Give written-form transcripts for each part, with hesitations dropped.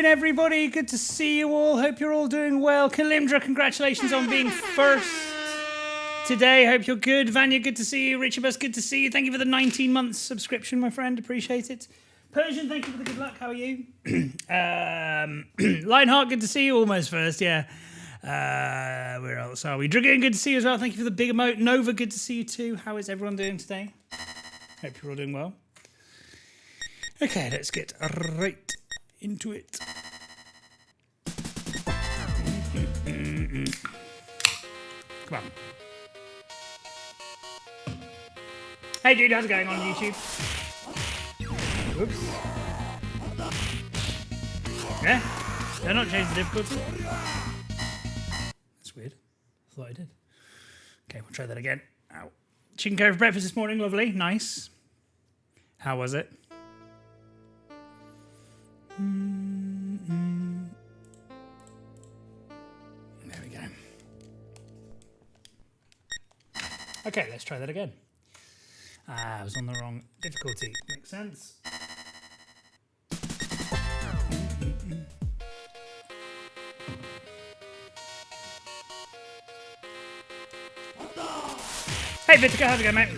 everybody. Good to see you all. Hope you're all doing well. Kalimdra, congratulations on being first today. Hope you're good. Vanya, good to see you. Richibus, good to see you. Thank you for the 19 months subscription, my friend. Appreciate it. Persian, thank you for the good luck. How are you? Lionheart, good to see you. Almost first, yeah. Where else are we? Dragoon, good to see you as well. Thank you for the big emote. Nova, good to see you too. How is everyone doing today? Hope you're all doing well. Okay, let's get right into it. Come on. Hey dude, how's it going on YouTube? Whoops. Yeah? Did I not change the difficulty? That's weird. I thought I did. Okay, we'll try that again. Ow. Chicken curry for breakfast this morning, lovely. Nice. How was it? There we go. Okay, let's try that again. I was on the wrong difficulty. Makes sense. Hey Vitica, how's it going, mate?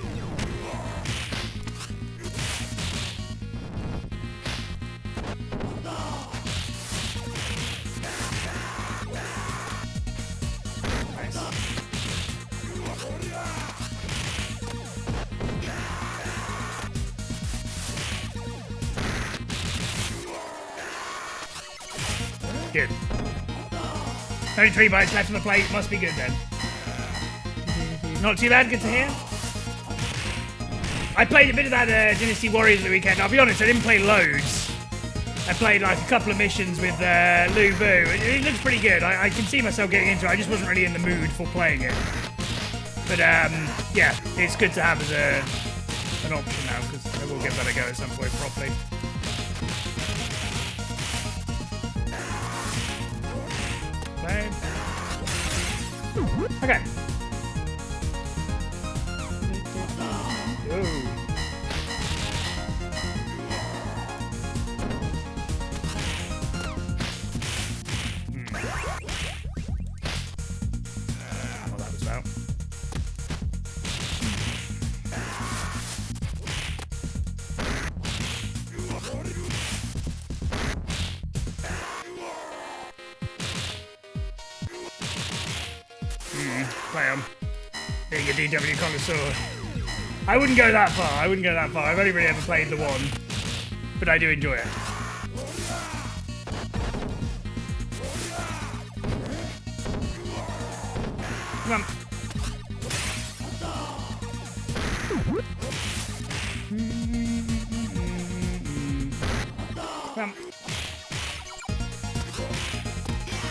Good. Only 3 bites left on the plate. Must be good then. Not too bad. Good to hear. I played a bit of that Dynasty Warriors the weekend. I'll be honest, I didn't play loads. I played like a couple of missions with Lu Bu. It looks pretty good. I can see myself getting into it. I just wasn't really in the mood for playing it. But yeah, it's good to have as an option now because I will give that a go at some point properly. Okay. Ooh. What that was about. Play on. Being a DW connoisseur. I wouldn't go that far. I've only really ever played the one. But I do enjoy it. Come on. Come on.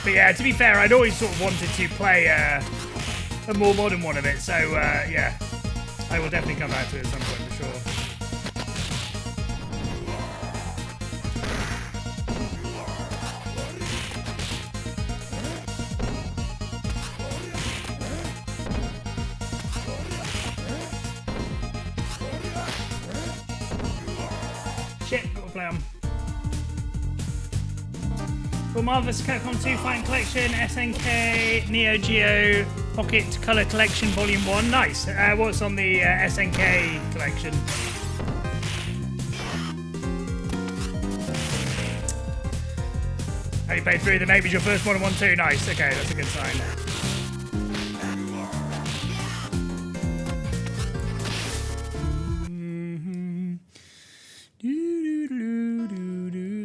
But yeah, to be fair, I'd always sort of wanted to play a more modern one of it, so yeah, I will definitely come back to it at some point for sure. Shit, got to play on. For Marvelous Capcom 2 Fighting Collection, SNK Neo Geo Pocket Color Collection Volume 1. Nice. What's on the SNK collection? Have you played through them? Maybe your first Modern 1 too? Nice. Okay, that's a good sign.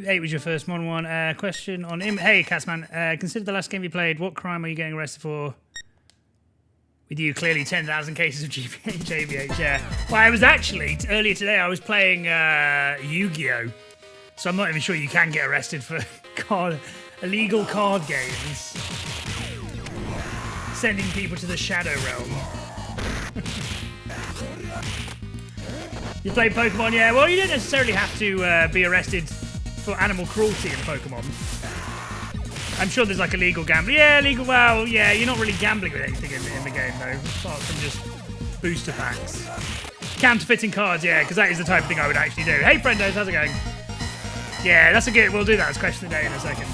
Hey, was your first Modern 1. Question on him. Hey, Catsman. Consider the last game you played. What crime are you getting arrested for? With you, clearly 10,000 cases of JVH, yeah. Well, I was actually, earlier today, I was playing Yu-Gi-Oh! So I'm not even sure you can get arrested for illegal card games. Sending people to the Shadow Realm. You play Pokemon, yeah. Well, you don't necessarily have to be arrested for animal cruelty in Pokemon. I'm sure there's like illegal gambling. Yeah, illegal. Well, yeah, you're not really gambling with anything in the game though, apart from just booster packs. Counterfeiting cards, yeah, because that is the type of thing I would actually do. Hey, friendos, how's it going? Yeah, that's a good. We'll do that as question of the day in a second.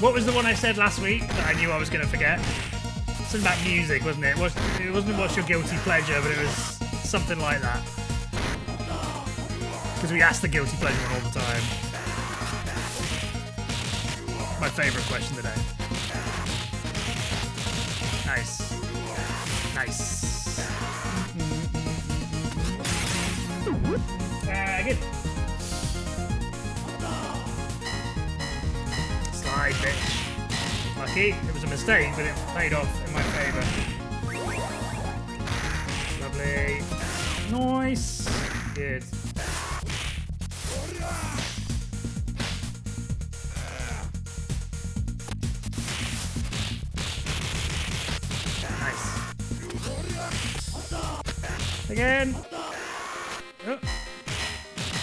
What was the one I said last week that I knew I was going to forget? Something about music, wasn't it? It wasn't what's your guilty pleasure, but it was something like that. Because we ask the guilty pleasure one all the time. My favourite question of the day. Nice. Nice. Good. Slide, bitch. Lucky. It was a mistake, but it paid off in my favour. Lovely. Nice. Good. Nice. Again. Oh.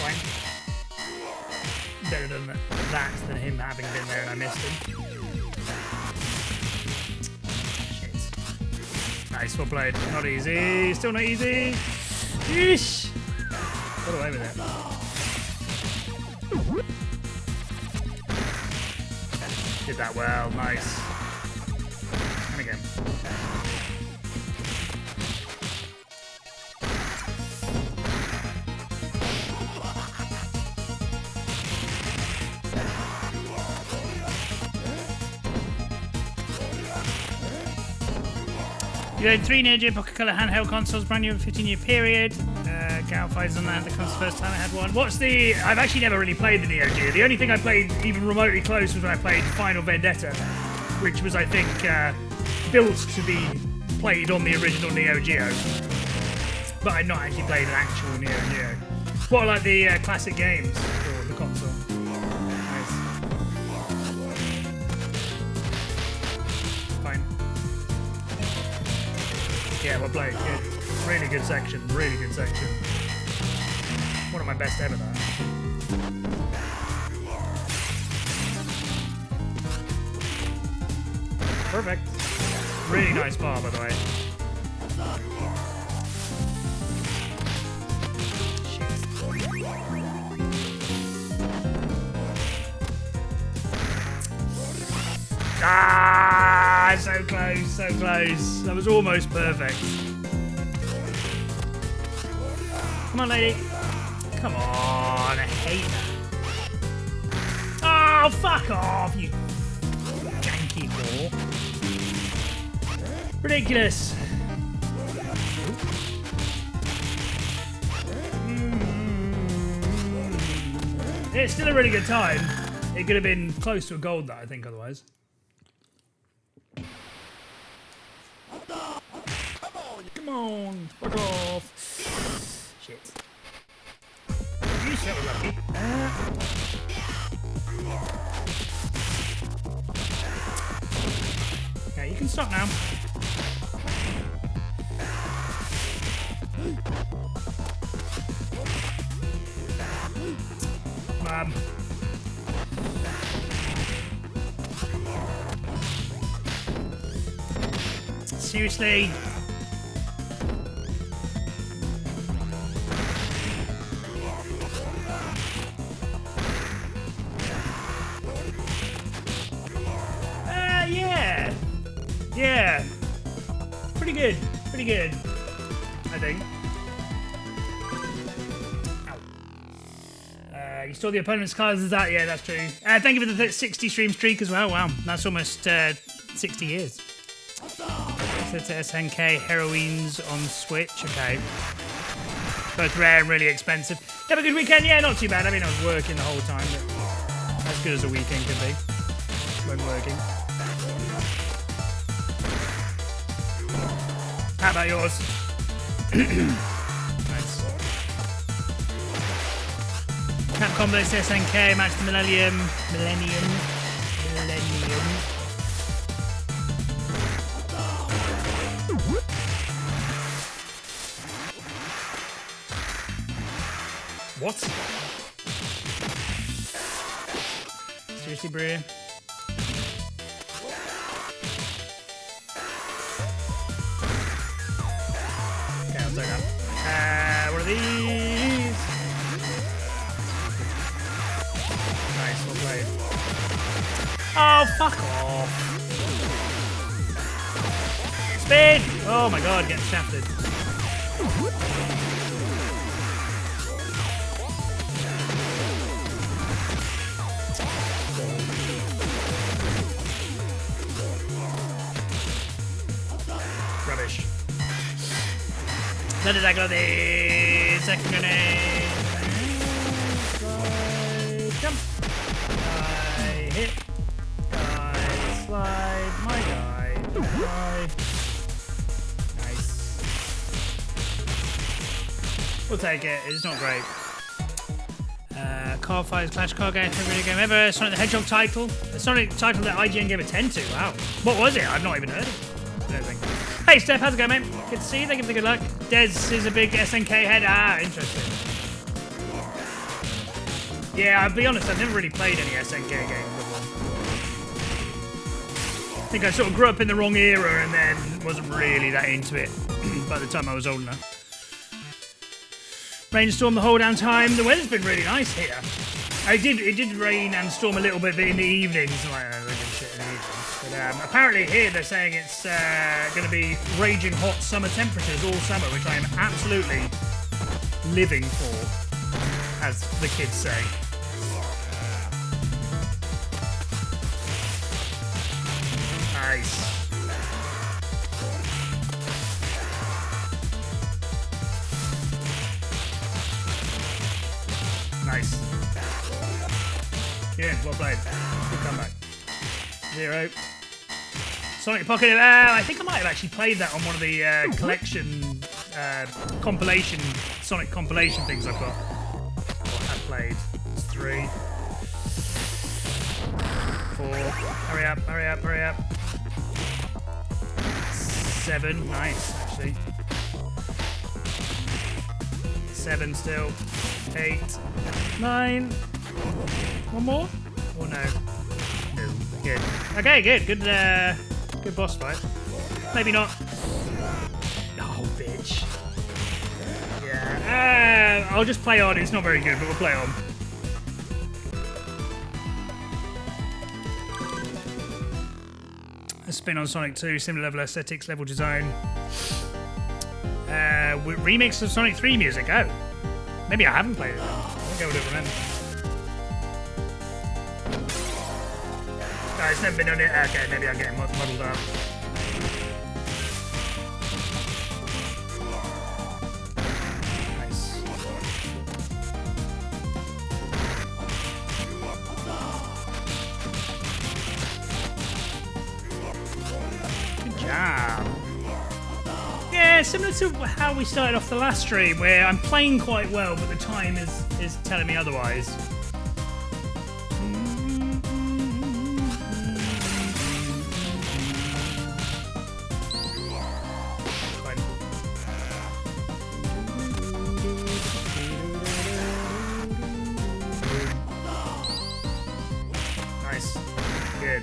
Fine. Better than that than him having been there and I missed him. Shit. Nice, well played. Not easy. Still not easy. Yeesh. Got away with it. Did that well. Nice. And again. You own 3 Neo Geo Pocket Color handheld consoles, brand new over a 15-year period. Galfighter's on that. The first time I had one. What's the? I've actually never really played the Neo Geo. The only thing I played even remotely close was when I played Final Vendetta, which was, I think, built to be played on the original Neo Geo. But I'd not actually played an actual Neo Geo. What are like the classic games for the console? Nice. Fine. Yeah, well played. Good. Really good section. Really good section. One of my best ever, that. Perfect. Really nice bar, by the way. Ah, so close, so close. That was almost perfect. Come on, lady. Come on, I hate that. Oh, fuck off, you janky whore. Ridiculous. It's still a really good time. It could have been close to a gold, though, I think, otherwise. Come on, fuck off. Shit. Yeesh, that was lucky. Okay, you can stop now. Seriously? Yeah. Yeah. Pretty good. Pretty good. I think. You saw the opponent's cards, is that? Yeah, that's true. Thank you for the 60 stream streak as well. Wow, that's almost 60 years. So to SNK Heroines on Switch. Okay. Both rare and really expensive. Have a good weekend? Yeah, not too bad. I mean, I was working the whole time, but as good as a weekend can be when working. How about yours? Nice. Capcom vs SNK, match the Millennium. What? Seriously, bro? Okay, I'll take that. What are these? Oh, fuck off. Spin! Oh my god, getting shafted. Rubbish. Let it go the second grenade. Jump. I hit. I slide. My guy. Slide. Nice. We'll take it. It's not great. Car Fighters Clash car game, favorite video game ever. Sonic the Hedgehog title. The Sonic title that IGN gave a 10 to. Wow. What was it? I've not even heard of it. I don't think. Hey Steph, how's it going, mate? Good to see you. Thank you for the good luck. Dez is a big SNK head. Ah, interesting. Yeah, I'll be honest, I've never really played any SNK games before. I think I sort of grew up in the wrong era and then wasn't really that into it by the time I was old enough. Rainstorm the whole damn time. The weather's been really nice here. It did rain and storm a little bit in the evenings. Like, shit in the evenings. But apparently here they're saying it's going to be raging hot summer temperatures all summer, which I am absolutely living for, as the kids say. Nice. Nice. Yeah, well played. Good comeback. 0. Sonic Pocket. I think I might have actually played that on one of the collection compilation Sonic compilation things I've got. Or have played. It's 3. 4. Hurry up! Hurry up! Hurry up! 7. Nice, actually. 7 still. 8. 9. One more? Or no? No. Good. Okay, good. Good boss fight. Maybe not. Oh, bitch. Yeah. I'll just play on. It's not very good, but we'll play on. A spin on Sonic 2. Similar level aesthetics, level design. Remix of Sonic 3 music. Oh. Maybe I haven't played it. I think I would have remembered. Oh, it's never been on it. Okay, maybe I'm getting muddled up. Nice. Good job. Yeah, similar to how we started off the last stream, where I'm playing quite well, but the time is telling me otherwise. Fine. Nice. Good.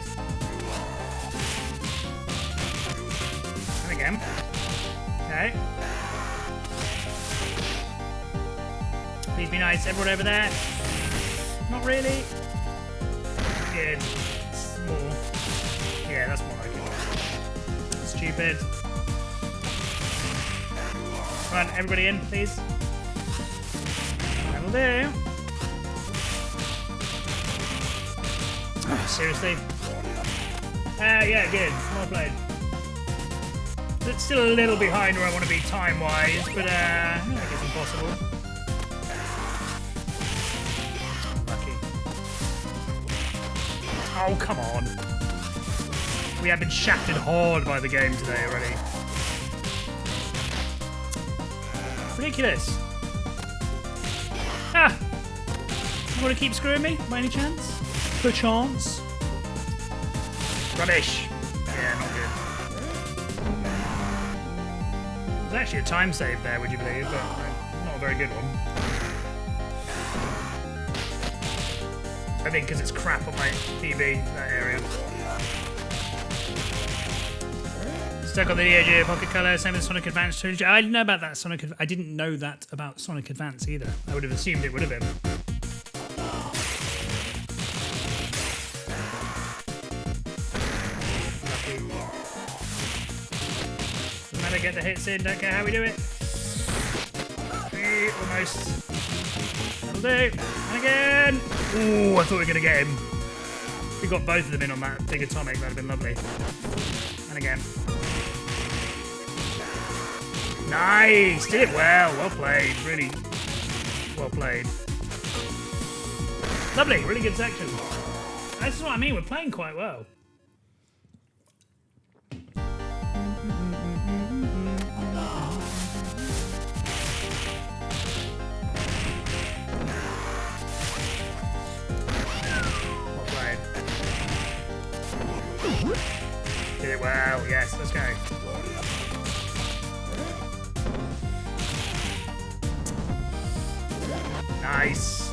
And again. Okay. Please be nice, everyone over there. Not really. Good. It's more. Yeah, that's more like it. Stupid. Come on, everybody in, please. That'll do. Oh, seriously? Yeah, good. Well played. It's still a little behind where I want to be time-wise, but I don't think it's impossible. Lucky. Oh, come on. We have been shafted hard by the game today already. Ridiculous. Ah! You want to keep screwing me, by any chance? Perchance? Rubbish. Yeah, not good. There's actually a time save there, would you believe, but not a very good one. I think because it's crap on my TV, that area. Stuck on the edge of Pocket Color, same as Sonic Advance trilogy. I didn't know about that I didn't know that about Sonic Advance either. I would have assumed it would have been. Gotta get the hits in, don't care how we do it. Almost. That'll do. And again. Ooh, I thought we were gonna get him. If we got both of them in on that big atomic, that'd have been lovely. And again. Nice! Did it well. Well played. Really well played. Lovely. Really good section. This is what I mean. We're playing quite well. Well played. Did it well. Yes, let's go. Nice.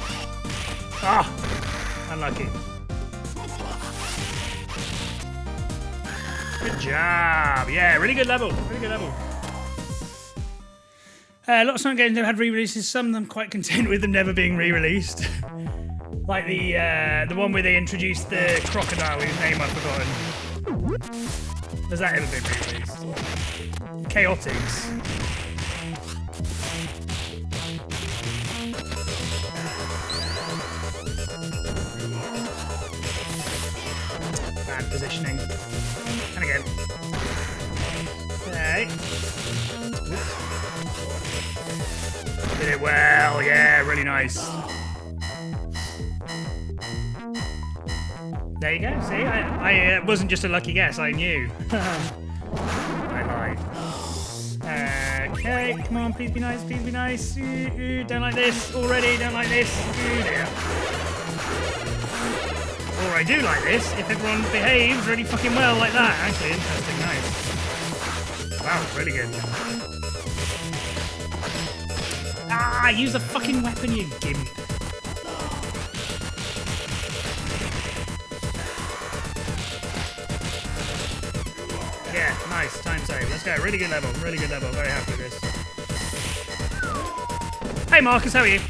Ah, unlucky. Good job. Yeah, really good level. Really good level. A lot of Sonic games never had re-releases. Some of them quite content with them never being re-released. Like the one where they introduced the crocodile whose name I've forgotten. Has that ever been re-released? Chaotix. Bad positioning. And again. Okay. Did it well, yeah, really nice. There you go, see? I wasn't just a lucky guess, I knew. I lied. Okay, come on, please be nice, please be nice. Don't like this already, don't like this. Dear. Or I do like this, if everyone behaves really fucking well like that. Actually, interesting, nice. Wow, really good. Ah, use a fucking weapon, you gimp. Yeah, nice, time save. Let's go, really good level, very happy with this. Hey Marcus, how are you?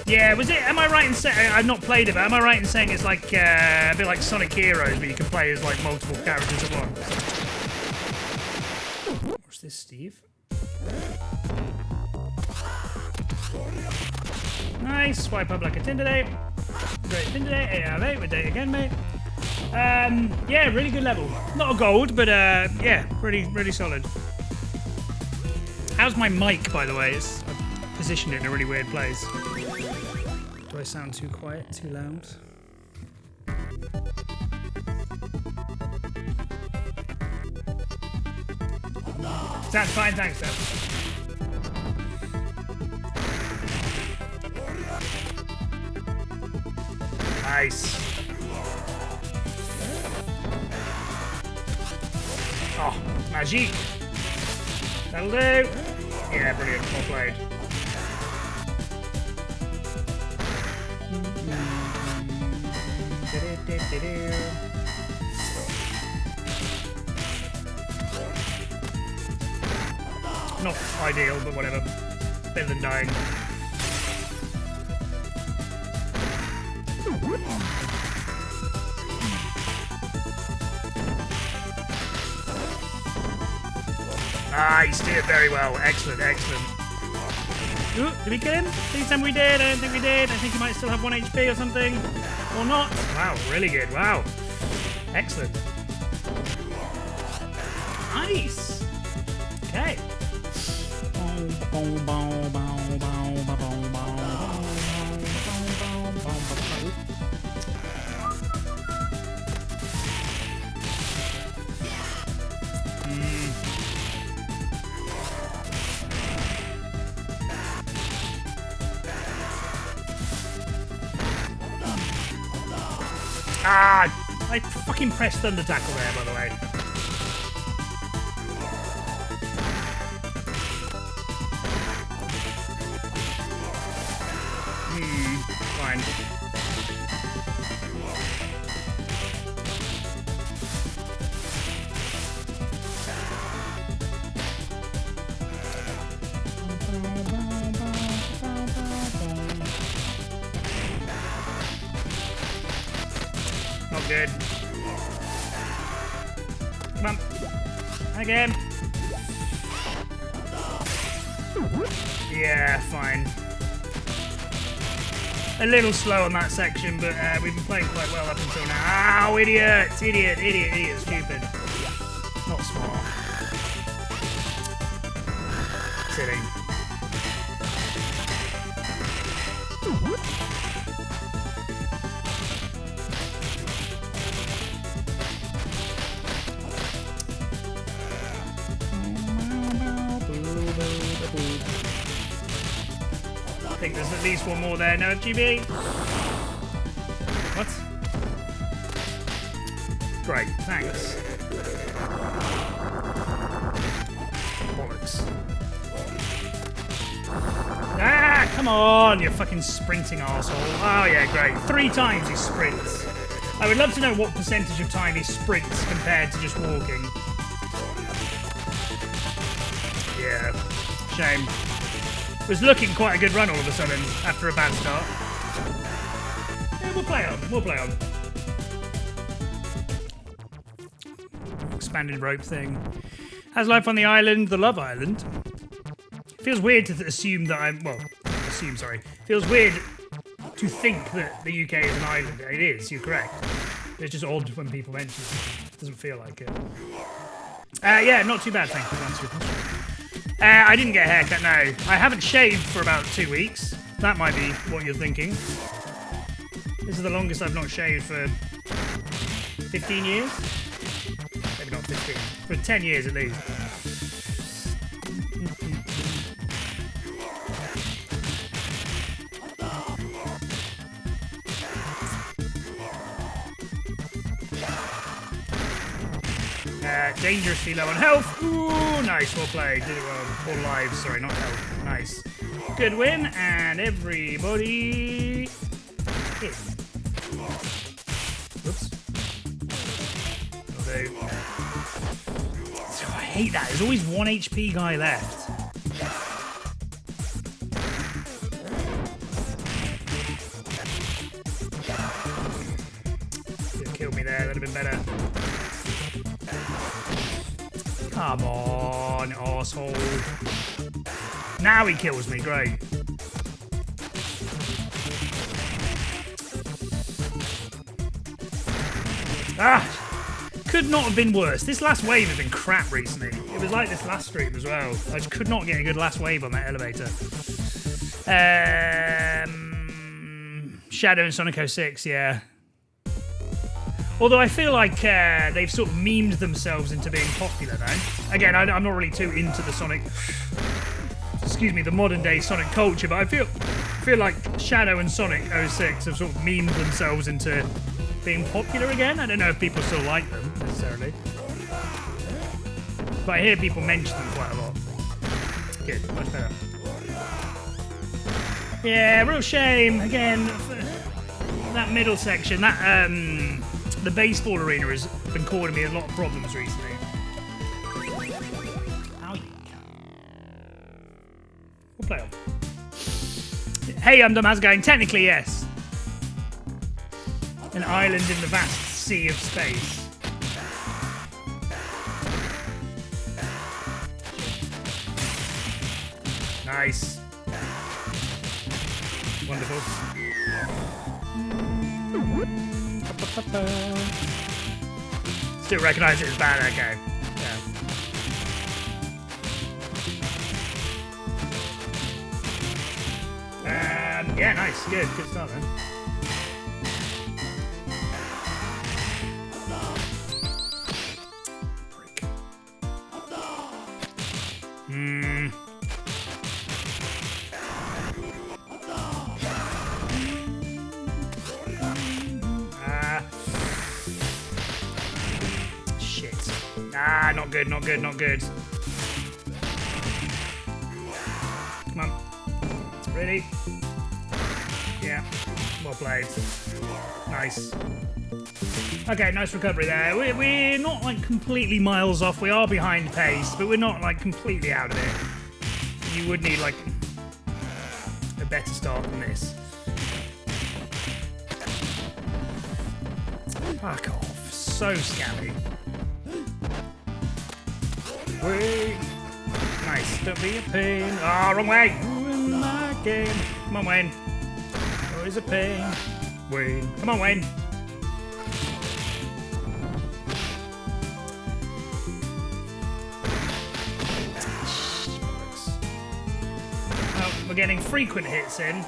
Yeah, was it? Am I right in saying I've not played it? But am I right in saying it's like a bit like Sonic Heroes, where you can play as like multiple characters at once? What's this, Steve? Nice. Swipe up like a Tinder date. Great Tinder date. 8 out of 8. We'll date again, mate. Yeah, really good level. Not a gold, but yeah, really solid. How's my mic, by the way? I've positioned it in a really weird place. Do I sound too quiet, too loud? Sounds fine, thanks, Dad. Nice. Oh, magic. That'll do. Yeah, brilliant. Well played. Not ideal, but whatever. Better than dying. Nice, did it very well. Excellent, excellent. Ooh, did we kill him? Please tell me we did. I don't think we did. I think he might still have 1 HP or something. Or not. Wow, really good. Wow. Excellent. Nice. Okay. Ah! I fucking pressed Thunder Tackle there, by the way. Fine. Not good. Come on. Again. Yeah, fine. A little slow on that section, but we've been playing quite well up until now. Ow, idiot! Idiot, idiot, idiot, stupid. Not smart. Silly. I think there's at least one more there. No FGB. What? Great, thanks. Bollocks. Ah, come on, you fucking sprinting arsehole. Oh yeah, great. 3 times he sprints. I would love to know what percentage of time he sprints compared to just walking. Yeah, shame. It was looking quite a good run all of a sudden after a bad start. Yeah, we'll play on. We'll play on. Expanded rope thing. How's life on the island? The Love Island. Feels weird to assume that I'm... Well, assume, sorry. Feels weird to think that the UK is an island. It is, you're correct. It's just odd when people mention it. It doesn't feel like it. Yeah, not too bad, thank you. That's your question. I didn't get a haircut, no. I haven't shaved for about 2 weeks. That might be what you're thinking. This is the longest I've not shaved for 15 years? Maybe not 15. For 10 years at least. Dangerously low on health. Ooh, nice. Well played. Did it well. Or lives, sorry, not health. Nice. Good win, and everybody in. Oops. So I hate that. There's always 1 HP guy left. Could have killed me there. That'd have been better. Come on, arsehole. Now he kills me, great. Ah! Could not have been worse. This last wave has been crap recently. It was like this last stream as well. I just could not get a good last wave on that elevator. Shadow and Sonic 06, yeah. Although I feel like they've sort of memed themselves into being popular now. Again, I'm not really too into the Sonic... Excuse me, the modern day Sonic culture, but I feel like Shadow and Sonic 06 have sort of memed themselves into being popular again. I don't know if people still like them, necessarily. But I hear people mention them quite a lot. Good, much better. Yeah, real shame. Again, that middle section, that... The baseball arena has been causing me a lot of problems recently. Ow. We'll play on. Hey, I'm dumb, how's it going? Technically, yes. An island in the vast sea of space. Nice. Wonderful. Still recognise it as bad, okay. Yeah. Yeah, nice, good start then. Prick. Ah, not good, not good, not good. Come on. Ready? Yeah. Well played. Nice. Okay, nice recovery there. We're not, like, completely miles off. We are behind pace, but we're not, like, completely out of it. You would need, like, a better start than this. Fuck off. So scammy. Wayne. Nice. Don't be a pain. Ah, wrong way. Ruin my game. Come on, Wayne. Always a pain. Wayne. Come on, Wayne. We're getting frequent hits in,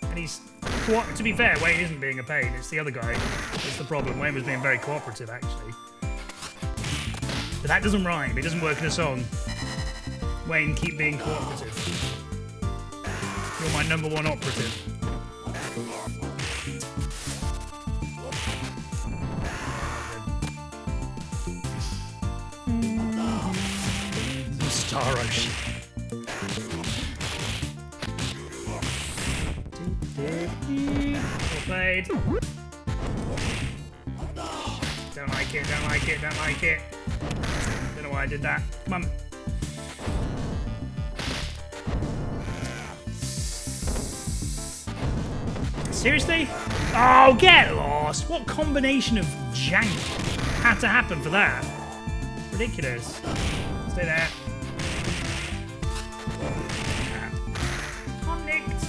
and he's... To be fair, Wayne isn't being a pain, it's the other guy that's the problem. Wayne was being very cooperative, actually. But that doesn't rhyme, it doesn't work in a song. Wayne, keep being cooperative. You're my #1 operative. Star Ocean. Well played. Don't like it, don't like it, don't like it. Don't know why I did that. Come on. Seriously? Oh, get lost! What combination of jank had to happen for that? Ridiculous. Stay there. I'm nicked.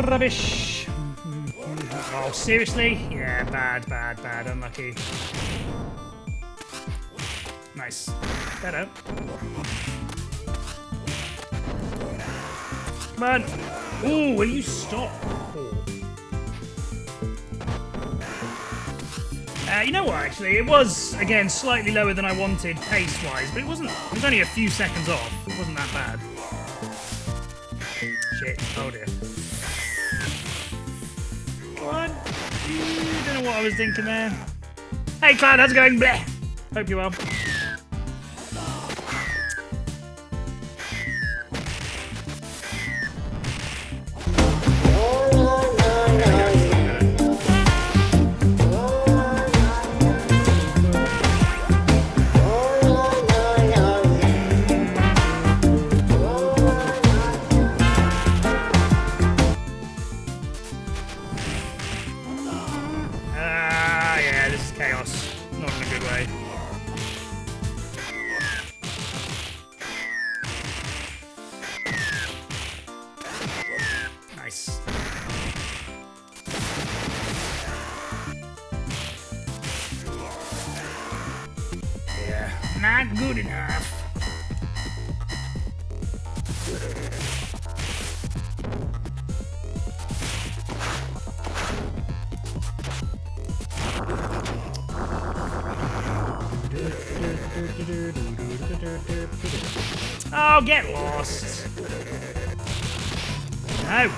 Rubbish. Oh, seriously? Yeah, bad, bad, bad. Unlucky. Nice. Better. Come on. Ooh, will you stop? You know what, actually? It was, again, slightly lower than I wanted pace-wise, but it wasn't... It was only a few seconds off. It wasn't that bad. Shit. Oh, dear. What? Don't know what I was thinking there. Hey, Cloud, how's it going? Bleh. Hope you're well. Chaos. Not in a good way. Nice. Yeah, not good enough. Oh, get lost. No.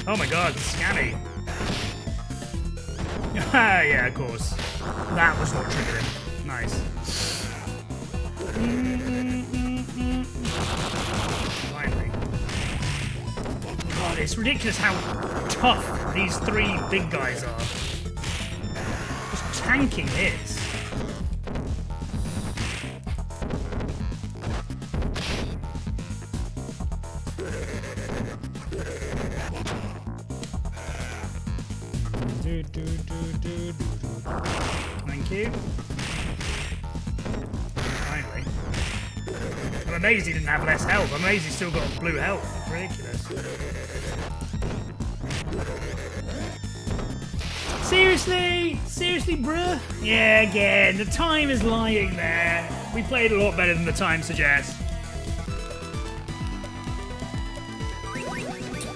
Oh my god, scammy. Yeah, of course. That was what triggered him. Nice. Finally. God, it's ridiculous how tough these three big guys are. Just tanking hits. Thank you. Finally. I'm amazed he didn't have less health. I'm amazed he still got blue health. Ridiculous. Seriously? Seriously, bruh? Yeah, again, the time is lying there. We played a lot better than the time suggests.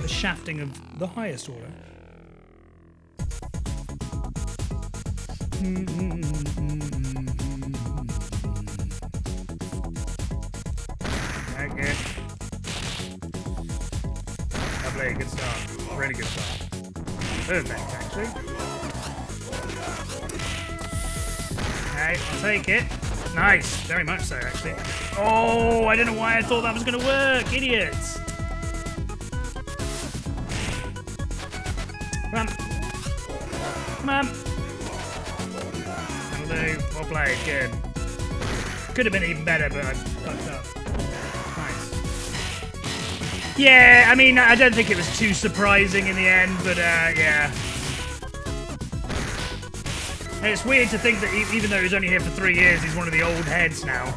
The shafting of the highest order. Okay. Lovely, good start. Really good start. Perfect, actually. Okay, I'll take it. Nice, very much so, actually. Oh, I don't know why I thought that was going to work. Idiots. Come on. Come on. Well played, good. Could have been even better, but I fucked up. Nice. Yeah, I mean, I don't think it was too surprising in the end, but yeah. And it's weird to think that even though he was only here for 3 years, he's one of the old heads now.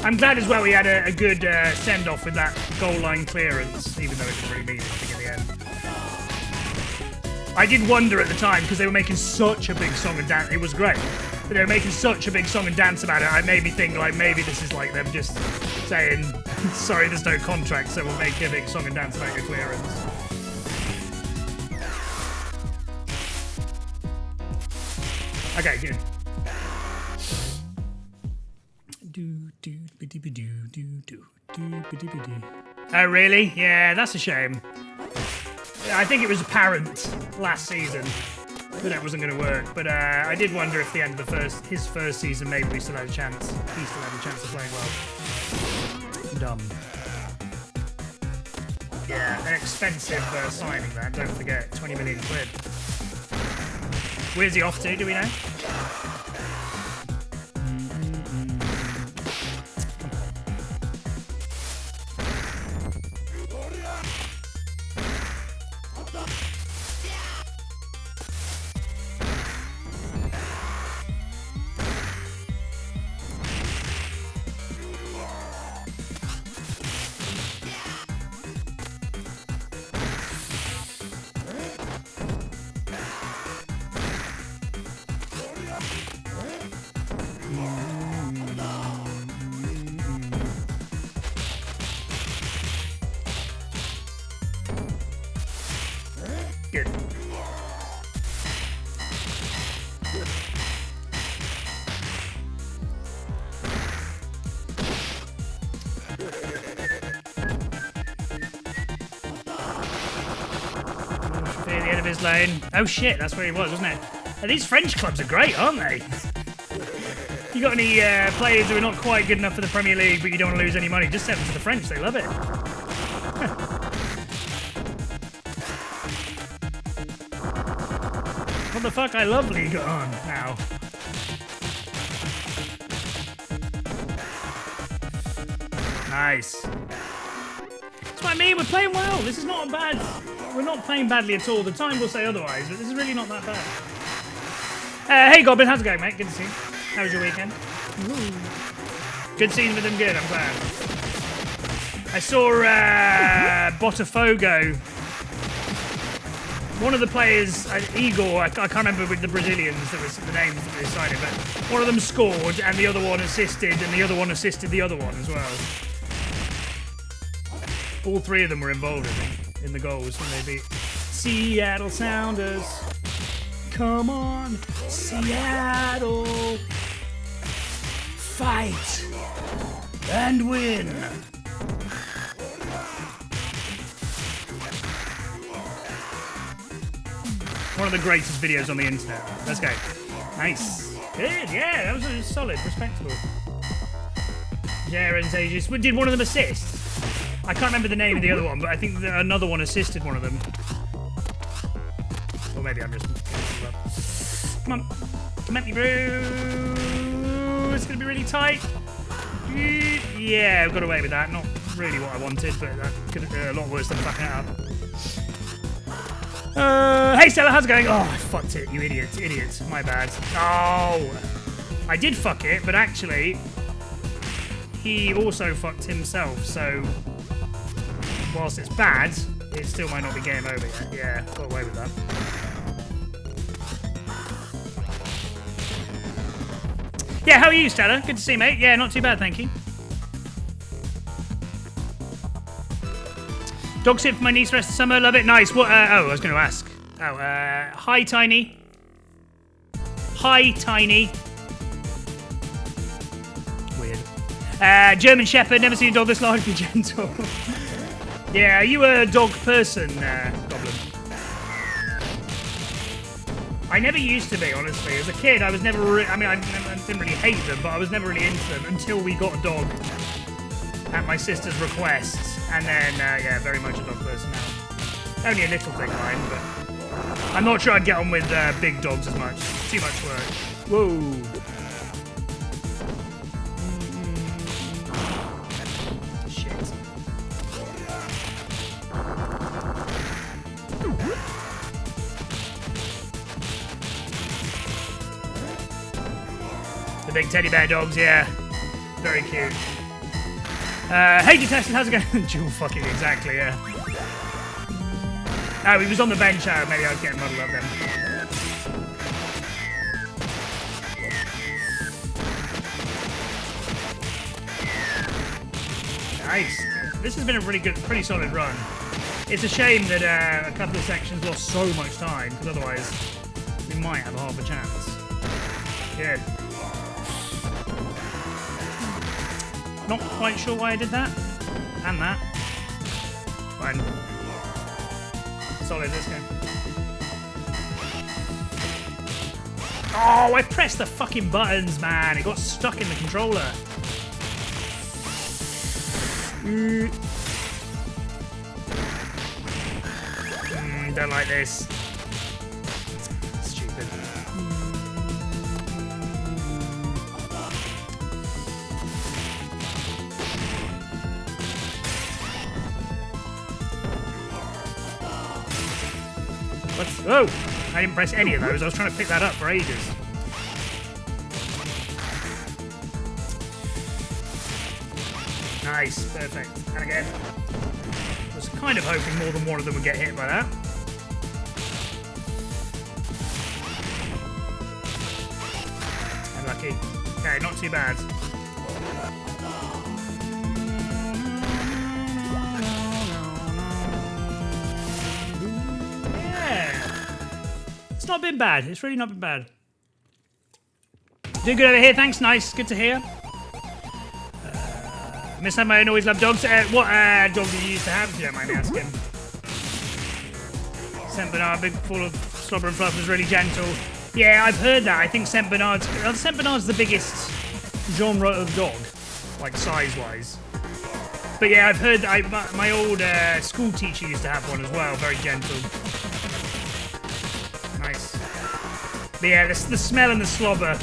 I'm glad as well he had a good send-off with that goal line clearance, even though it didn't really mean anything in the end. I did wonder at the time, because they were making such a big song and dance. It was great, but they were making such a big song and dance about it. It made me think, like, maybe this is like them just saying, sorry, there's no contract, so we'll make a big song and dance about your clearance. Okay, good. Oh, really? Yeah, that's a shame. I think it was apparent last season that it wasn't going to work, but I did wonder if the end of his first season, maybe we still had a chance. He still had a chance of playing well. Dumb. Yeah, an expensive signing that, don't forget. 20 million quid. Where's he off to, do we know? Good. The end of his lane. Oh shit, that's where he was, wasn't it? And these French clubs are great, aren't they? You got any players who are not quite good enough for the Premier League, but you don't want to lose any money? Just send them to the French. They love it. What the fuck? I love League On now. Nice. That's what I mean. We're playing well. This is not bad. We're not playing badly at all. The time will say otherwise, but this is really not that bad. Hey Goblin, how's it going, mate? Good to see you. How was your weekend? Ooh. Good seeing with them. Good. I'm glad. I saw Botafogo. One of the players, Igor, I can't remember with the Brazilians, that was the names that they decided, but one of them scored and the other one assisted, and the other one assisted the other one as well. All three of them were involved, I think, in the goals when they beat Seattle Sounders. Come on, Seattle. Fight and win. One of the greatest videos on the internet. Let's go. Nice. Good, yeah, that was solid, respectable. Jaren's ages. Did one of them assist? I can't remember the name of the other one, but I think another one assisted one of them. Or maybe I'm just... Come on. Come at me, bro. It's going to be really tight. Yeah, I've got away with that. Not really what I wanted, but that could have been a lot worse than fucking it up. Hey Stella, how's it going? Oh, I fucked it, you idiot. My bad. Oh, I did fuck it, but actually, he also fucked himself, so whilst it's bad, it still might not be game over yet. Yeah, got away with that. Yeah, how are you, Stella? Good to see you, mate. Yeah, not too bad, thank you. Dog sit for my niece rest of summer. Love it. Nice. What? I was going to ask. Oh, hi, Tiny. Hi, Tiny. Weird. German Shepherd. Never seen a dog this large. Be gentle. Yeah, are you a dog person, Goblin? I never used to be, honestly. As a kid, I was never... I didn't really hate them, but I was never really into them until we got a dog at my sister's request. And then, yeah, very much a dog person now. Only a little thing, mine, but I'm not sure I'd get on with big dogs as much. Too much work. Whoa. Shit. big teddy bear dogs, yeah. Very cute. Hey, Detested, how's it going? Jewel fucking exactly, yeah. Oh, he was on the bench, maybe I was getting muddled up then. Nice. This has been a pretty solid run. It's a shame that a couple of sections lost so much time, because otherwise we might have half a chance. Good. Not quite sure why I did that. And that. Fine. Solid, let's go. Oh, I pressed the fucking buttons, man. It got stuck in the controller. Don't like this. Stupid. Oh! I didn't press any of those. I was trying to pick that up for ages. Nice. Perfect. And again. I was kind of hoping more than one of them would get hit by that. Unlucky. Okay, not too bad. It's not been bad. It's really not been bad. Doing good over here. Thanks. Nice. Good to hear. Miss Emma, I always love dogs. What dog do you used to have, if you don't mind me asking? Saint Bernard, big full of slobber and fluff, was really gentle. Yeah, I've heard that. I think Saint Bernard's the biggest genre of dog, like size-wise. But yeah, I've heard that my old school teacher used to have one as well. Very gentle. Nice. But yeah, the smell and the slobber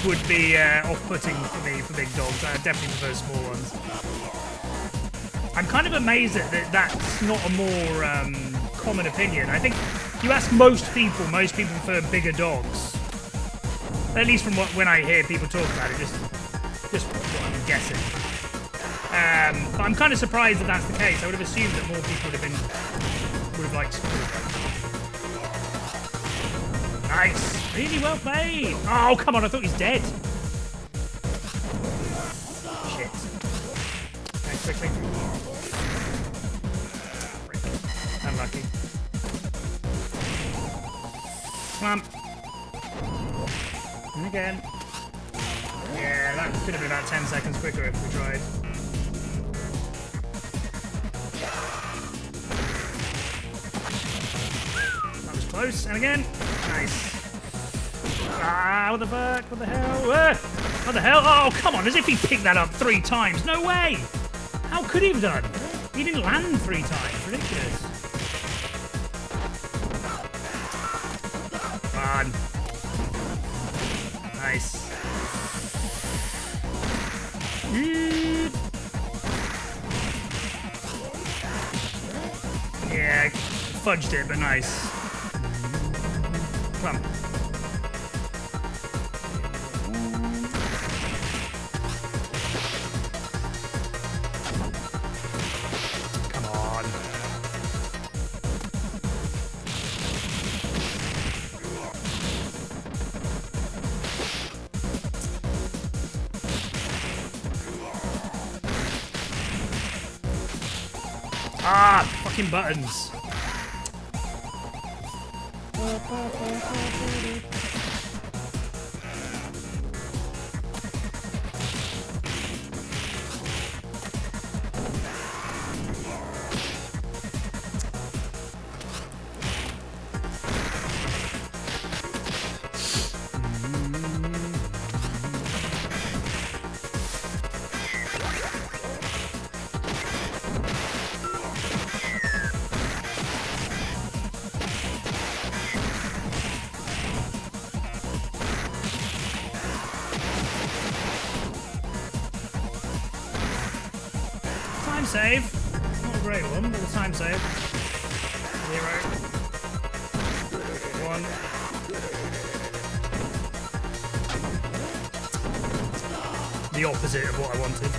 would be off-putting for me for big dogs. I definitely prefer small ones. I'm kind of amazed that that's not a more common opinion. I think you ask most people prefer bigger dogs. At least from when I hear people talk about it, just what I'm guessing. But I'm kind of surprised that that's the case. I would have assumed that more people would have liked small. Nice. Really well played. Oh, come on. I thought he's dead. Shit. Nice, quickly. Unlucky. Come on. And again. Yeah, that could have been about 10 seconds quicker if we tried. That was close. And again. Nice. Ah, what the fuck? What the hell? What the hell? Oh, come on. As if he picked that up 3 times. No way. How could he have done? He didn't land 3 times. Ridiculous. Fun. Nice. Yeah, fudged it, but nice. Come on. Come on. Ah, fucking buttons. Save. Not a great one, but a time save. 0. 1. the opposite of what I wanted.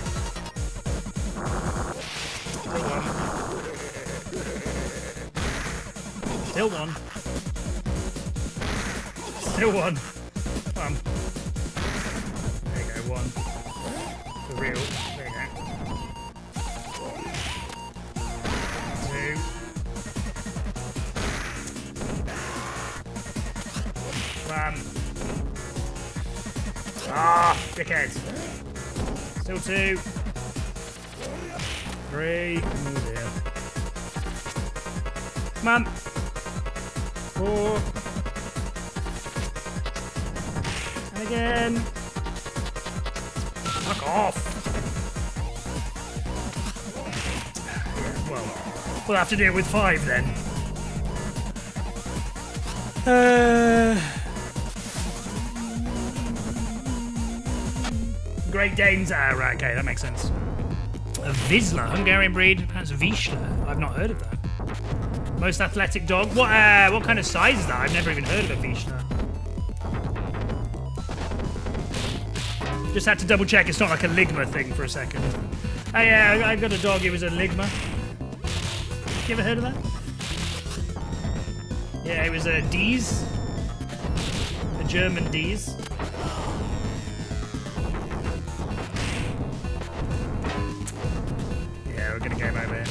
Still one. Still one. Come on. There you go, one. For real. There you go. Two. One. Ah, dickhead. Still two. Three. Oh dear. Come on. Four. And again. Fuck off. Yeah, well, we'll have to do it with 5 then. Great Danes. Ah, right, okay, that makes sense. A Vizsla, Hungarian breed, perhaps Vizsla. I've not heard of that. Most athletic dog. What kind of size is that? I've never even heard of a Vizsla. Just had to double check. It's not like a Ligma thing for a second. Oh yeah, I got a dog. It was a Ligma. You ever heard of that? Yeah, it was a Diez. A German Diez. Yeah, we're gonna game over here.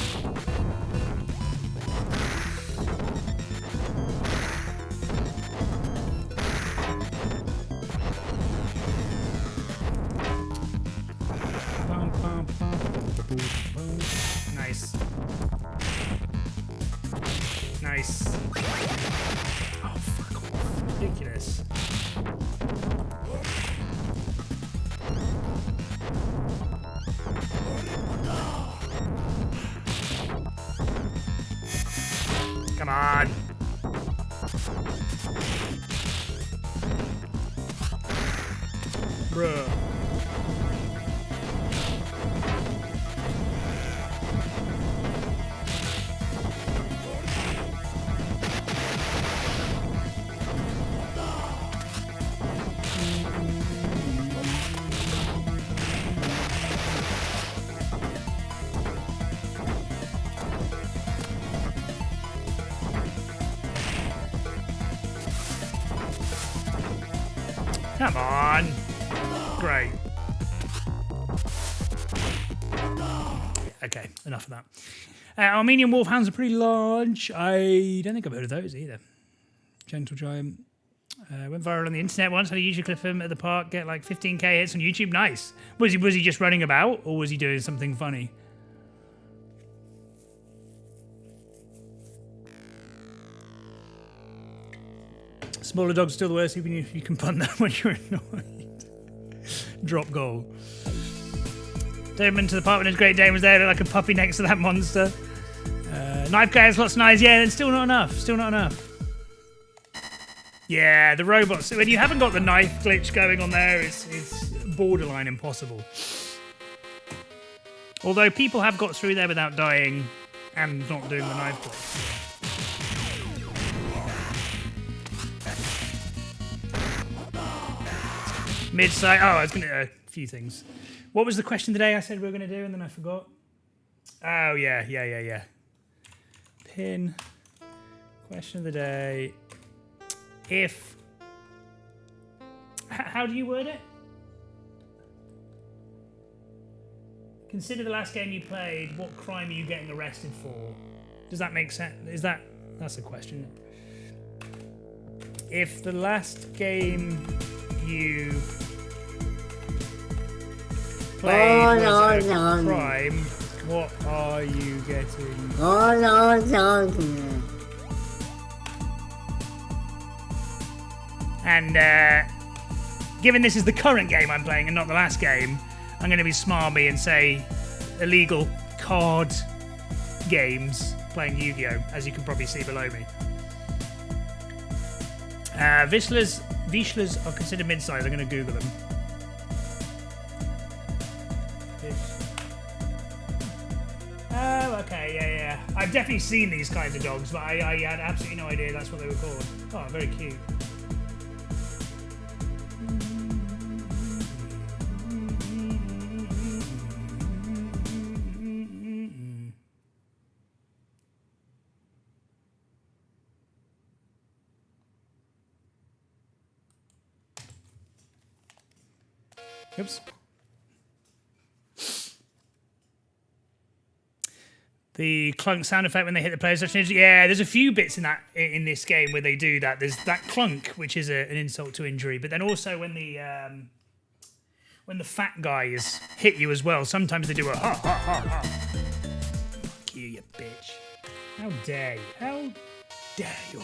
Nice. Nice. Oh, fuck off. Ridiculous. Come on. Bruh. Come on. Great. Okay, enough of that. Armenian wolfhounds are pretty large. I don't think I've heard of those either. Gentle Giant. Went viral on the internet once. Had a YouTube clip of him at the park. Get like 15k hits on YouTube. Nice. Was he just running about, or was he doing something funny? Smaller dogs are still the worst, even if you can punt them when you're annoyed. Drop goal. Doberman to the park when his Great Dane was there, like a puppy next to that monster. Knife guys, lots of knives. Yeah, it's still not enough. Still not enough. Yeah, the robots. When you haven't got the knife glitch going on there, it's borderline impossible. Although people have got through there without dying and not doing the knife glitch. Mid-size. Oh, I was going to... a few things. What was the question today I said we were going to do and then I forgot? Oh, yeah. Pin. Question of the day. If... How do you word it? Consider the last game you played. What crime are you getting arrested for? Does that make sense? Is that... That's a question. If the last game you played was a crime, what are you getting? And given this is the current game I'm playing and not the last game, I'm going to be smarmy and say illegal card games playing Yu-Gi-Oh, as you can probably see below me. Vizslas are considered mid-size. I'm going to Google them. Oh, okay, yeah. I've definitely seen these kinds of dogs, but I had absolutely no idea that's what they were called. Oh, very cute. Oops. The clunk sound effect when they hit the player's touch injury. Yeah, there's a few bits in this game where they do that. There's that clunk, which is an insult to injury, but then also when the fat guys hit you as well, sometimes they do a ha ha ha ha. Fuck you bitch. How dare you? How dare you?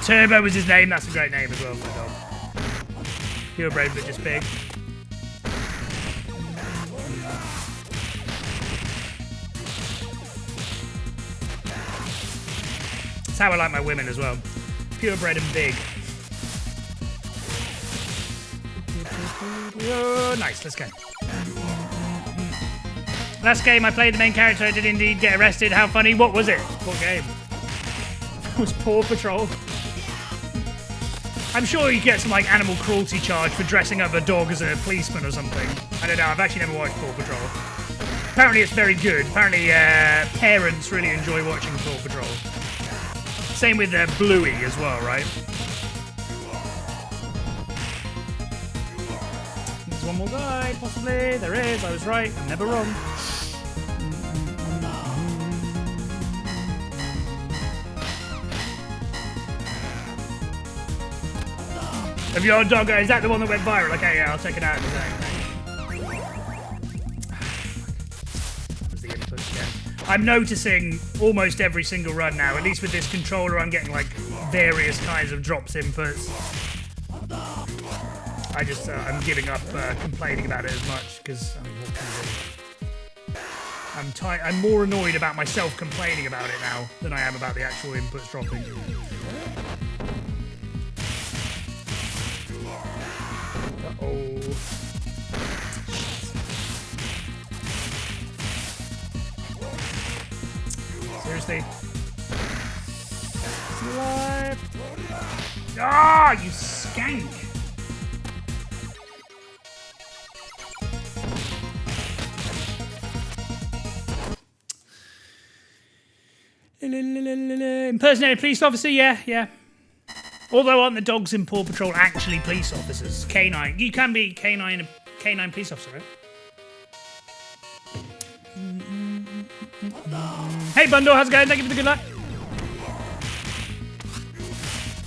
Turbo was his name. That's a great name as well for a dog. Purebred, but just big. That's how I like my women as well. Purebred and big. Oh, nice. Let's go. Last game I played the main character. I did indeed get arrested. How funny. What was it? What game? It was Paw Patrol. I'm sure you get some like animal cruelty charge for dressing up a dog as a policeman or something. I don't know. I've actually never watched Paw Patrol. Apparently it's very good. Apparently parents really enjoy watching Paw Patrol. Same with Bluey as well, right? There's one more guy, possibly. There is. I was right. I'm never wrong. Have your dog, is that the one that went viral? Okay, yeah, I'll check it out in a second. That was the inputs again. I'm noticing almost every single run now, at least with this controller, I'm getting like various kinds of drops inputs. I'm giving up complaining about it as much, because, I mean, what can I do? I'm more annoyed about myself complaining about it now than I am about the actual inputs dropping. Uh-oh. Seriously? Slide. Ah, you skank! Impersonated police officer, yeah. Although aren't the dogs in Paw Patrol actually police officers? Canine. You can be canine police officer, right? Hey Bundle, how's it going? Thank you for the good luck.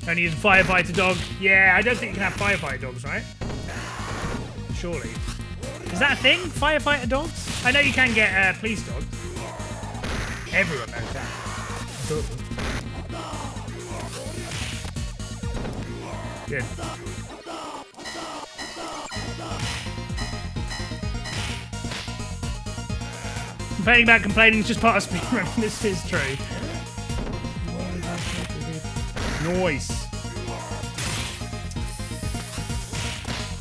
Only use a firefighter dog. Yeah, I don't think you can have firefighter dogs, right? Surely. Is that a thing? Firefighter dogs? I know you can get police dogs. Everyone knows that. Good. Complaining about complaining is just part of speedrunning. This is true. Nice.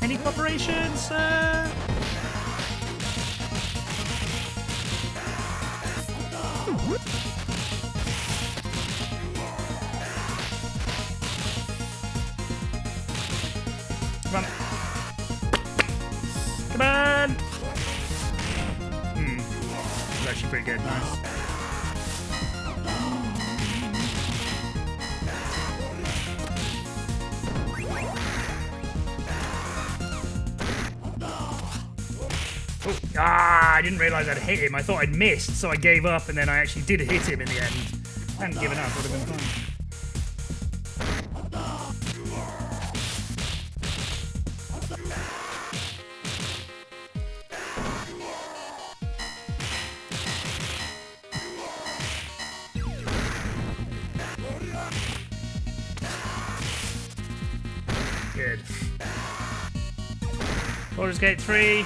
Any cooperation, sir? Come on. Come on! It's actually pretty good. Nice. Oh, I didn't realise I'd hit him. I thought I'd missed, so I gave up, and then I actually did hit him in the end. I hadn't given up, would have been fine. Good. Baldur's Gate 3.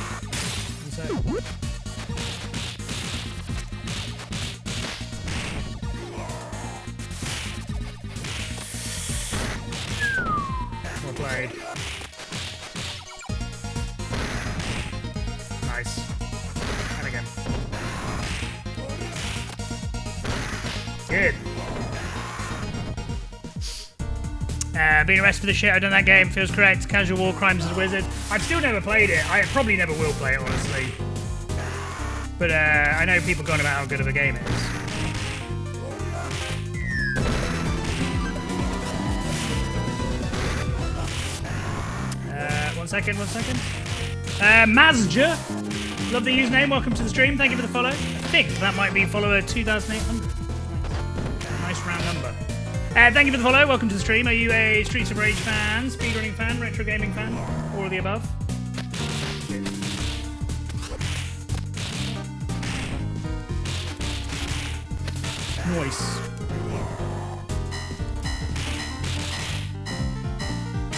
Well played. Nice. And again. Good. Being arrested for the shit I've done that game feels correct. Casual war crimes as a wizard. I've still never played it. I probably never will play it, honestly. But I know people going about how good of a game it is. One second. Mazja, love the username. Welcome to the stream. Thank you for the follow. I think that might be follower 2,800. Nice round number. Thank you for the follow. Welcome to the stream. Are you a Streets of Rage fan, speedrunning fan, retro gaming fan, all of the above? Nice.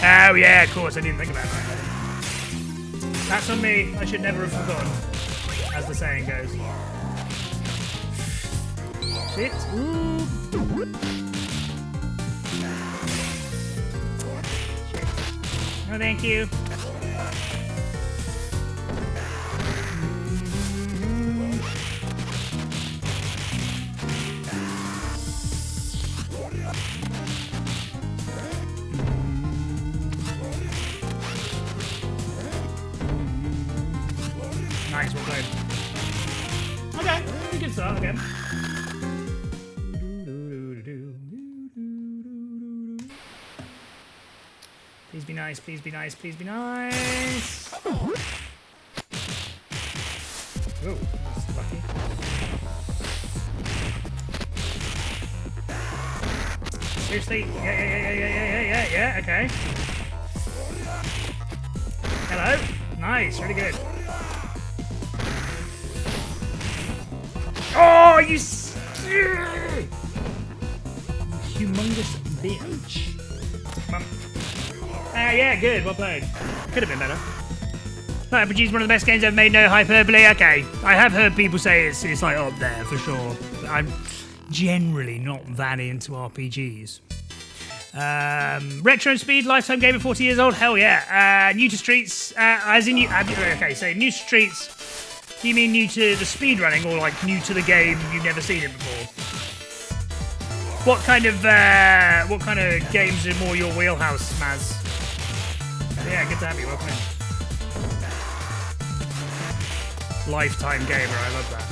Oh yeah, of course. I didn't think about that. That's on me. I should never have forgotten, as the saying goes. Shit. Ooh. No, thank you. Nice, well played. Okay, we can start again. Please be nice, please be nice, please be nice. Oh, that's lucky. Seriously? Yeah, okay. Hello? Nice, really good. Oh, you humongous bitch. Yeah, good. Well played. Could have been better. I produced one of the best games I've made. No hyperbole. Okay, I have heard people say it's like up there for sure. But I'm generally not that into RPGs. Retro Speed, lifetime game of 40 years old. Hell yeah. New to Streets, as in you. Okay, so new to Streets. Do you mean new to the speedrunning or like new to the game? You've never seen it before. What kind of games are more your wheelhouse, Maz? Yeah, good to have you. Welcome in. Lifetime gamer, I love that.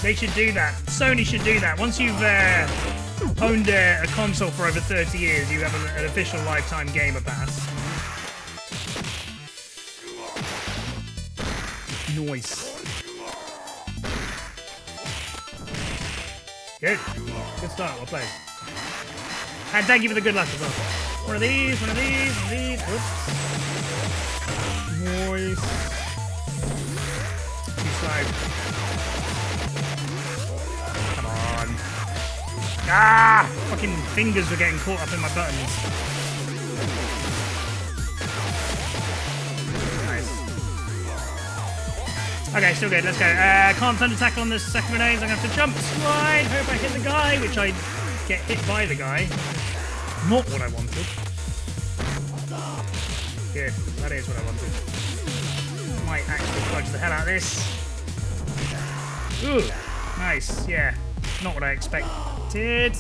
They should do that. Sony should do that. Once you've owned a console for over 30 years, you have an official lifetime gamer pass. Nice. Good. Good start. Well played. And thank you for the good luck as well. One of these. Whoops. Nice. Too slow. Come on. Ah! Fucking fingers were getting caught up in my buttons. Okay, still good. Let's go. Can't thunder tackle on the second grenades. I'm going to have to jump, slide, hope I hit the guy, which I get hit by the guy. Not what I wanted. Good. That is what I wanted. Might actually fudge the hell out of this. Ooh. Nice. Yeah. Not what I expected.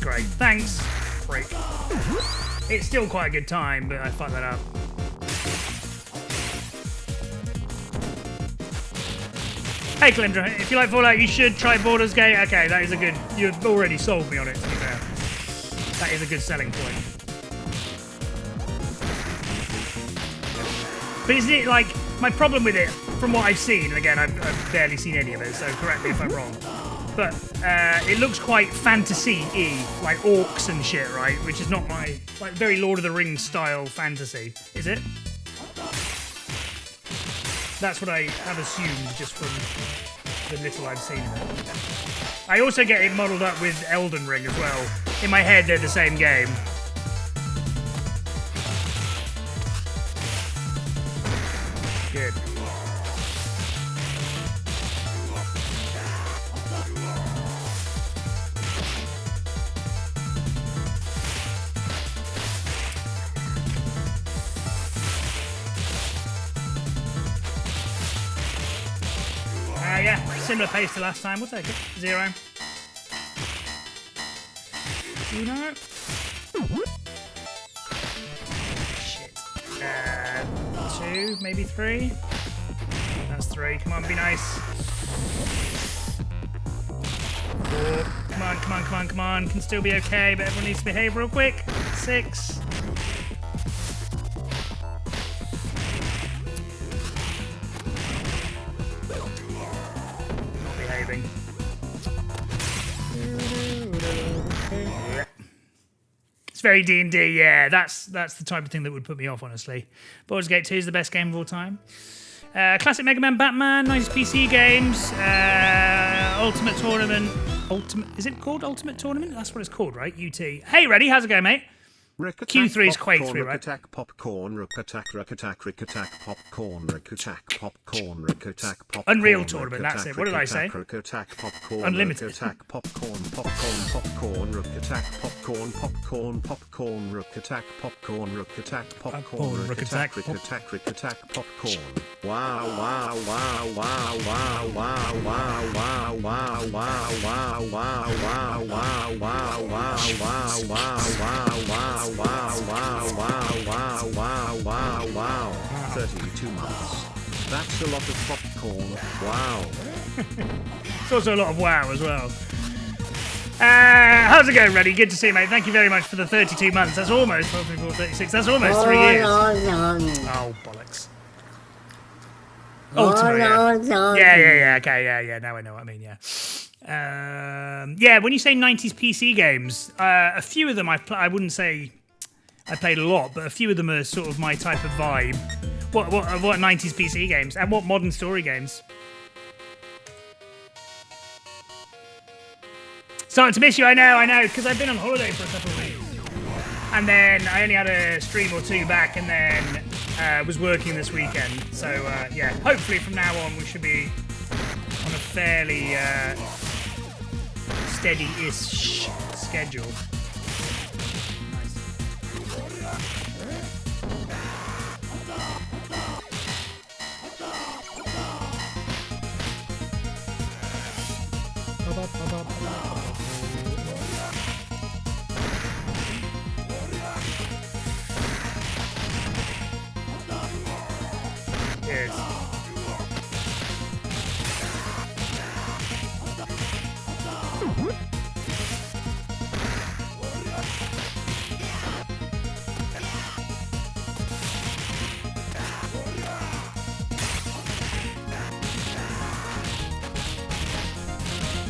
Great. Thanks. Break. It's still quite a good time, but I fucked that up. Hey Calindra, if you like Fallout, you should try Baldur's Gate. Okay, that is a good... You've already sold me on it, to be fair. That is a good selling point. But isn't it, like... My problem with it, from what I've seen, and again, I've barely seen any of it, so correct me if I'm wrong, but it looks quite fantasy-y, like orcs and shit, right? Which is not my... Like, very Lord of the Rings style fantasy. Is it? That's what I have assumed just from the little I've seen of it. I also get it modelled up with Elden Ring as well. In my head, they're the same game. Good. Yeah, similar pace to last time. We'll take it. 0. 1. Shit. 2, maybe 3. That's 3. Come on, be nice. Come on, come on, come on, come on. Can still be okay, but everyone needs to behave real quick. 6. Not behaving. It's very D&D, yeah. That's the type of thing that would put me off, honestly. Baldur's Gate 2 is the best game of all time. Classic Mega Man, Batman, 90s PC games, Ultimate Tournament. Is it called Ultimate Tournament? That's what it's called, right? UT. Hey, ready? How's it going, mate? Q3 is Quake 3, right? Attack popcorn, attack, attack popcorn, attack popcorn, attack popcorn. Unreal Tournament, that's it. What did I say? Attack popcorn, Unlimited. attack popcorn, popcorn, attack popcorn, popcorn, attack popcorn, attack popcorn, attack popcorn. Wow, wow, wow, wow, wow, wow, wow, wow, wow, wow, wow, wow, wow, wow, wow, wow, wow, wow. Wow. 32 months. That's a lot of popcorn. Wow. It's also a lot of wow as well. How's it going, Reddy? Good to see you, mate. Thank you very much for the 32 months. That's almost 36. That's almost 3 years. Oh, bollocks. Ultimate, yeah. Okay, yeah. Now I know what I mean, yeah. Yeah, when you say 90s PC games, a few of them I wouldn't say I played a lot, but a few of them are sort of my type of vibe. What 90s PC games and what modern story games? Starting to miss you, I know, because I've been on holiday for a couple of weeks, and then I only had a stream or two back, and then was working this weekend. So yeah, hopefully from now on we should be on a fairly steady-ish schedule. Yes.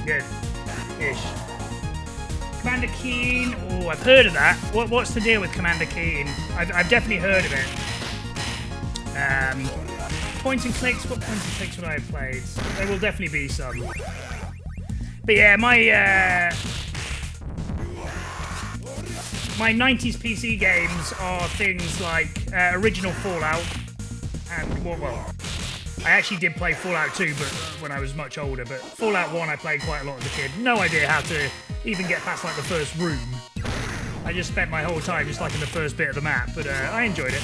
Good-ish. Commander Keen. Oh, I've heard of that. What's the deal with Commander Keen? I've definitely heard of it. Point and clicks. What point and clicks would I have played? There will definitely be some. But yeah, my 90s PC games are things like original Fallout and well, I actually did play Fallout 2, but when I was much older. But Fallout 1 I played quite a lot as a kid. No idea how to even get past like the first room. I just spent my whole time just like in the first bit of the map, but I enjoyed it.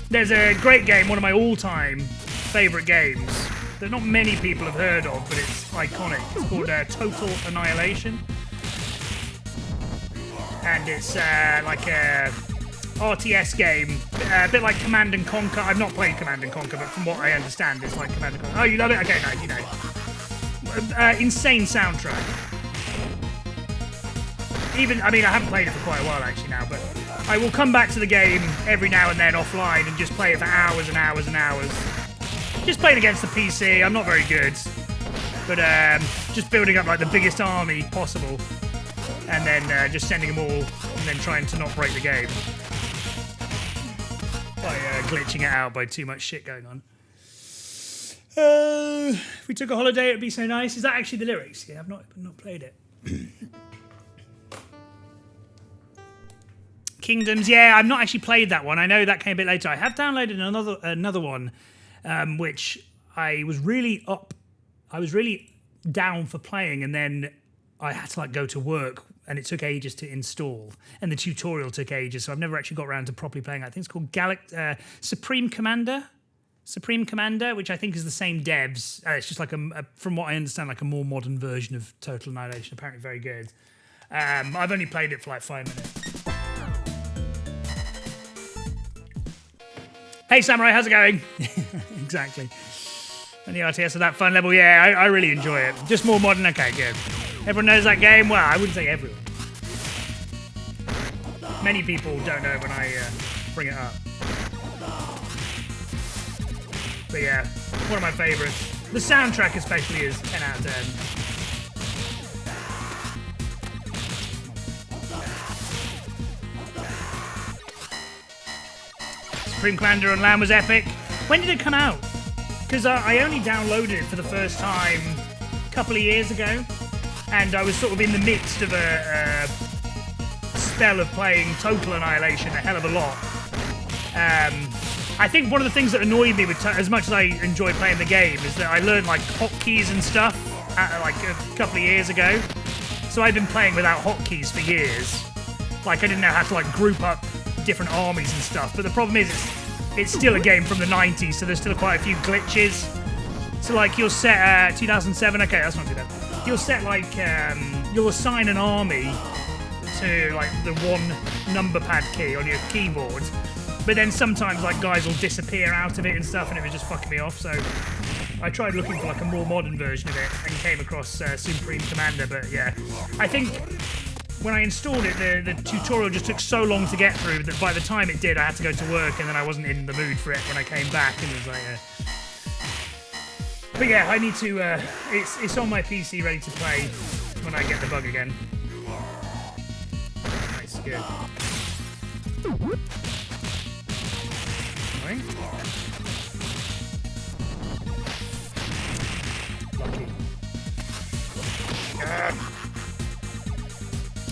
There's a great game, one of my all-time favourite games that not many people have heard of, but it's iconic. It's called Total Annihilation. And it's like a RTS game, a bit like Command & Conquer. I've not played Command & Conquer, but from what I understand, it's like Command & Conquer. Oh, you love it? Okay, nice, you know. Insane soundtrack. I mean, I haven't played it for quite a while actually now, but I will come back to the game every now and then offline and just play it for hours and hours and hours. Just playing against the PC, I'm not very good, but just building up like the biggest army possible, and then just sending them all, and then trying to not break the game by glitching it out by too much shit going on. If we took a holiday, it'd be so nice. Is that actually the lyrics? Yeah, I've not played it. Kingdoms, yeah, I've not actually played that one. I know that came a bit later. I have downloaded another one, which I was really down for playing, and then I had to like go to work, and it took ages to install, and the tutorial took ages, so I've never actually got around to properly playing it. I think it's called Supreme Commander, which I think is the same devs. It's just like from what I understand, like a more modern version of Total Annihilation. Apparently very good. I've only played it for like 5 minutes. Hey Samurai, how's it going? Exactly. And the RTS at that fun level, yeah, I really enjoy it. Just more modern, okay, good. Everyone knows that game? Well, I wouldn't say everyone. Many people don't know when I bring it up. But yeah, one of my favourites. The soundtrack especially is 10 out of 10. Supreme Commander on LAN was epic. When did it come out? Because I only downloaded it for the first time a couple of years ago, and I was sort of in the midst of a spell of playing Total Annihilation a hell of a lot. I think one of the things that annoyed me with as much as I enjoy playing the game is that I learned like hotkeys and stuff like a couple of years ago. So I've been playing without hotkeys for years. Like I didn't know how to like group up different armies and stuff. But the problem is it's still a game from the 90s, so there's still quite a few glitches. So like you'll set 2007. Okay, that's not too bad. You'll set like you'll assign an army to like the one number pad key on your keyboard. But then sometimes like guys will disappear out of it and stuff, and it was just fucking me off. So I tried looking for like a more modern version of it and came across Supreme Commander. But yeah, I think when I installed it, the tutorial just took so long to get through that by the time it did, I had to go to work, and then I wasn't in the mood for it when I came back, and it was like. But yeah, I need to. It's on my PC ready to play when I get the bug again. Nice, good. Lucky.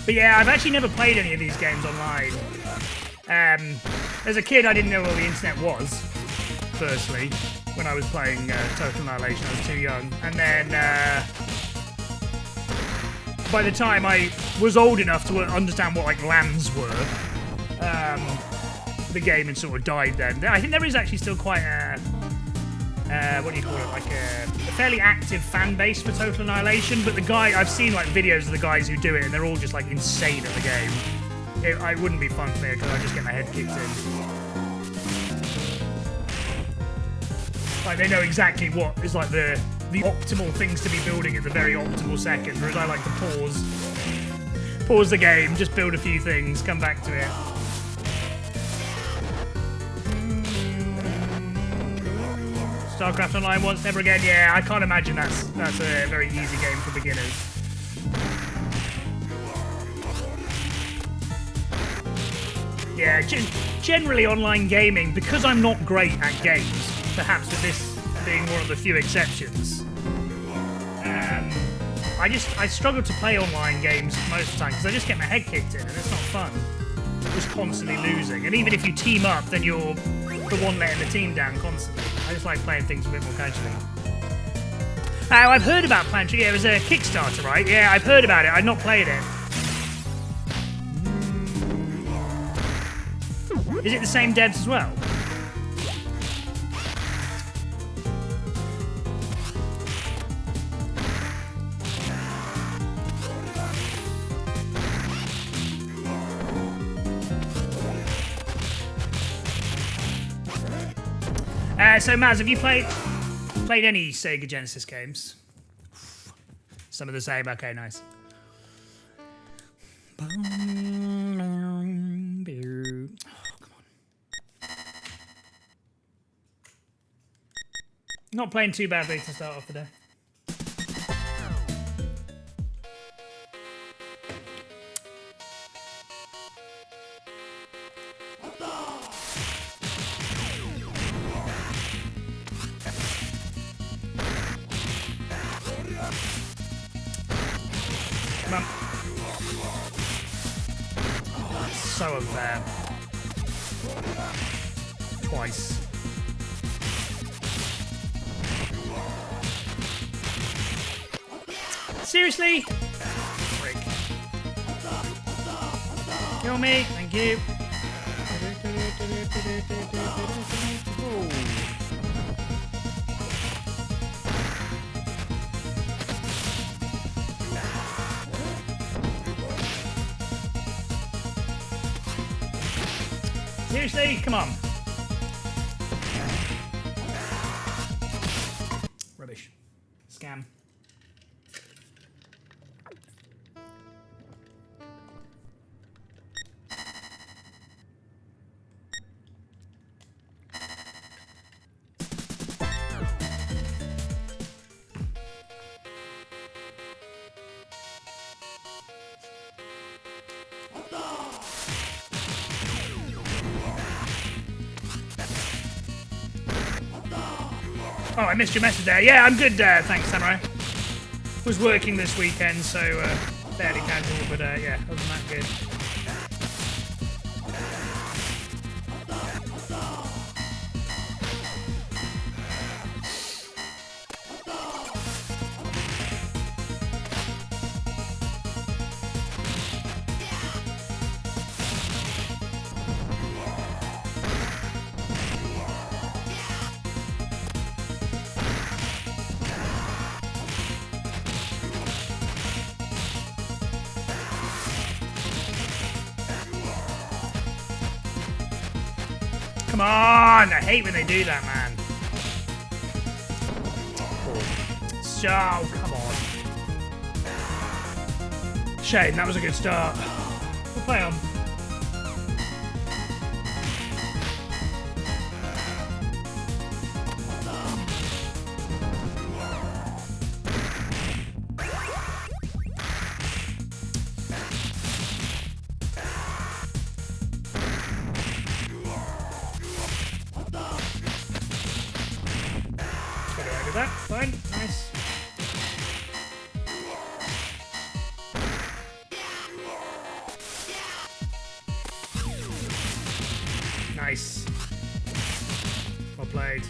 But yeah, I've actually never played any of these games online. As a kid, I didn't know what the internet was, firstly, when I was playing Total Annihilation. I was too young. And then, by the time I was old enough to understand what, like, LANs were, the game had sort of died then. I think there is actually still quite a... what do you call it? Like a fairly active fan base for Total Annihilation, but I've seen like videos of the guys who do it, and they're all just like insane at the game. I wouldn't be fun for me because I just get my head kicked in. Like they know exactly what is like the optimal things to be building at the very optimal second, whereas I like to pause the game, just build a few things, come back to it. StarCraft Online once, never again. Yeah, I can't imagine that's a very easy game for beginners. Yeah, generally online gaming, because I'm not great at games, perhaps with this being one of the few exceptions, I struggle to play online games most of the time because I just get my head kicked in and it's not fun. Just constantly losing. And even if you team up, then you're the one letting the team down constantly. I just like playing things a bit more casually. Oh, I've heard about Planetary. Yeah, it was a Kickstarter, right? Yeah, I've heard about it. I've not played it. Is it the same devs as well? So Maz, have you played any Sega Genesis games? Some of the same. Okay, nice. Oh, come on. Not playing too badly to start off the day. So unfair. Twice. Seriously? Frick. Kill me, thank you. Seriously? Come on. Rubbish. Scam. Oh, I missed your message there. Yeah, I'm good, thanks, Samurai. Was working this weekend, so fairly casual, but yeah, other than that, good. Come on! I hate when they do that, man. So, come on. Shame, that was a good start. We'll play on. That, fine, nice. Nice. Well played.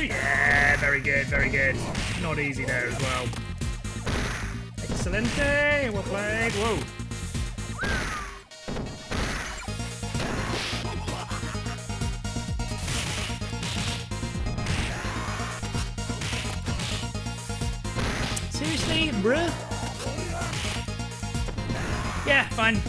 Yeah, very good, very good. Not easy there as well. Excelente, well played. Whoa. Seriously, bruh? Yeah, fine.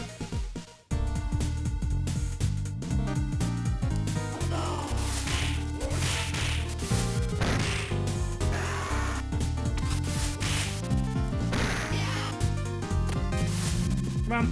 Come on.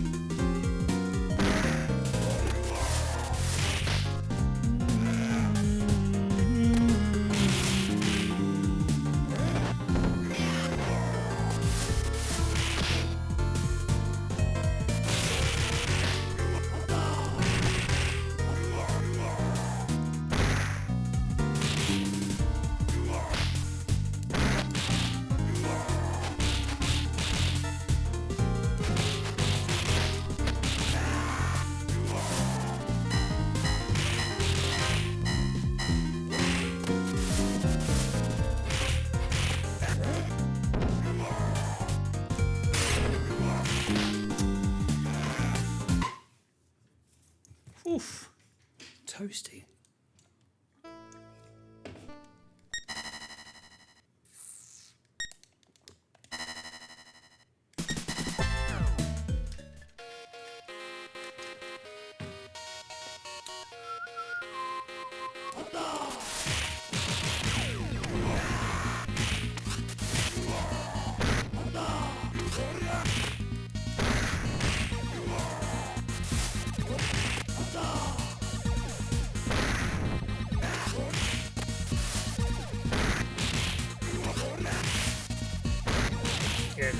Oof. Toasty. Good.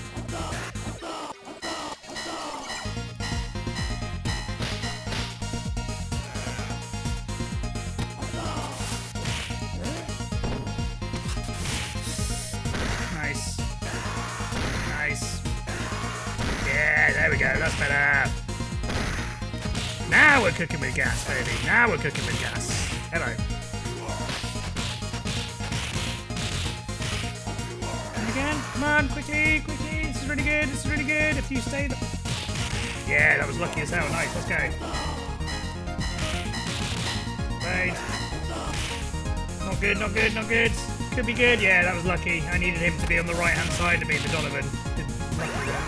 Nice. Nice. Yeah, there we go. That's better. Now we're cooking with gas, baby. Now we're cooking with gas. Hello. And again. Come on, quickly, quickly. This is really good. This is really good. If you stay... Yeah, that was lucky as hell. Nice. Let's go. Wait. Not good, not good, not good. Could be good. Yeah, that was lucky. I needed him to be on the right-hand side of me, the Donovan. Didn't lucky that.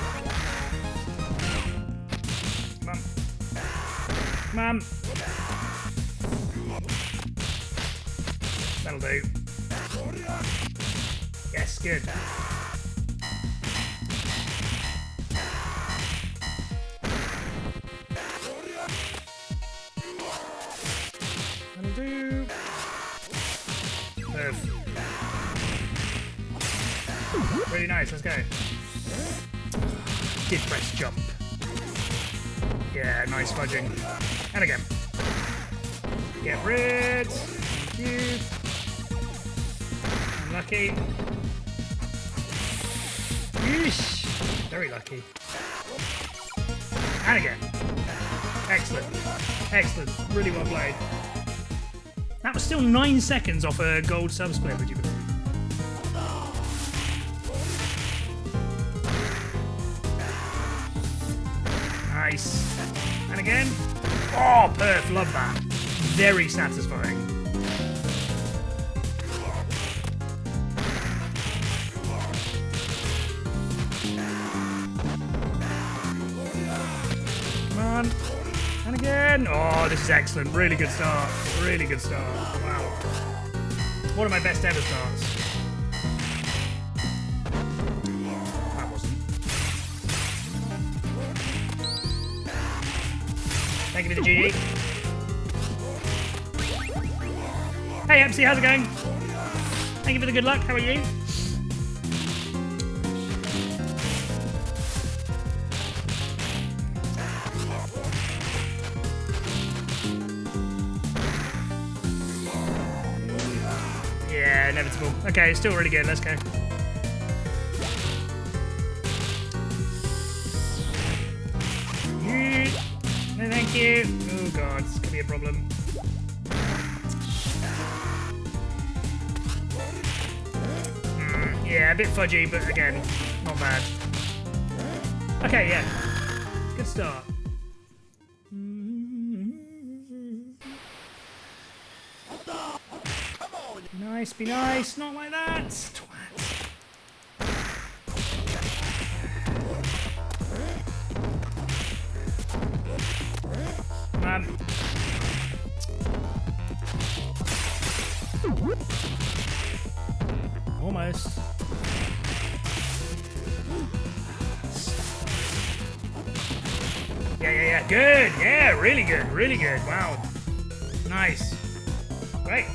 Come on. Come on. That'll do. Yes, good. That'll do. Perf. Really nice, let's go. Did press jump. Yeah, nice fudging. And again. Get rid. Thank you. Unlucky. Yeesh. Very lucky. And again. Excellent. Excellent. Really well played. That was still 9 seconds off a gold sub split, would you believe? Nice. And again. Oh, perf. Love that. Very satisfying. Come on. And again. Oh, this is excellent. Really good start. Really good start. Wow. One of my best ever starts. That wasn't. Thank you for the GG. Hey MC, how's it going? Thank you for the good luck. How are you? Yeah, inevitable. Okay, still really good. Let's go. No, thank you. Oh god, this could be a problem. Yeah, a bit fudgy, but again, not bad. Okay, yeah. Good start. Nice, be nice. Not like that. Twat. Almost. Yeah. Good. Yeah, really good. Really good. Wow. Nice. Great.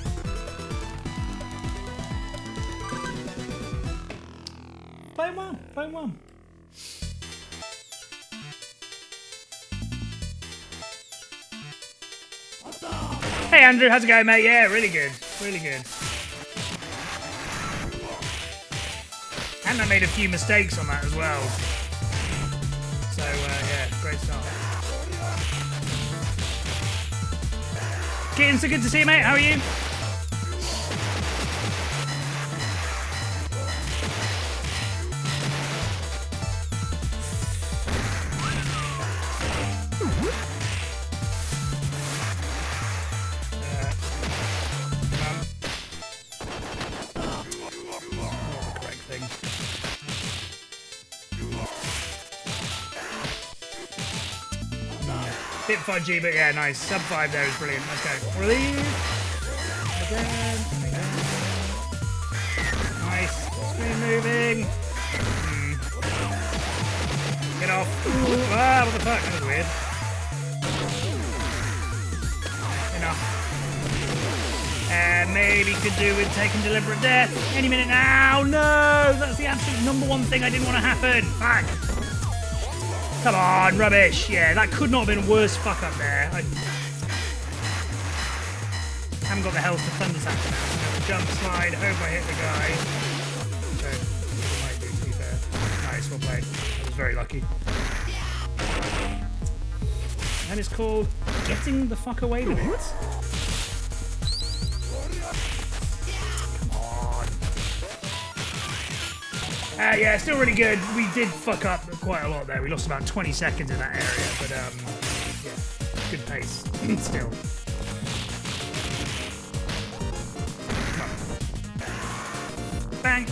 Playing well. Playing well. Hey Andrew, how's it going, mate? Yeah, really good. Really good. And I made a few mistakes on that as well. So, yeah, great start. Keaton, so good to see you, mate. How are you? Bit fudgy, but yeah, nice. Sub 5 there is brilliant. Let's go. Release. Again. Nice. Screen moving. Get off. Ooh, ah, what the fuck? That was weird. Enough. And maybe could do with taking deliberate death. Any minute now. No! That's the absolute #1 thing I didn't want to happen. Fuck. Come on, rubbish. Yeah, that could not have been a worse fuck up there. I haven't got the health to thunder sack now. Jump, slide, hope I hit the guy. So, it might do, to be fair. Nice, well played. I was very lucky. And it's called Getting the Fuck Away With It. Yeah, still really good. We did fuck up quite a lot there. We lost about 20 seconds in that area, but yeah, good pace still. Bang!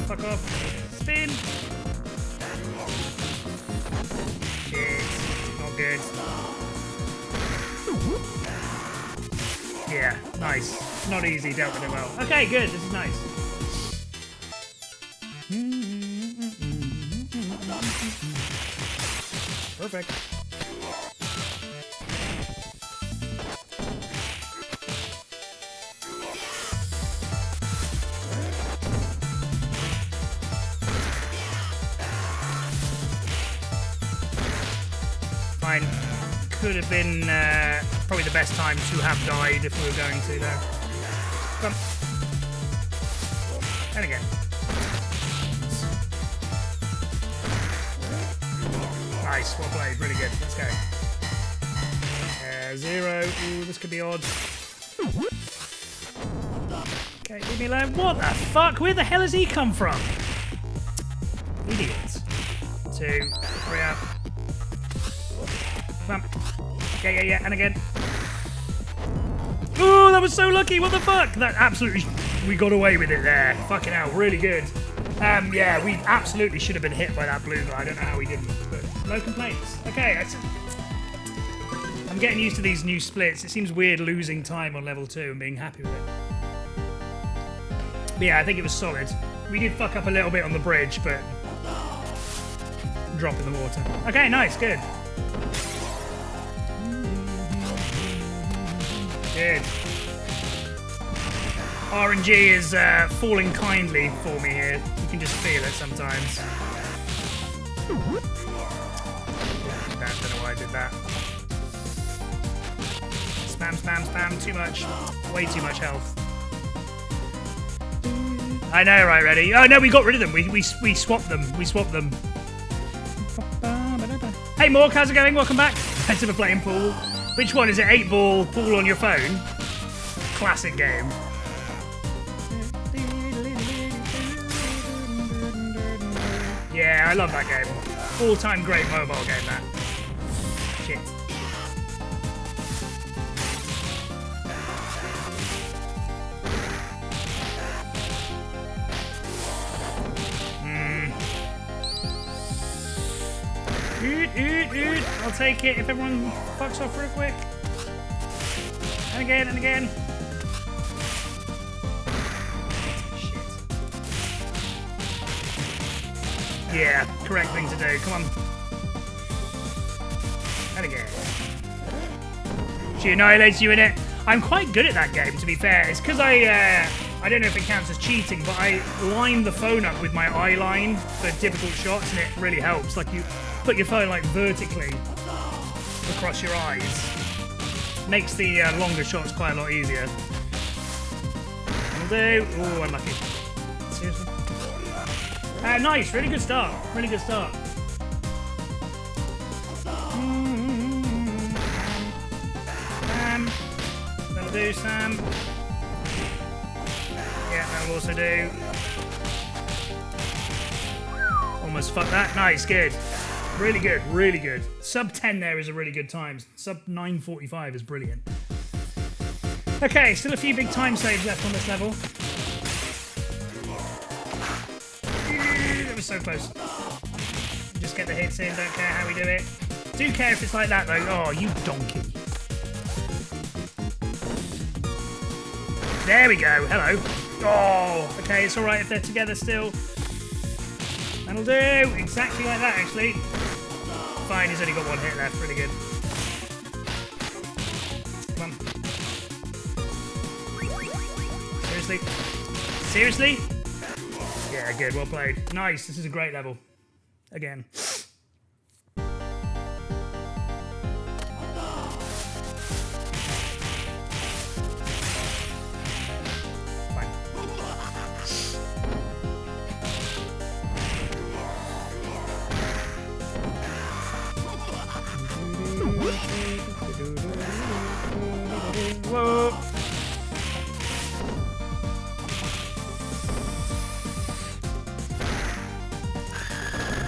Fuck off. Spin! Shit, not good. Yeah, nice. Not easy, dealt with it well. Okay, good, this is nice. Perfect. fine. Could have been probably the best time to have died if we were going to there. Come on. And again. Nice, well played, really good. Let's go. 0. Ooh, this could be odd. Okay, leave me alone. What the fuck? Where the hell has he come from? Idiots. 2, 3 up. Come on. Yeah, and again. Ooh, that was so lucky. What the fuck? That absolutely... We got away with it there. Fucking hell, really good. Yeah, we absolutely should have been hit by that blue guy. I don't know how we didn't, but no complaints. Okay, I'm getting used to these new splits. It seems weird losing time on level 2 and being happy with it. But yeah, I think it was solid. We did fuck up a little bit on the bridge, but... Drop in the water. Okay, nice, good. Good. RNG is falling kindly for me here. You can just feel it sometimes. I don't know why I did that. Spam, spam, spam. Too much. Way too much health. I know, right, ready? Oh, no, we got rid of them. We swapped them. We swapped them. Hey, Mork, how's it going? Welcome back. Thanks for playing pool. Which one? Is it 8-ball pool on your phone? Classic game. Yeah, I love that game. All-time great mobile game, that. Shit. I'll take it if everyone fucks off real quick. And again, and again. Shit. Yeah, correct thing to do. Come on. And again. She annihilates you in it. I'm quite good at that game, to be fair. It's because I don't know if it counts as cheating, but I line the phone up with my eye line for difficult shots, and it really helps. Like, you put your phone like vertically across your eyes. Makes the longer shots quite a lot easier. Will do. Oh, unlucky. Seriously. Nice. Really good start. Really good start. That'll do, Sam. Yeah, that'll also do. Almost fucked that. Nice. Good. Really good, really good. Sub 10 there is a really good time. Sub 9:45 is brilliant. Okay, still a few big time saves left on this level. That was so close. Just get the hits in, don't care how we do it. Do care if it's like that though. Oh, you donkey. There we go, hello. Oh, okay, it's alright if they're together still. That'll do, exactly like that actually. Fine, he's only got one hit left, really good. Come on. Seriously? Seriously? Yeah, good, well played. Nice, this is a great level. Again. Whoa.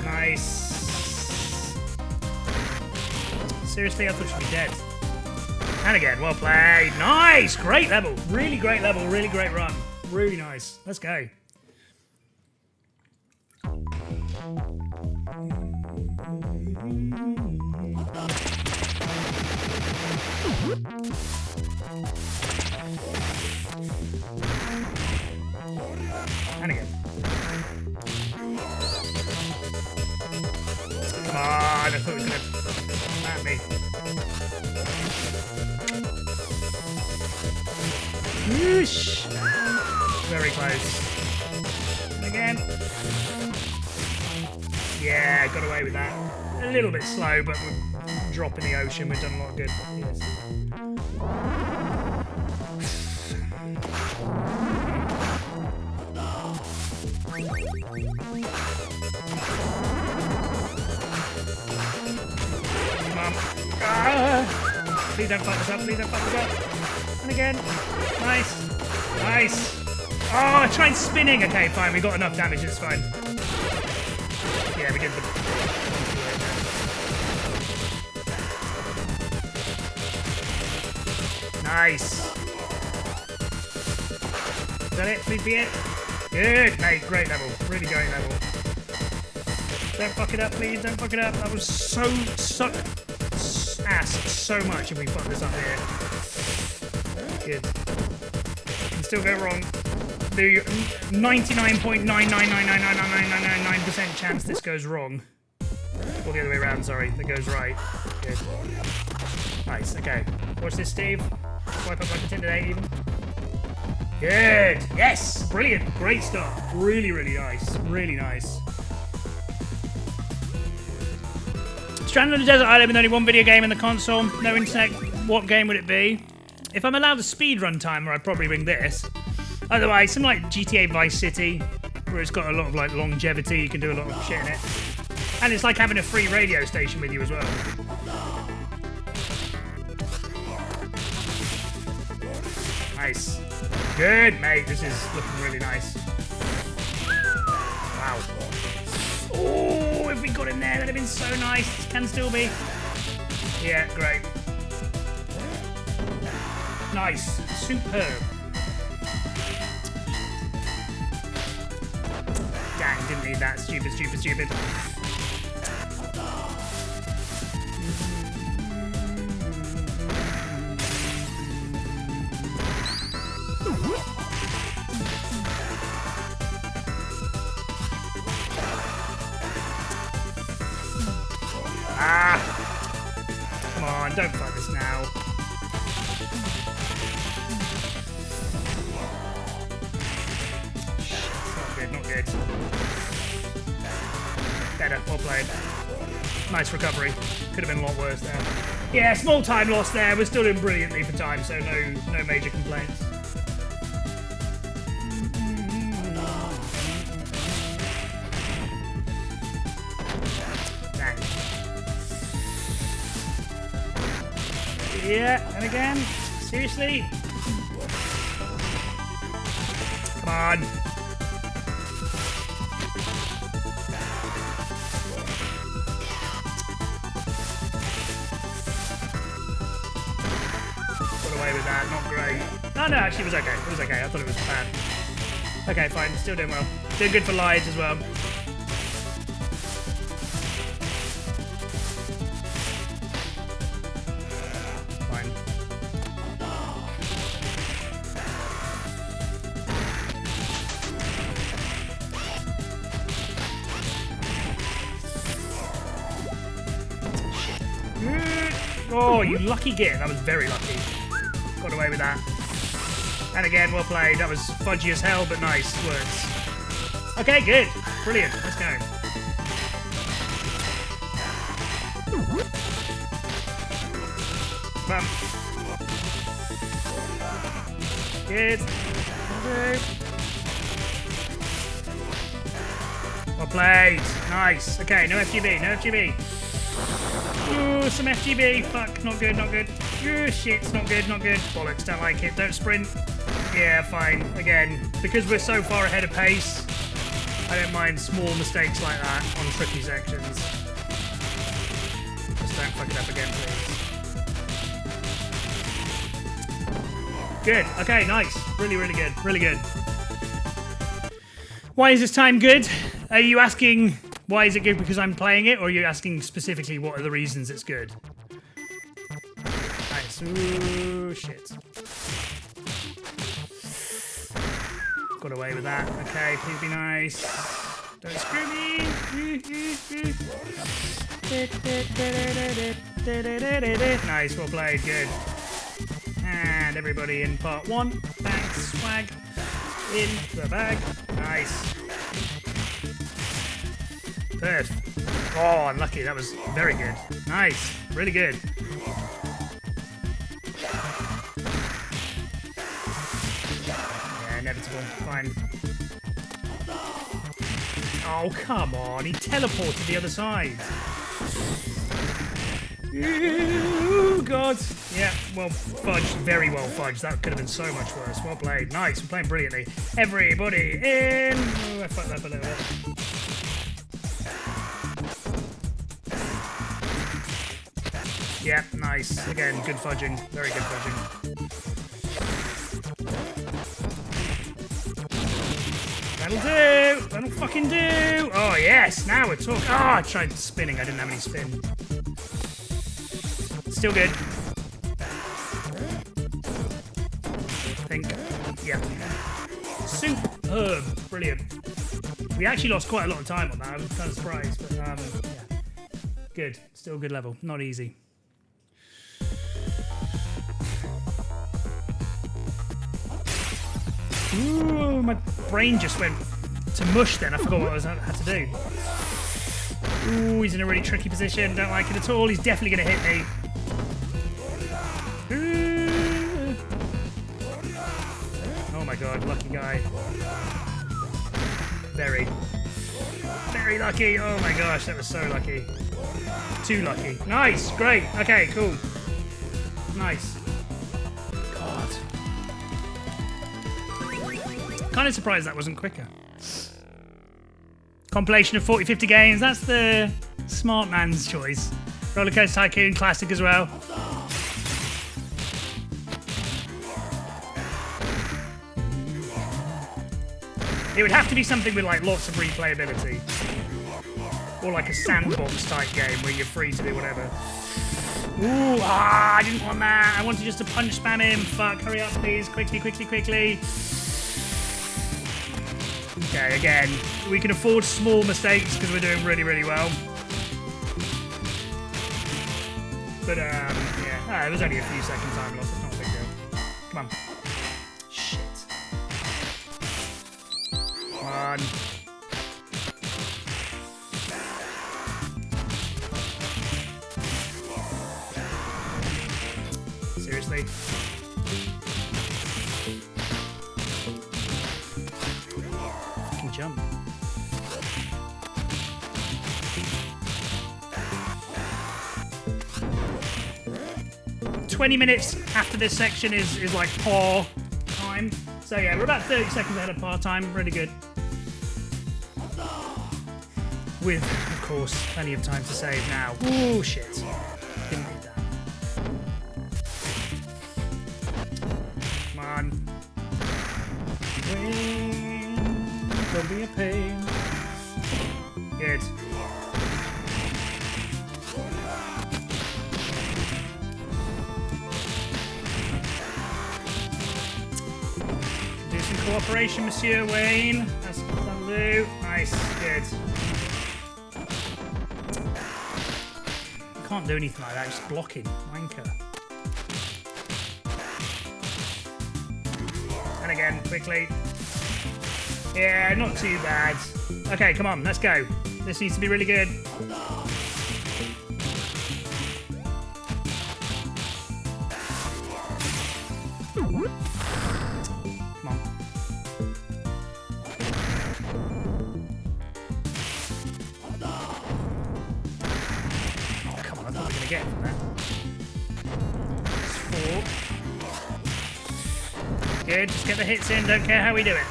Nice. Seriously, I thought she'd be dead. And again, well played. Nice, great level. Really great level, really great run. Really nice. Let's go. And again. Come on, I thought he was going to at me. Whoosh. Very close. And again. Yeah, got away with that. A little bit slow, but we're drop in the ocean. We've done a lot of good. Yes. Come on. Ah! Please don't fuck this up. Please don't fuck this up. And again. Nice. Nice. Oh, I tried spinning. Okay, fine. We got enough damage. It's fine. Yeah, we did the... Nice. Is that it? Please be it. Good, mate. Great level. Really going level. Don't fuck it up, please. Don't fuck it up. That was so suck ass so much if we fuck this up here. Good. Can still go wrong. The 99.999999999% chance this goes wrong. Or the other way around, sorry. That goes right. Good. Nice, okay. Watch this, Steve. Swipe up like a Tinder date, even. Good! Yes! Brilliant! Great start. Really, really nice. Really nice. Stranded on a desert island with only one video game in the console, no internet, what game would it be? If I'm allowed a speedrun timer, I'd probably bring this. Otherwise, something like GTA Vice City, where it's got a lot of like longevity, you can do a lot of shit in it. And it's like having a free radio station with you as well. Nice. Good, mate. This is looking really nice. Wow. Oh, if we got in there, that'd have been so nice. Can still be. Yeah, great. Nice. Superb. Dang, didn't need that. Stupid, stupid, stupid. Ah! Come on, don't fuck this now. Shit, not good, not good. Better, well played. Nice recovery. Could have been a lot worse there. Yeah, small time loss there. We're still doing brilliantly for time, so no major complaints. Yeah, and again. Seriously? Come on. Got away with that, not great. No, actually it was okay. It was okay. I thought it was bad. Okay, fine. Still doing well. Doing good for lives as well. Oh, you lucky git. That was very lucky. Got away with that. And again, well played. That was fudgy as hell, but nice. Works. Okay, good. Brilliant. Let's go. Bum. Good. Okay. Well played. Nice. Okay, no FGB. No FGB. Ooh, some FGB. Fuck, not good, not good. Ooh, shit, it's not good, not good. Bollocks, don't like it. Don't sprint. Yeah, fine. Again, because we're so far ahead of pace, I don't mind small mistakes like that on tricky sections. Just don't fuck it up again, please. Good. Okay, nice. Really, really good. Really good. Why is this time good? Are you asking... Why is it good because I'm playing it, or are you asking specifically what are the reasons it's good? Nice. Ooh, shit. Got away with that. Okay, please be nice. Don't screw me. Nice, well played, good. And everybody in part one. Thanks, swag. In the bag. Nice. Perfect. Oh, unlucky. That was very good. Nice. Really good. Yeah, inevitable. Fine. Oh, come on. He teleported the other side. Oh, God. Yeah, well fudged. Very well fudged. That could have been so much worse. Well played. Nice. We're playing brilliantly. Everybody in. Oh, I fucked up a little bit. Yeah, nice. Again, good fudging. Very good fudging. That'll do! That'll fucking do! Oh, yes! Now we're talking. Oh, I tried spinning. I didn't have any spin. Still good. I think. Yeah. Superb. Brilliant. We actually lost quite a lot of time on that. I was kind of surprised, but yeah. Good. Still good level. Not easy. Ooh, my brain just went to mush then. I forgot what I had to do. Ooh, he's in a really tricky position. Don't like it at all. He's definitely going to hit me. Ooh. Oh my god, lucky guy. Very. Very lucky. Oh my gosh, that was so lucky. Too lucky. Nice, great. Okay, cool. Nice. God. Kind of surprised that wasn't quicker. Compilation of 40-50 games. That's the smart man's choice. Rollercoaster Tycoon Classic as well. It would have to be something with like lots of replayability. Or like a sandbox type game where you're free to do whatever. Ooh, I didn't want that. I wanted just to punch spam him. Fuck, hurry up please. Quickly, quickly, quickly. Okay, again, we can afford small mistakes because we're doing really, really well. But, yeah, it was only a few second time loss. It's not a big deal. Come on. Shit. Come on. Seriously? Jump. "20 minutes after this section is like par time." So yeah, we're about 30 seconds ahead of par time. Really good. With, of course, plenty of time to save now. Oh shit. Didn't need that. Come on. Don't be a pain. Good. Do some cooperation, Monsieur Wayne. That'll do. Nice. Good. I can't do anything like that. Just blocking. Wanker. And again, quickly. Yeah, not too bad. Okay, come on, let's go. This needs to be really good. Come on. Oh, come on, I thought we were going to get it from that. That's 4. Good, just get the hits in, don't care how we do it.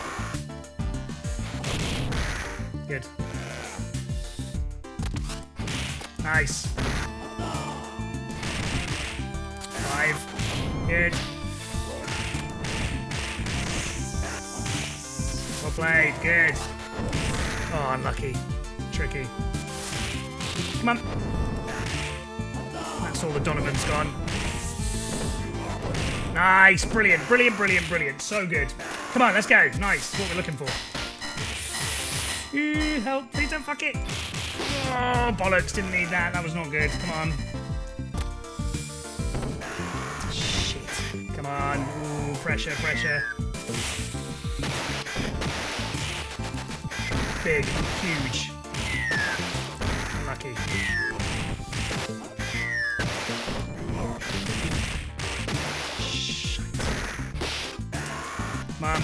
Good. Nice. 5. Good. Well played. Good. Oh, unlucky. Tricky. Come on. That's all the Donovan's gone. Nice. Brilliant. Brilliant, brilliant, brilliant. So good. Come on, let's go. Nice. What we're looking for. Help, please don't fuck it. Oh, bollocks, didn't need that. That was not good. Come on. Shit. Come on. Ooh, pressure, pressure. Big, huge. Unlucky. Come on.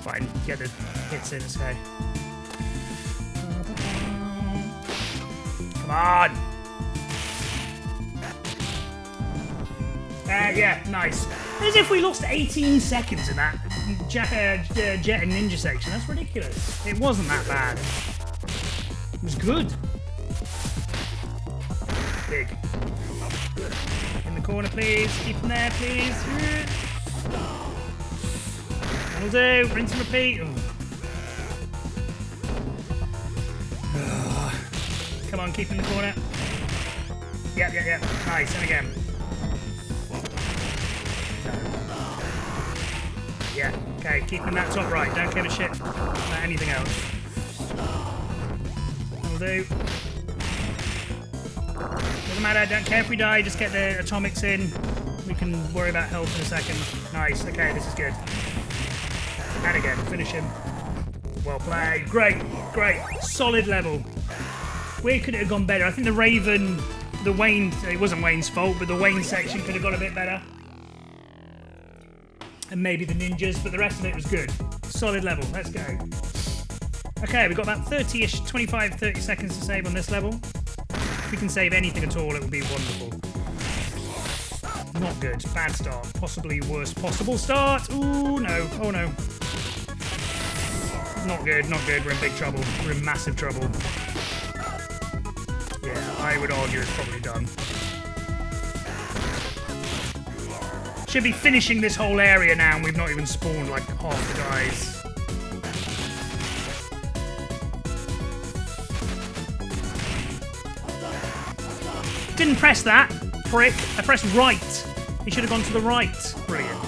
Fine, get the hits in, it's okay. Come on! Yeah, nice. As if we lost 18 seconds in that Jet and Ninja section. That's ridiculous. It wasn't that bad. It was good. Big. In the corner, please. Keep him there, please. That'll do. Rinse and repeat. Come on, keep in the corner. Yep. Nice. And again. Yeah, okay, keeping that top right. Don't give a shit about anything else. Will do. Doesn't matter, don't care if we die, just get the atomics in. We can worry about health in a second. Nice, okay, this is good. And again, finish him. Well played. Great. Solid level. Where could it have gone better? I think the Raven, the Wayne, it wasn't Wayne's fault, but the Wayne section could have got a bit better. And maybe the ninjas, but the rest of it was good. Solid level, let's go. Okay, we've got about 30-ish, 25, 30 seconds to save on this level. If we can save anything at all, it would be wonderful. Not good, bad start. Possibly worst possible start. Ooh, no, oh no. Not good, we're in big trouble. We're in massive trouble. Yeah, I would argue it's probably done. Should be finishing this whole area now, and we've not even spawned like half the guys. Didn't press that, prick. I pressed right. He should have gone to the right. Brilliant.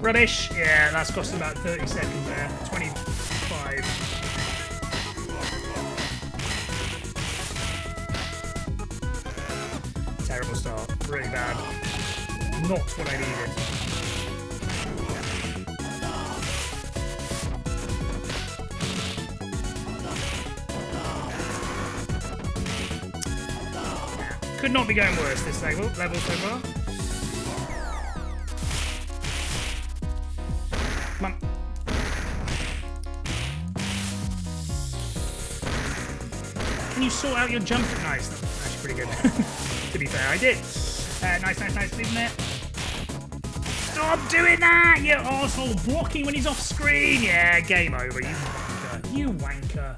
Rubbish. Yeah, that's cost about 30 seconds there. 25. Terrible start. Really bad. Not what I needed. Could not be going worse this level so far. Come on. Can you sort out your jump? Nice. That's actually pretty good. To be fair, I did. Nice. Leave him there. Stop doing that, you arsehole. Blocking when he's off screen. Yeah, game over, you wanker. You wanker.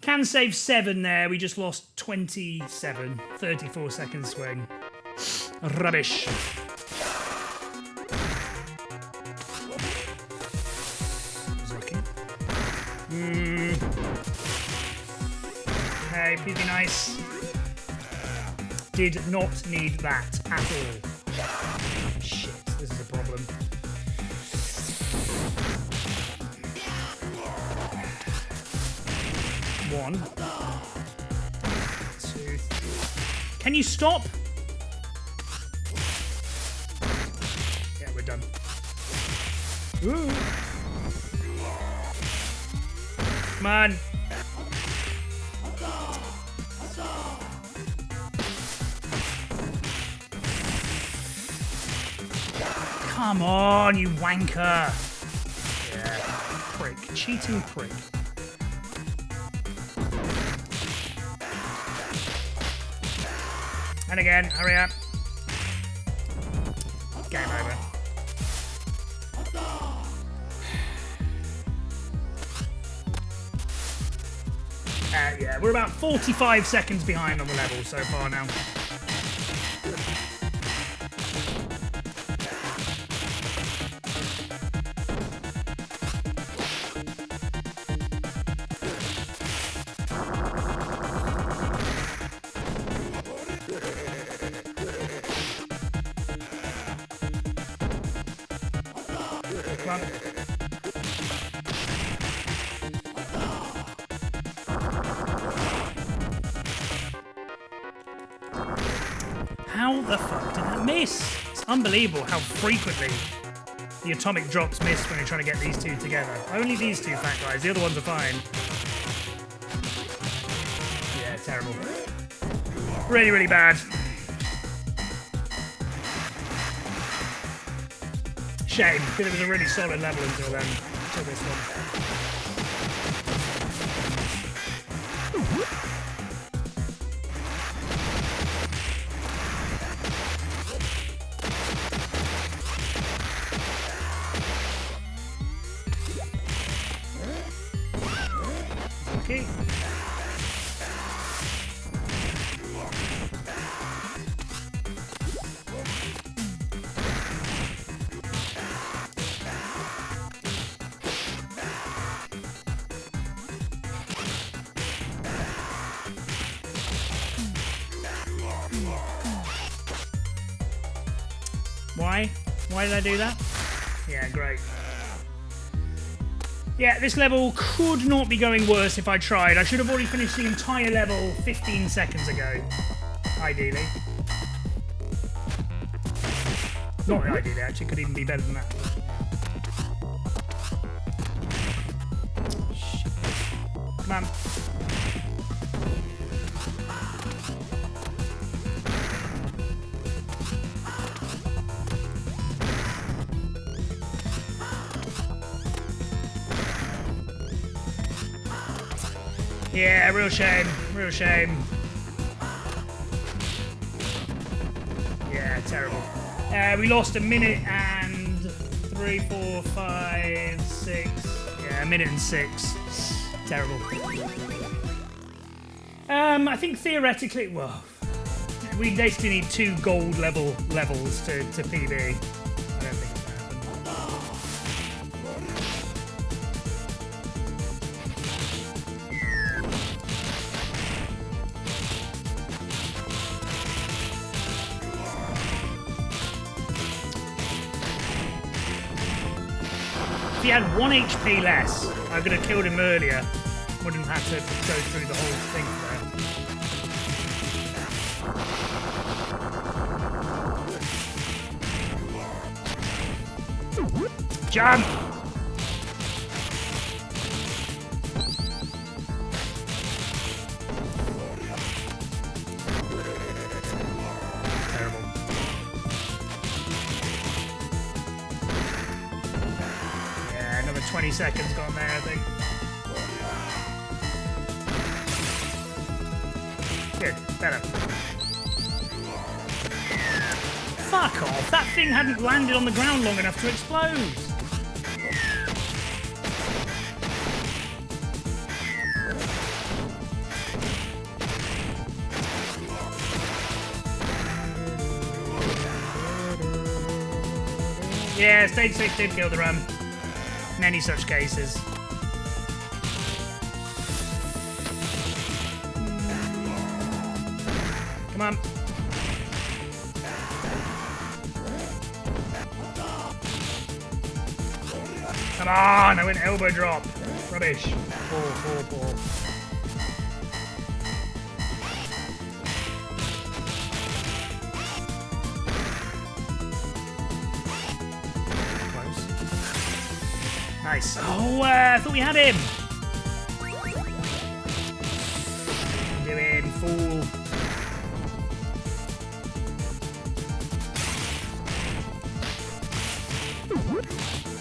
Can save 7 there. We just lost 27. 34 second swing. Rubbish. Okay, please be nice. Did not need that at all. Shit, this is a problem. One. 2. Can you stop? Yeah, we're done. Ooh. Come on. Come on, you wanker. Yeah, prick. Cheating prick. And again, hurry up. Game over. Yeah, we're about 45 seconds behind on the level so far now. How the fuck did I miss? It's unbelievable how frequently the atomic drops miss when you're trying to get these two together. Only these two fat guys. The other ones are fine. Yeah, terrible. Really, really bad. Shame, because it was a really solid level until then. Until this one. Okay. Why? Why did I do that? Yeah, great. Yeah, this level could not be going worse if I tried. I should have already finished the entire level 15 seconds ago. Ideally. Not ideally, actually. Could even be better than that. Shit. Come on. Yeah, real shame. Real shame. Yeah, terrible. We lost 1 minute and 3, 4, 5, 6. Yeah, 1 minute and 6. Terrible. I think theoretically, well, we basically need 2 gold levels to PB. I don't think it's gonna happen. If he had 1 HP less, I could have killed him earlier. Wouldn't have to go through the whole thing there. Jump! Terrible. Yeah, another 20 seconds gone there, I think. Good, better. Fuck off! That thing hadn't landed on the ground long enough to explode! Yeah, stage 6 did kill the ram. Many such cases. Come on. Come on, I went elbow drop. Rubbish. Poor. Close. Nice. Oh, I thought we had him. Do it, fool.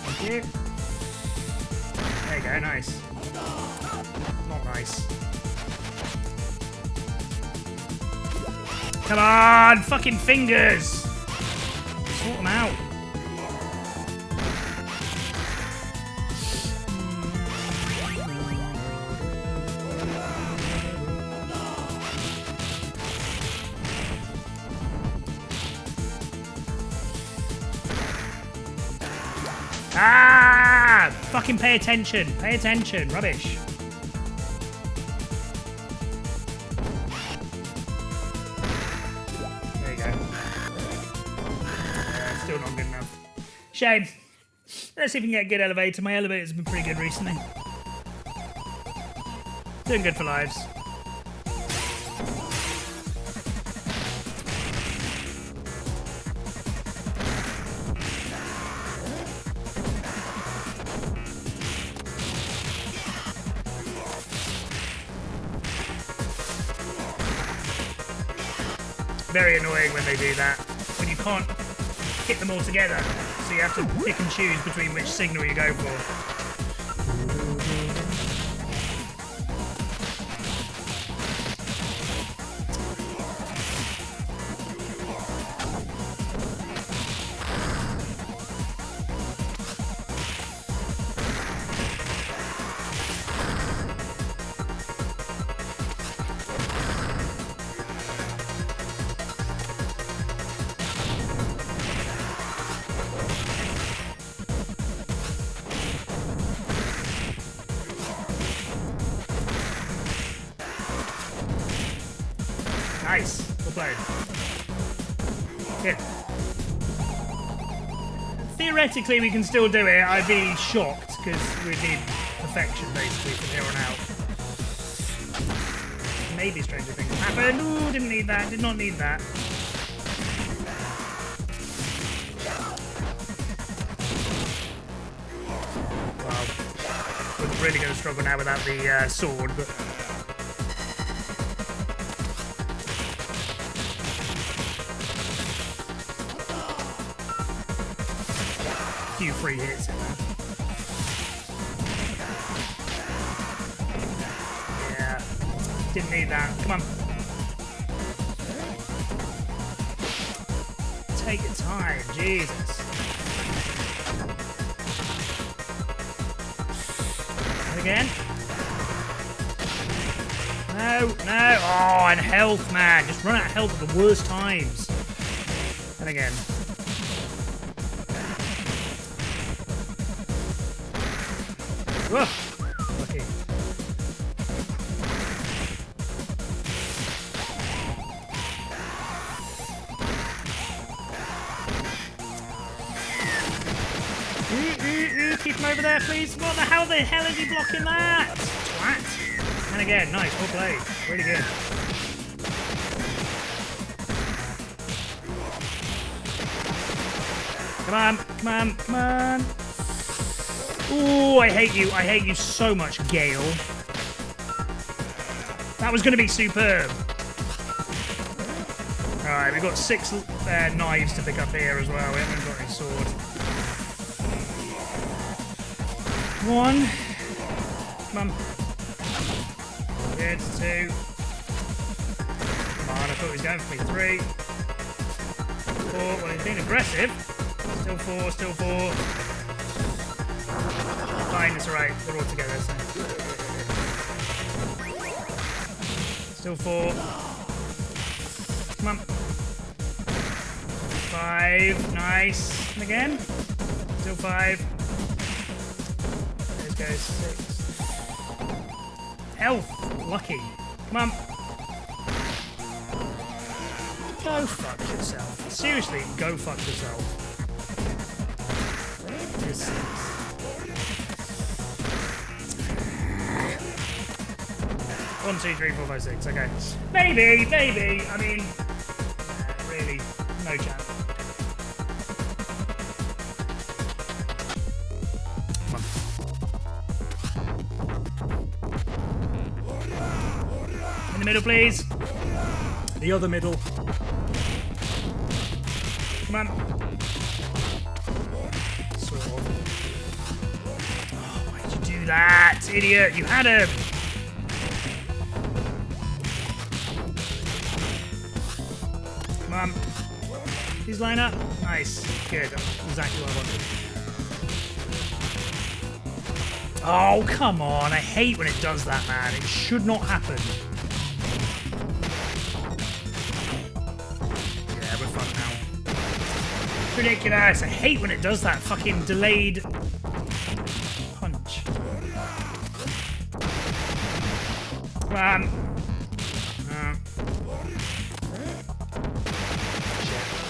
Thank you. There you go, nice. Not nice. Come on, fucking fingers! Sort them out. Ah! Fucking pay attention. Pay attention. Rubbish. There you go. Still not good enough. Shame. Let's see if we can get a good elevator. My elevator's been pretty good recently. Doing good for lives. Very annoying when they do that. When you can't hit them all together. So you have to pick and choose between which signal you go for. Nice. Well played. Good. Theoretically, we can still do it. I'd be shocked because we need perfection basically from here on out. Maybe stranger things happen. Ooh, didn't need that. Did not need that. Well, we're really going to struggle now without the sword, but. Few free hits in there. Yeah, didn't need that. Come on. Take your time, Jesus. And again. No, no. Oh, and health, man. Just run out of health at the worst times. And again. Whoa! Lucky. Keep him over there, please. What the hell is he blocking that? Twat. And again, nice, well played. Really good. Come on, come on, come on. Ooh, I hate you so much, Gale. That was going to be superb. Alright, we've got 6 knives to pick up here as well. We haven't got any sword. 1. Come on. Good, 2. Come on, I thought he was going for me. 3. 4. Well, he's being aggressive. Still 4, still 4. Fine, it's alright. We're all together, so. Still 4. Come on. 5. Nice. And again. Still 5. Let's go 6. Health. Lucky. Come on. Go fuck yourself. Seriously, go fuck yourself. Just 6. 1, 2, 3, 4, 5, 6. Okay. Maybe. I mean, really, no chance. Come on. In the middle, please. The other middle. Come on. Sort of. Oh, why did you do that, idiot? You had him. Come on. Please line up. Nice. Good. Exactly what I wanted. Oh, come on. I hate when it does that, man. It should not happen. Yeah, we're fucked now. Ridiculous. I hate when it does that fucking delayed punch. Come on.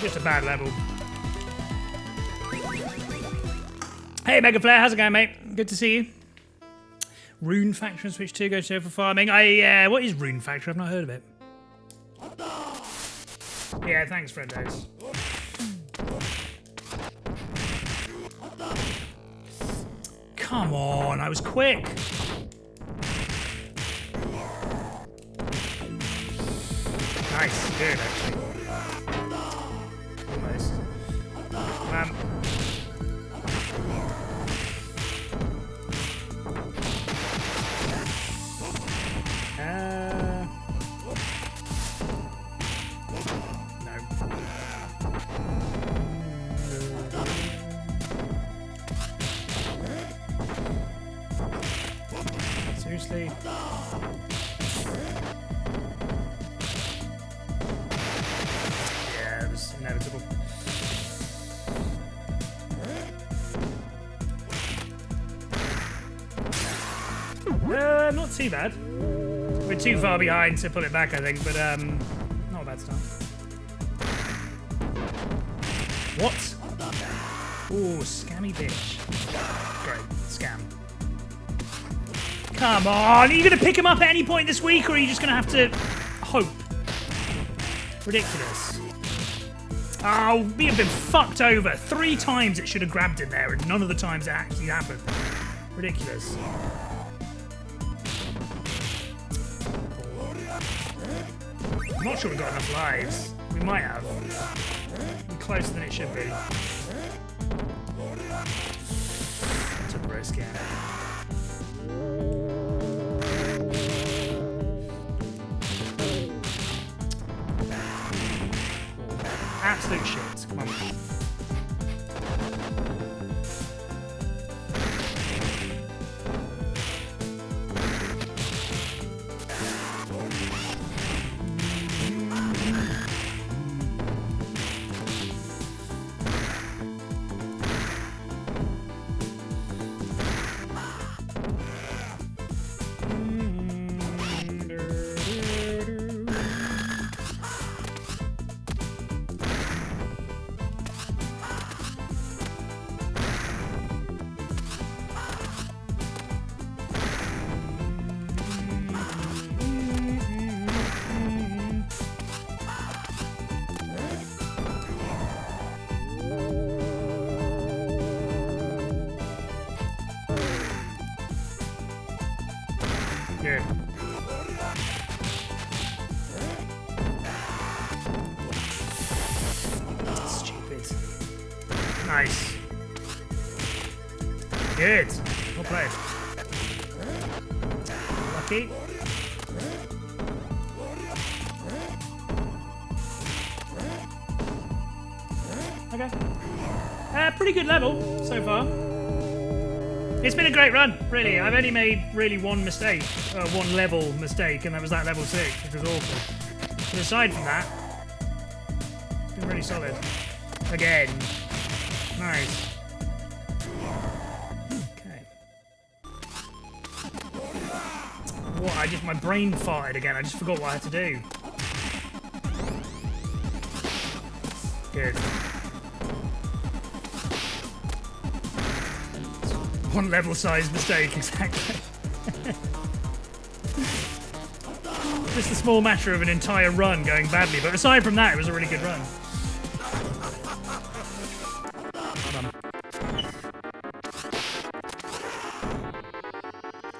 Just a bad level. Hey, Mega Flare, how's it going, mate? Good to see you. Rune Factory on Switch 2, go to for farming. What is Rune Factory? I've not heard of it. Yeah, thanks, Freddos. Come on, I was quick. Nice, good actually. Seriously? Yeah, it was inevitable. Not too bad. We're too far behind to pull it back, I think, but not a bad start. What? Ooh, scammy bitch. Great, scam. Come on, are you going to pick him up at any point this week, or are you just going to have to hope? Ridiculous. Oh, we have been fucked over. 3 times it should have grabbed him there, and none of the times it actually happened. Ridiculous. I'm not sure we've got enough lives. We might have. We're closer than it should be. Took a risk, yeah. Absolute shit. Come on. Good. Stupid. Nice. Good. Well played. Lucky. Okay. Pretty good level so far. It's been a great run, really. I've only made really one mistake, one level mistake, and that was that level 6, which was awful. But aside from that, it's been really solid. Again. Nice. Okay. What? My brain farted again. I just forgot what I had to do. Good. One level size mistake, exactly. Just a small matter of an entire run going badly, but aside from that, it was a really good run. Hold on.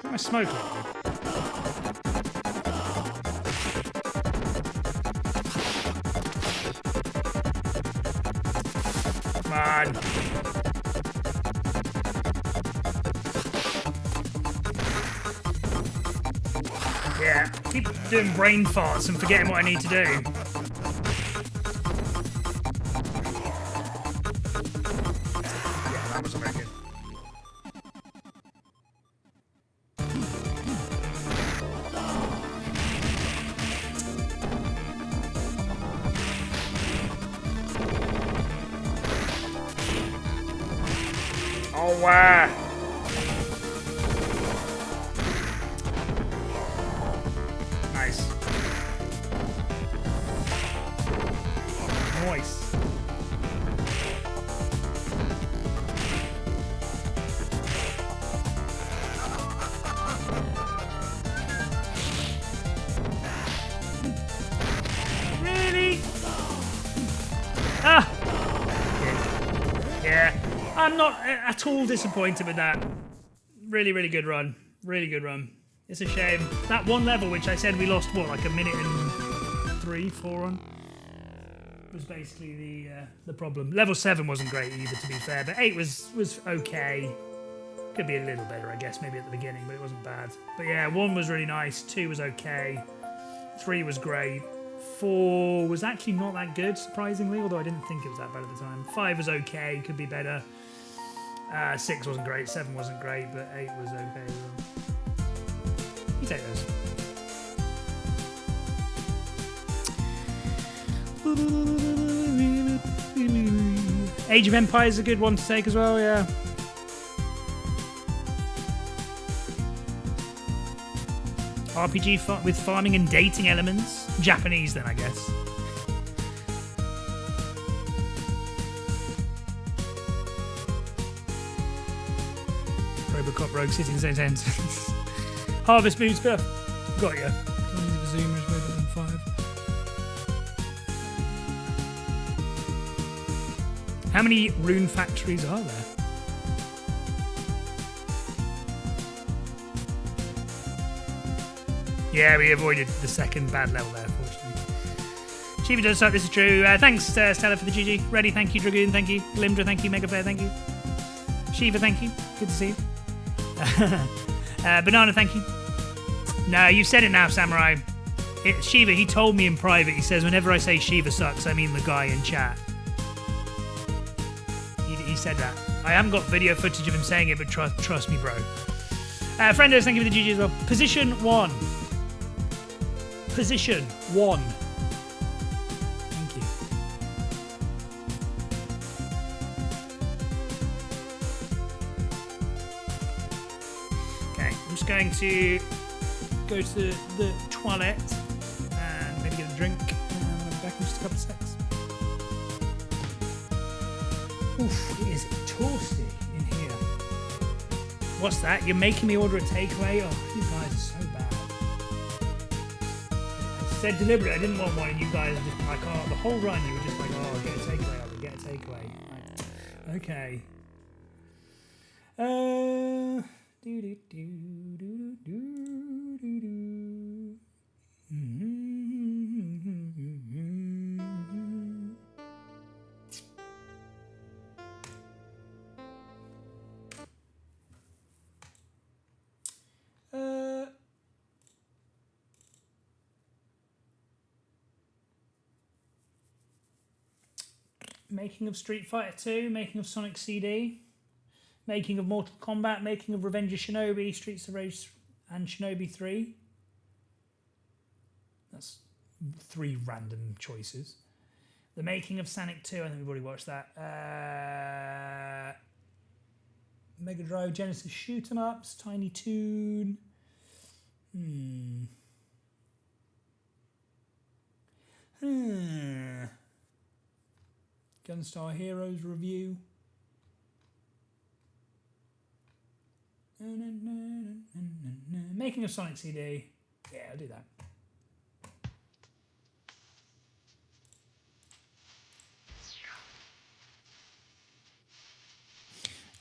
Where's my smoke alarm? Come on. Yeah, keep doing brain farts and forgetting what I need to do. Yeah, that wasn't very good. Oh, wow. Nice. Nice. Really? Ah! Yeah. I'm not at all disappointed with that. Really, really good run. Really good run. It's a shame. That one level, which I said we lost, what, like a minute and 3, 4 on? Was basically the problem. Level 7 wasn't great either, to be fair, but 8 was okay. Could be a little better, I guess, maybe at the beginning, but it wasn't bad. But yeah, 1 was really nice, 2 was okay, 3 was great, 4 was actually not that good, surprisingly, although I didn't think it was that bad at the time. 5 was okay, could be better. 6 wasn't great, 7 wasn't great, but 8 was okay as well. You take those. Age of Empires is a good one to take as well, yeah. RPG with farming and dating elements. Japanese then, I guess. Robocop Rogue City in St. Ends. Harvest Moon stuff. Got ya. Zoomers better than 5. How many rune factories are there? Yeah, we avoided the second bad level there, fortunately. Shiva does suck, this is true. Thanks, Stella, for the GG. Ready, thank you. Dragoon, thank you. Glimdra, thank you. Megafair, thank you. Shiva, thank you. Good to see you. Banana, thank you. No, you've said it now, Samurai. Shiva, he told me in private, he says, whenever I say Shiva sucks, I mean the guy in chat. He said that. I haven't got video footage of him saying it, but trust me, bro. Friendos, thank you for the GG as well. Position 1. Position 1. Thank you. Okay, I'm just going to go to the toilet and maybe get a drink. And I'll be back in just a couple of seconds. Oof, it is toasty in here. What's that? You're making me order a takeaway? Oh, you guys are so bad. I said deliberately I didn't want one, and you guys are just like, oh, the whole run you were just like, oh, get a takeaway, I'll get a takeaway. Like, okay. Do do do do do do do. Making of Street Fighter 2, making of Sonic CD, making of Mortal Kombat, making of Revenge of Shinobi, Streets of Rage, and Shinobi 3. That's 3 random choices. The making of Sonic 2, I think we've already watched that. Mega Drive, Genesis Shoot 'em Ups, Tiny Toon. Gunstar Heroes review. Making of Sonic CD. Yeah, I'll do that.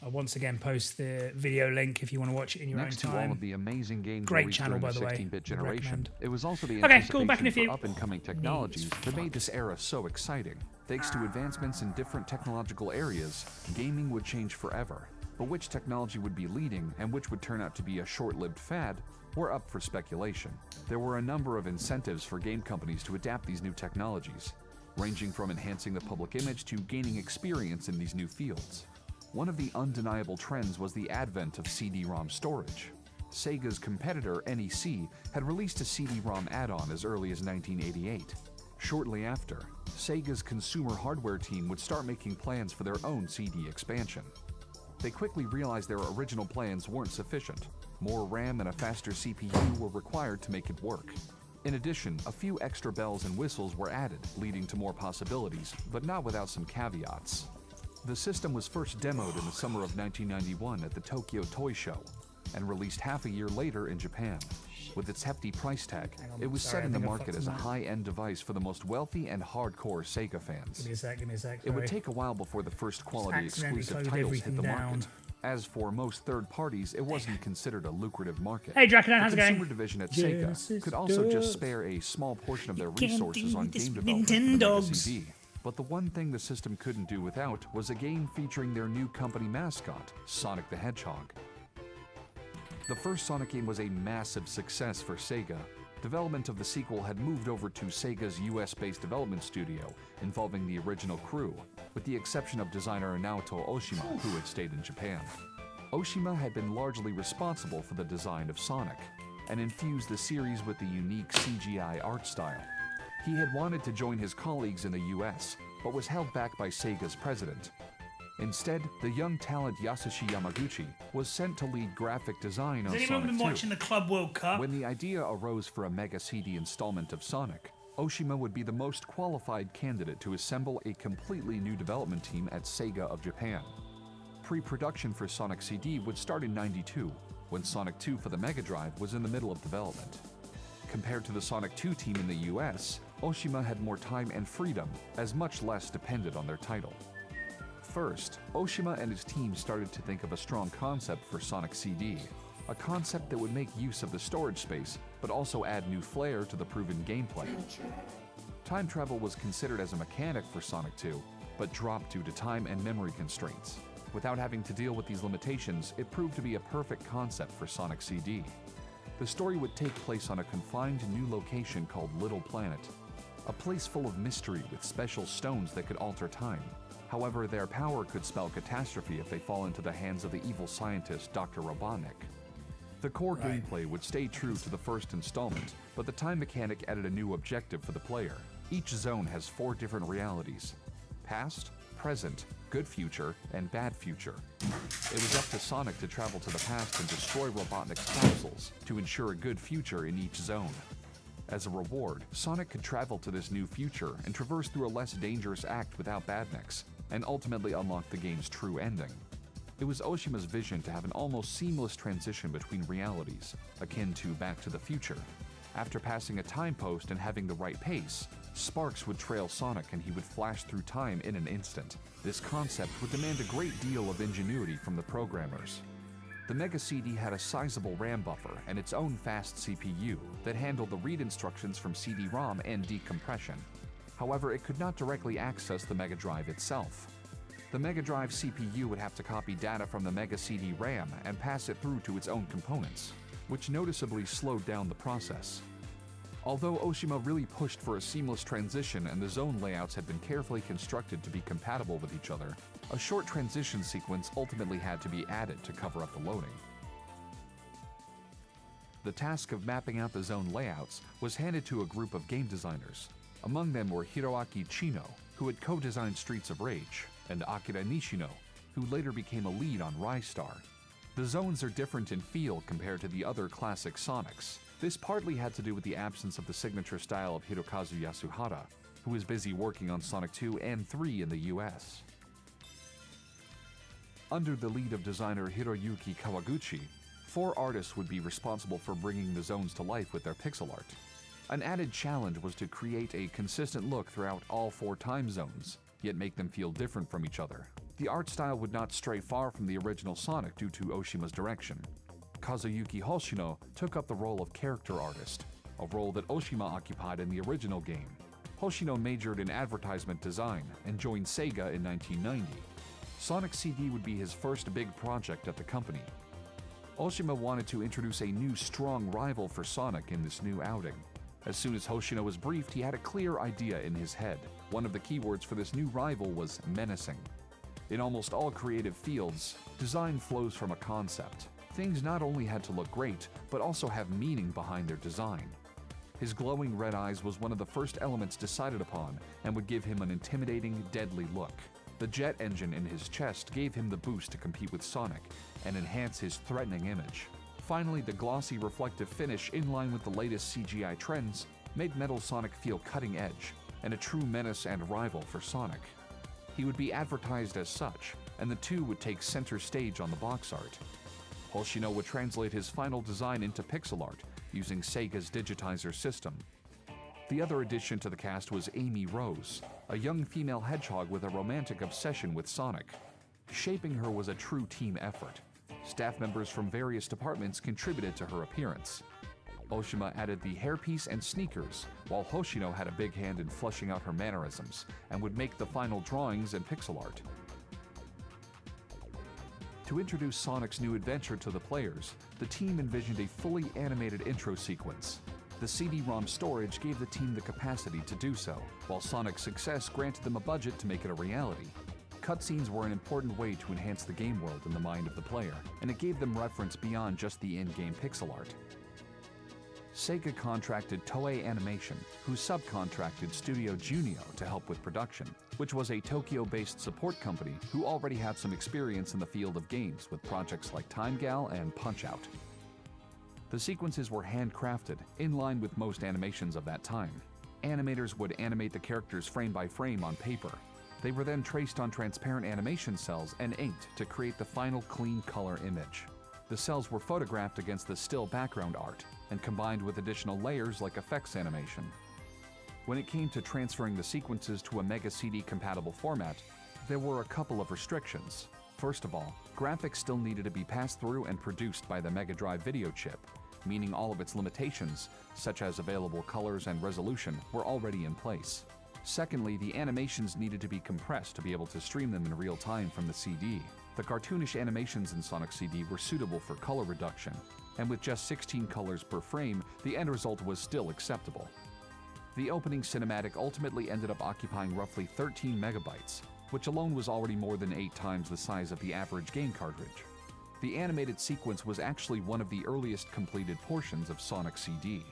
I'll once again post the video link if you want to watch it in your own time. To all of the amazing games great channel, by the way. 16-bit generation, it was also the okay, cool. Back in a few. Up-and-coming technologies that made this era so exciting. Thanks to advancements in different technological areas, gaming would change forever. But which technology would be leading and which would turn out to be a short-lived fad were up for speculation. There were a number of incentives for game companies to adapt these new technologies, ranging from enhancing the public image to gaining experience in these new fields. One of the undeniable trends was the advent of CD-ROM storage. Sega's competitor, NEC, had released a CD-ROM add-on as early as 1988. Shortly after, Sega's consumer hardware team would start making plans for their own CD expansion. They quickly realized their original plans weren't sufficient. More RAM and a faster CPU were required to make it work. In addition, a few extra bells and whistles were added, leading to more possibilities, but not without some caveats. The system was first demoed in the summer of 1991 at the Tokyo Toy Show, and released half a year later in Japan. With its hefty price tag, it was set in the market as a high-end device for the most wealthy and hardcore Sega fans. Give me a sec. It would take a while before the first quality exclusive titles hit the market. As for most third parties, it wasn't considered a lucrative market. Hey, Draken, how's it going? The consumer division at Sega could also just spare a small portion of their resources on game development for the Mega CD. But the one thing the system couldn't do without was a game featuring their new company mascot, Sonic the Hedgehog. The first Sonic game was a massive success for Sega. Development of the sequel had moved over to Sega's US-based development studio, involving the original crew, with the exception of designer Naoto Oshima, who had stayed in Japan. Oshima had been largely responsible for the design of Sonic, and infused the series with the unique CGI art style. He had wanted to join his colleagues in the US, but was held back by Sega's president. Instead, the young talent Yasushi Yamaguchi was sent to lead graphic design on Has anyone Sonic been 2. watching the Club World Cup? When the idea arose for a Mega CD installment of Sonic, Oshima would be the most qualified candidate to assemble a completely new development team at Sega of Japan. Pre-production for Sonic CD would start in '92, when Sonic 2 for the Mega Drive was in the middle of development. Compared to the Sonic 2 team in the US, Oshima had more time and freedom, as much less depended on their title. First, Oshima and his team started to think of a strong concept for Sonic CD, a concept that would make use of the storage space, but also add new flair to the proven gameplay. Time travel was considered as a mechanic for Sonic 2, but dropped due to time and memory constraints. Without having to deal with these limitations, it proved to be a perfect concept for Sonic CD. The story would take place on a confined new location called Little Planet, a place full of mystery with special stones that could alter time. However, their power could spell catastrophe if they fall into the hands of the evil scientist Dr. Robotnik. The core gameplay would stay true to the first installment, but the time mechanic added a new objective for the player. Each zone has 4 different realities: past, present, good future, and bad future. It was up to Sonic to travel to the past and destroy Robotnik's capsules to ensure a good future in each zone. As a reward, Sonic could travel to this new future and traverse through a less dangerous act without badniks, and ultimately unlock the game's true ending. It was Oshima's vision to have an almost seamless transition between realities, akin to Back to the Future. After passing a time post and having the right pace, sparks would trail Sonic and he would flash through time in an instant. This concept would demand a great deal of ingenuity from the programmers. The Mega CD had a sizable RAM buffer and its own fast CPU that handled the read instructions from CD-ROM and decompression. However, it could not directly access the Mega Drive itself. The Mega Drive CPU would have to copy data from the Mega CD RAM and pass it through to its own components, which noticeably slowed down the process. Although Oshima really pushed for a seamless transition and the zone layouts had been carefully constructed to be compatible with each other, a short transition sequence ultimately had to be added to cover up the loading. The task of mapping out the zone layouts was handed to a group of game designers. Among them were Hiroaki Chino, who had co-designed Streets of Rage, and Akira Nishino, who later became a lead on Rystar. The zones are different in feel compared to the other classic Sonics. This partly had to do with the absence of the signature style of Hirokazu Yasuhara, who was busy working on Sonic 2 and 3 in the US. Under the lead of designer Hiroyuki Kawaguchi, 4 artists would be responsible for bringing the zones to life with their pixel art. An added challenge was to create a consistent look throughout all 4 time zones, yet make them feel different from each other. The art style would not stray far from the original Sonic due to Oshima's direction. Kazuyuki Hoshino took up the role of character artist, a role that Oshima occupied in the original game. Hoshino majored in advertisement design and joined Sega in 1990. Sonic CD would be his first big project at the company. Oshima wanted to introduce a new strong rival for Sonic in this new outing. As soon as Hoshino was briefed, he had a clear idea in his head. One of the keywords for this new rival was menacing. In almost all creative fields, design flows from a concept. Things not only had to look great, but also have meaning behind their design. His glowing red eyes was one of the first elements decided upon and would give him an intimidating, deadly look. The jet engine in his chest gave him the boost to compete with Sonic and enhance his threatening image. Finally, the glossy, reflective finish in line with the latest CGI trends made Metal Sonic feel cutting edge and a true menace and rival for Sonic. He would be advertised as such, and the two would take center stage on the box art. Hoshino would translate his final design into pixel art using Sega's digitizer system. The other addition to the cast was Amy Rose, a young female hedgehog with a romantic obsession with Sonic. Shaping her was a true team effort. Staff members from various departments contributed to her appearance. Oshima added the hairpiece and sneakers, while Hoshino had a big hand in fleshing out her mannerisms and would make the final drawings and pixel art. To introduce Sonic's new adventure to the players, the team envisioned a fully animated intro sequence. The CD-ROM storage gave the team the capacity to do so, while Sonic's success granted them a budget to make it a reality. Cutscenes were an important way to enhance the game world in the mind of the player, and it gave them reference beyond just the in-game pixel art. Sega contracted Toei Animation, who subcontracted Studio Junio to help with production, which was a Tokyo-based support company who already had some experience in the field of games with projects like Time Gal and Punch-Out. The sequences were handcrafted, in line with most animations of that time. Animators would animate the characters frame by frame on paper. They were then traced on transparent animation cells and inked to create the final clean color image. The cells were photographed against the still background art and combined with additional layers like effects animation. When it came to transferring the sequences to a Mega CD compatible format, there were a couple of restrictions. First of all, graphics still needed to be passed through and produced by the Mega Drive video chip, meaning all of its limitations, such as available colors and resolution, were already in place. Secondly, the animations needed to be compressed to be able to stream them in real time from the CD. The cartoonish animations in Sonic CD were suitable for color reduction, and with just 16 colors per frame, the end result was still acceptable. The opening cinematic ultimately ended up occupying roughly 13 megabytes, which alone was already more than 8 times the size of the average game cartridge. The animated sequence was actually one of the earliest completed portions of Sonic CD.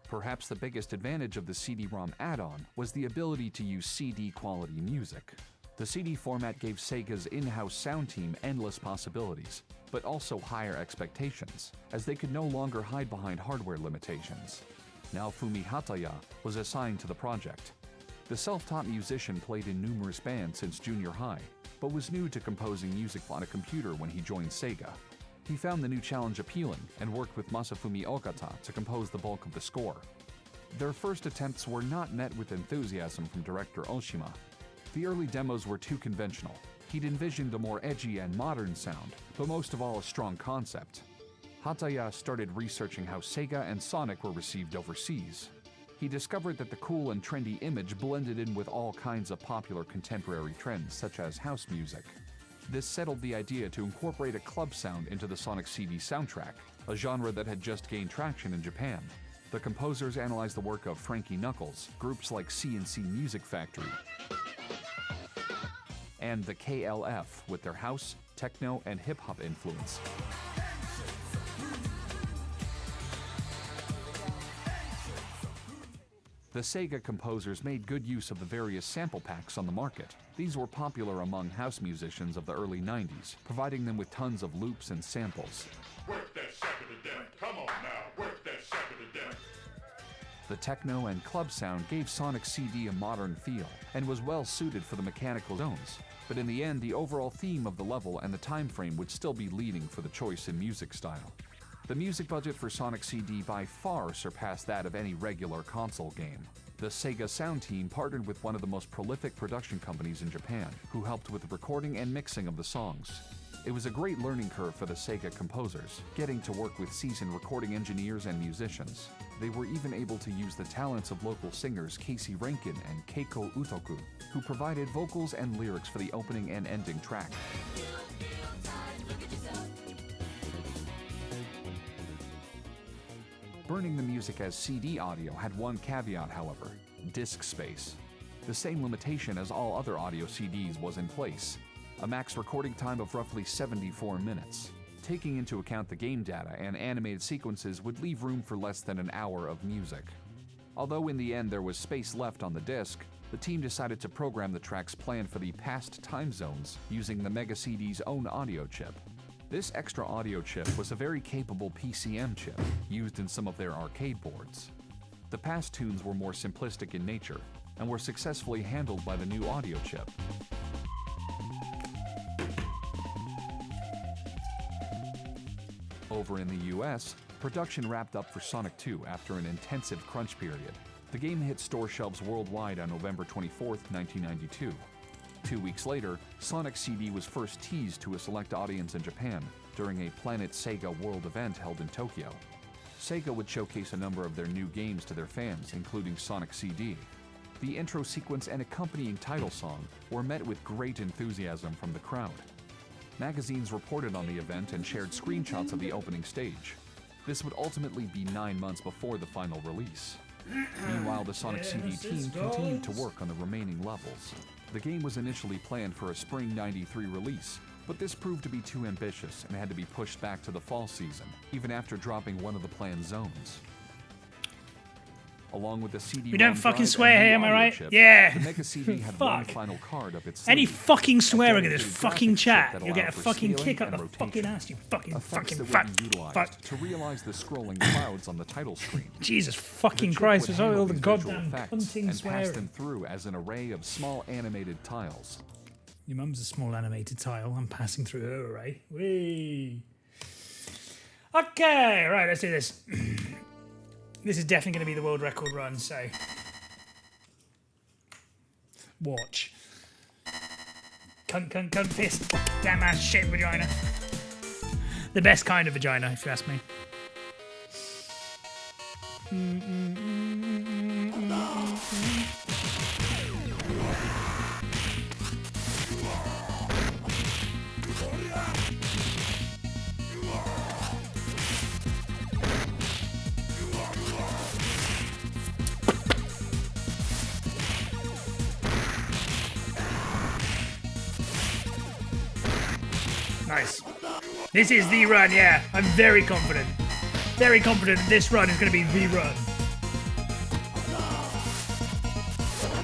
Perhaps the biggest advantage of the CD-ROM add-on was the ability to use CD-quality music. The CD format gave Sega's in-house sound team endless possibilities, but also higher expectations, as they could no longer hide behind hardware limitations. Naofumi Hataya was assigned to the project. The self-taught musician played in numerous bands since junior high, but was new to composing music on a computer when he joined Sega. He found the new challenge appealing and worked with Masafumi Okata to compose the bulk of the score. Their first attempts were not met with enthusiasm from director Oshima. The early demos were too conventional. He'd envisioned a more edgy and modern sound, but most of all a strong concept. Hataya started researching how Sega and Sonic were received overseas. He discovered that the cool and trendy image blended in with all kinds of popular contemporary trends such as house music. This settled the idea to incorporate a club sound into the Sonic CD soundtrack, a genre that had just gained traction in Japan. The composers analyzed the work of Frankie Knuckles, groups like C&C Music Factory, and the KLF with their house, techno, and hip-hop influence. The Sega composers made good use of the various sample packs on the market. These were popular among house musicians of the early 90s, providing them with tons of loops and samples. Work that sucker to death. Come on now, work that sucker to death. The techno and club sound gave Sonic CD a modern feel and was well suited for the mechanical zones. But in the end, the overall theme of the level and the time frame would still be leading for the choice in music style. The music budget for Sonic CD by far surpassed that of any regular console game. The Sega sound team partnered with one of the most prolific production companies in Japan, who helped with the recording and mixing of the songs. It was a great learning curve for the Sega composers, getting to work with seasoned recording engineers and musicians. They were even able to use the talents of local singers Casey Rankin and Keiko Utoku, who provided vocals and lyrics for the opening and ending track. Burning the music as CD audio had one caveat, however: disk space. The same limitation as all other audio CDs was in place: a max recording time of roughly 74 minutes. Taking into account the game data and animated sequences would leave room for less than an hour of music. Although in the end there was space left on the disc, the team decided to program the tracks planned for the past time zones using the Mega CD's own audio chip. This extra audio chip was a very capable PCM chip, used in some of their arcade boards. The past tunes were more simplistic in nature, and were successfully handled by the new audio chip. Over in the US, production wrapped up for Sonic 2 after an intensive crunch period. The game hit store shelves worldwide on November 24, 1992. 2 weeks later, Sonic CD was first teased to a select audience in Japan during a Planet Sega World event held in Tokyo. Sega would showcase a number of their new games to their fans, including Sonic CD. The intro sequence and accompanying title song were met with great enthusiasm from the crowd. Magazines reported on the event and shared screenshots of the opening stage. This would ultimately be 9 months before the final release. Meanwhile, the Sonic CD team continued to work on the remaining levels. The game was initially planned for a spring '93 release, but this proved to be too ambitious and had to be pushed back to the fall season, even after dropping one of the planned zones. Along with the CD, We don't fucking swear here, am I right? Yeah. The Mega CD had one Fuck. final card up its Any sleeve, fucking a swearing in this dedicated fucking graphics chip chat, that you'll get a allowed for fucking scaling kick up and the fucking rotation. ass, you fucking Effects that fat would be utilized fuck. to realize the scrolling clouds on the title screen. Jesus The fucking chip Christ, would was all handle the these visual goddamn effects cunting and pass swearing. them through as an array of small animated tiles. Your mum's a small animated tile. I'm passing through her array. Whee! Okay, right, let's do this. This is definitely going to be the world record run, so... Watch. Cunt, pissed, damn ass, shit vagina. The best kind of vagina, if you ask me. Nice. This is the run, yeah. I'm very confident. Very confident that this run is going to be the run.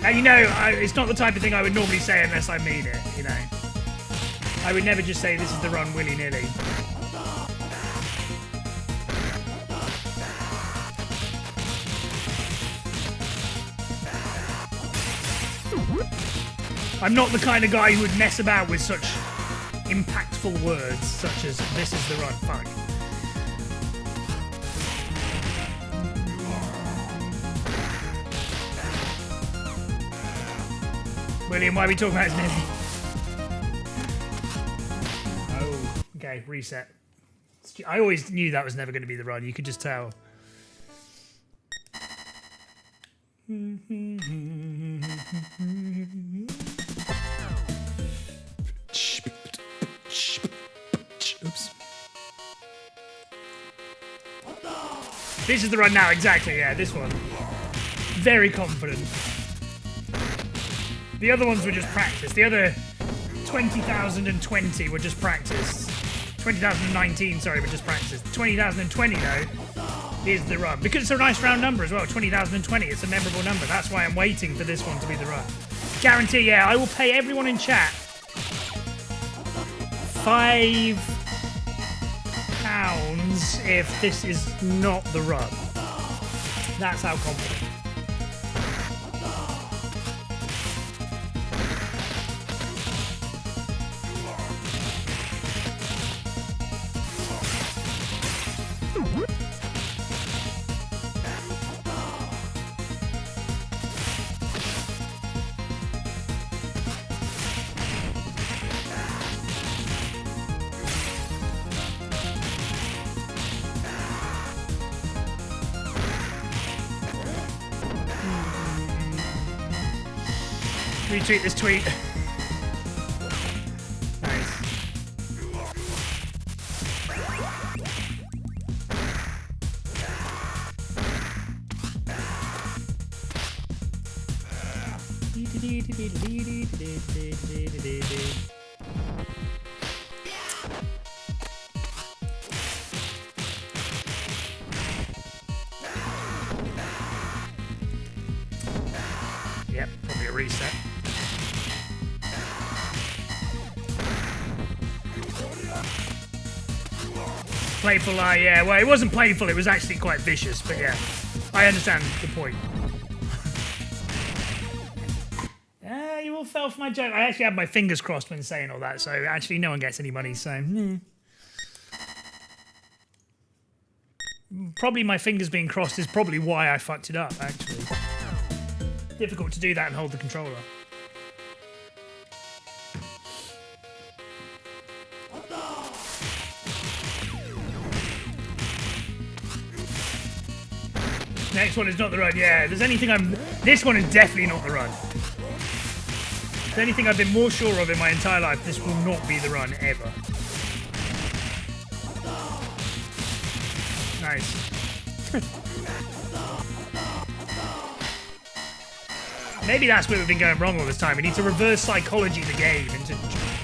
Now, you know, it's not the type of thing I would normally say unless I mean it, you know. I would never just say this is the run willy-nilly. I'm not the kind of guy who would mess about with such impactful words such as this is the run. Fuck. William, why are we talking about his name? Oh, okay, reset. I always knew that was never going to be the run. You could just tell. Oops. This is the run now, exactly, yeah, this one. Very confident. The other ones were just practice. The other 20,020 were just practice. 20,019, sorry, were just practice. 20,020, though, is the run. Because it's a nice round number as well, 20,020. It's a memorable number. That's why I'm waiting for this one to be the run. Guarantee, yeah, I will pay everyone in chat £5 if this is not the run. That's how confident. Retweet this tweet. Nice. Yep, probably a reset. Playful lie, yeah. Well, it wasn't playful, it was actually quite vicious, but yeah. I understand the point. You all fell for my joke. I actually had my fingers crossed when saying all that, so actually no one gets any money, so... Probably my fingers being crossed is probably why I fucked it up, actually. Difficult to do that and hold the controller. Next one is not the run. Yeah, if there's anything this one is definitely not the run. If anything I've been more sure of in my entire life, this will not be the run ever. Nice. Maybe that's where we've been going wrong all this time. We need to reverse psychology the game into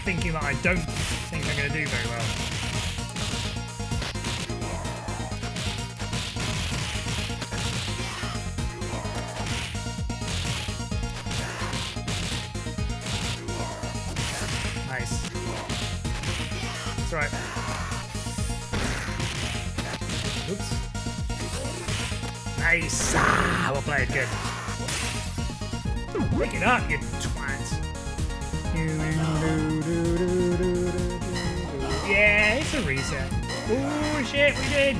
thinking that I don't think I'm going to do very well. Nice. That's right. Oops. Nice. Ah, well played. Good. Wake it up, you twat. Yeah, it's a reset. Oh shit, we did.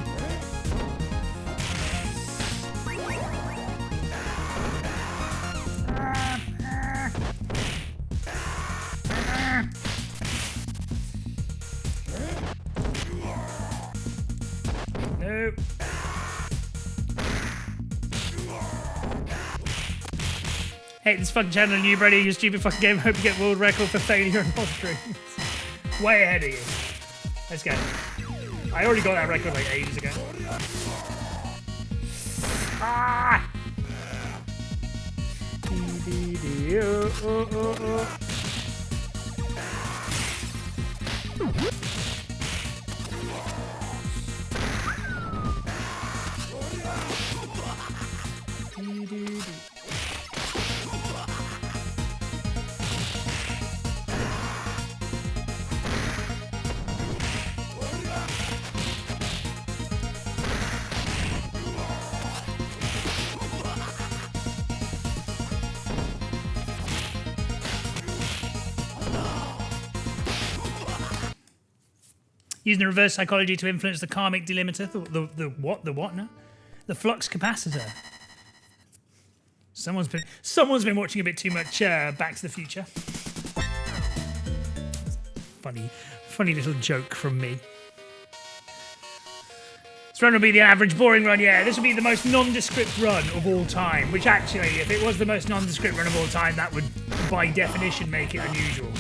Nope. Hey, this fucking channel and you, Brady, you stupid fucking game. Hope you get world record for failure and mod streams. Way ahead of you. Let's go. I already got that record like ages ago. Ah! Using the reverse psychology to influence the karmic delimiter, the what now? The flux capacitor. Someone's been watching a bit too much Back to the Future. Funny little joke from me. This run will be the average boring run, yeah. This will be the most nondescript run of all time, which actually, if it was the most nondescript run of all time, that would, by definition, make it unusual.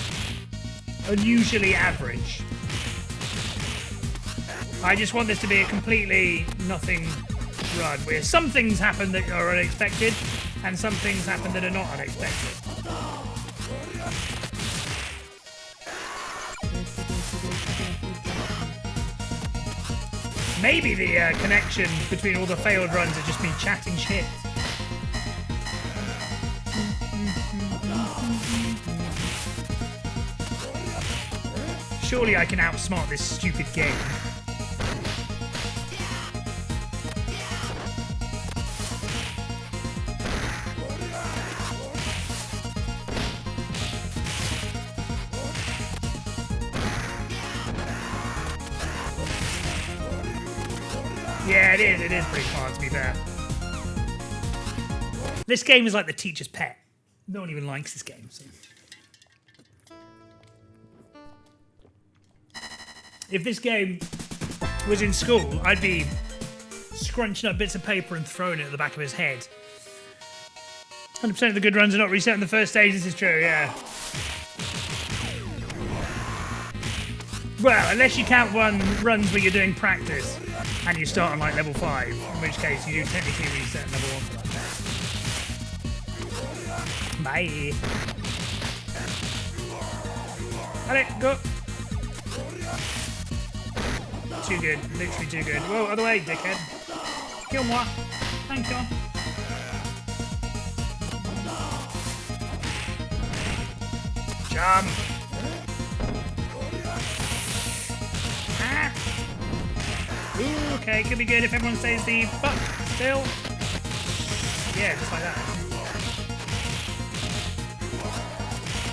Unusually average. I just want this to be a completely nothing run, where some things happen that are unexpected, and some things happen that are not unexpected. Maybe the connection between all the failed runs are just me chatting shit. Surely I can outsmart this stupid game. Yeah, it is pretty hard to be fair. This game is like the teacher's pet. No one even likes this game. So. If this game was in school, I'd be scrunching up bits of paper and throwing it at the back of his head. 100% of the good runs are not reset in the first stage, this is true, yeah. Well, unless you count runs where you're doing practice and you start on like level 5, in which case you do technically reset level 1. Bye. Allez, go. Too good, literally too good. Whoa, other way, dickhead. Kill moi. Thank you. Jump. Ah. Ooh, okay, could be good if everyone stays the fuck still. Yeah, just like that.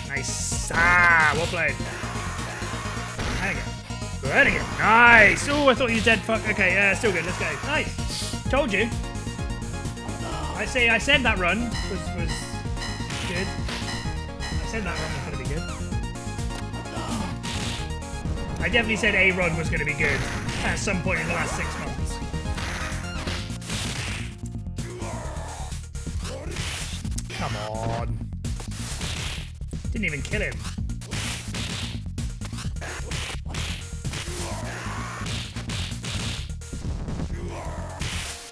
Nice. Ah, well played. There you go. Good again. Nice. Oh, I thought you were dead. Fuck. Okay, yeah, still good. Let's go. Nice. Told you. I said that run was good. I said that run was going to be good. I definitely said a run was going to be good at some point in the last 6 months. Come on. Didn't even kill him.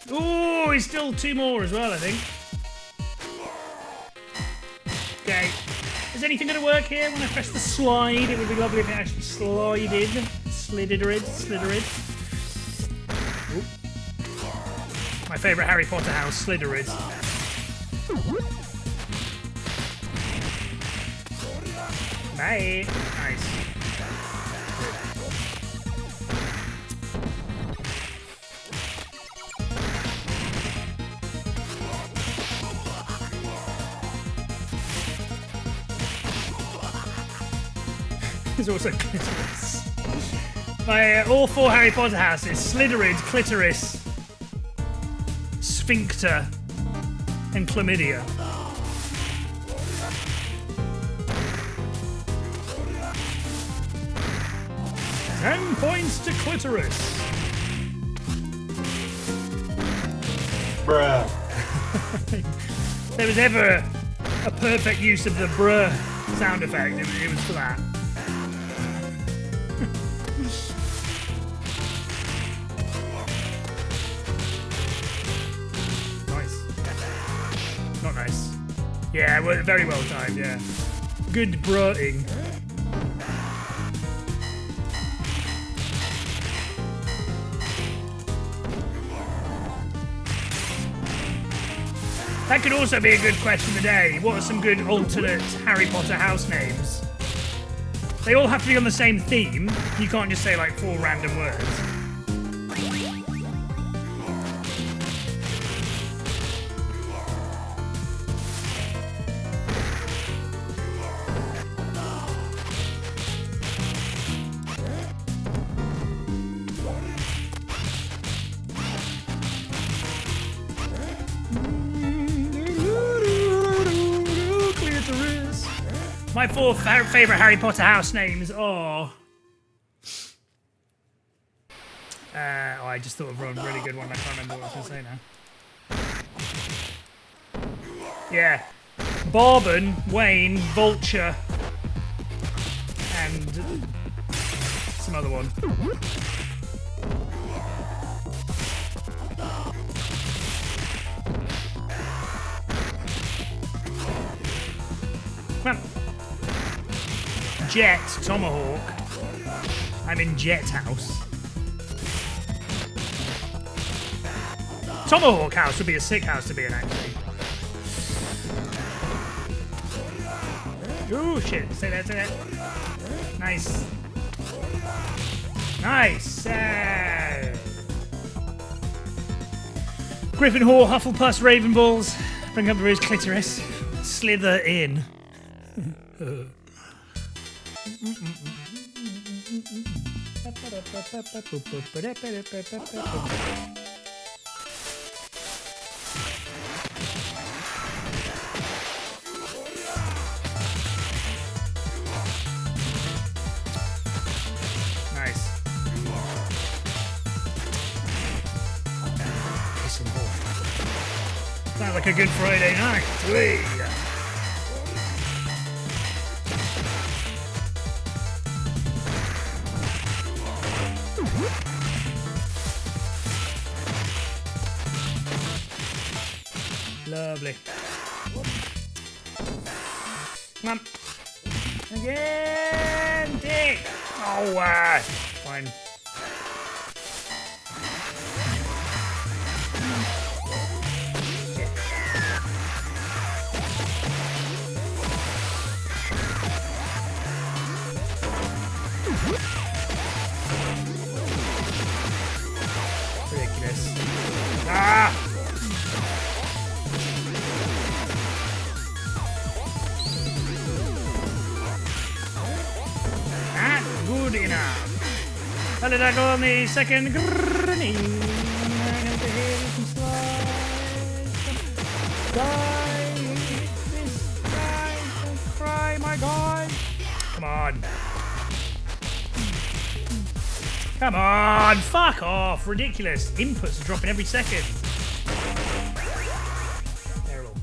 Oh, he's still 2 more as well, I think. Okay. Is anything going to work here when I press the slide? It would be lovely if it actually slided. Slithered. Ooh. My favourite Harry Potter house, Slytherin. Bye. Nice. There's also clitoris. My all 4 Harry Potter houses: Slytherin, clitoris, sphincter, and chlamydia. Ten points to clitoris. Bruh. If there was ever a perfect use of the bruh sound effect, it was for that. Nice. Not nice. Yeah, very well timed, yeah. Good bruhing. That could also be a good question today. What are some good alternate Harry Potter house names? They all have to be on the same theme. You can't just say like 4 random words. My 4 favourite Harry Potter house names are... I just thought of a really good one. I can't remember what I was going to say now. Yeah. Bourbon, Wayne, Vulture, and some other one. Come on. Jet, Tomahawk. I'm in Jet House. Tomahawk House would be a sick house to be in, actually. Ooh, shit. Say that, say that. Nice. Nice. Gryffindor, Hufflepuff, Ravenballs. Bring up the rose clitoris. Slither in. Nice. Sounds like a good Friday night. Whee! Lovely. Come on. Again! Dick! Oh, fine. Ridiculous. Ah! Good enough. How did I go on the second grenade? Die! This guy, don't cry, my God! Come on. Come on! Fuck off! Ridiculous. Inputs are dropping every second. Terrible.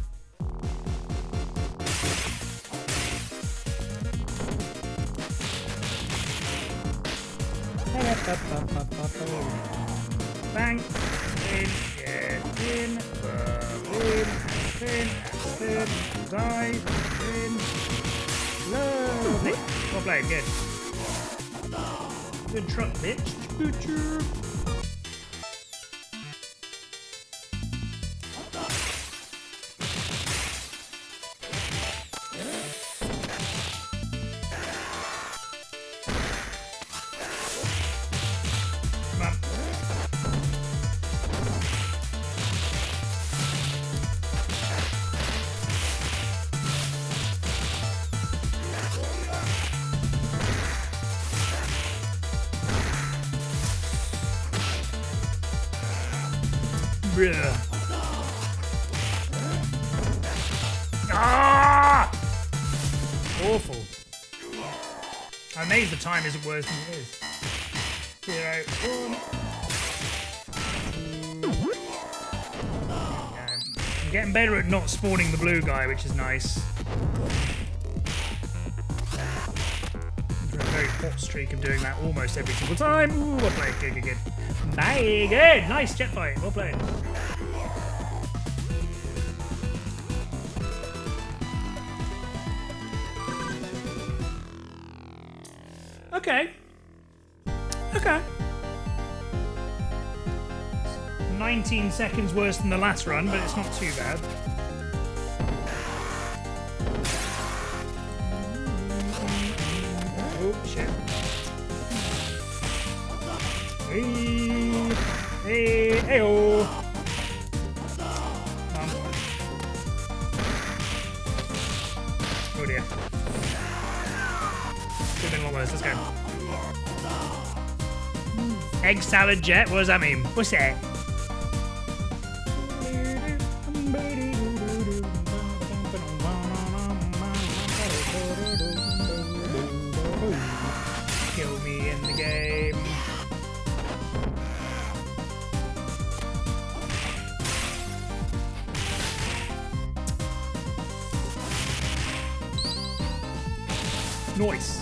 Bang. Spin. Yeah. Spin. Spin. Spin. Dive. Spin. Lovely. Well played. Good. Good truck, bitch. Choo-choo. Bruh. Ah! Awful. I'm amazed the time isn't worse than it is. 0, 1. I'm getting better at not spawning the blue guy, which is nice. After a very hot streak of doing that almost every single time. Ooh, well played. Good, good, good. Bye. Good. Nice jet fight. Well played. Okay. Okay. 19 seconds worse than the last run, but it's not too bad. Oh, shit. Hey, hey, hey-oh. Oh dear. Could have been a lot worse. Let's go. Egg salad jet? What does that mean? What's that? Kill me in the game. Nice.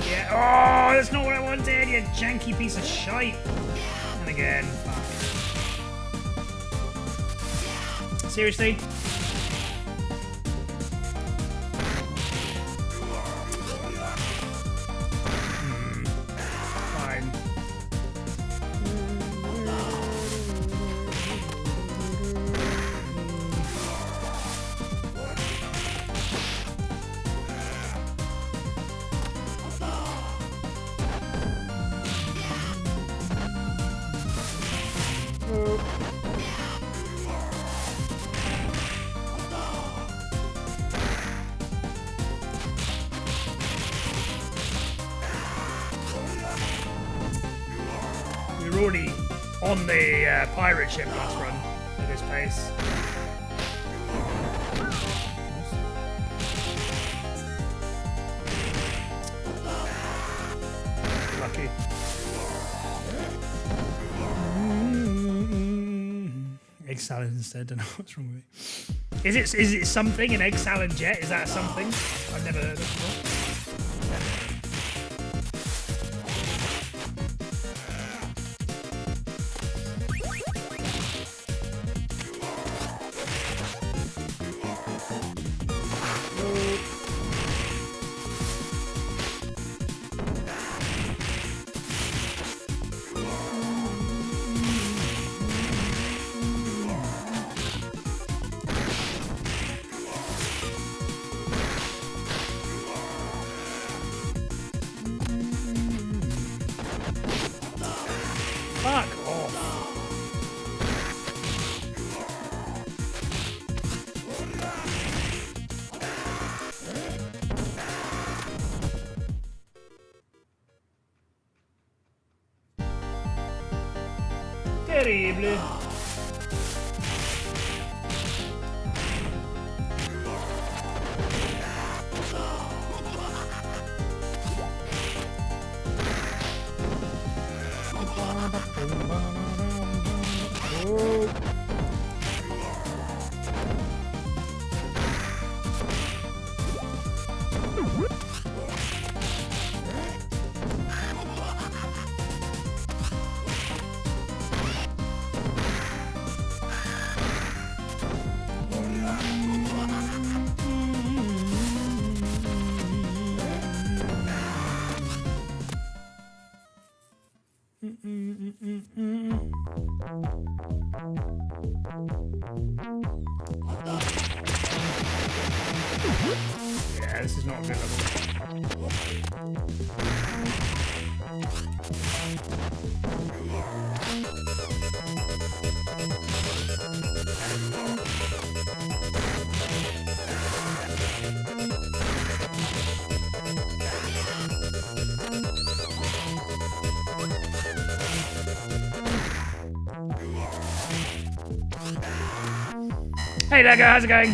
Yeah. Oh, that's not what I wanted, you janky piece of shite. And again. Fuck. Seriously? Fine. We were already on the pirate ship last run at this pace. Lucky. Egg salad instead. Don't know what's wrong with me. Is it something? An egg salad jet? Is that something? I've never heard of it before. Fuck off. Terrible. Oh. Yeah, this is not a good level. Hey Lego, how's it going?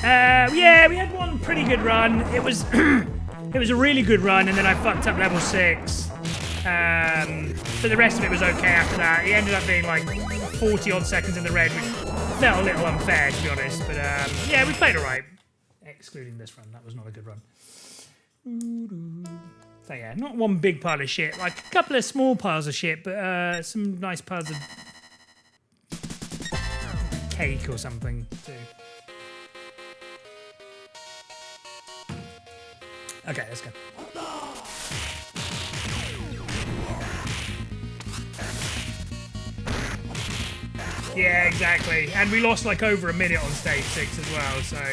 Yeah, we had one pretty good run. It was it was a really good run, and then I fucked up level 6. But the rest of it was okay after that. It ended up being like 40 odd seconds in the red, which felt a little unfair to be honest. But yeah, we played alright. Excluding this run, that was not a good run. So yeah, not one big pile of shit. Like a couple of small piles of shit, but some nice piles of cake or something too. Okay, let's go. Yeah, exactly. And we lost like over a minute on stage 6 as well, so.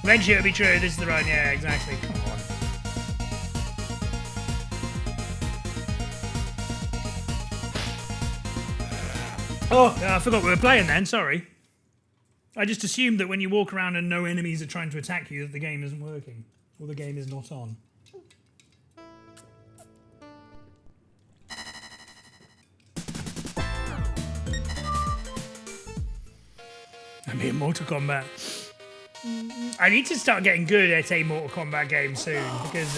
Eventually it'll be true, this is the run, yeah, exactly. Come on. Oh, I forgot we were playing then, sorry. I just assumed that when you walk around and no enemies are trying to attack you that the game isn't working. Or the game is not on. I mean, Mortal Kombat. I need to start getting good at a Mortal Kombat game soon, because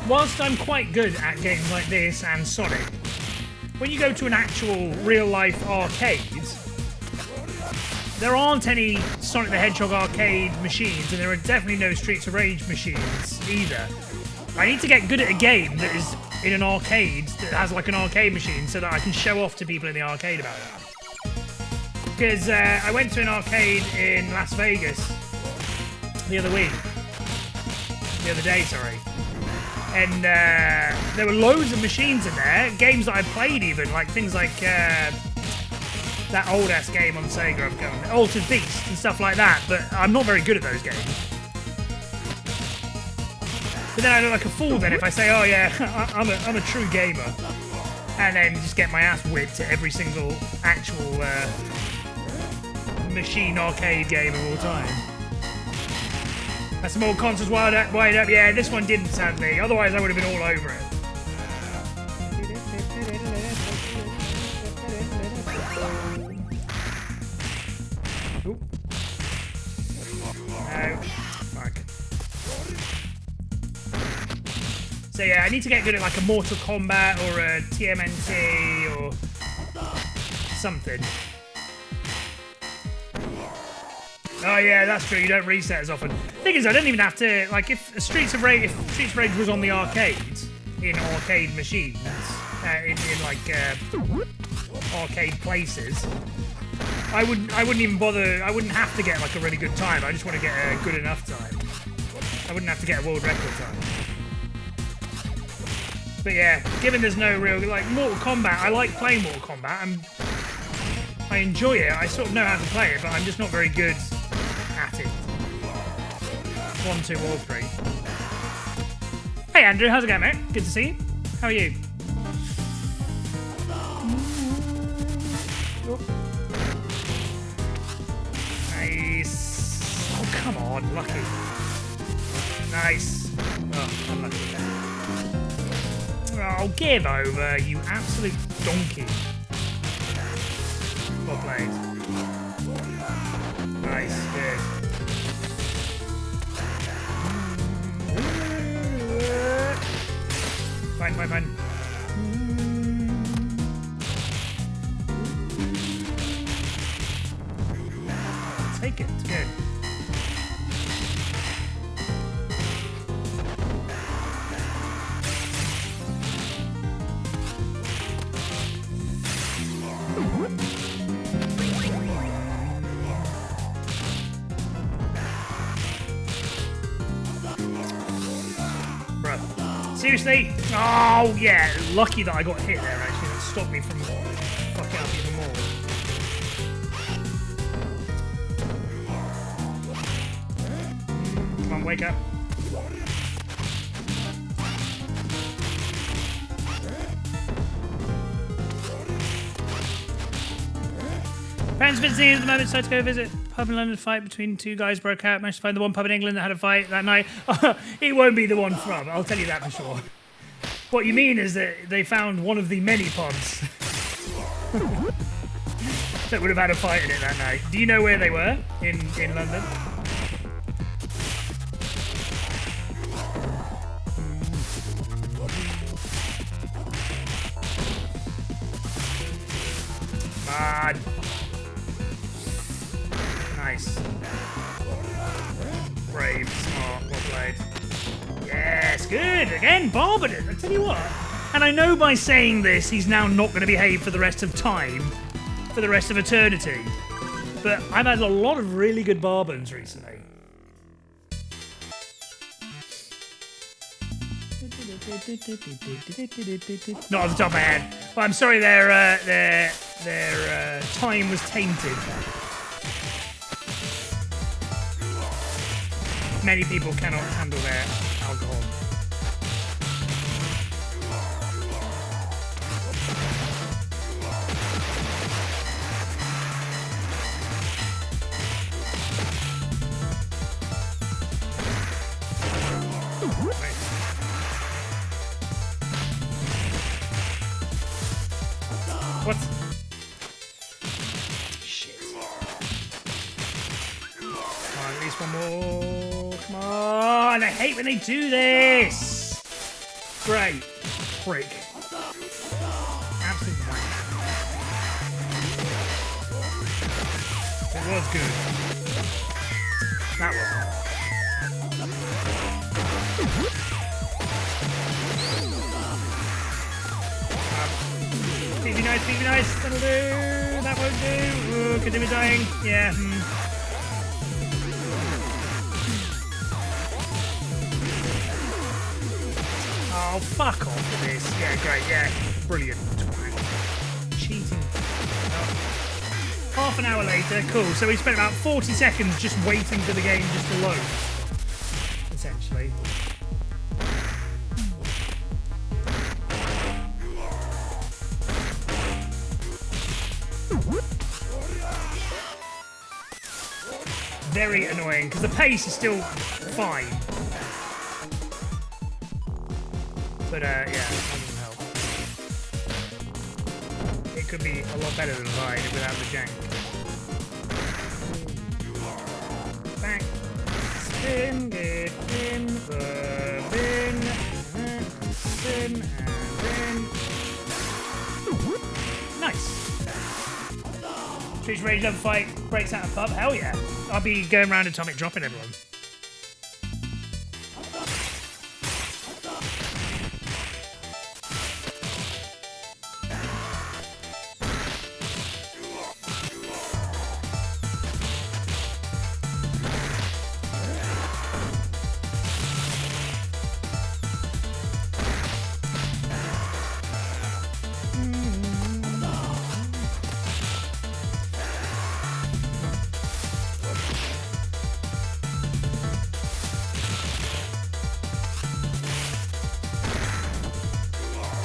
whilst I'm quite good at games like this and Sonic, when you go to an actual real-life arcade, there aren't any Sonic the Hedgehog arcade machines, and there are definitely no Streets of Rage machines either. I need to get good at a game that is in an arcade, that has like an arcade machine, so that I can show off to people in the arcade about it. Because I went to an arcade in Las Vegas the other day, sorry. And there were loads of machines in there, games that I played even, like things like that old-ass game on Sega I've got, Altered Beast and stuff like that, but I'm not very good at those games. But then I look like a fool then if I say, oh yeah, I'm a true gamer, and then just get my ass whipped at every single actual machine arcade game of all time. That's some old consoles wired up. Yeah, this one didn't, sadly. Otherwise, I would have been all over it. Ooh. No. Fuck. So yeah, I need to get good at like a Mortal Kombat or a TMNT or something. Oh yeah, that's true. You don't reset as often. Thing is, I don't even have to like if Streets of Rage was on the arcades in arcade machines, in like arcade places, I wouldn't even bother. I wouldn't have to get like a really good time. I just want to get a good enough time. I wouldn't have to get a world record time. But yeah, given there's no real like Mortal Kombat, I like playing Mortal Kombat. I enjoy it. I sort of know how to play it, but I'm just not very good at it. 1, 2, or 3. Hey Andrew, how's it going, mate? Good to see you. How are you? Nice. Oh, come on, lucky. Nice. Oh, unlucky. Oh, give over, you absolute donkey. Well played. Nice, good. Fine. Take it, it's good. Seriously? Oh, yeah. Lucky that I got hit there, actually. That stopped me from fucking up even more. Come on, wake up. Friends visiting at the moment, decided to go visit pub in London. Fight between two guys broke out. Managed to find the one pub in England that had a fight that night. It won't be the one from, I'll tell you that for sure. What you mean is that they found one of the many pubs that would have had a fight in it that night. Do you know where they were in London? Come on. Nice. Brave, smart, well played. Yes, good. Again, Barbaden. I tell you what. And I know by saying this, he's now not going to behave for the rest of time, for the rest of eternity. But I've had a lot of really good Barbans recently. Not off the top of my head. Well, I'm sorry, their time was tainted. Many people cannot handle their alcohol. What? Shit. Come on, at least one more. Come on, I hate when they do this. Great. Freak. Absolutely fine. It was good. That was. Be nice, be nice. That'll do. That won't do. Ooh, could they be dying? Yeah. Oh, fuck off with this. Yeah, great. Yeah, brilliant. Cheating. Oh. Half an hour later, cool. So we spent about 40 seconds just waiting for the game just to load, essentially. Very annoying because the pace is still fine. But yeah, that doesn't help. It could be a lot better than Vine without the jank. Back. Spin, get in, bin, spin, and then. Nice. Streets Rage Love Fight breaks out a pub. Hell yeah. I'll be going around Atomic dropping everyone.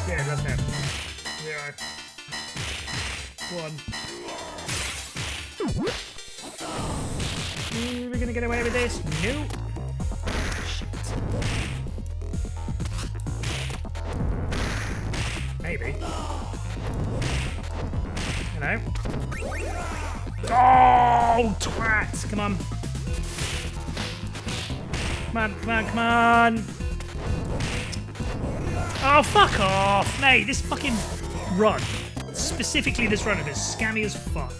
Yeah, that's him. 0. 1. Are we gonna get away with this? Nope. Shit. Maybe. Hello? Oh, twat! Come on. Come on, come on, come on! Oh, fuck off! Mate, this fucking run, specifically this run, is scammy as fuck.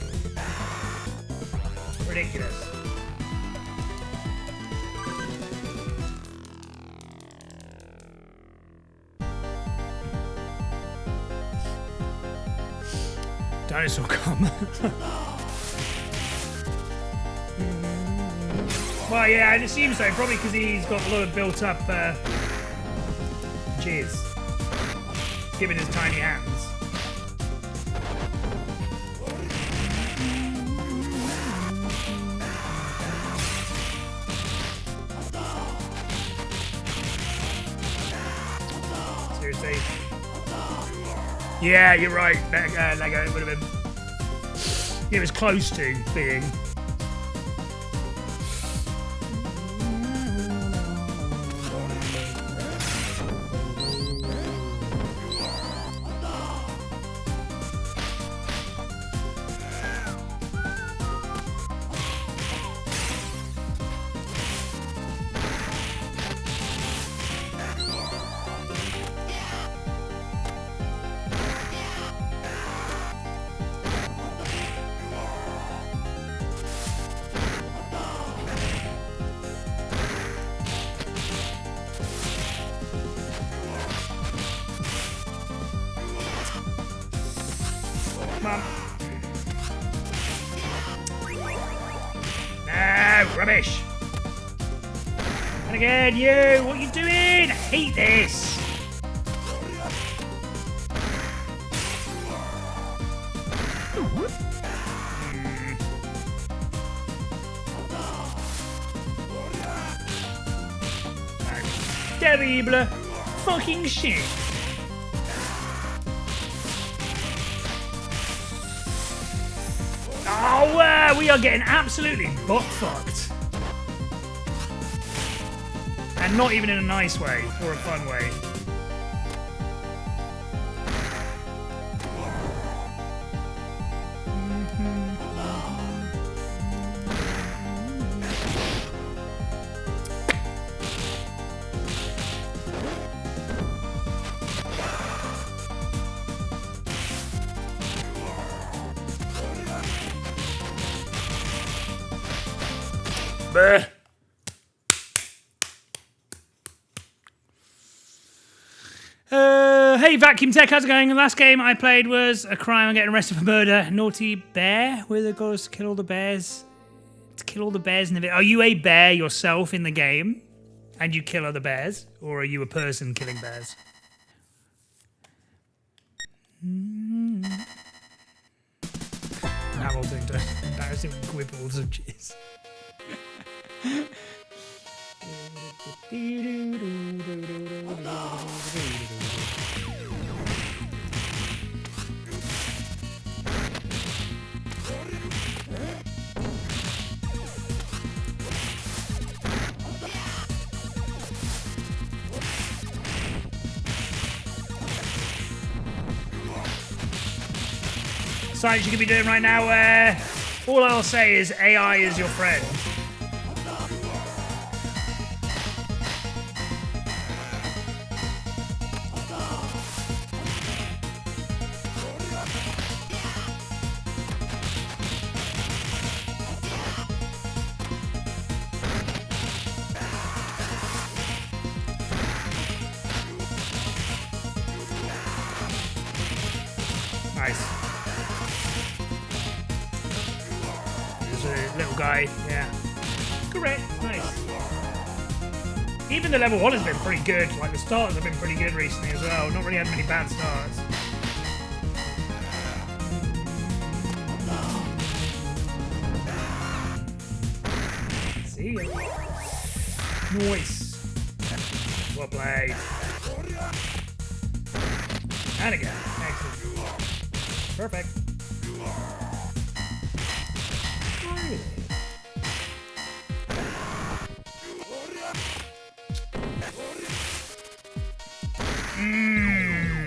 Ridiculous. Dinosaur come. Well, yeah, I'd assume so. Probably because he's got a lot of built-up jizz. Given his tiny hands. Seriously. Yeah, you're right. Lego would have been. It was close to being. Come on. No, rubbish. And again, you, what are you doing? I hate this. Terrible fucking shit. Oh, we are getting absolutely butt fucked. And not even in a nice way or a fun way. Bleh. Hey Vacuum Tech, how's it going? The last game I played was a crime. I'm getting arrested for murder. Naughty bear, where the goal is to kill all the bears. To kill all the bears in the video. Are you a bear yourself in the game? And you kill other bears? Or are you a person killing bears? Now I'm doing embarrassing quibbles of jizz. Science you could be doing right now, all I'll say is AI is your friend. Nice. There's a little guy, yeah. Correct, nice. Even the level 1 has been pretty good. Like, the starters have been pretty good recently as well. Not really had many bad starts. See ya. Nice. Well played. And again. Excellent. Perfect.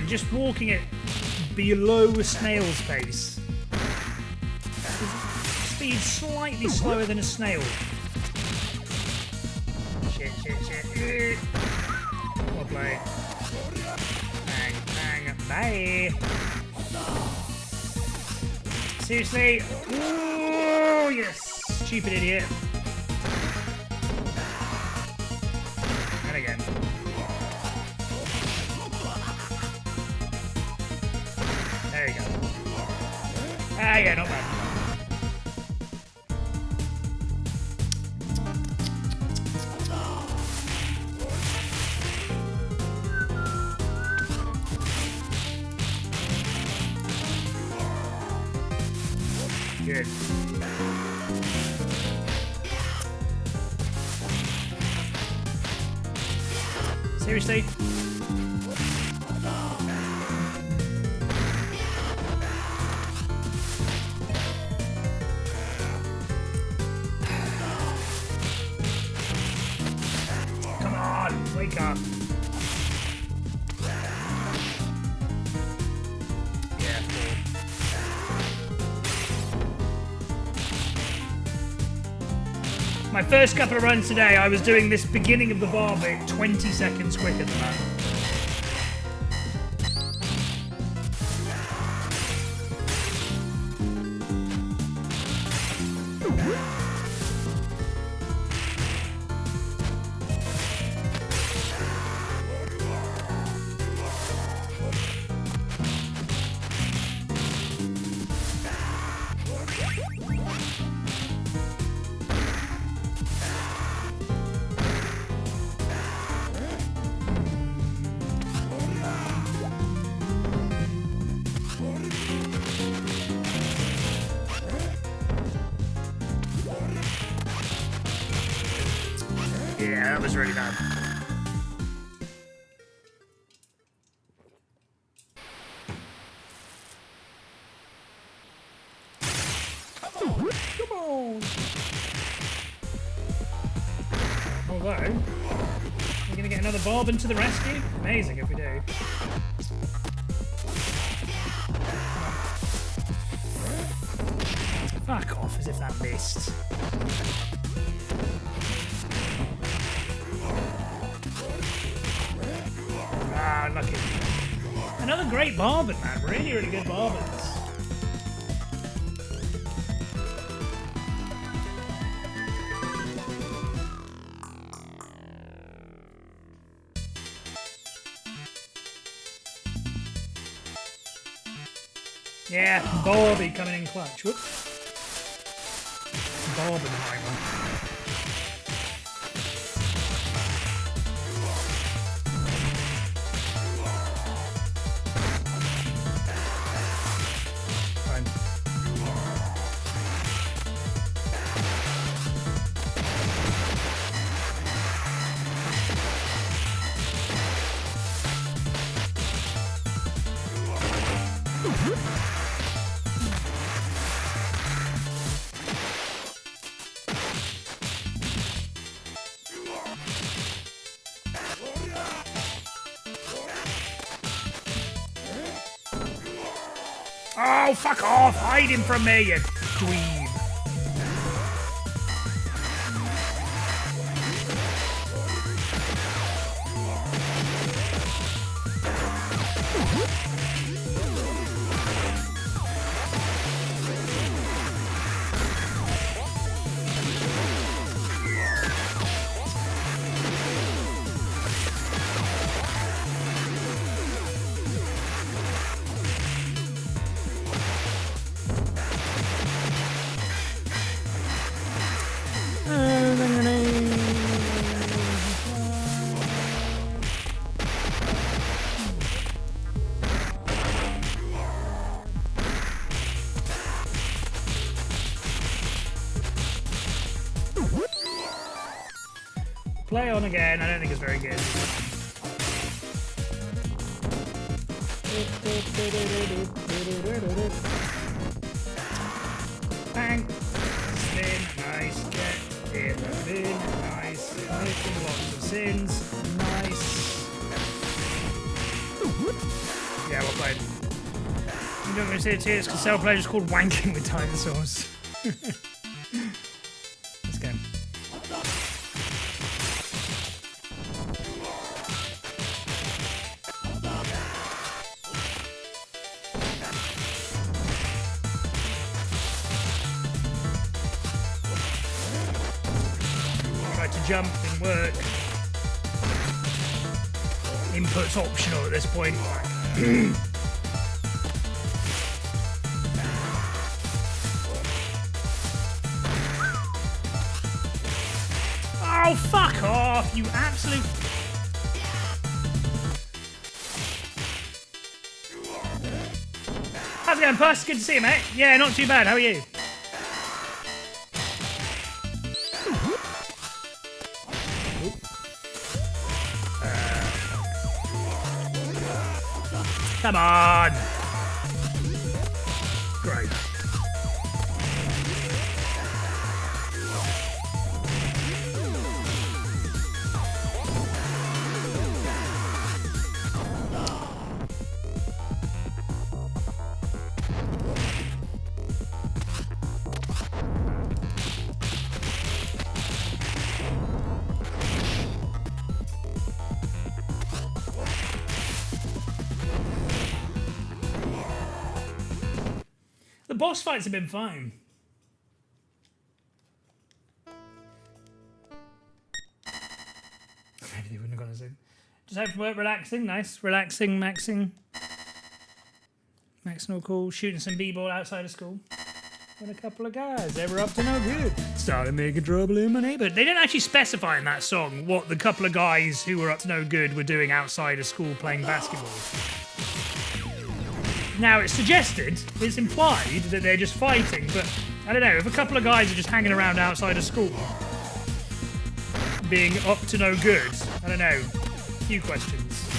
Just walking it below a snail's pace. Speed slightly slower than a snail. Shit. Well played. Bang, bye. Seriously? Ooh, yes. Stupid idiot. And again. There you go. Ah, yeah, not bad. good. Seriously? Come on, wake up. Yeah. My first couple of runs today, I was doing this beginning of the bar bit 20 seconds quicker than that. Yeah, that was really bad. Come on! Although, we're going to get another Barbon to the rescue? Amazing if we do. Fuck off, as if that missed. Ah, lucky. Another great Barbon, man. Really, really good Barbons. Yeah, Barbie coming in clutch. Whoops. Barbenheimer. Oh, fuck off! Hide him from me, you dweeb! Play on again. I don't think it's very good. Bang. Spin. Nice. Get in the bin. Nice. Making lots of sins. Nice. Yeah, well played. You don't want to see it here. It's because Cell Pleasure's called wanking with dinosaurs. Let's go. Jump didn't work. Input's optional at this point. Oh, fuck off, you absolute... How's it going, Puss? Good to see you, mate. Yeah, not too bad. How are you? Come on. Great. The boss fights have been fine. Maybe they wouldn't have gone as in. Just home from work, relaxing, nice. Relaxing, maxing. Maxing all cool. Shooting some b-ball outside of school. And a couple of guys, they were up to no good. Started making trouble in my neighborhood. They didn't actually specify in that song what the couple of guys who were up to no good were doing outside of school playing basketball. Now, it's suggested, it's implied that they're just fighting, but I don't know, if a couple of guys are just hanging around outside of school, being up to no good, I don't know, a few questions.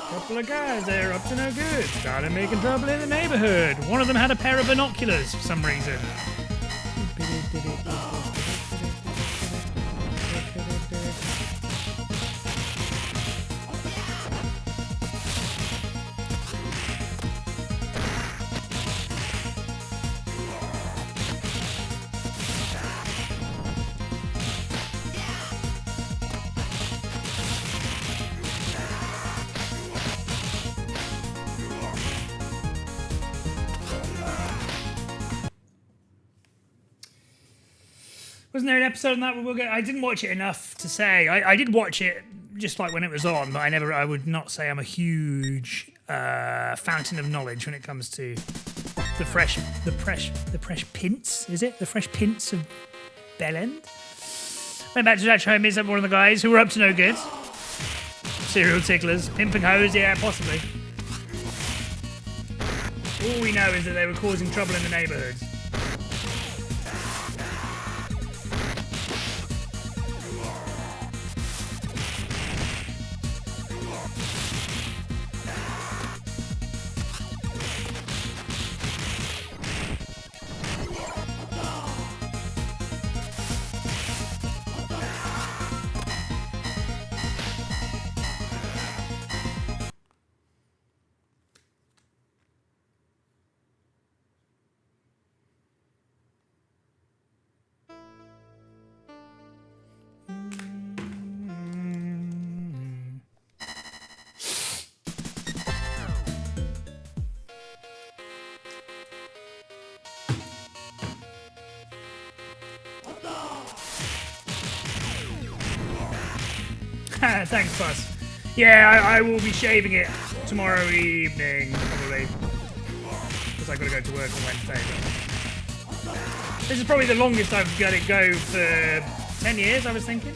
Couple of guys, they're up to no good, started making trouble in the neighborhood. One of them had a pair of binoculars for some reason. Wasn't there an episode on that where we'll go? I didn't watch it enough to say. I did watch it just like when it was on, but I would not say I'm a huge fountain of knowledge when it comes to the fresh pints. Is it the fresh pints of Bell End? Went back to Dutch Home. Is that one of the guys who were up to no good? Serial ticklers, pimping hoes, yeah, possibly. All we know is that they were causing trouble in the neighbourhood. Thanks, Buzz. Yeah, I will be shaving it tomorrow evening, probably. Because I've got to go to work on Wednesday. But this is probably the longest I've got it go for 10 years, I was thinking.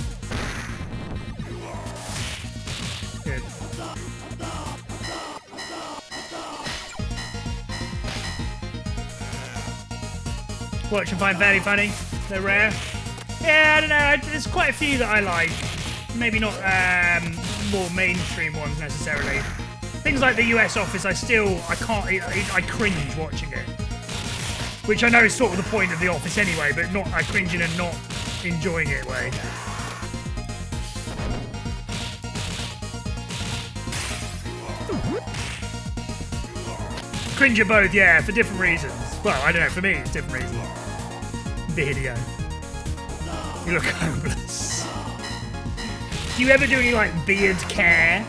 Good. Watch and find fairly funny. They're rare. Yeah, I don't know. There's quite a few that I like. Maybe not more mainstream ones necessarily. Things like the US Office, I cringe watching it. Which I know is sort of the point of The Office anyway, but I cringe in a not enjoying it way. Cringe at both, yeah, for different reasons. Well, I don't know, for me it's different reasons. Video. You look homeless. Do you ever do any, like, beard care?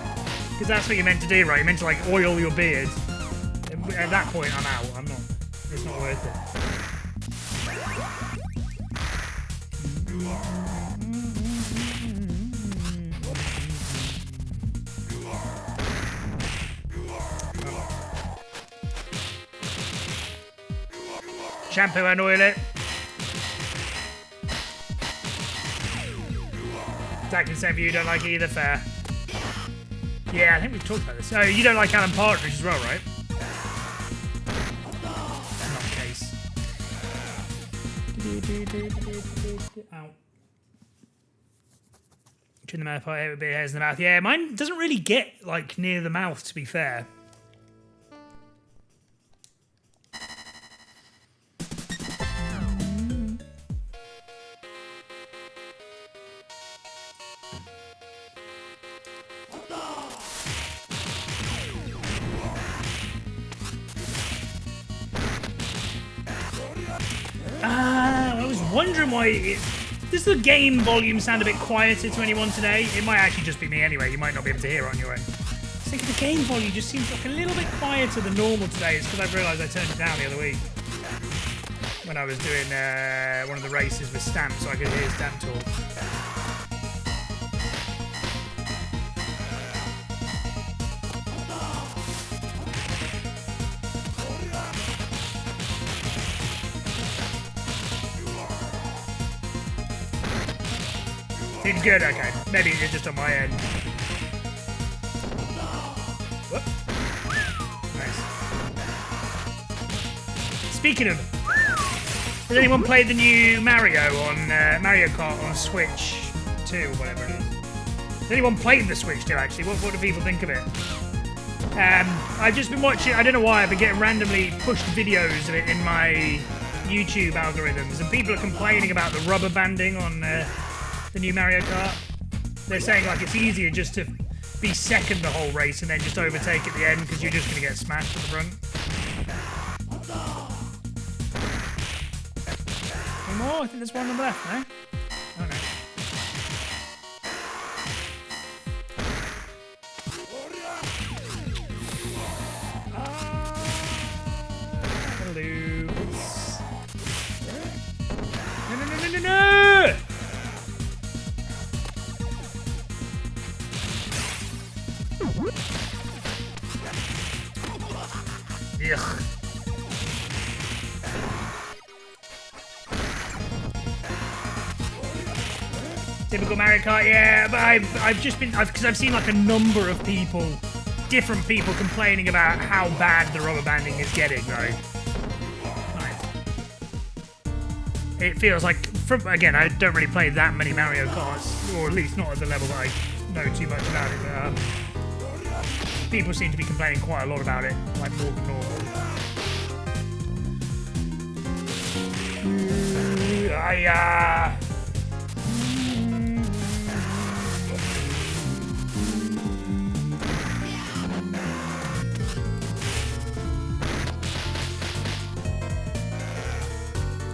Because that's what you're meant to do, right? You're meant to, like, oil your beard. At that point, I'm out. I'm not. It's not worth it. Shampoo and oil it. Exactly the same for you, don't like it either, fair. Yeah, I think we've talked about this. Oh, you don't like Alan Partridge as well, right? Not the case. Ow. Trim the mouth part, it would be hairs in the mouth. Yeah, mine doesn't really get like near the mouth, to be fair. I was wondering why does the game volume sound a bit quieter to anyone today? It might actually just be me anyway. You might not be able to hear it on your end. I think the game volume just seems like a little bit quieter than normal today. It's because I've realised I turned it down the other week when I was doing one of the races with Stamp, so I could hear Stamp talk. Seems good, okay. Maybe it's just on my end. Whoop. Nice. Speaking of, has anyone played the new Mario on Mario Kart on Switch 2 or whatever it is? Has anyone played the Switch 2 actually? What do people think of it? I've just been watching, I don't know why, I've been getting randomly pushed videos of it in my YouTube algorithms, and people are complaining about the rubber banding on the new Mario Kart. They're saying like it's easier just to be second the whole race and then just overtake at the end because you're just going to get smashed at the front. Any more? I think there's one on the left, no? Oh no. Hello. No! Ugh. Typical Mario Kart, yeah, but I've just been, because I've seen like a number of people, different people complaining about how bad the rubber banding is getting, though. Nice. It feels like, again, I don't really play that many Mario Karts, or at least not at the level that I know too much about it, but people seem to be complaining quite a lot about it, like more than normal.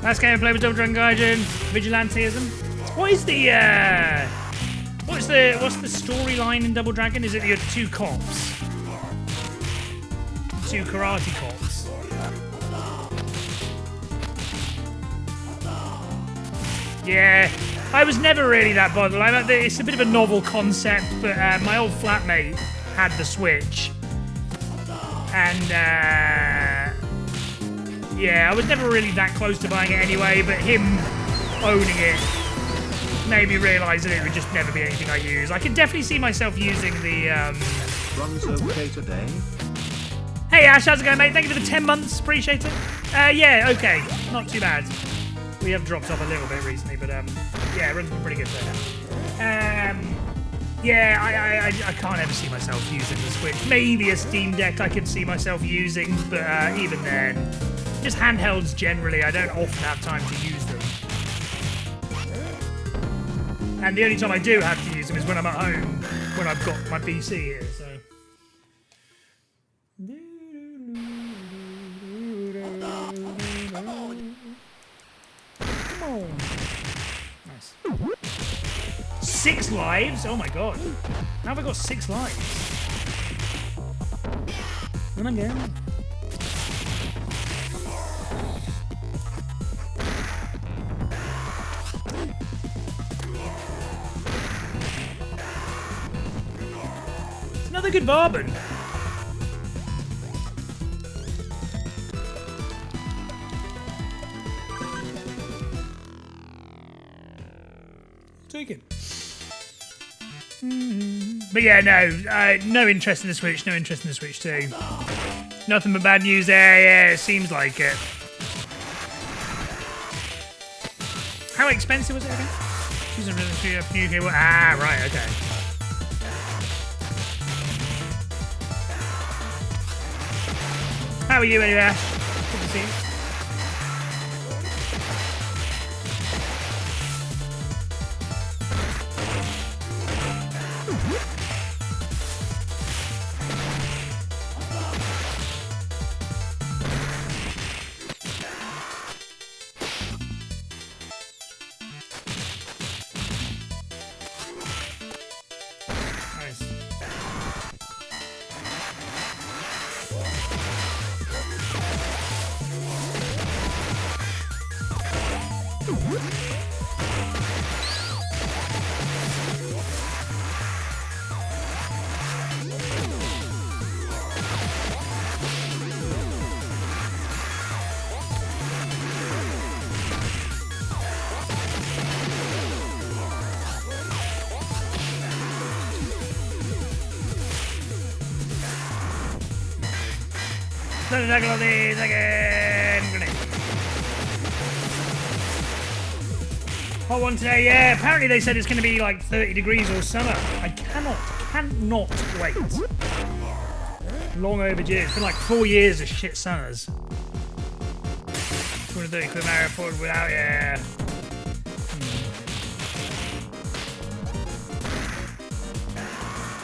Last game I played with Double Dragon Gaijin, Vigilantism. What is the what's the storyline in Double Dragon? Is it your two cops? Two karate cops. Yeah, I was never really that bothered. It's a bit of a novel concept, but my old flatmate had the Switch, and yeah, I was never really that close to buying it anyway. But him owning it made me realise that it would just never be anything I use. I could definitely see myself using the. Runs okay today. Hey Ash, how's it going, mate? Thank you for the 10 months. Appreciate it. Yeah, okay, not too bad. We have dropped off a little bit recently, but yeah, it runs been pretty good so far. Yeah, I can't ever see myself using the Switch. Maybe a Steam Deck I could see myself using, but even then, just handhelds generally, I don't often have time to use them. And the only time I do have to use them is when I'm at home, when I've got my PC here, so. Nice. 6 lives? Oh my god. How have I got 6 lives? Run again. It's another good barbon. Take it. But yeah, no interest in the Switch, no interest in the Switch 2. Nothing but bad news there, yeah, it seems like it. How expensive was it again? She's a UK. Ah, right, okay. How are you anyway, Ash? Good to see you. Let's tackle these again. Grenade. Hot one today, yeah. Apparently they said it's going to be like 30 degrees all summer. I cannot wait. Long overdue. It's been like 4 years of shit summers. 230 quid Mario Ford without, yeah.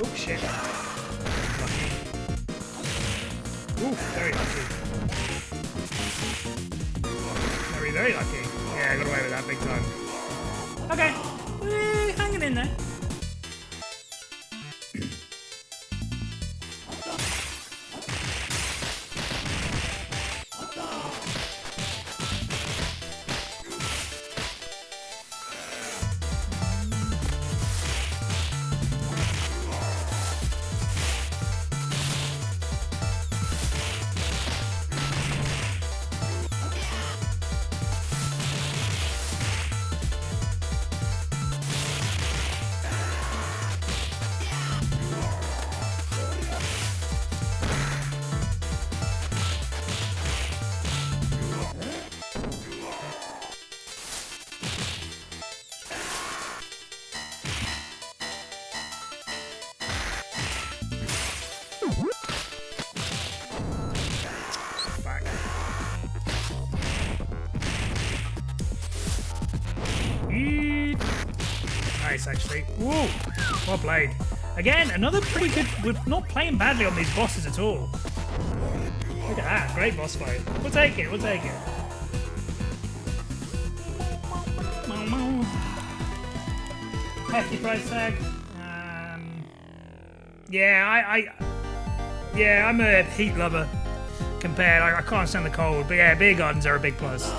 Oh shit. Ooh, very lucky. Very lucky. Yeah, I got away with that big time. Okay, we're hanging in there. Nice, actually. Woo! Well played. Again, another pretty good... We're not playing badly on these bosses at all. Look at that. Great boss fight. We'll take it. We'll take it. Hefty price tag. Yeah, yeah, I'm a heat lover. Compared, I can't stand the cold. But yeah, beer gardens are a big plus.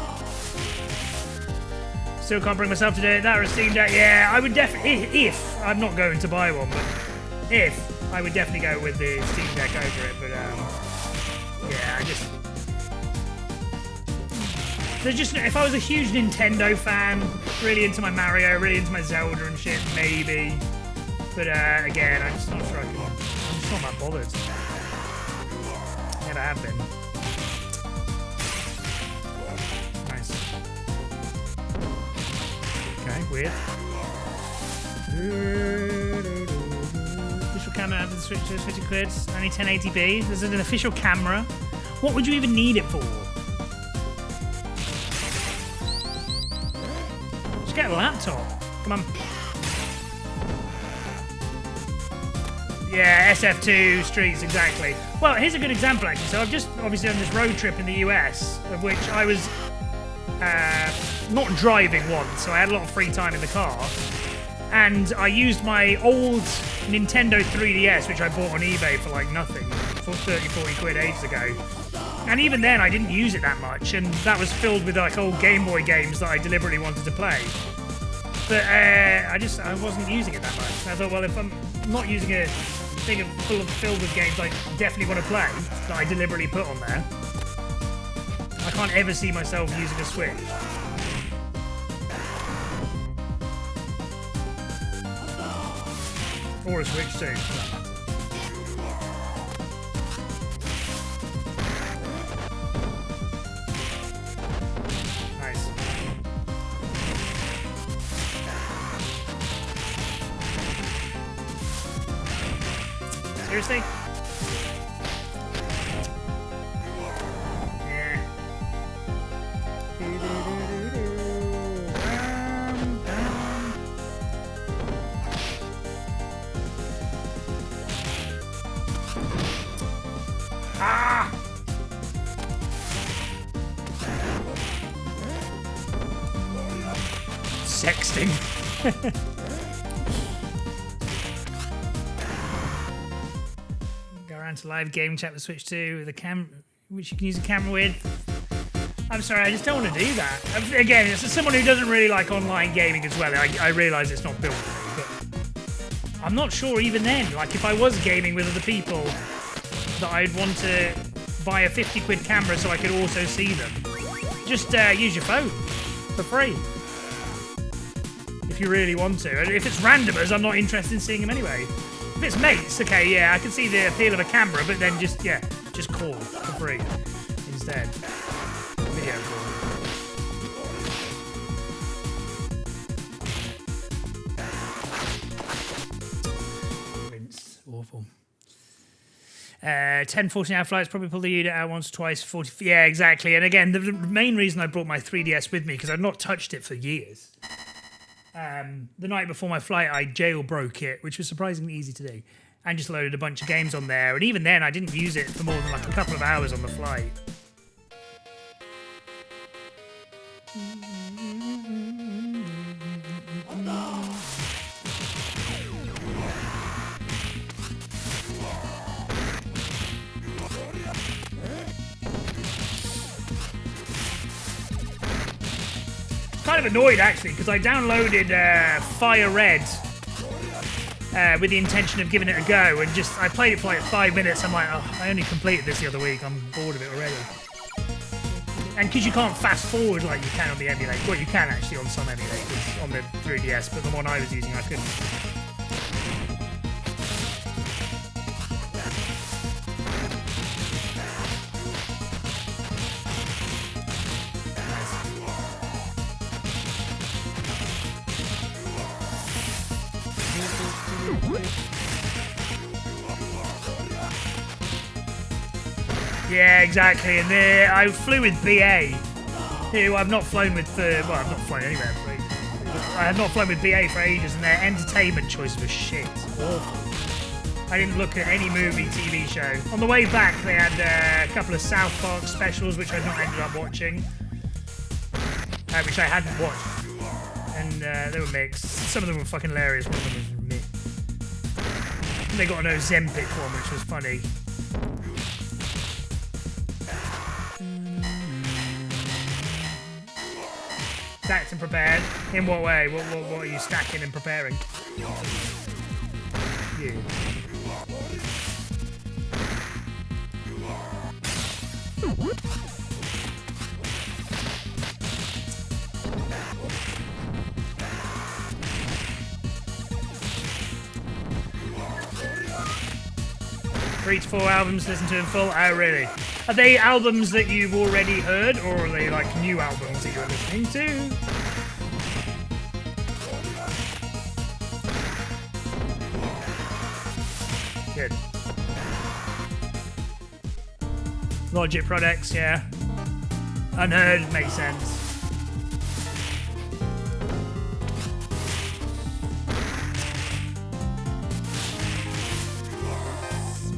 Still can't bring myself to do it. That or a Steam Deck, yeah, I would definitely, if I'm not going to buy one, but if, I would definitely go with the Steam Deck over it, but yeah, there's just, if I was a huge Nintendo fan, really into my Mario, really into my Zelda and shit, maybe, but again, I'm just not sure I'm just not that bothered. Never have been. Okay, weird. Official camera after the Switch to 50 quid. Only 1080p. This is an official camera. What would you even need it for? Just get a laptop. Come on. Yeah, SF2 Streets, exactly. Well, here's a good example, actually. So I've just obviously on this road trip in the US, of which I was not driving once, so I had a lot of free time in the car. And I used my old Nintendo 3DS, which I bought on eBay for like nothing, for 30, 40 quid ages ago. And even then, I didn't use it that much, and that was filled with like old Game Boy games that I deliberately wanted to play. But I wasn't using it that much. And I thought, well, if I'm not using a thing filled with games I definitely want to play, that I deliberately put on there, I can't ever see myself using a Switch. Or a Switch too. Nice. Seriously? Yeah. Ah! Sexting. Go around to live game chat with Switch 2 with a which you can use a camera with. I'm sorry, I just don't want to do that. Again, it's someone who doesn't really like online gaming as well. I realise it's not built for me, but I'm not sure even then. Like, if I was gaming with other people, that I'd want to buy a 50 quid camera so I could also see them. Just use your phone for free. If you really want to. And if it's randomers, I'm not interested in seeing them anyway. If it's mates, okay, yeah, I can see the appeal of a camera, but then just call for free instead. Video call. Rinse. Awful. 10, 14 hour flights, probably pull the unit out once or twice, 40. Yeah, exactly. And again, the main reason I brought my 3DS with me, because I've not touched it for years. The night before my flight, I jailbroke it, which was surprisingly easy to do, and just loaded a bunch of games on there. And even then, I didn't use it for more than like a couple of hours on the flight. Kind of annoyed actually because I downloaded Fire Red with the intention of giving it a go, and I played it for like 5 minutes. I'm like, oh, I only completed this the other week. I'm bored of it already. And because you can't fast forward like you can on the emulator, well, you can actually on some emulators on the 3DS, but the one I was using, I couldn't. Yeah, exactly. And I flew with BA, who I've not flown with for, well, I've not flown anywhere for ages. I have not flown with BA for ages, and their entertainment choice was shit. Awful. I didn't look at any movie, TV show. On the way back, they had a couple of South Park specials, which I've not ended up watching, which I hadn't watched. And they were mixed. Some of them were fucking hilarious, one of them was mixed. They got an Ozempic one, which was funny. Stacked and prepared? In what way? What are you stacking and preparing? Yeah. 3 to 4 albums to listen to in full? Oh, really? Are they albums that you've already heard, or are they like new albums that you're listening to? Good. Logic products, yeah. Unheard makes sense.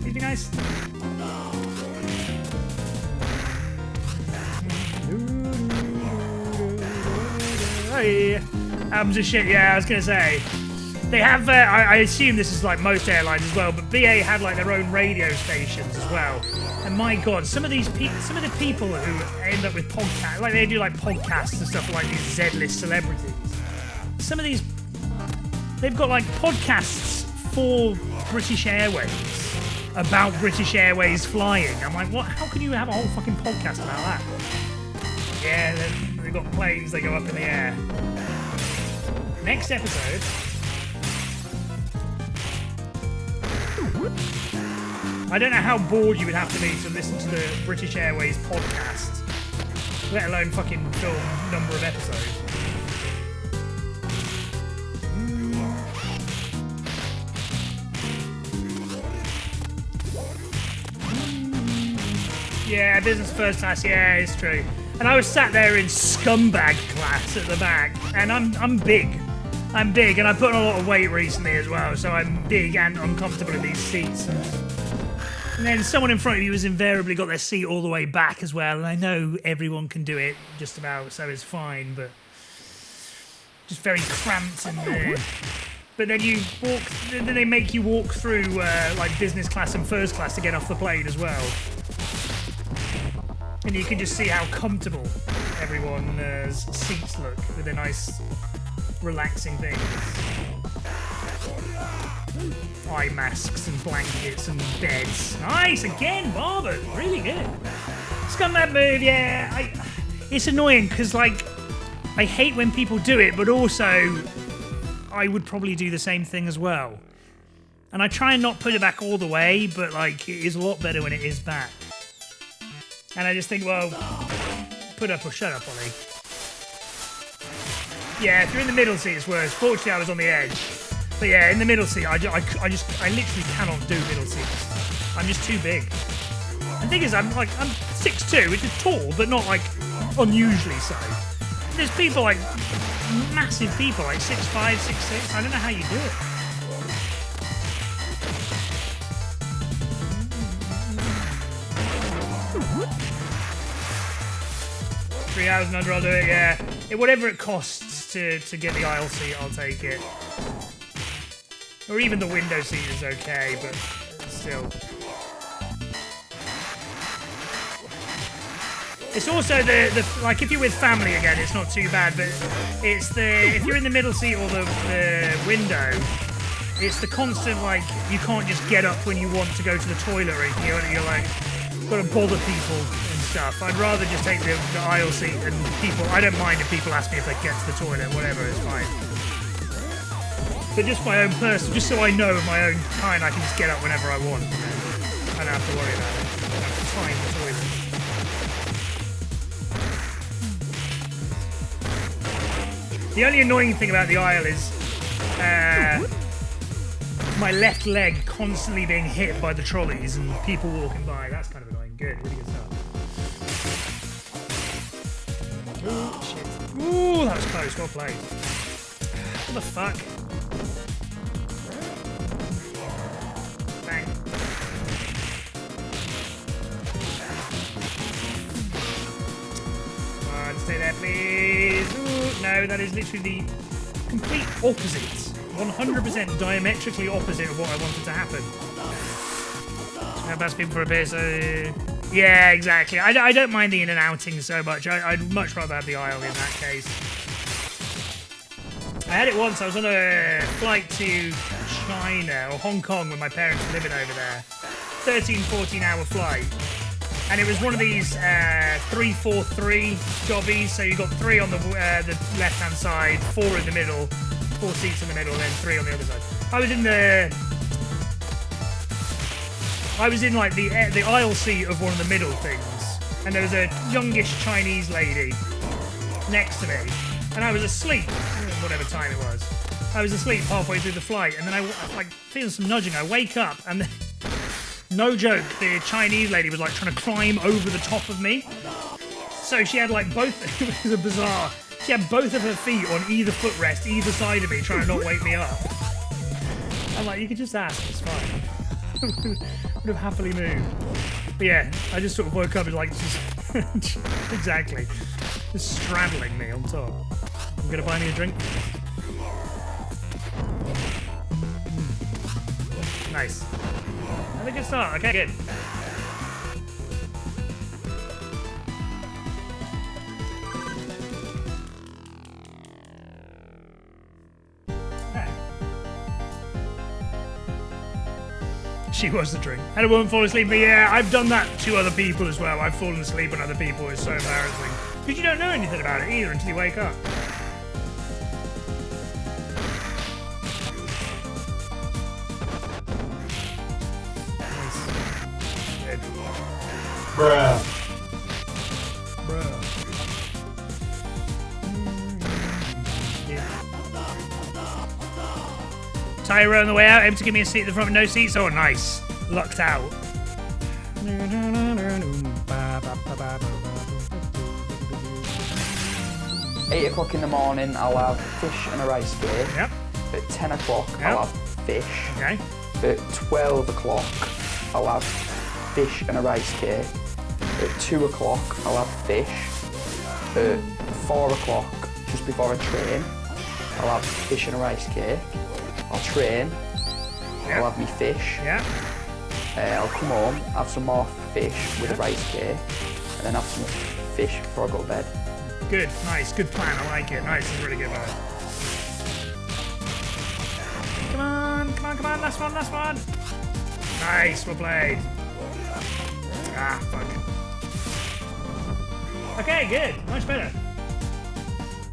Be nice. Hey, albums of shit. Yeah, I was gonna say they have. I assume this is like most airlines as well, but BA had like their own radio stations as well. And my God, some of the people who end up with podcasts, like they do like podcasts and stuff like these Z-list celebrities. Some of these, they've got like podcasts for British Airways about British Airways flying. I'm like, what? How can you have a whole fucking podcast about that? Yeah, they've got planes, they go up in the air. Next episode. I don't know how bored you would have to be to listen to the British Airways podcast, let alone fucking film number of episodes. Yeah, business first class. Yeah, it's true. And I was sat there in scumbag class at the back, and I'm big. I'm big, and I put on a lot of weight recently as well, so I'm big and uncomfortable in these seats. And then someone in front of you has invariably got their seat all the way back as well, and I know everyone can do it just about, so it's fine, but just very cramped in there. But then then they make you walk through like business class and first class to get off the plane as well. And you can just see how comfortable everyone's seats look with a nice relaxing things. Eye masks and blankets and beds. Nice, again, Barber, really good. Scumbag move, yeah. It's annoying because, like, I hate when people do it, but also I would probably do the same thing as well. And I try and not put it back all the way, but, like, it is a lot better when it is back. And I just think, well, put up or shut up, Ollie. Yeah, if you're in the middle seat, it's worse. Fortunately, I was on the edge. But yeah, in the middle seat, I literally cannot do middle seats. I'm just too big. And the thing is, I'm 6'2", which is tall, but not like unusually so. There's people like massive people, like 6'5", 6'6". I don't know how you do it. 3 hours and under, I'll do it, yeah. Whatever it costs to get the aisle seat, I'll take it. Or even the window seat is okay, but still. It's also the like if you're with family again, it's not too bad, but it's if you're in the middle seat or the window, it's the constant, like, you can't just get up when you want to go to the toilet or anything. You're like, got to bother people and stuff. I'd rather just take the aisle seat and people. I don't mind if people ask me if I get to the toilet, whatever, it's fine. But just my own personal, just so I know in my own kind, I can just get up whenever I want. I don't have to worry about it. I don't have to find the toilet. The only annoying thing about the aisle is my left leg constantly being hit by the trolleys and people walking by. That's kind of annoying. Good, really good stuff. Oh, shit. Ooh, that was close. Well played. What the fuck? Bang. Come on, stay there, please. Ooh, no, that is literally the complete opposite. 100% diametrically opposite of what I wanted to happen. Pass people for a bit, so... Yeah, exactly. I don't mind the in and outing so much. I'd much rather have the aisle in that case. I had it once. I was on a flight to China or Hong Kong when my parents were living over there. 13, 14-hour flight. And it was one of these 3-4-3 jobbies. So you got 3 on the left-hand side, 4 in the middle, 4 seats in the middle, and then 3 on the other side. I was in like the aisle seat of one of the middle things, and there was a youngish Chinese lady next to me, and I was asleep, whatever time it was. I was asleep halfway through the flight, and then I like feeling some nudging. I wake up, and then, no joke, the Chinese lady was like trying to climb over the top of me. So she had like both. It was bizarre. She had both of her feet on either footrest, either side of me, trying to not wake me up. I'm like, you could just ask, it's fine. Would have happily moved. But yeah, I just sort of woke up and like just exactly, just straddling me on top. I'm gonna buy me a drink. Nice. Have a good start. Okay, good. She was the drink. And a woman fall asleep, but yeah, I've done that to other people as well. I've fallen asleep on other people. It's so embarrassing. Because you don't know anything about it either until you wake up. Nice. Good. Bruh. Bruh. Yeah. Tyra on the way out, able to give me a seat at the front with no seats. Oh, nice. Lucked out. 8 o'clock in the morning, I'll have fish and a rice cake. Yep. At 10 o'clock, I'll have fish. Okay. At 12 o'clock, I'll have fish and a rice cake. At 2 o'clock, I'll have fish. At 4 o'clock, just before I train, I'll have fish and a rice cake. I'll train. Yep. I'll have me fish. Yeah. I'll come home, have some more fish with a rice cake, and then have some fish before I go to bed. Good. Nice. Good plan. I like it. Nice. It's really good, man. Come on. Come on. Come on. Last one. Last one. Nice. Well played. Ah, fuck. Okay, good. Much better.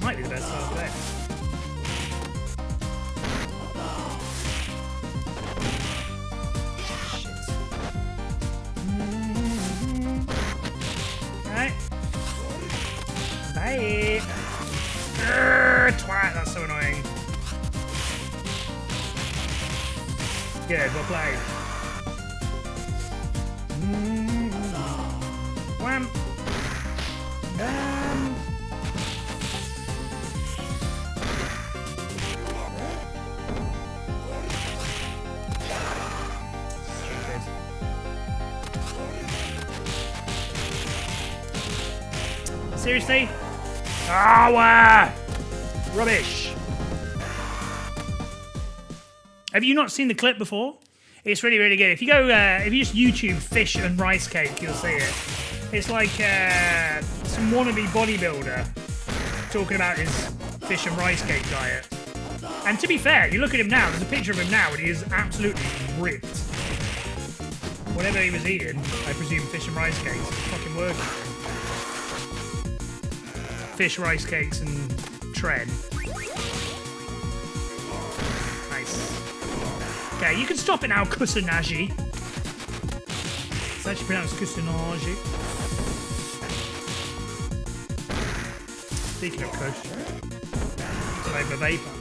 Might be the best start of the day. Okay. Bye. Twat, that's so annoying. Good, well played. Wham. Bam. Seriously? Ah, rubbish. Have you not seen the clip before? It's really, really good. If you go, if you just YouTube fish and rice cake, you'll see it. It's like some wannabe bodybuilder talking about his fish and rice cake diet. And to be fair, you look at him now, there's a picture of him now, and he is absolutely ripped. Whatever he was eating, I presume fish and rice cakes, it's fucking working. Fish, rice cakes, and tren. Nice. Okay, you can stop it now, Kusanagi. It's actually pronounced Kusanagi. Speaking of kush, it's like a vapor.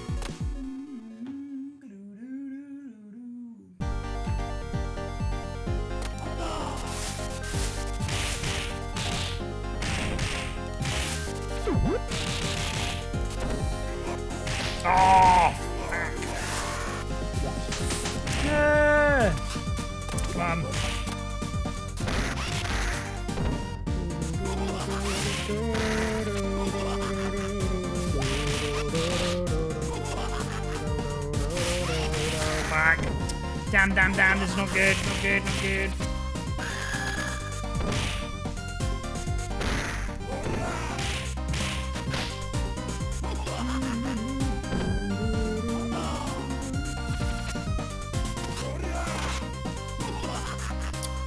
Oh, fuck. Yeah. Come on. Fuck. Damn, damn, damn. This is not good. Not good, not good.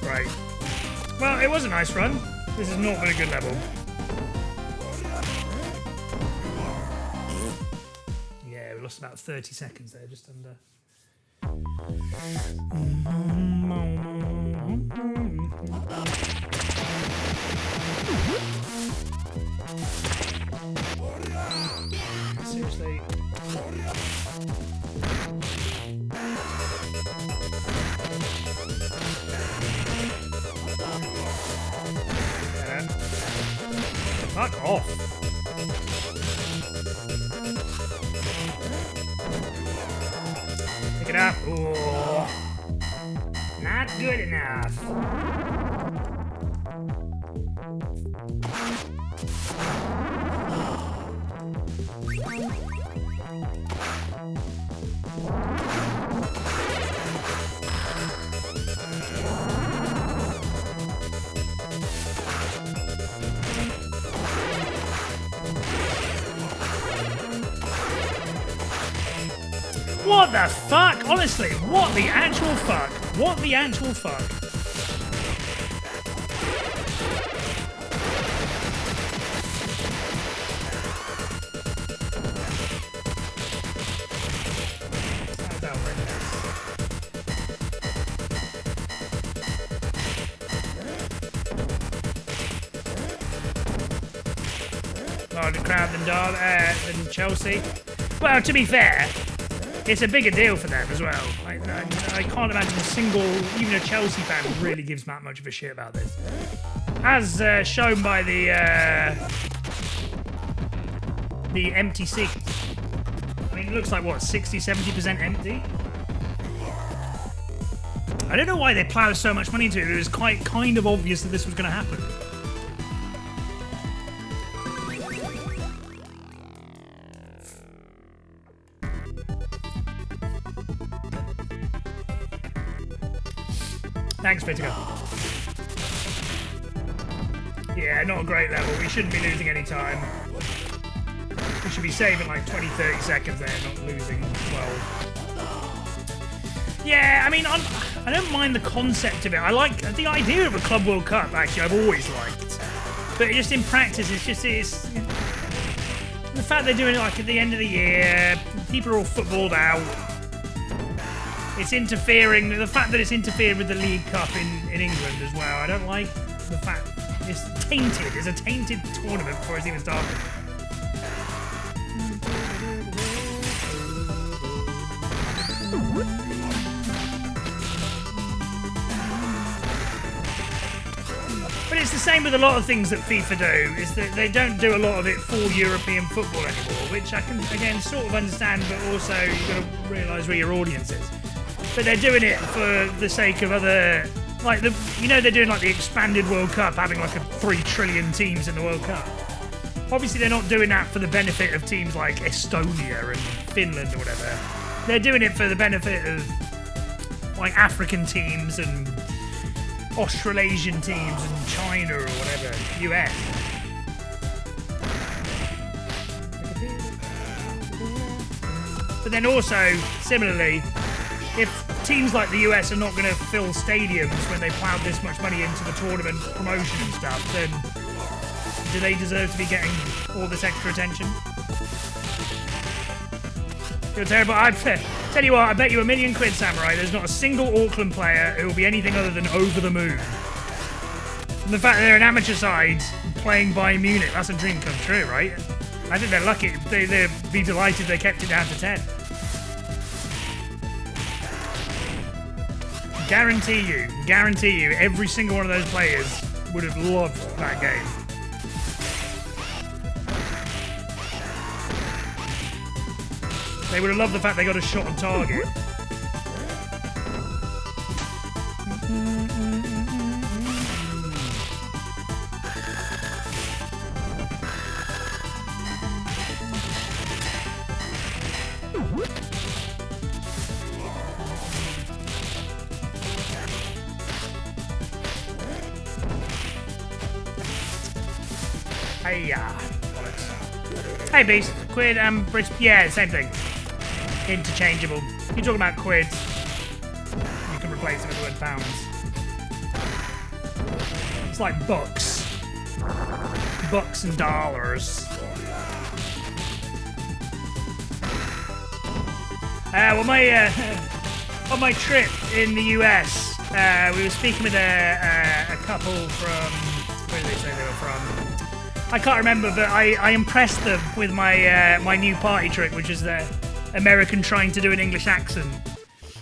Right. Well, it was a nice run. This has not been a good level. Yeah, we lost about 30 seconds there, just under. Seriously. Fuck off. Pick it up. Ooh. Not good enough. What the fuck? Honestly, what the actual fuck? What the actual fuck? That's outrageous. Larger crowd than Chelsea. Well, to be fair, it's a bigger deal for them as well. I can't imagine a single, even a Chelsea fan, really gives that much of a shit about this. As shown by the the empty seat. I mean, it looks like, what, 60, 70% empty? I don't know why they ploughed so much money into it. It was kind of obvious that this was going to happen. Thanks, Vitigo. Yeah, not a great level. We shouldn't be losing any time. We should be saving like 20, 30 seconds there, not losing 12. Yeah, I mean, I don't mind the concept of it. I like the idea of a Club World Cup, actually, I've always liked. But just in practice, it's the fact they're doing it like at the end of the year, people are all footballed out. It's interfering, the fact that it's interfered with the League Cup in England as well. I don't like the fact it's tainted. It's a tainted tournament before it's even started. But it's the same with a lot of things that FIFA do, is that they don't do a lot of it for European football anymore, which I can, again, sort of understand, but also you've got to realise where your audience is. But they're doing it for the sake of other, like, they're doing like the expanded World Cup, having like 3 trillion teams in the World Cup. Obviously they're not doing that for the benefit of teams like Estonia and Finland or whatever. They're doing it for the benefit of like African teams and Australasian teams and China or whatever, US. But then also, similarly, if teams like the US are not going to fill stadiums when they ploughed this much money into the tournament promotion and stuff, then do they deserve to be getting all this extra attention? You're terrible. Tell you what, I bet you £1,000,000, Samurai, there's not a single Auckland player who will be anything other than over the moon. And the fact that they're an amateur side playing Bayern Munich, that's a dream come true, right? I think they're lucky. They'd be delighted they kept it down to 10. Guarantee you, every single one of those players would have loved that game. They would have loved the fact they got a shot on target. Hey, Beast. Quid and British. Yeah, same thing. Interchangeable. You're talking about quids. You can replace them with the word pounds. It's like bucks. Bucks and dollars. On my trip in the US, we were speaking with a couple from. Where did they say they were from? I can't remember, but I impressed them with my my new party trick, which is the American trying to do an English accent.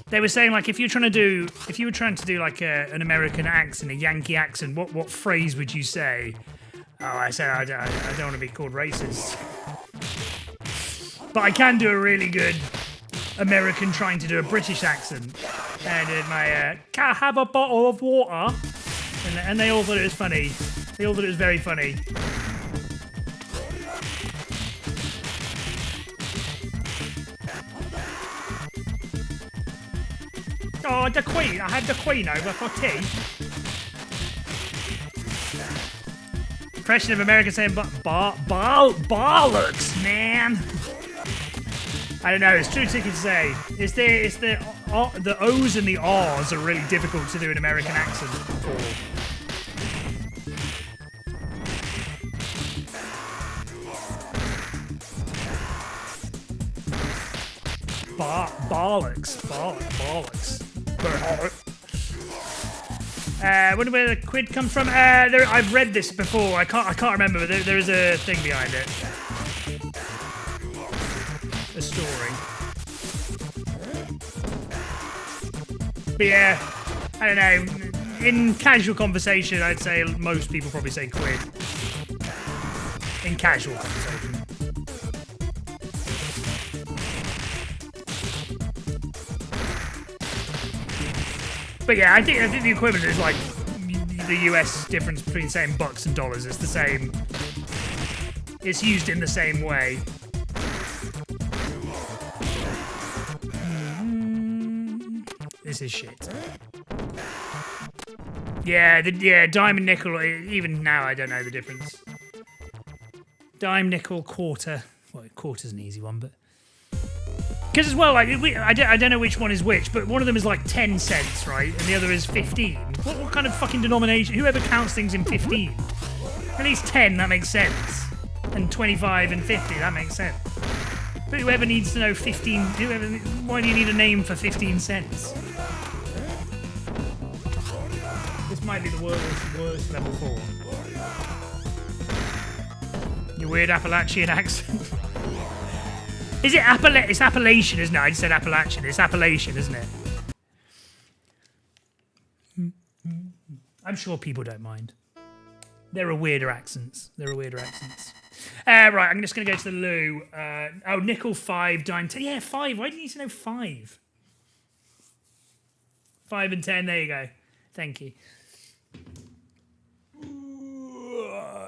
They were saying, like, if you were trying to do like an American accent, a Yankee accent, what phrase would you say? Oh, I said I don't want to be called racist, but I can do a really good American trying to do a British accent. And I did my can I have a bottle of water? And they all thought it was funny. They all thought it was very funny. Oh, the Queen. I had the Queen over for tea. Impression of American saying bollocks, man. I don't know. It's too tricky to say. It's the O's and the R's are really difficult to do an American accent for. Bollocks. Where did the quid come from? I've read this before. I can't remember, but there is a thing behind it. A story. But yeah, I don't know. In casual conversation, I'd say most people probably say quid. In casual conversation. But yeah, I think the equivalent is like the US difference between saying bucks and dollars. It's the same. It's used in the same way. This is shit. Yeah, dime and nickel. Even now, I don't know the difference. Dime, nickel, quarter. Well, quarter's an easy one, but because as well, like I don't know which one is which, but one of them is like 10 cents, right, and the other is 15. What kind of fucking denomination? Whoever counts things in 15? At least 10, that makes sense, and 25 and 50, that makes sense. But whoever needs to know 15, why do you need a name for 15 cents? This might be the worst level 4. Your weird Appalachian accent. Is it It's Appalachian, isn't it? I just said Appalachian. It's Appalachian, isn't it? I'm sure people don't mind. There are weirder accents. Right, I'm just going to go to the loo. Nickel 5, dime 10. Yeah, 5. Why do you need to know 5? 5 and 10, there you go. Thank you.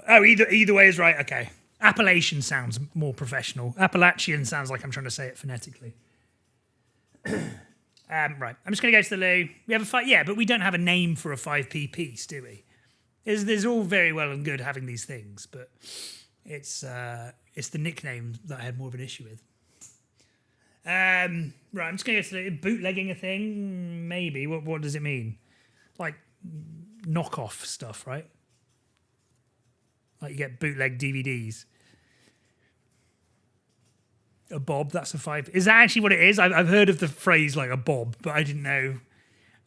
Oh, either way is right. Okay. Appalachian sounds more professional. Appalachian sounds like I'm trying to say it phonetically. Right. I'm just going to go to the loo. We have a 5. Yeah, but we don't have a name for a 5p piece, do we? There's all very well and good having these things, but it's the nickname that I had more of an issue with. Right. I'm just going to go to the bootlegging a thing. Maybe. What does it mean? Like knockoff stuff, right? Like you get bootleg DVDs. A bob, that's a 5. Is that actually what it is? I've heard of the phrase like a bob, but I didn't know.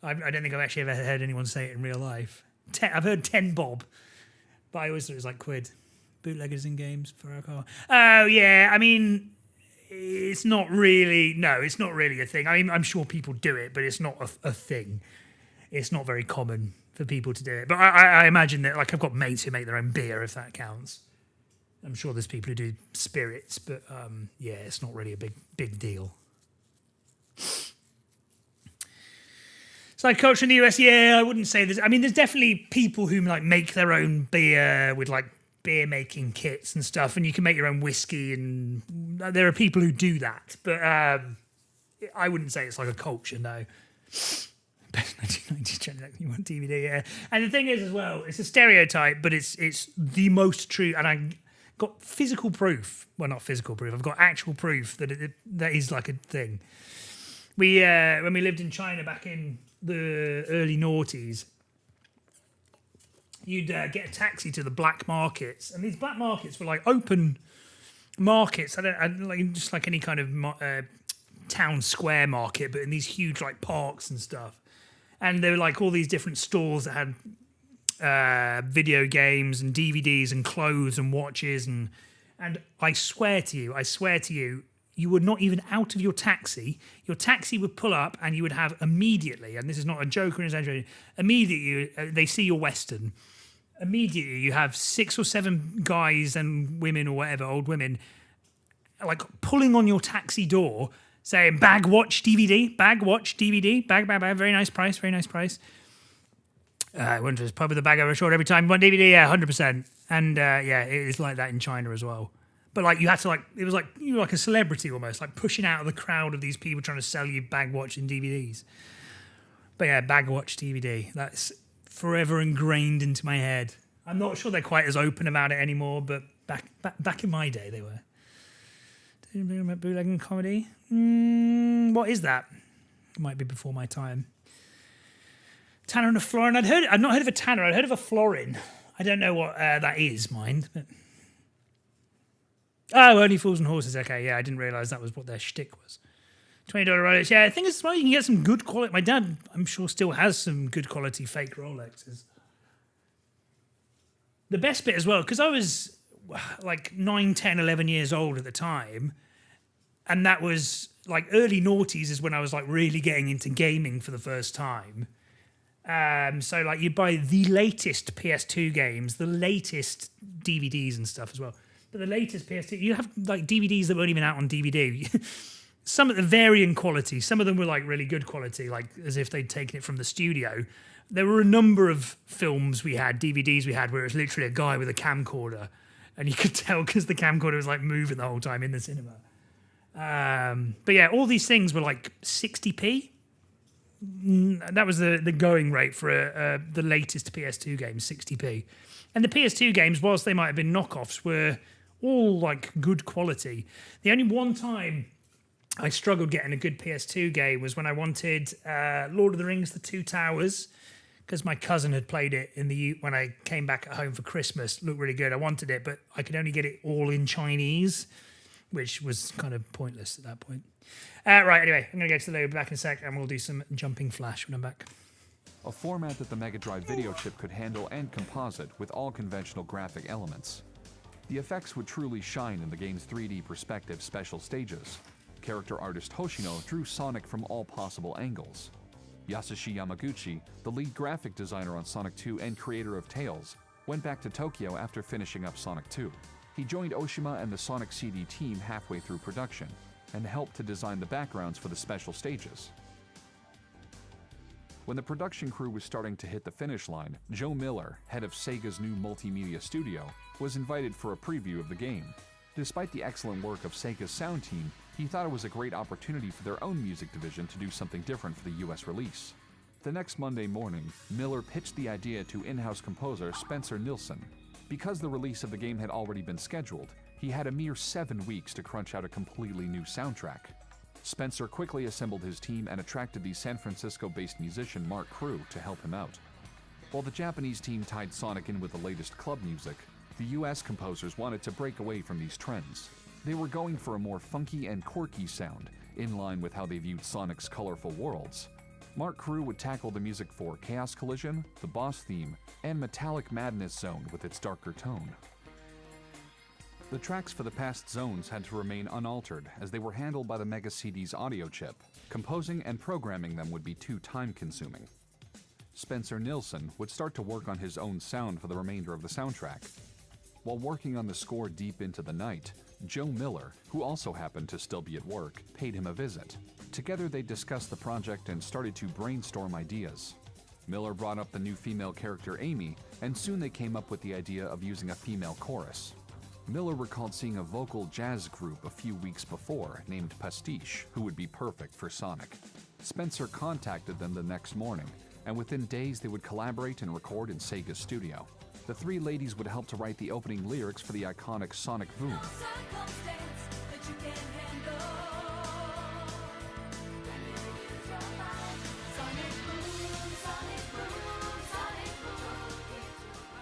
I don't think I've actually ever heard anyone say it in real life. I've heard 10 bob, but I always thought it was like quid. Bootleggers in games for alcohol. Oh, yeah. I mean, it's not really a thing. I mean, I'm sure people do it, but it's not a thing. It's not very common for people to do it. But I imagine that, like, I've got mates who make their own beer, if that counts. I'm sure there's people who do spirits, but yeah, it's not really a big deal. Like culture in the US, yeah, I wouldn't say this. I mean, there's definitely people who like make their own beer with like beer making kits and stuff, and you can make your own whiskey, and there are people who do that. But I wouldn't say it's like a culture, no. Best 1990s trend you want DVD, yeah. And the thing is, as well, it's a stereotype, but it's the most true. And I got physical proof. Well, not physical proof. I've got actual proof that that is like a thing. We when we lived in China back in the early noughties, you'd get a taxi to the black markets, and these black markets were like open markets. Just like any kind of town square market, but in these huge like parks and stuff. And there were like all these different stores that had video games and DVDs and clothes and watches, and I swear to you, you were not even out of your taxi. Your taxi would pull up, and you would have immediately, and this is not a joke or an exaggeration, immediately they see your Western. Immediately you have 6 or 7 guys and women or whatever, old women, like pulling on your taxi door, saying, bag watch DVD, bag, very nice price. I went to this pub with a bag over short every time you want DVD, yeah, 100%. And yeah, it is like that in China as well. But like you had to it was like you were like a celebrity almost, like pushing out of the crowd of these people trying to sell you bag watching DVDs. But yeah, bag watch DVD, that's forever ingrained into my head. I'm not sure they're quite as open about it anymore, but back in my day they were. Bootlegging comedy? What is that? It might be before my time. Tanner and a Florin. I've not heard of a Tanner. I'd heard of a Florin. I don't know what that is, mind. But... Oh, Only Fools and Horses. Okay, yeah, I didn't realise that was what their shtick was. $20 Rolex. Yeah, I think it's well, you can get some good quality. My dad, I'm sure, still has some good quality fake Rolexes. The best bit as well, because I was like 9, 10, 11 years old at the time, and that was like early noughties is when I was like really getting into gaming for the first time. So like you buy the latest PS2 games, the latest DVDs and stuff as well. But the latest PS2, you have like DVDs that weren't even out on DVD. some of the varying quality. Some of them were like really good quality, like as if they'd taken it from the studio. There were a number of films we had, DVDs we had, where it was literally a guy with a camcorder, and you could tell because the camcorder was like moving the whole time in the cinema. But yeah, all these things were like 60p. That was the going rate for the latest PS2 game, 60p. And the PS2 games, whilst they might have been knockoffs, were all like good quality. The only one time I struggled getting a good PS2 game was when I wanted Lord of the Rings: The Two Towers, because my cousin had played it when I came back at home for Christmas. Looked really good. I wanted it, but I could only get it all in Chinese, which was kind of pointless at that point. Right, anyway, I'm going to go to the load back in a sec, and we'll do some jumping flash when I'm back. A format that the Mega Drive video chip could handle and composite with all conventional graphic elements. The effects would truly shine in the game's 3D perspective special stages. Character artist Hoshino drew Sonic from all possible angles. Yasushi Yamaguchi, the lead graphic designer on Sonic 2 and creator of Tails, went back to Tokyo after finishing up Sonic 2. He joined Oshima and the Sonic CD team halfway through production, and helped to design the backgrounds for the special stages. When the production crew was starting to hit the finish line, Joe Miller, head of Sega's new multimedia studio, was invited for a preview of the game. Despite the excellent work of Sega's sound team, he thought it was a great opportunity for their own music division to do something different for the US release. The next Monday morning, Miller pitched the idea to in-house composer Spencer Nilsson. Because the release of the game had already been scheduled, he had a mere 7 weeks to crunch out a completely new soundtrack. Spencer quickly assembled his team and attracted the San Francisco-based musician Mark Crew to help him out. While the Japanese team tied Sonic in with the latest club music, the US composers wanted to break away from these trends. They were going for a more funky and quirky sound, in line with how they viewed Sonic's colorful worlds. Mark Crew would tackle the music for Chaos Collision, the boss theme, and Metallic Madness Zone with its darker tone. The tracks for the past zones had to remain unaltered as they were handled by the Mega CD's audio chip. Composing and programming them would be too time-consuming. Spencer Nilsson would start to work on his own sound for the remainder of the soundtrack. While working on the score deep into the night, Joe Miller, who also happened to still be at work, paid him a visit. Together they discussed the project and started to brainstorm ideas. Miller brought up the new female character Amy, and soon they came up with the idea of using a female chorus. Miller recalled seeing a vocal jazz group a few weeks before named Pastiche, who would be perfect for Sonic. Spencer contacted them the next morning, and within days they would collaborate and record in Sega's studio. The three ladies would help to write the opening lyrics for the iconic Sonic Boom.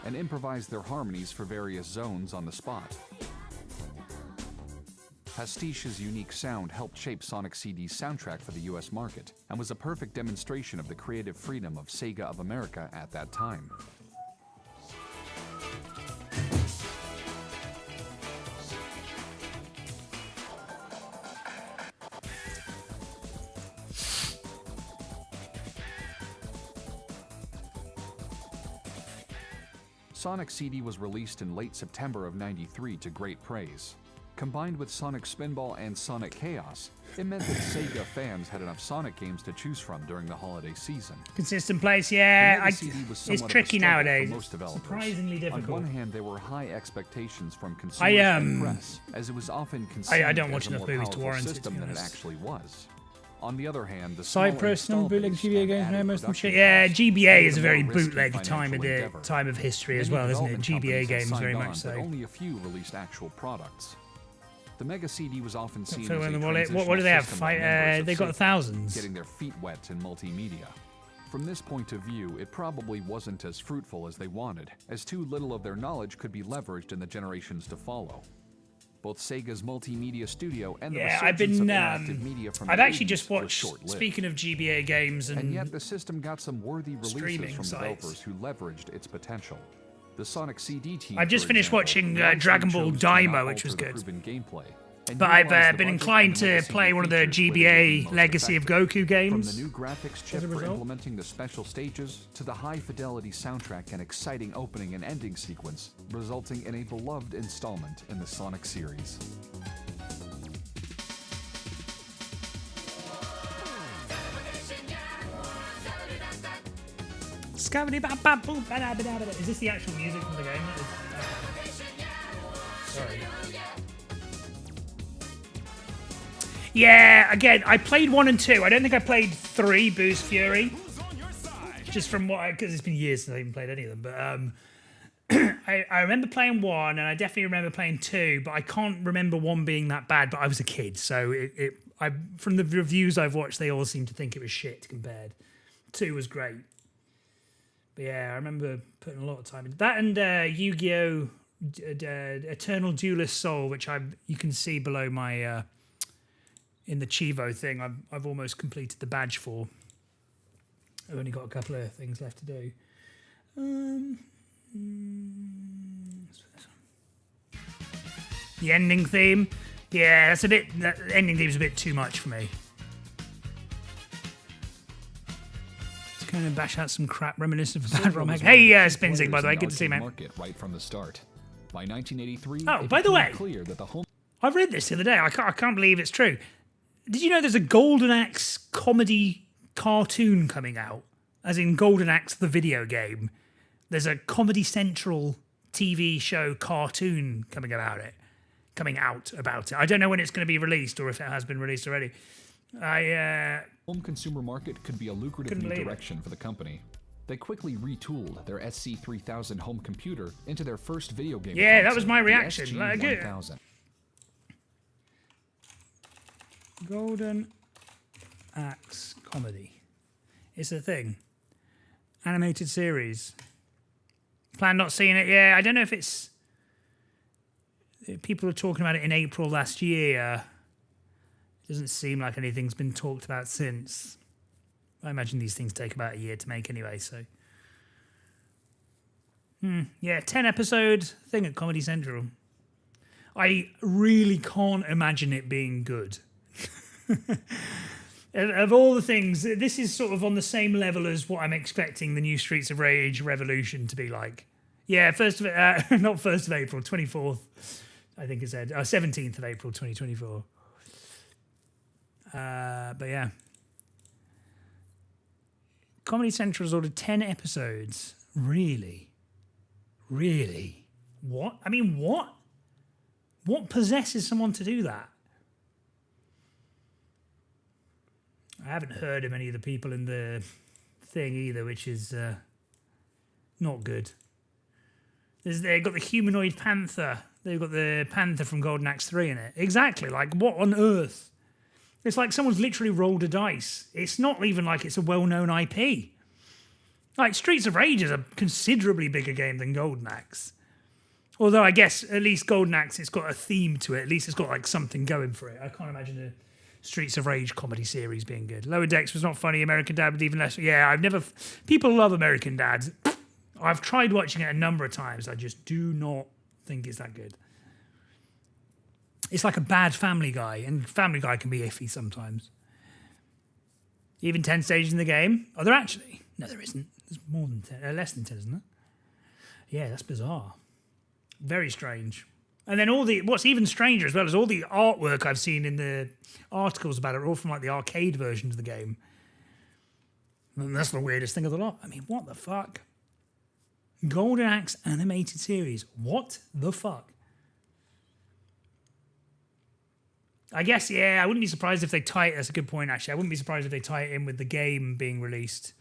And improvised their harmonies for various zones on the spot. Pastiche's unique sound helped shape Sonic CD's soundtrack for the US market, and was a perfect demonstration of the creative freedom of Sega of America at that time. Sonic CD was released in late September of '93 to great praise. Combined with Sonic Spinball and Sonic Chaos, it meant that Sega fans had enough Sonic games to choose from during the holiday season. Consistent place, yeah. It's tricky nowadays. Most developers. Surprisingly difficult. On one hand, there were high expectations from consumers and press, as it was often considered I don't watch as a enough more movies to powerful warrant it, system to be than it honest. actually was. On the other hand, the Cypress small and bootleg install GBA base games, and no, added most of them production shit. Yeah, costs GBA made is a it very risky bootleg financial endeavor. time of history as Many well, isn't it? development GBA companies had games very signed much on, so. but only a few released actual products. The Mega CD was often seen Fill as in a the wallet. What do transitional they have? system by members of They got Sega, thousands. getting their feet wet in multimedia. From this point of view, it probably wasn't as fruitful as they wanted, as too little of their knowledge could be leveraged in the generations to follow. Both Sega's multimedia studio and the resurgence of interactive media from I've the actually 80s just was watched, short-lived. speaking of GBA games And yet the system got some worthy releases streaming from sites. developers who leveraged its potential. The Sonic CD team, I've just for finished example, watching largely Dragon Ball chose to not Daima, which alter was the good. proven gameplay, and But I've utilize the been budget inclined and to legacy play one of the features where they would be GBA most Legacy of effective. Goku From games. the new graphics chip a for result. implementing the special stages, to the high-fidelity soundtrack and exciting opening and ending sequence, resulting in a beloved installment in the Sonic series. Is this the actual music from the game? Sorry. Yeah, again, I played 1 and 2. I don't think I played 3, Boost Fury. Just from what because it's been years since I even played any of them. But I remember playing 1, and I definitely remember playing 2, but I can't remember 1 being that bad. But I was a kid, so from the reviews I've watched, they all seem to think it was shit compared. 2 was great. But yeah, I remember putting a lot of time into that, and Yu-Gi-Oh! Eternal Duelist Soul, which you can see below my in the Chivo thing. I've almost completed the badge for. I've only got a couple of things left to do. The ending theme, yeah, that ending theme's a bit too much for me. Let's kind of bash out some crap reminiscent of Bad Rom. Hey, Spinzig, by the way, good to see you, man. Market right from the start. By 1983, oh, by the way, clear that the home I read this the other day. I can't believe it's true. Did you know there's a Golden Axe comedy cartoon coming out? As in Golden Axe, the video game. There's a Comedy Central TV show cartoon coming out about it. I don't know when it's going to be released or if it has been released already. home consumer market could be a lucrative new direction for the company. They quickly retooled their SC3000 home computer into their first video game. Yeah, that console, was my the reaction. SG-1000. Golden Axe comedy. It's a thing. Animated series. Plan not seeing it. Yeah, I don't know if it's. People are talking about it in April last year. It doesn't seem like anything's been talked about since. I imagine these things take about a year to make anyway, so. Yeah, 10-episode thing at Comedy Central. I really can't imagine it being good. Of all the things, this is sort of on the same level as what I'm expecting the new Streets of Rage Revolution to be like. Yeah, not 1st of April, 24th, I think it said. 17th of April, 2024. But yeah. Comedy Central's ordered 10 episodes. Really? Really? What? I mean, what? What possesses someone to do that? I haven't heard of any of the people in the thing either, which is not good. They've got the humanoid panther. They've got the panther from Golden Axe 3 in it. Exactly. Like, what on earth? It's like someone's literally rolled a dice. It's not even like it's a well-known IP. Like, Streets of Rage is a considerably bigger game than Golden Axe. Although, I guess, at least Golden Axe, it's got a theme to it. At least it's got, like, something going for it. I can't imagine a Streets of Rage comedy series being good. Lower Decks was not funny. American Dad was even less. Yeah, people love American Dad. I've tried watching it a number of times. I just do not think it's that good. It's like a bad Family Guy, and Family Guy can be iffy sometimes. Even 10 stages in the game. Are there actually? No, there isn't. There's more than 10. Less than 10, isn't there? Yeah, that's bizarre. Very strange. And then what's even stranger as well is all the artwork I've seen in the articles about it are all from like the arcade versions of the game. And that's the weirdest thing of the lot. I mean, what the fuck? Golden Axe animated series. What the fuck? I guess, yeah, I wouldn't be surprised if they tie it. That's a good point, actually. I wouldn't be surprised if they tie it in with the game being released.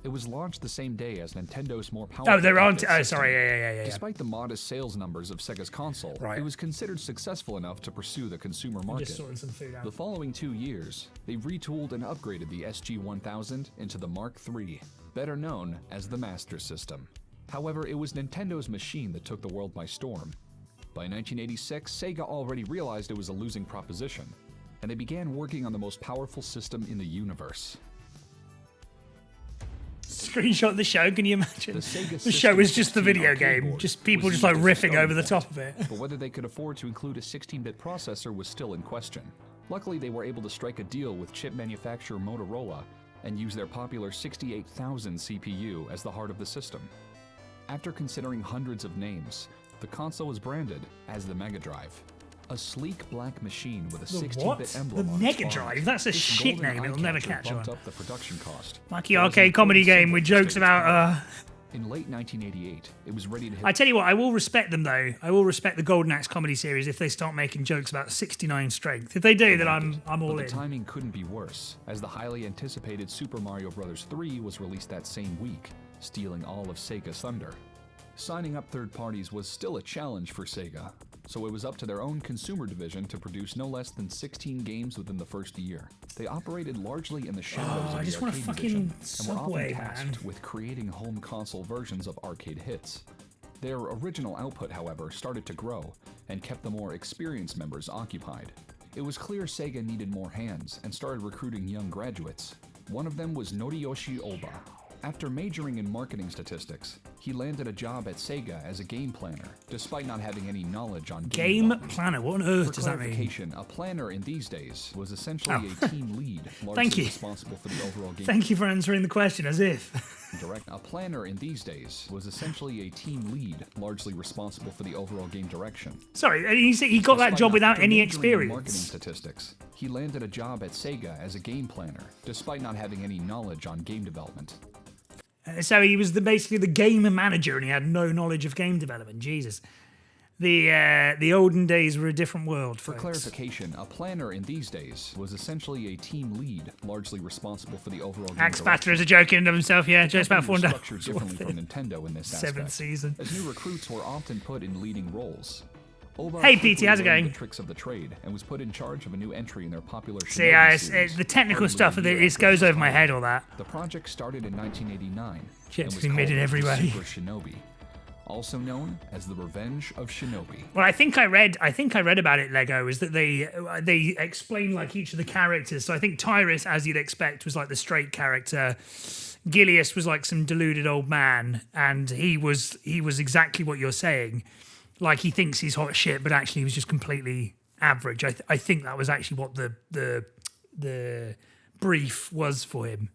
It was launched the same day as Nintendo's more powerful. Oh, they're on. graphics Oh, system. sorry. Yeah. Despite the modest sales numbers of Sega's console, Right. it was considered successful enough to pursue the consumer I'm market. just sorting some food out. The following 2 years, they retooled and upgraded the SG-1000 into the Mark III, better known as the Master System. However, it was Nintendo's machine that took the world by storm. By 1986, Sega already realized it was a losing proposition, and they began working on the most powerful system in the universe. Screenshot of the show, can you imagine? The Sega The show was System just the 16 video arcade game. board Just people was just like used as a riffing over the starting top of it. But whether they could afford to include a 16-bit processor was still in question. Luckily, they were able to strike a deal with chip manufacturer Motorola and use their popular 68,000 CPU as the heart of the system. After considering hundreds of names, the console was branded as the Mega Drive. A sleek black machine with a 16-bit emblem The on Mega its Drive? bars. That's a This shit golden name, eye it'll never catcher catch bumped on. up the production cost. Wacky There was arcade an comedy important game with symbol jokes to its about, time. In late 1988, it was ready to hit I tell you what, I will respect them though. I will respect the Golden Axe comedy series if they start making jokes about 69 strength. If they do, then I'm all but the in. timing couldn't be worse, as the highly anticipated Super Mario Bros. 3 was released that same week, stealing all of Sega's thunder. Signing up third parties was still a challenge for Sega, so it was up to their own consumer division to produce no less than 16 games within the first year. They operated largely in the shadows I of just the want a arcade fucking division, and were Subway, often tasked man. with creating home console versions of arcade hits. Their original output, however, started to grow, and kept the more experienced members occupied. It was clear Sega needed more hands, and started recruiting young graduates. One of them was Noriyoshi Oba. After majoring in marketing statistics, he landed a job at Sega as a game planner, despite not having any knowledge on Game development. planner, what on earth For does that mean? clarification, a planner in these days was essentially Oh. a team lead, largely Thank you. responsible for the overall game. Thank you for answering the question as if. A planner in these days was essentially a team lead, largely responsible for the overall game direction. Sorry, he got that Despite job not without any majoring in marketing experience. statistics, he landed a job at Sega as a game planner, despite not having any knowledge on game development. So he was basically the game manager and he had no knowledge of game development. Jesus. The olden days were a different world, For folks. clarification, a planner in these days was essentially a team lead, largely responsible for the overall game Axe direction. Factor is a joke in and of himself, yeah. Just about Company was 400. structured differently from Nintendo in this Seventh aspect, season. as new recruits were often put in leading roles. Oba Hey, quickly PT, how's it learned going? The tricks of the trade and was put in charge of a new entry in their popular See, Shinobi series, the technical hardly stuff a of year this after goes its over my time. head, all that. The project started in 1989 Shit, and it's was been made called in every the way. Super Shinobi, also known as the Revenge of Shinobi. Well, I think I read about it, Lego, is that they explain like each of the characters. So I think Tyrus, as you'd expect, was like the straight character. Gilius was like some deluded old man, and he was exactly what you're saying. Like he thinks he's hot shit, but actually he was just completely average. I think that was actually what the brief was for him.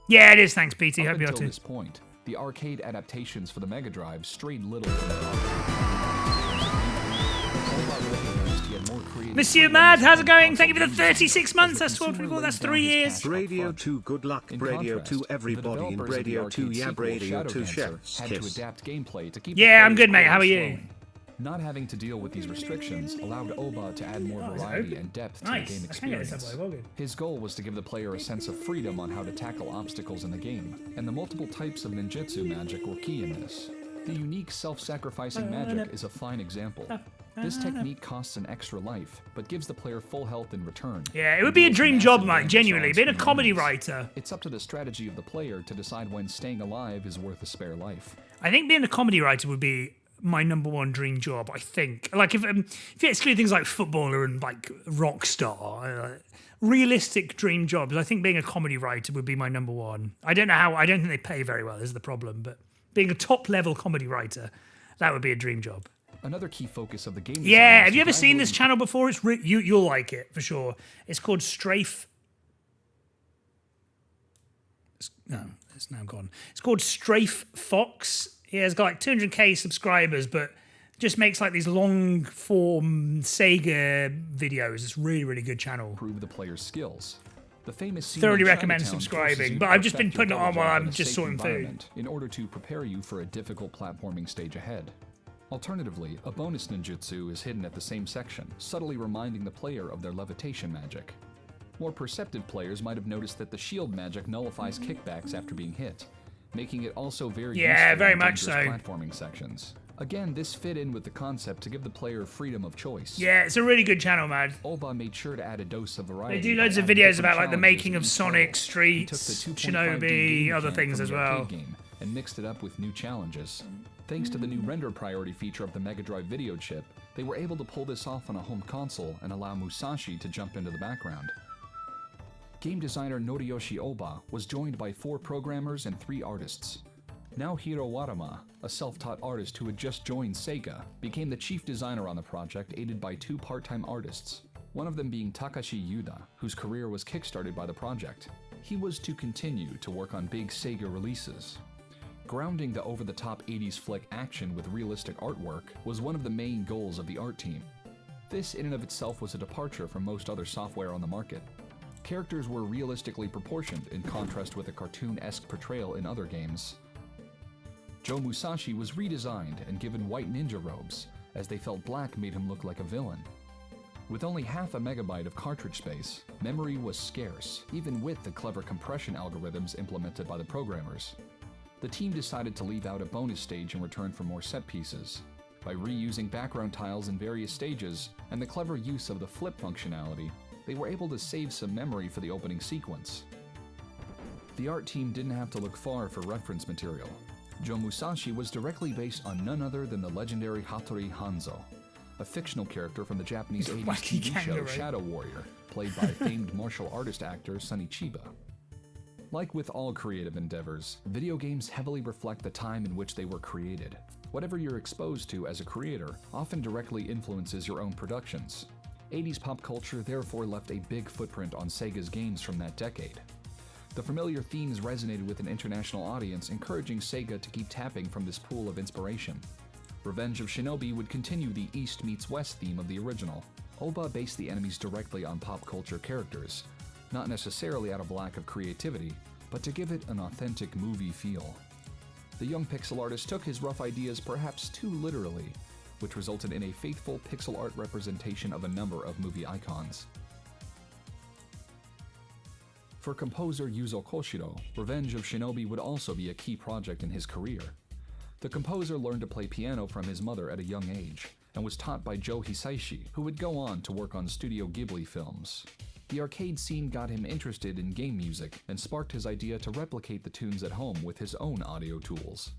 Yeah, it is. Thanks, PT. Up Hope you are until too. this point, the arcade adaptations for the Mega Drive strayed little from their offering. Monsieur Mad, how's it going? Thank you for the 36 months. That's 1224. That's 3 years. Radio 2 good luck, In Radio contrast, 2 everybody, the and developers of the Radio 2 arcade Yab, sequel, Radio Shadow 2 Dancer, Chef's had to Kiss. adapt gameplay to keep Yeah, the I'm good, mate. player's How are core you? flowing. Not having to deal with these restrictions allowed Oba to add more variety and depth to the Nice. game I can get this experience. up, well good. His goal was to give the player a sense of freedom on how to tackle obstacles in the game, and the multiple types of ninjutsu magic were key in this. The unique self-sacrificing magic is a fine example. This technique costs an extra life, but gives the player full health in return. Yeah, it would and be a deals dream massive job, mate. damage Genuinely, on being a screen comedy enemies. writer. It's up to the strategy of the player to decide when staying alive is worth a spare life. I think being a comedy writer would be my number one dream job. I think, like if you exclude things like footballer and like rock star, realistic dream jobs, I think being a comedy writer would be my number one. I don't know how. I don't think they pay very well. Is the problem, but being a top level comedy writer, that would be a dream job. Another key focus of the game. Yeah, design have is you ever to seen this gradually- channel before? It's you'll like it for sure. It's called Strafe. No, it's now gone. It's called Strafe Fox. He has got like 200k subscribers, but just makes like these long form Sega videos. It's really, really good channel. Improve the player's skills. The famous scene Thoroughly in recommend Chinatown subscribing, forces you but to I've just been perfect your putting it on while double I'm jump in a just safe sorting food. environment in order to prepare you for a difficult platforming stage ahead. Alternatively, a bonus ninjutsu is hidden at the same section, subtly reminding the player of their levitation magic. More perceptive players might have noticed that the shield magic nullifies kickbacks after being hit, making it also very Yeah, useful very in much dangerous so. platforming sections. Again, this fit in with the concept to give the player freedom of choice. Yeah, it's a really good channel, man. Oba made sure to add a dose of variety. They do by loads of adding videos different about like the challenges making in of each Sonic, level. He took Streets, the 2.5D Shinobi, game other mechanic things from as the well. arcade game and mixed it up with new challenges. Thanks to the new render priority feature of the Mega Drive video chip, they were able to pull this off on a home console and allow Musashi to jump into the background. Game designer Noriyoshi Oba was joined by 4 programmers and 3 artists. Naohiro Warama, a self-taught artist who had just joined Sega, became the chief designer on the project, aided by 2 part-time artists, one of them being Takashi Yuda, whose career was kickstarted by the project. He was to continue to work on big Sega releases. Grounding the over-the-top 80s flick action with realistic artwork was one of the main goals of the art team. This in and of itself was a departure from most other software on the market. Characters were realistically proportioned in contrast with a cartoon-esque portrayal in other games. Joe Musashi was redesigned and given white ninja robes, as they felt black made him look like a villain. With only half a megabyte of cartridge space, memory was scarce, even with the clever compression algorithms implemented by the programmers. The team decided to leave out a bonus stage in return for more set pieces. By reusing background tiles in various stages and the clever use of the flip functionality, they were able to save some memory for the opening sequence. The art team didn't have to look far for reference material. Joe Musashi was directly based on none other than the legendary Hattori Hanzo, a fictional character from the Japanese 80s Wacky TV show kangaroo. Shadow Warrior, played by famed martial artist actor Sonny Chiba. Like with all creative endeavors, video games heavily reflect the time in which they were created. Whatever you're exposed to as a creator often directly influences your own productions. 80s pop culture therefore left a big footprint on Sega's games from that decade. The familiar themes resonated with an international audience, encouraging Sega to keep tapping from this pool of inspiration. Revenge of Shinobi would continue the East meets West theme of the original. Oba based the enemies directly on pop culture characters, not necessarily out of lack of creativity, but to give it an authentic movie feel. The young pixel artist took his rough ideas perhaps too literally, which resulted in a faithful pixel art representation of a number of movie icons. For composer Yuzo Koshiro, Revenge of Shinobi would also be a key project in his career. The composer learned to play piano from his mother at a young age, and was taught by Joe Hisaishi, who would go on to work on Studio Ghibli films. The arcade scene got him interested in game music and sparked his idea to replicate the tunes at home with his own audio tools.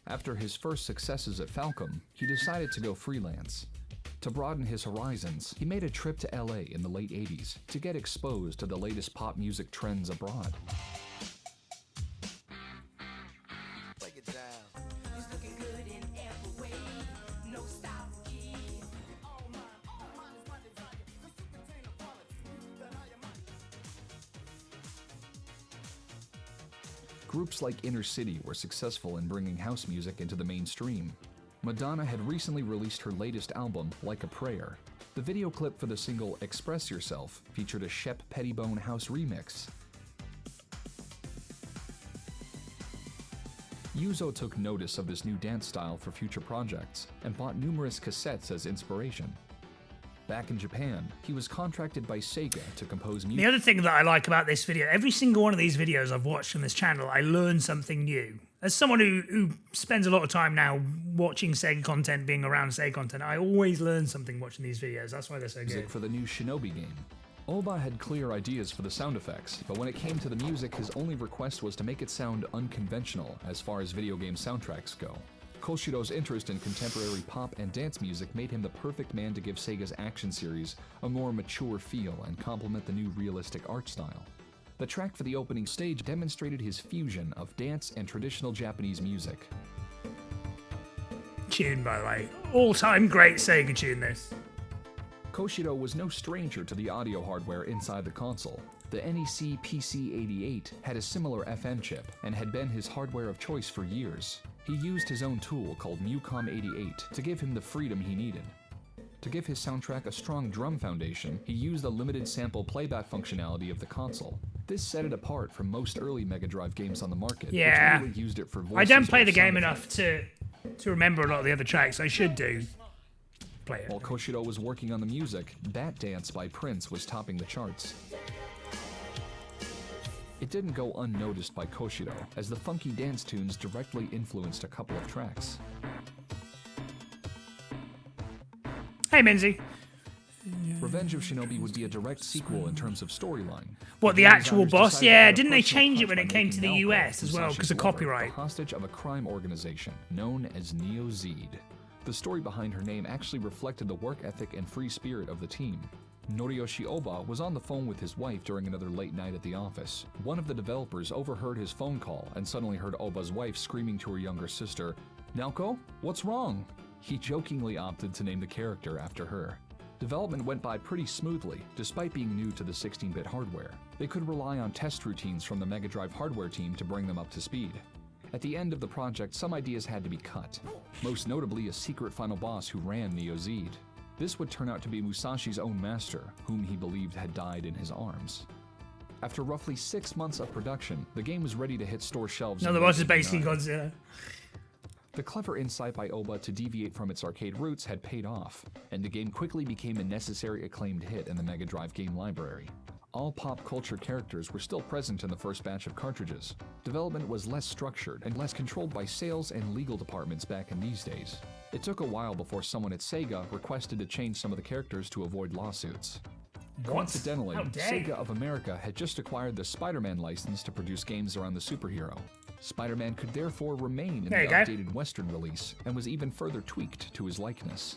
After his first successes at Falcom, he decided to go freelance. To broaden his horizons, he made a trip to LA in the late 80s to get exposed to the latest pop music trends abroad. Groups like Inner City were successful in bringing house music into the mainstream. Madonna had recently released her latest album, Like a Prayer. The video clip for the single Express Yourself featured a Shep Pettibone house remix. Yuzo took notice of this new dance style for future projects and bought numerous cassettes as inspiration. Back in Japan, he was contracted by Sega to compose music. The other thing that I like about this video, every single one of these videos I've watched on this channel, I learn something new. As someone who spends a lot of time now watching Sega content, being around Sega content, I always learn something watching these videos. That's why they're so good. For the new Shinobi game. Oba had clear ideas for the sound effects, but when it came to the music, his only request was to make it sound unconventional as far as video game soundtracks go. Koshiro's interest in contemporary pop and dance music made him the perfect man to give Sega's action series a more mature feel and complement the new realistic art style. The track for the opening stage demonstrated his fusion of dance and traditional Japanese music. Tune, by the way. All-time great Sega tune, this. Koshiro was no stranger to the audio hardware inside the console. The NEC PC-88 had a similar FM chip and had been his hardware of choice for years. He used his own tool called MuCom-88 to give him the freedom he needed. To give his soundtrack a strong drum foundation, he used the limited sample playback functionality of the console. This set it apart from most early Mega Drive games on the market, Yeah. which really used it for voices I don't play or the game sound enough to remember a lot of the other tracks. I should do. Play it. While Koshiro was working on the music, Bat Dance by Prince was topping the charts. It didn't go unnoticed by Koshiro, as the funky dance tunes directly influenced a couple of tracks. Hey, Minzy. Revenge of Shinobi would be a direct sequel in terms of storyline. What, the game actual designers boss? decided Yeah, to add a didn't they personal change it touch when by it came to the making Naoko, US as well, Musashi's because of lover, copyright? the hostage of a crime organization known as Neo-Zed. The story behind her name actually reflected the work ethic and free spirit of the team. Noriyoshi Oba was on the phone with his wife during another late night at the office. One of the developers overheard his phone call and suddenly heard Oba's wife screaming to her younger sister, "Naoko, what's wrong?" He jokingly opted to name the character after her. Development went by pretty smoothly, despite being new to the 16-bit hardware. They could rely on test routines from the Mega Drive hardware team to bring them up to speed. At the end of the project, some ideas had to be cut, most notably a secret final boss who ran Neo Zeed. This would turn out to be Musashi's own master, whom he believed had died in his arms. After roughly 6 months of production, the game was ready to hit store shelves. No, the boss is basically Godzilla. The clever insight by Oba to deviate from its arcade roots had paid off, and the game quickly became a necessary acclaimed hit in the Mega Drive game library. All pop culture characters were still present in the first batch of cartridges. Development was less structured and less controlled by sales and legal departments back in these days. It took a while before someone at Sega requested to change some of the characters to avoid lawsuits. Coincidentally, How dare you. Sega of America had just acquired the Spider-Man license to produce games around the superhero. Spider-Man could therefore remain in the There you go. updated Western release and was even further tweaked to his likeness.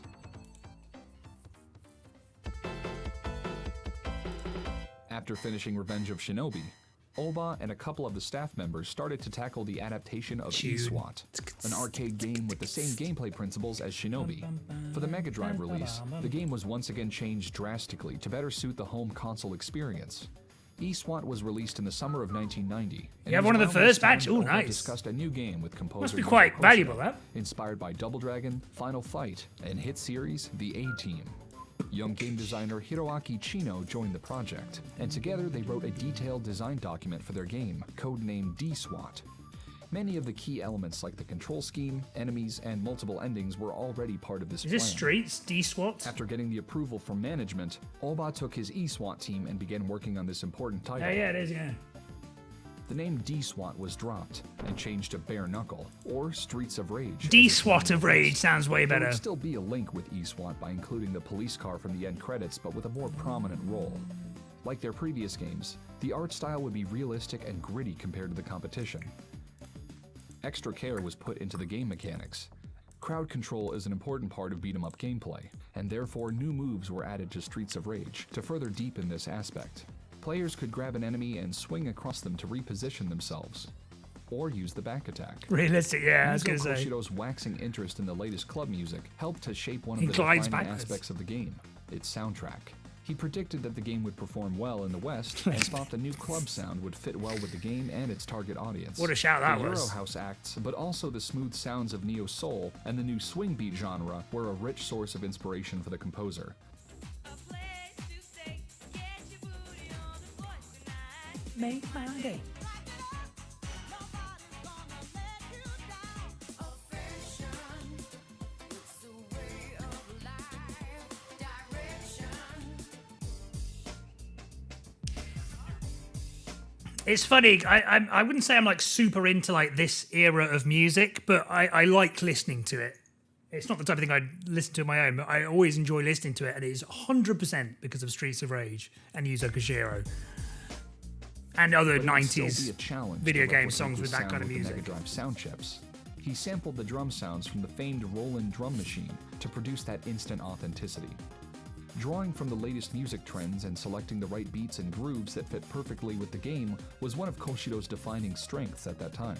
After finishing Revenge of Shinobi, Oba and a couple of the staff members started to tackle the adaptation of eSWAT, an arcade game with the same gameplay principles as Shinobi. For the Mega Drive release, the game was once again changed drastically to better suit the home console experience. eSWAT was released in the summer of 1990. and You have it was one of the around this first batch? time Ooh, that Oba nice. discussed a new game with composer Must be Yuzo quite Koshiro, valuable, that. inspired by Double Dragon, Final Fight, and hit series The A-Team. Young game designer Hiroaki Chino joined the project, and together they wrote a detailed design document for their game, codenamed D-SWAT. Many of the key elements like the control scheme, enemies, and multiple endings were already part of this Is plan. this Streets? D-SWAT? After getting the approval from management, Oba took his eSWAT team and began working on this important title. Yeah, it is, yeah. The name D-SWAT was dropped and changed to Bare Knuckle, or Streets of Rage. D-SWAT of Rage sounds way There better. would still be a link with eSWAT by including the police car from the end credits, but with a more prominent role. Like their previous games, the art style would be realistic and gritty compared to the competition. Extra care was put into the game mechanics. Crowd control is an important part of beat-em-up gameplay, and therefore new moves were added to Streets of Rage to further deepen this aspect. Players could grab an enemy and swing across them to reposition themselves, or use the back attack. Realistic, yeah, I was going Yuzo to say. Koshiro's waxing interest in the latest club music helped to shape one of He the glides defining backwards. aspects of the game, its soundtrack. He predicted that the game would perform well in the West and thought the new club sound would fit well with the game and its target audience. What a shout that the was. Eurohouse acts, but also the smooth sounds of neo soul and the new swing beat genre were a rich source of inspiration for the composer. Make my day. It's funny. I wouldn't say I'm like super into like this era of music, but I like listening to it. It's not the type of thing I'd listen to on my own, but I always enjoy listening to it, and it is 100% because of Streets of Rage and Yuzo Koshiro and other But it would still 90s be a challenge to video game replicate songs the with that sound kind of with the music. Mega Drive sound chips. He sampled the drum sounds from the famed Roland drum machine to produce that instant authenticity. Drawing from the latest music trends and selecting the right beats and grooves that fit perfectly with the game was one of Koshiro's defining strengths at that time.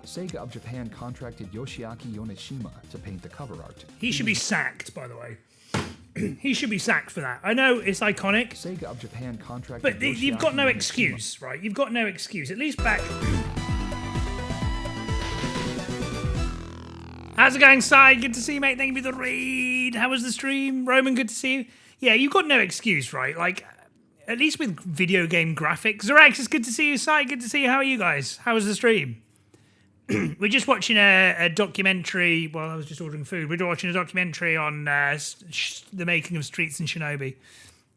Sega of Japan contracted Yoshiaki Yoneshima to paint the cover art. He should be sacked, by the way. He should be sacked for that. I know it's iconic, Sega of Japan contracted but you've got Yoshiaki no Yoneshima. excuse, right? You've got no excuse. At least back. How's it going, Si? Good to see you, mate. Thank you for the raid. How was the stream? Roman, good to see you. Yeah, you've got no excuse, right? Like, at least with video game graphics. Zorax, it's good to see you. Si, good to see you. How are you guys? How was the stream? We're just watching a documentary. Well, I was just ordering food. We're watching a documentary on the making of Streets and Shinobi.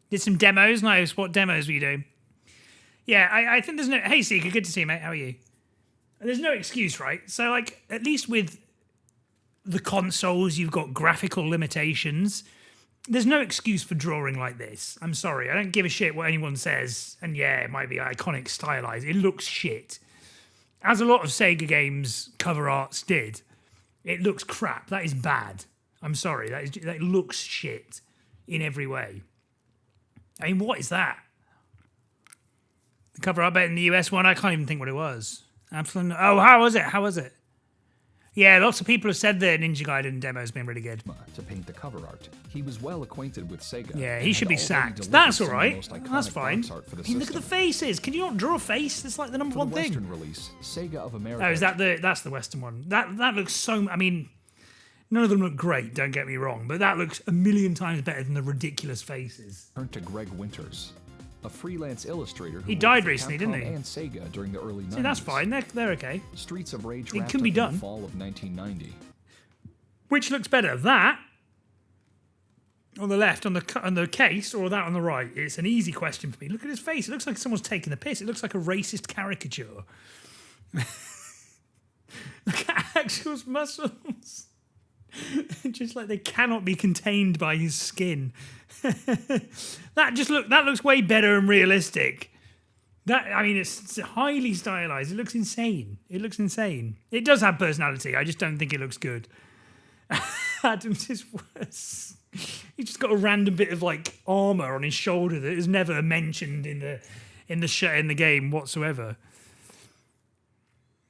Did some demos. Nice. What demos were you doing? Yeah, I think there's no... Hey, Seeker, good to see you, mate. How are you? There's no excuse, right? So, like, at least with the consoles, you've got graphical limitations. There's no excuse for drawing like this. I'm sorry. I don't give a shit what anyone says. And yeah, it might be iconic, stylized. It looks shit. As a lot of Sega games cover arts did, it looks crap. That is bad. I'm sorry. That looks shit in every way. I mean, what is that? The cover art bet in the US one, I can't even think what it was. Absolutely. Oh, how was it? How was it? Yeah, lots of people have said the Ninja Gaiden demo has been really good. To paint the cover art. He was well acquainted with Sega. Yeah, and he should had be already sacked. delivered That's some all of the right. most iconic That's fine. box art for the I mean, look at the system. faces. Can you not draw a face? That's like the number For one the thing. Western release, Sega of America. Oh, is that that's the Western one? That looks so. I mean, none of them look great. Don't get me wrong, but that looks a million times better than the ridiculous faces. turned to Greg Winters, a freelance illustrator who He worked died for recently, didn't Capcom he? and Sega during the early 90s. See, that's fine. They're okay. Streets of Rage It wrapped can up be in done. the fall of 1990. Which looks better, that on the left on the case, or that on the right? It's an easy question for me. Look at his face. It looks like someone's taking the piss. It looks like a racist caricature. Look at Axel's muscles. Just like they cannot be contained by his skin. That looks way better and realistic. It's highly stylized. It looks insane. It does have personality. I just don't think it looks good. Adam's is worse. He's just got a random bit of like armor on his shoulder that is never mentioned in the game whatsoever.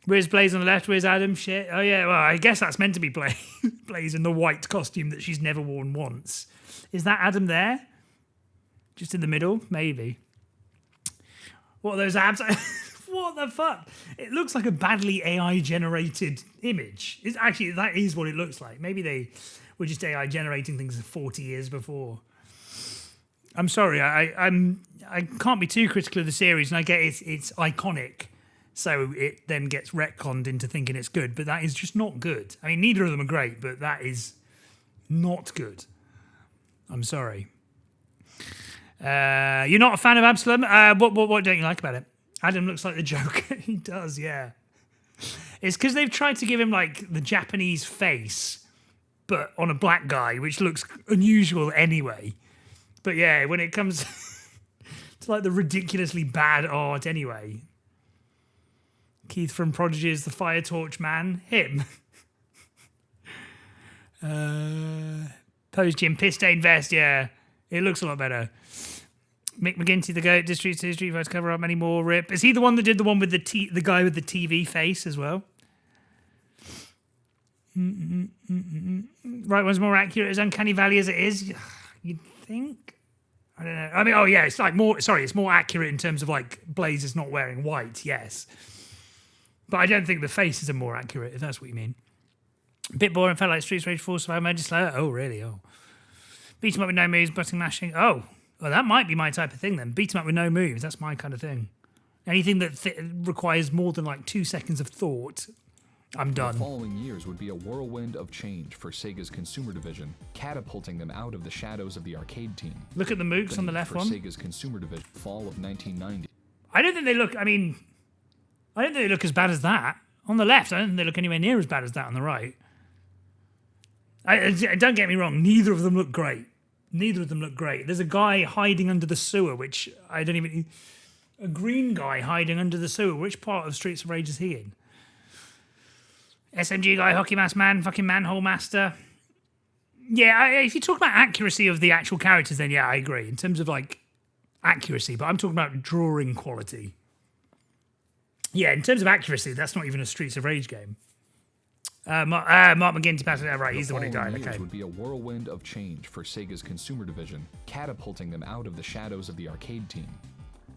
Where's Blaze on the left? Where's Adam? Shit. Oh yeah. Well, I guess that's meant to be Blaze in the white costume that she's never worn once. Is that Adam there? Just in the middle, maybe. What are those abs? What the fuck? It looks like a badly AI generated image. That is what it looks like. Maybe they were just AI generating things 40 years before. I'm sorry. I can't be too critical of the series, and I get it's iconic. So it then gets retconned into thinking it's good, but that is just not good. I mean, neither of them are great, but that is not good. I'm sorry. You're not a fan of Absalom? What don't you like about it? Adam looks like the Joker. He does, yeah. It's because they've tried to give him like the Japanese face, but on a black guy, which looks unusual anyway. But yeah, when it comes to like the ridiculously bad art anyway. Keith from Prodigy is the Fire Torch Man. Him. Pose Jim Pistain vest, yeah. It looks a lot better. Mick McGinty, the guy at Street Fighter cover up many more. Rip. Is he the one that did the one with the guy with the TV face as well? Right one's more accurate as Uncanny Valley as it is. You'd think. I don't know. I mean, oh yeah, it's like more. Sorry, it's more accurate in terms of like Blaze is not wearing white. Yes. But I don't think the faces are more accurate, if that's what you mean. A bit boring, felt like Streets Rage 4 Survival Magic. Oh, really? Oh. Beat 'em up with no moves, button mashing. Oh, well, that might be my type of thing then. Beat 'em up with no moves. That's my kind of thing. Anything that requires more than like 2 seconds of thought, I'm The done. following years would be a whirlwind of change for Sega's consumer division, catapulting them out of the shadows of the arcade team. Look at the mooks The on the need left for one. Sega's consumer division, fall of 1990. I don't think they look, I don't think they look as bad as that. On the left, I don't think they look anywhere near as bad as that on the right. Don't get me wrong, neither of them look great. There's a guy hiding under the sewer, which I don't even... A green guy hiding under the sewer. Which part of Streets of Rage is he in? SMG guy, hockey mask man, fucking manhole master. Yeah, if you talk about accuracy of the actual characters, then yeah, I agree. In terms of like accuracy, but I'm talking about drawing quality. Yeah, in terms of accuracy, that's not even a Streets of Rage game. Mark McGinty passed it out right. He's the one who died. Following years Okay. would be a whirlwind of change for Sega's consumer division, catapulting them out of the shadows of the arcade team.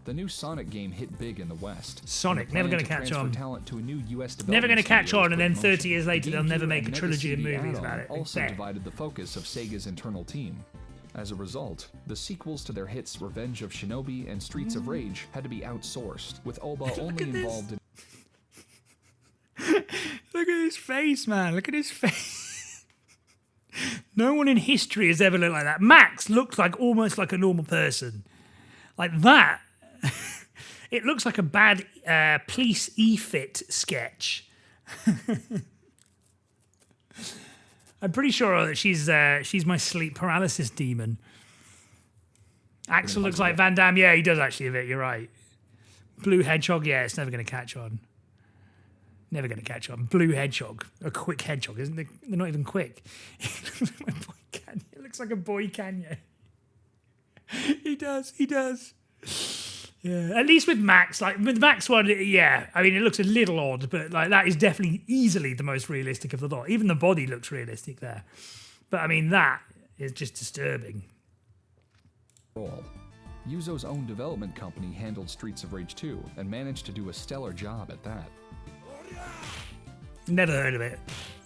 The new Sonic game hit big in the West. Sonic, and the never plan gonna to catch transfer on. Talent to a new US Never going to development catch studio on, and then for 30 promotion. years later, they'll GameCube never make and a Mega trilogy of CD movies add-on about it. also Bet. divided the focus of Sega's internal team. As a result, the sequels to their hits Revenge of Shinobi and Streets of Rage had to be outsourced, with Oba only at this. involved in Look at his face, man. Look at his face. No one in history has ever looked like that. Max looks like almost like a normal person. Like that. It looks like a bad police E-Fit sketch. I'm pretty sure that she's my sleep paralysis demon. Axel looks like Van Damme. Yeah, he does actually a bit. You're right. Blue Hedgehog. Yeah, it's never going to catch on. Never going to catch on. Blue Hedgehog. A quick hedgehog, isn't they? They're not even quick. It looks like a boy Kanye. He does. Yeah, at least with Max, like with the Max one, yeah. I mean, it looks a little odd, but like that is definitely easily the most realistic of the lot. Even the body looks realistic there. But I mean, that is just disturbing. Yuzo's own development company handled Streets of Rage 2 and managed to do a stellar job at that. Never heard of it.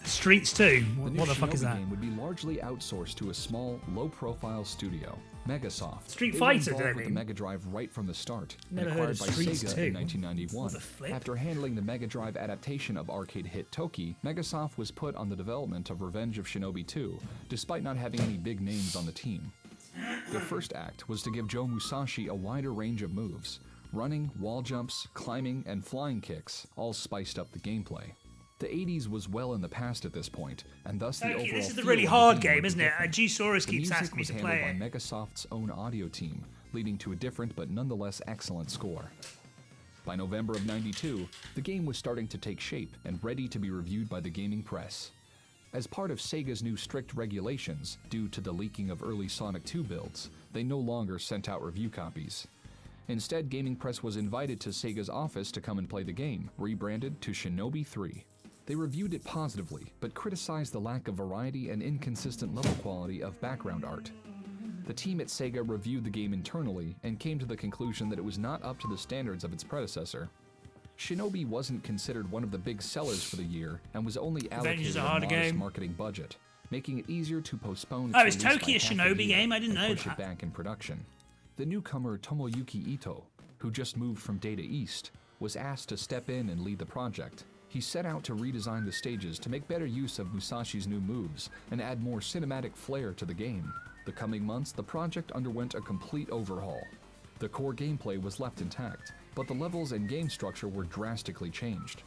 Streets 2? The new What the fuck Shinobi is that? game would be largely outsourced to a small, low-profile studio, Megasoft. Street They Fighter, were do I involved with the mean? Mega Drive right from the start, and Never heard acquired of by Streets Sega 2. in 1991. What the flip? After handling the Mega Drive adaptation of arcade hit Toki, Megasoft was put on the development of Revenge of Shinobi 2, despite not having any big names on the team. Their first act was to give Joe Musashi a wider range of moves. Running, wall jumps, climbing, and flying kicks all spiced up the gameplay. The 80s was well in the past at this point, and thus the Okay, overall this is the feel really of hard the game, would be isn't it? different. G-Saurus The keeps music asking me was to handled play it. by Megasoft's own audio team, leading to a different but nonetheless excellent score. By November of '92, the game was starting to take shape and ready to be reviewed by the gaming press. As part of Sega's new strict regulations, due to the leaking of early Sonic 2 builds, they no longer sent out review copies. Instead, Gaming Press was invited to Sega's office to come and play the game, rebranded to Shinobi 3. They reviewed it positively, but criticized the lack of variety and inconsistent level quality of background art. The team at Sega reviewed the game internally and came to the conclusion that it was not up to the standards of its predecessor. Shinobi wasn't considered one of the big sellers for the year and was only allocated is a a harder modest game. marketing budget, making it easier to postpone its Oh, is release by Toki a half Shinobi year game? I didn't and know push that. it back in production. The newcomer Tomoyuki Ito, who just moved from Data East, was asked to step in and lead the project. He set out to redesign the stages to make better use of Musashi's new moves and add more cinematic flair to the game. The coming months, the project underwent a complete overhaul. The core gameplay was left intact, but the levels and game structure were drastically changed.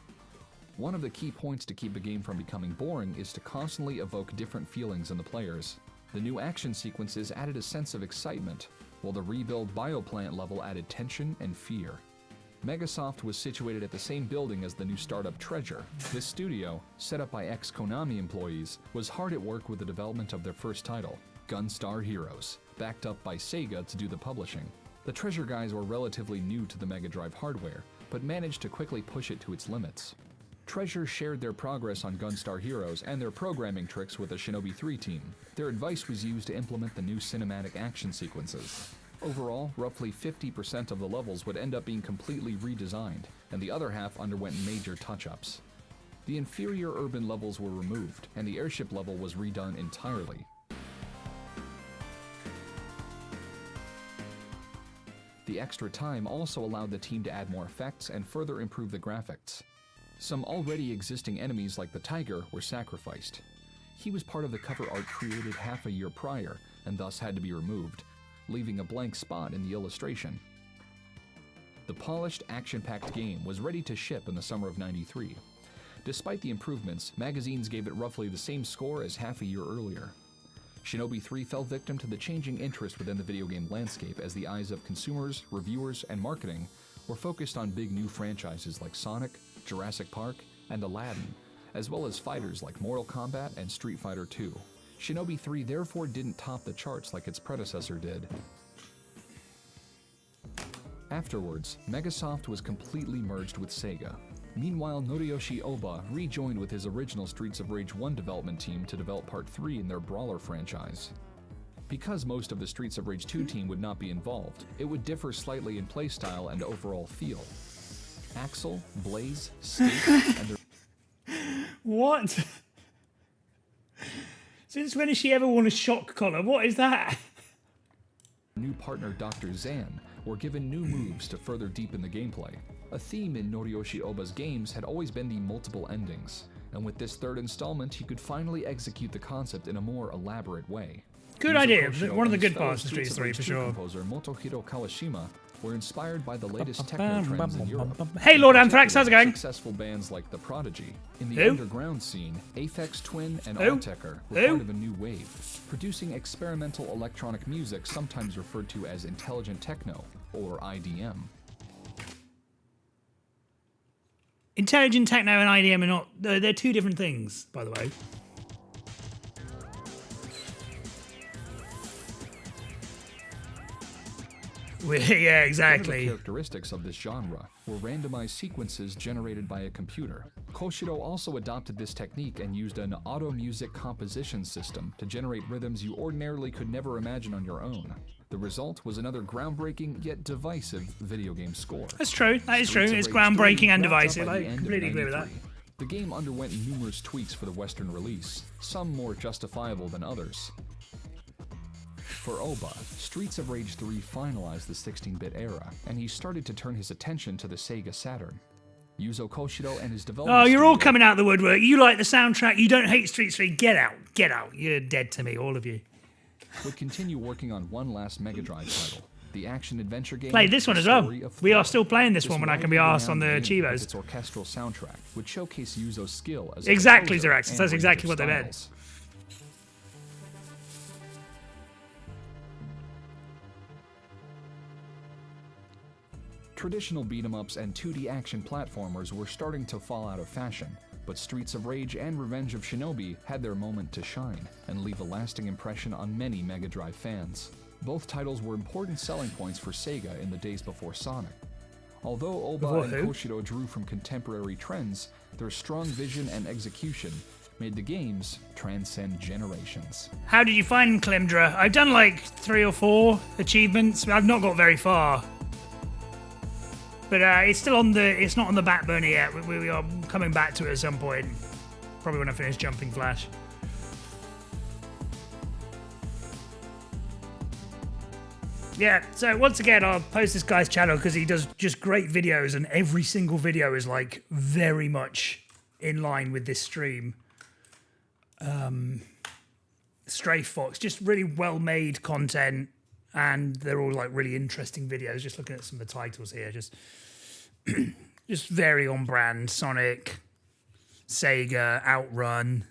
One of the key points to keep a game from becoming boring is to constantly evoke different feelings in the players. The new action sequences added a sense of excitement, while the rebuild bioplant level added tension and fear. Megasoft was situated at the same building as the new startup Treasure. This studio, set up by ex-Konami employees, was hard at work with the development of their first title, Gunstar Heroes, backed up by Sega to do the publishing. The Treasure guys were relatively new to the Mega Drive hardware, but managed to quickly push it to its limits. Treasure shared their progress on Gunstar Heroes and their programming tricks with the Shinobi 3 team. Their advice was used to implement the new cinematic action sequences. Overall, roughly 50% of the levels would end up being completely redesigned, and the other half underwent major touch-ups. The inferior urban levels were removed, and the airship level was redone entirely. The extra time also allowed the team to add more effects and further improve the graphics. Some already existing enemies like the Tiger were sacrificed. He was part of the cover art created half a year prior, and thus had to be removed, leaving a blank spot in the illustration. The polished, action-packed game was ready to ship in the summer of '93. Despite the improvements, magazines gave it roughly the same score as half a year earlier. Shinobi 3 fell victim to the changing interest within the video game landscape as the eyes of consumers, reviewers, and marketing were focused on big new franchises like Sonic, Jurassic Park, and Aladdin, as well as fighters like Mortal Kombat and Street Fighter 2. Shinobi 3 therefore didn't top the charts like its predecessor did. Afterwards, Megasoft was completely merged with Sega. Meanwhile, Noriyoshi Oba rejoined with his original Streets of Rage 1 development team to develop Part 3 in their Brawler franchise. Because most of the Streets of Rage 2 team would not be involved, it would differ slightly in playstyle and overall feel. Axel, Blaze, Skate, and their What? Since when has she ever worn a shock collar? What is that? new partner Dr. Zan were given new moves to further deepen the gameplay. A theme in Noriyoshi Oba's games had always been the multiple endings, and with this third installment he could finally execute the concept in a more elaborate way. Good Yuzo idea. Koshiro One of the and good fellow parts of Streets of 3 Rage for 2 sure. composer Motohiro Kawashima were inspired by the latest techno trends in Europe. Hey, Lord Anthrax, how's it going? Successful bands like The Prodigy. In the Who? underground scene, Aphex Twin and Who? Artecker were Who? part of a new wave, producing experimental electronic music sometimes referred to as intelligent techno, or IDM. Intelligent techno and IDM are not. They're two different things, by the way. Yeah, One of the exactly. characteristics of this genre were randomized sequences generated by a computer. Koshido also adopted this technique and used an auto music composition system to generate rhythms you ordinarily could never imagine on your own. The result was another groundbreaking yet divisive video game score. That's true. That is true. Streets It's of Rage 3 groundbreaking and wrapped up divisive. by I the end of completely agree with that. 93. The game underwent numerous tweaks for the Western release, some more justifiable than others. For Oba, Streets of Rage 3 finalized the 16-bit era, and he started to turn his attention to the Sega Saturn. Yuzo Koshido and his development Oh, you're all studio coming out of the woodwork. You like the soundtrack. You don't hate Street 3. Get out. Get out. You're dead to me, all of you. would continue working on one last Mega Drive title, the action-adventure game. Played this one The as well. Story of We are Thor. still playing this one when I can be widely arsed on the renowned game with Chivos. Its orchestral soundtrack would showcase Yuzo's skill as a Exactly, composer Xerax. and That's range exactly of what they meant. styles. Traditional beat-em-ups and 2D action platformers were starting to fall out of fashion, but Streets of Rage and Revenge of Shinobi had their moment to shine and leave a lasting impression on many Mega Drive fans. Both titles were important selling points for Sega in the days before Sonic. Although Oba Before and who? Koshido drew from contemporary trends, their strong vision and execution made the games transcend generations. How did you find Clemdra? I've done like 3 or 4 achievements. I've not got very far. But it's still on the. It's not on the back burner yet. We are coming back to it at some point. Probably when I finish Jumping Flash. Yeah. So once again, I'll post this guy's channel because he does just great videos, and every single video is like very much in line with this stream. Stray Fox, just really well-made content, and they're all like really interesting videos. Just looking at some of the titles here, just just very on brand. Sonic, Sega, Outrun,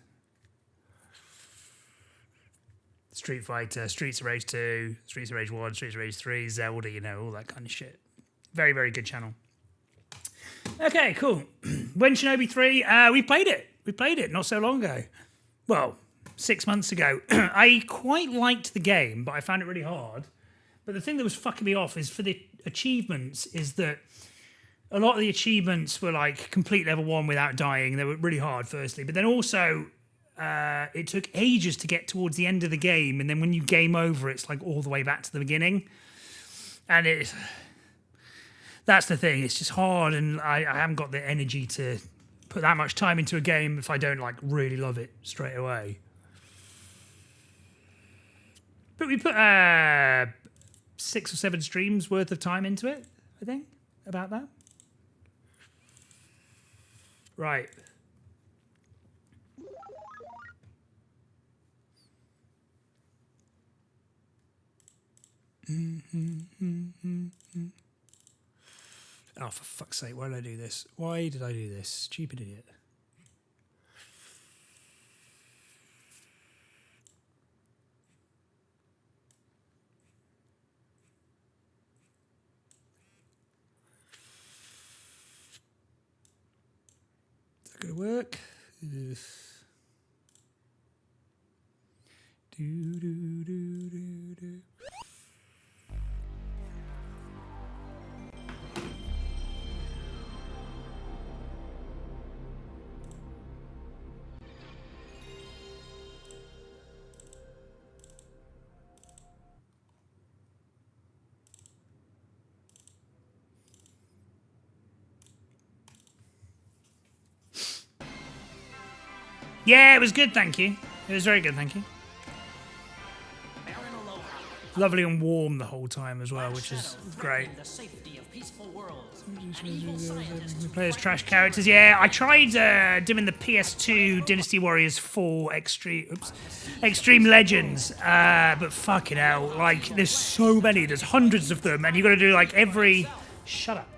Street Fighter, Streets of Rage 2, Streets of Rage 1, Streets of Rage 3, Zelda, you know, all that kind of shit. Very, very good channel. Okay, cool. When Shinobi 3, we played it. We played it not so long ago. Well, 6 months ago. I quite liked the game, but I found it really hard. But the thing that was fucking me off is for the achievements is that a lot of the achievements were like complete level 1 without dying. They were really hard, firstly. But then also, it took ages to get towards the end of the game. And then when you game over, it's like all the way back to the beginning. And that's the thing. It's just hard. And I haven't got the energy to put that much time into a game if I don't like really love it straight away. But we put 6 or 7 streams worth of time into it, I think, about that. Right. Oh, for fuck's sake, why did I do this? Why did I do this? Stupid idiot. Is that going to work? Ugh. Do, do, do, do, do. Yeah, it was good, thank you. It was very good, thank you. Lovely and warm the whole time as well, which is great. The safety of peaceful worlds. We play as trash characters. Yeah, I tried doing the PS2 Dynasty Warriors 4 Extreme Legends, but fucking hell, like there's so many, there's hundreds of them, and you got to do like every. Shut up.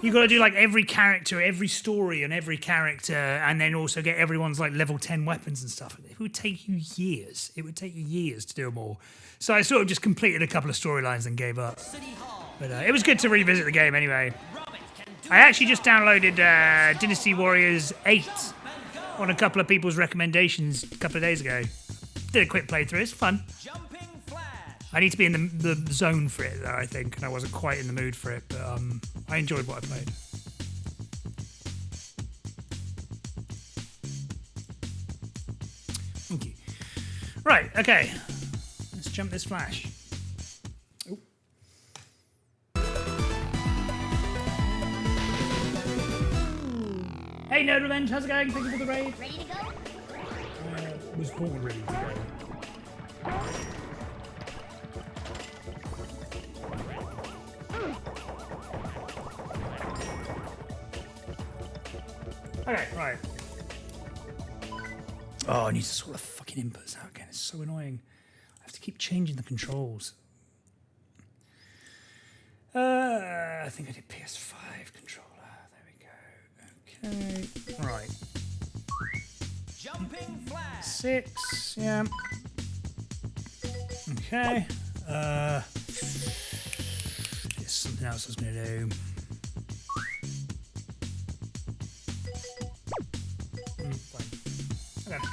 You got to do like every character, every story, and every character, and then also get everyone's like level 10 weapons and stuff. It would take you years. It would take you years to do them all. So I sort of just completed a couple of storylines and gave up. But it was good to revisit the game anyway. I actually just downloaded Dynasty Warriors 8 on a couple of people's recommendations a couple of days ago. Did a quick playthrough. It's fun. Jumping Flash. I need to be in the zone for it, though, I think, and I wasn't quite in the mood for it, but I enjoyed what I played. Thank you. Right, okay. Let's jump this flash. Ooh. Hey, Nerd Revenge, how's it going? Thank you for the raid. Ready to go? Was born ready to go. Okay, right. Oh, I need to sort the fucking inputs out again. It's so annoying. I have to keep changing the controls. I think I did PS5 controller. There we go. Okay. Right. Jumping flash. 6, yeah. Okay. There's something else I was going to do. Fine. Okay.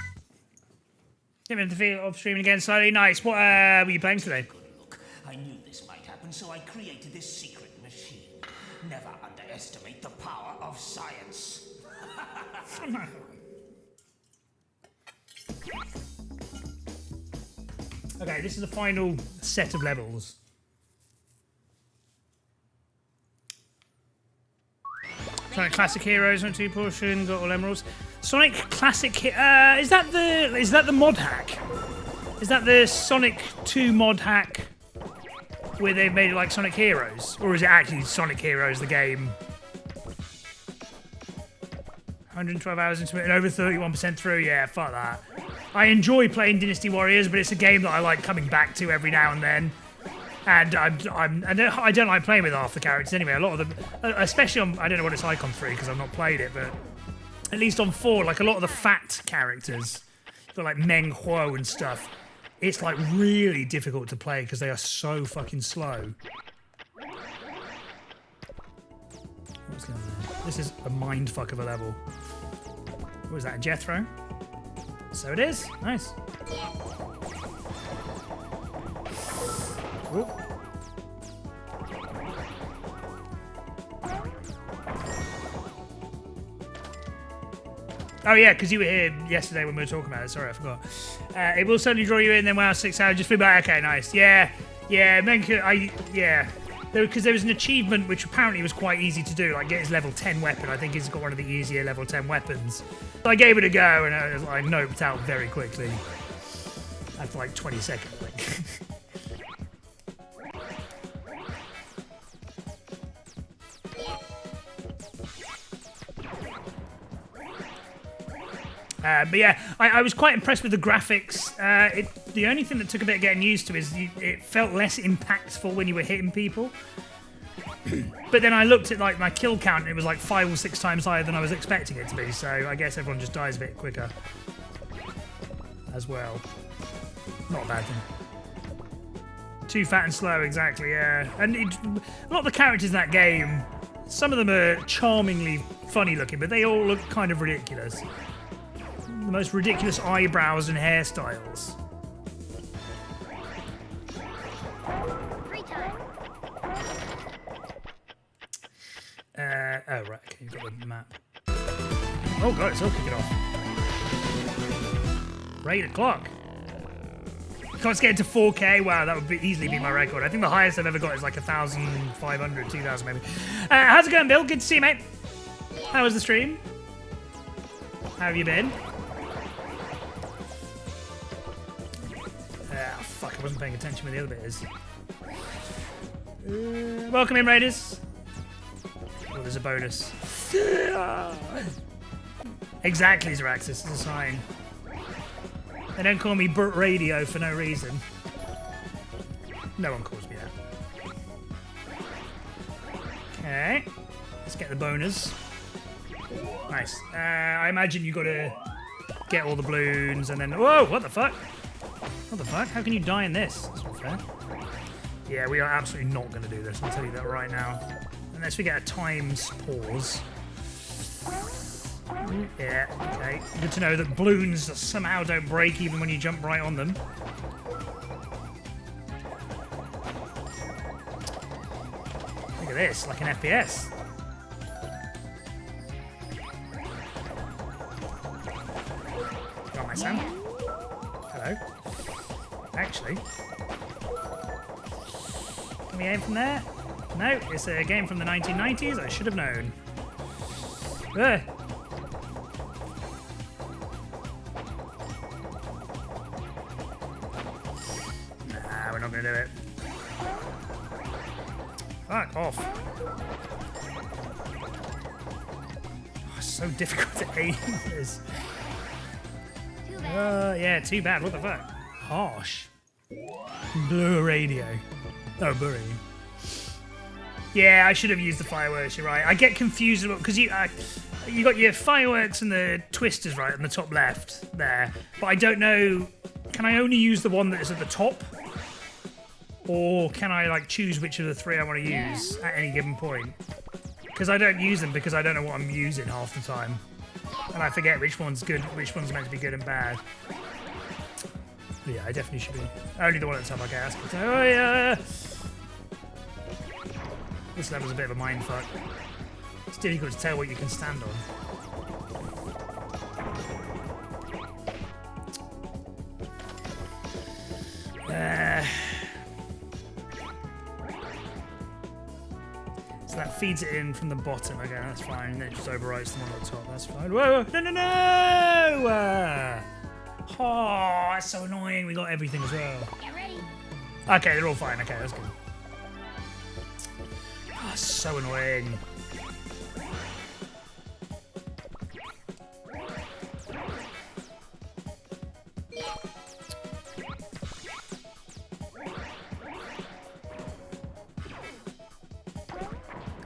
Get rid of the feel of streaming again slightly. Nice. What were you playing today? Look, I knew this might happen, so I created this secret machine. Never underestimate the power of science. Okay, this is the final set of levels. Sonic Classic Heroes, went to portion, got all emeralds. Sonic Classic, is that the mod hack? Is that the Sonic 2 mod hack where they've made it like Sonic Heroes, or is it actually Sonic Heroes the game? 112 hours into it and over 31% through. Yeah, fuck that. I enjoy playing Dynasty Warriors, but it's a game that I like coming back to every now and then. And I don't like playing with half the characters anyway. A lot of them, especially on, I don't know what it's like on 3 because I've not played it, but at least on 4, like a lot of the fat characters, got like Meng Huo and stuff, it's like really difficult to play because they are so fucking slow. What's going on there? This is a mindfuck of a level. What was that, a Jethro? So it is. Nice. Ooh. Oh yeah, because you were here yesterday when we were talking about it. Sorry, I forgot. It will certainly draw you in. Then wow, 6 hours. Just be like, okay, nice. Yeah, Menka. Because there was an achievement which apparently was quite easy to do, like get his level 10 weapon. I think he's got one of the easier level 10 weapons. So I gave it a go and I noped out very quickly. After like 20 seconds. But yeah, I was quite impressed with the graphics. The only thing that took a bit of getting used to is it felt less impactful when you were hitting people. But then I looked at like my kill count and it was like 5 or 6 times higher than I was expecting it to be. So I guess everyone just dies a bit quicker as well. Not a bad thing. Too fat and slow, exactly, yeah. And a lot of the characters in that game, some of them are charmingly funny looking, but they all look kind of ridiculous. The most ridiculous eyebrows and hairstyles. Free time. Oh, right, okay, you've got the map. Oh, God, it's all kicking off. 8 o'clock. Can't get to 4K. Wow, that would easily be my record. I think the highest I've ever got is like 1,500, 2,000 maybe. How's it going, Bill? Good to see you, mate. How was the stream? How have you been? Fuck, I wasn't paying attention where the other bit is. Welcome in, Raiders. Oh, there's a bonus. Exactly, Zeraxis. It's a sign. They don't call me Burt Radio for no reason. No one calls me that. Okay. Let's get the bonus. Nice. I imagine you got to get all the balloons and then... Whoa, what the fuck? What the fuck? How can you die in this? That's not fair. Yeah, we are absolutely not going to do this. I'll tell you that right now. Unless we get a times pause. Yeah, okay. Good to know that balloons somehow don't break even when you jump right on them. at this, like an FPS. Got my Sam. Hello. Actually, can we aim from there? No, it's a game from the 1990s. I should have known. Ugh. Nah, we're not going to do it. Fuck off. Oh, it's so difficult to aim this. Too bad. Yeah, too bad. What the fuck? Harsh. Blue radio. Oh, blurry. Yeah, I should have used the fireworks. You're right. I get confused because you got your fireworks and the twisters right on the top left there, but I don't know. Can I only use the one that is at the top, or can I like choose which of the three I want to use at any given point? Because I don't use them because I don't know what I'm using half the time, and I forget which one's good, which one's meant to be good and bad. But yeah, I definitely should be only the one at the top. I guess. Oh yeah. This level's a bit of a mindfuck. It's difficult to tell what you can stand on. So that feeds it in from the bottom. Okay, that's fine. And then it just overwrites the one at the top. That's fine. Whoa! No, no, no! Oh, that's so annoying. We got everything as well. Get ready. Okay, they're all fine. Okay, that's good. Oh, so annoying.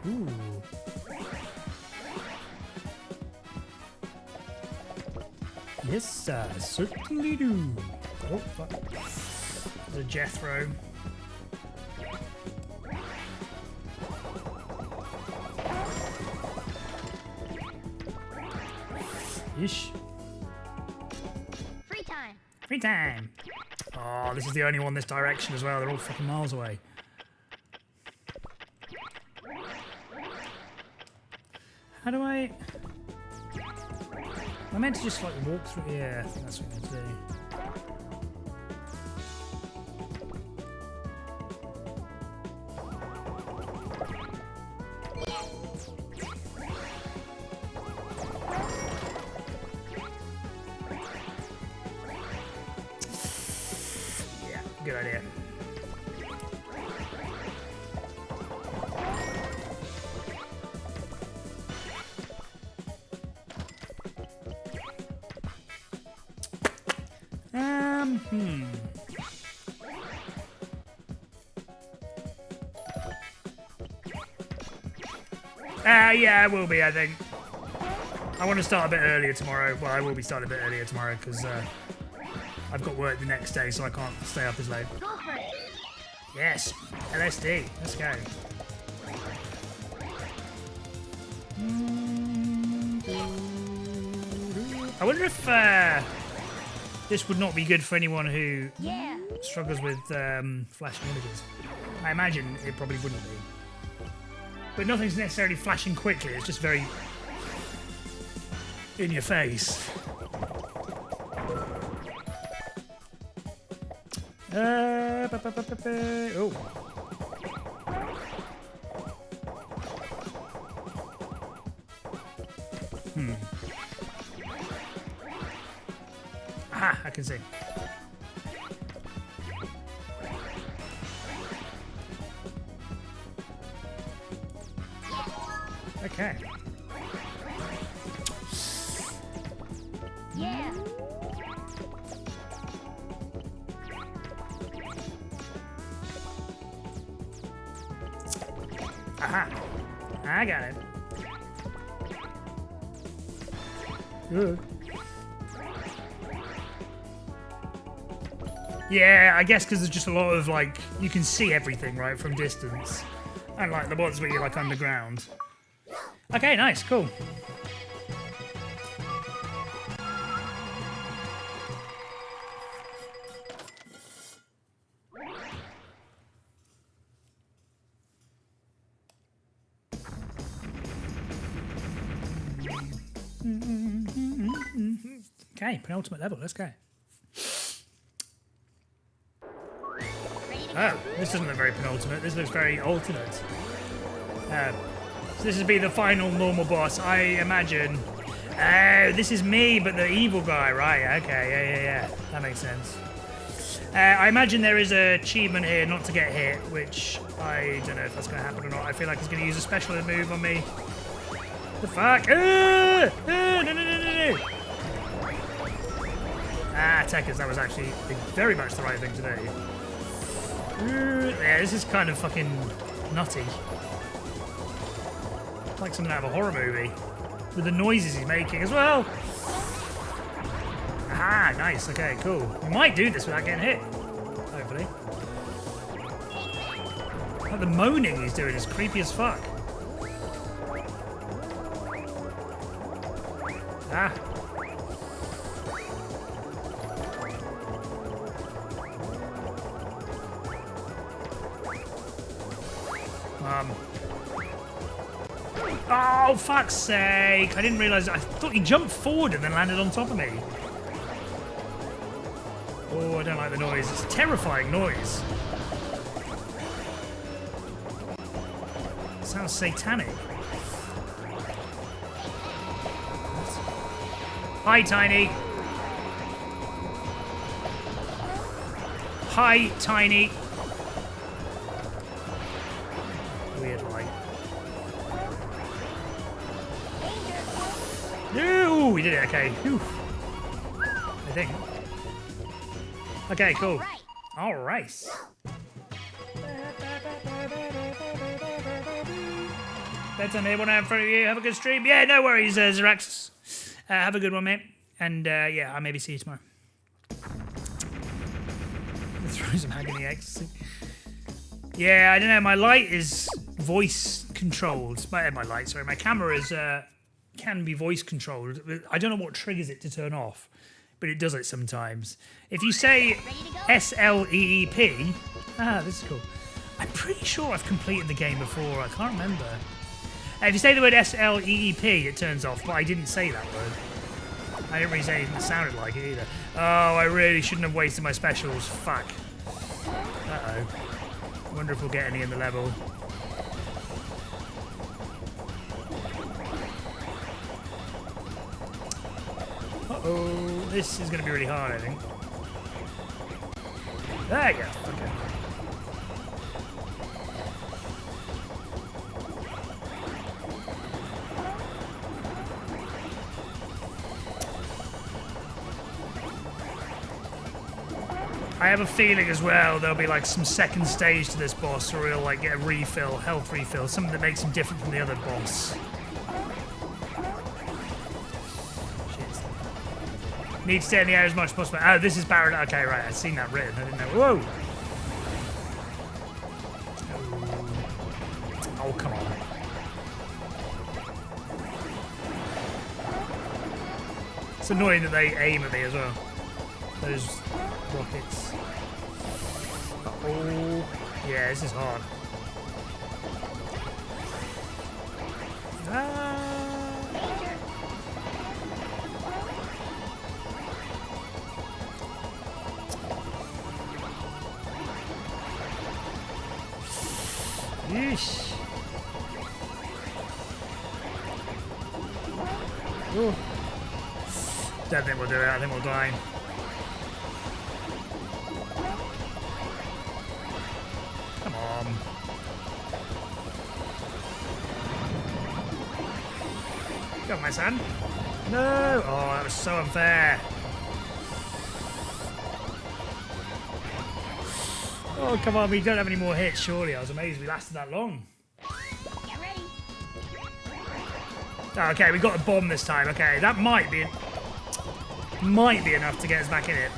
Ooh. Yes, I certainly do. Oh, fuck. There's a Jethro. Ish. Free time. Free time. Oh, this is the only one this direction as well. They're all fucking miles away. How do I... Am I meant to just like walk through? Yeah, I think that's what I'm meant to do. Yeah, good idea. Yeah, I will be, I think. I want to start a bit earlier tomorrow. Well, I will be starting a bit earlier tomorrow because I've got work the next day, so I can't stay up as late. Go for it. Yes, LSD. Let's go. I wonder if this would not be good for anyone who Yeah. struggles with flashing images. I imagine it probably wouldn't be. But nothing's necessarily flashing quickly, it's just very in your face. Oh. Aha, I can see. Okay. Yeah. Aha. I got it. Good. Yeah, I guess because there's just a lot of, like, you can see everything, right, from distance. And, like, the ones where you're, like, underground. Okay, nice, cool. Okay, penultimate level. Let's go. Ready to go. Oh, this doesn't look very penultimate. This looks very alternate. So this would be the final normal boss, I imagine. Oh, this is me, but the evil guy, right? Okay, yeah. That makes sense. I imagine there is an achievement here not to get hit, which I don't know if that's going to happen or not. I feel like he's going to use a special move on me. The fuck? No. Ah, Tekkas, that was actually very much the right thing to do. Yeah, this is kind of fucking nutty. Like something out of a horror movie. With the noises he's making as well. Ah, nice. Okay, cool. We might do this without getting hit. Hopefully. Like the moaning he's doing is creepy as fuck. Ah. Oh, fuck's sake. I didn't realise. I thought he jumped forward and then landed on top of me. Oh, I don't like the noise. It's a terrifying noise. It sounds satanic. Hi, Tiny. Hi, Tiny. Weird light. No, we did it. Okay. Whew. I think. Okay, cool. All right. Bedtime here, one hour in front of you. Have a good stream. Yeah, no worries, Zeraxis. Have a good one, mate. And yeah, I'll maybe see you tomorrow. Throw some agony ecstasy. Yeah, I don't know. My light is voice controlled. My camera is can be voice controlled. I don't know what triggers it to turn off, but it does it sometimes. If you say SLEEP, this is cool. I'm pretty sure I've completed the game before. I can't remember. If you say the word SLEEP, it turns off, but I didn't say that word. I didn't really say anything that sounded like it either. Oh, I really shouldn't have wasted my specials. Fuck. Uh-oh. I wonder if we'll get any in the level. Uh-oh. This is going to be really hard, I think. There you go. Okay. I have a feeling as well there'll be like some second stage to this boss where he'll like get a refill, health refill, something that makes him different from the other boss. Shit. Need to stay in the air as much as possible. Oh, this is Barrett. Okay, right, I've seen that written. I didn't know. Whoa! Oh, come on. It's annoying that they aim at me as well. Those rockets. Oh, yeah, this is hard. Yeesh. Ooh. Don't think we'll do it. I think we'll die. Come on. Go on, my son. No! Oh, that was so unfair. Oh, come on. We don't have any more hits, surely. I was amazed we lasted that long. Get ready. Oh, okay, we got a bomb this time. Okay, that might be enough to get us back in it.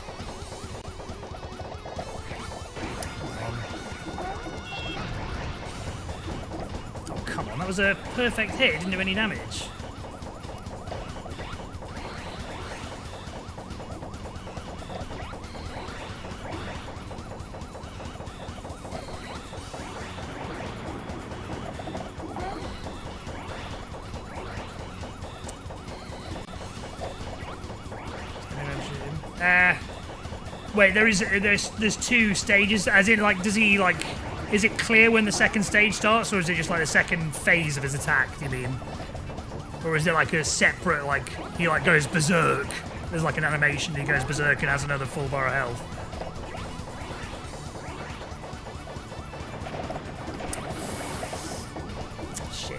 Oh, come on. That was a perfect hit. It didn't do any damage. Wait, there's 2 stages. As in, like, does he like? Is it clear when the second stage starts, or is it just like the second phase of his attack? Do you mean? Or is it like a separate, like he like goes berserk? There's like an animation. He goes berserk and has another full bar of health. Shit.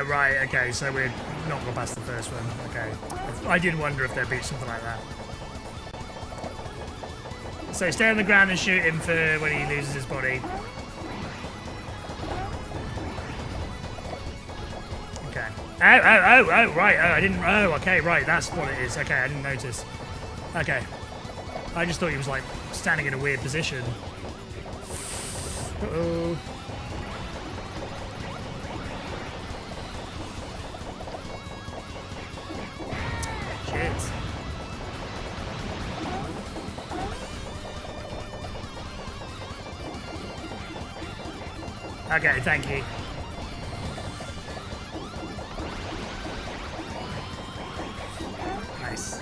Right, okay, so we're not going past the first one. Okay. I did wonder if there'd be something like that. So stay on the ground and shoot him for when he loses his body. Okay. Oh, right. Oh, I didn't. Oh, okay, right. That's what it is. Okay, I didn't notice. Okay. I just thought he was, like, standing in a weird position. Uh-oh. Shit. Okay, thank you. Nice.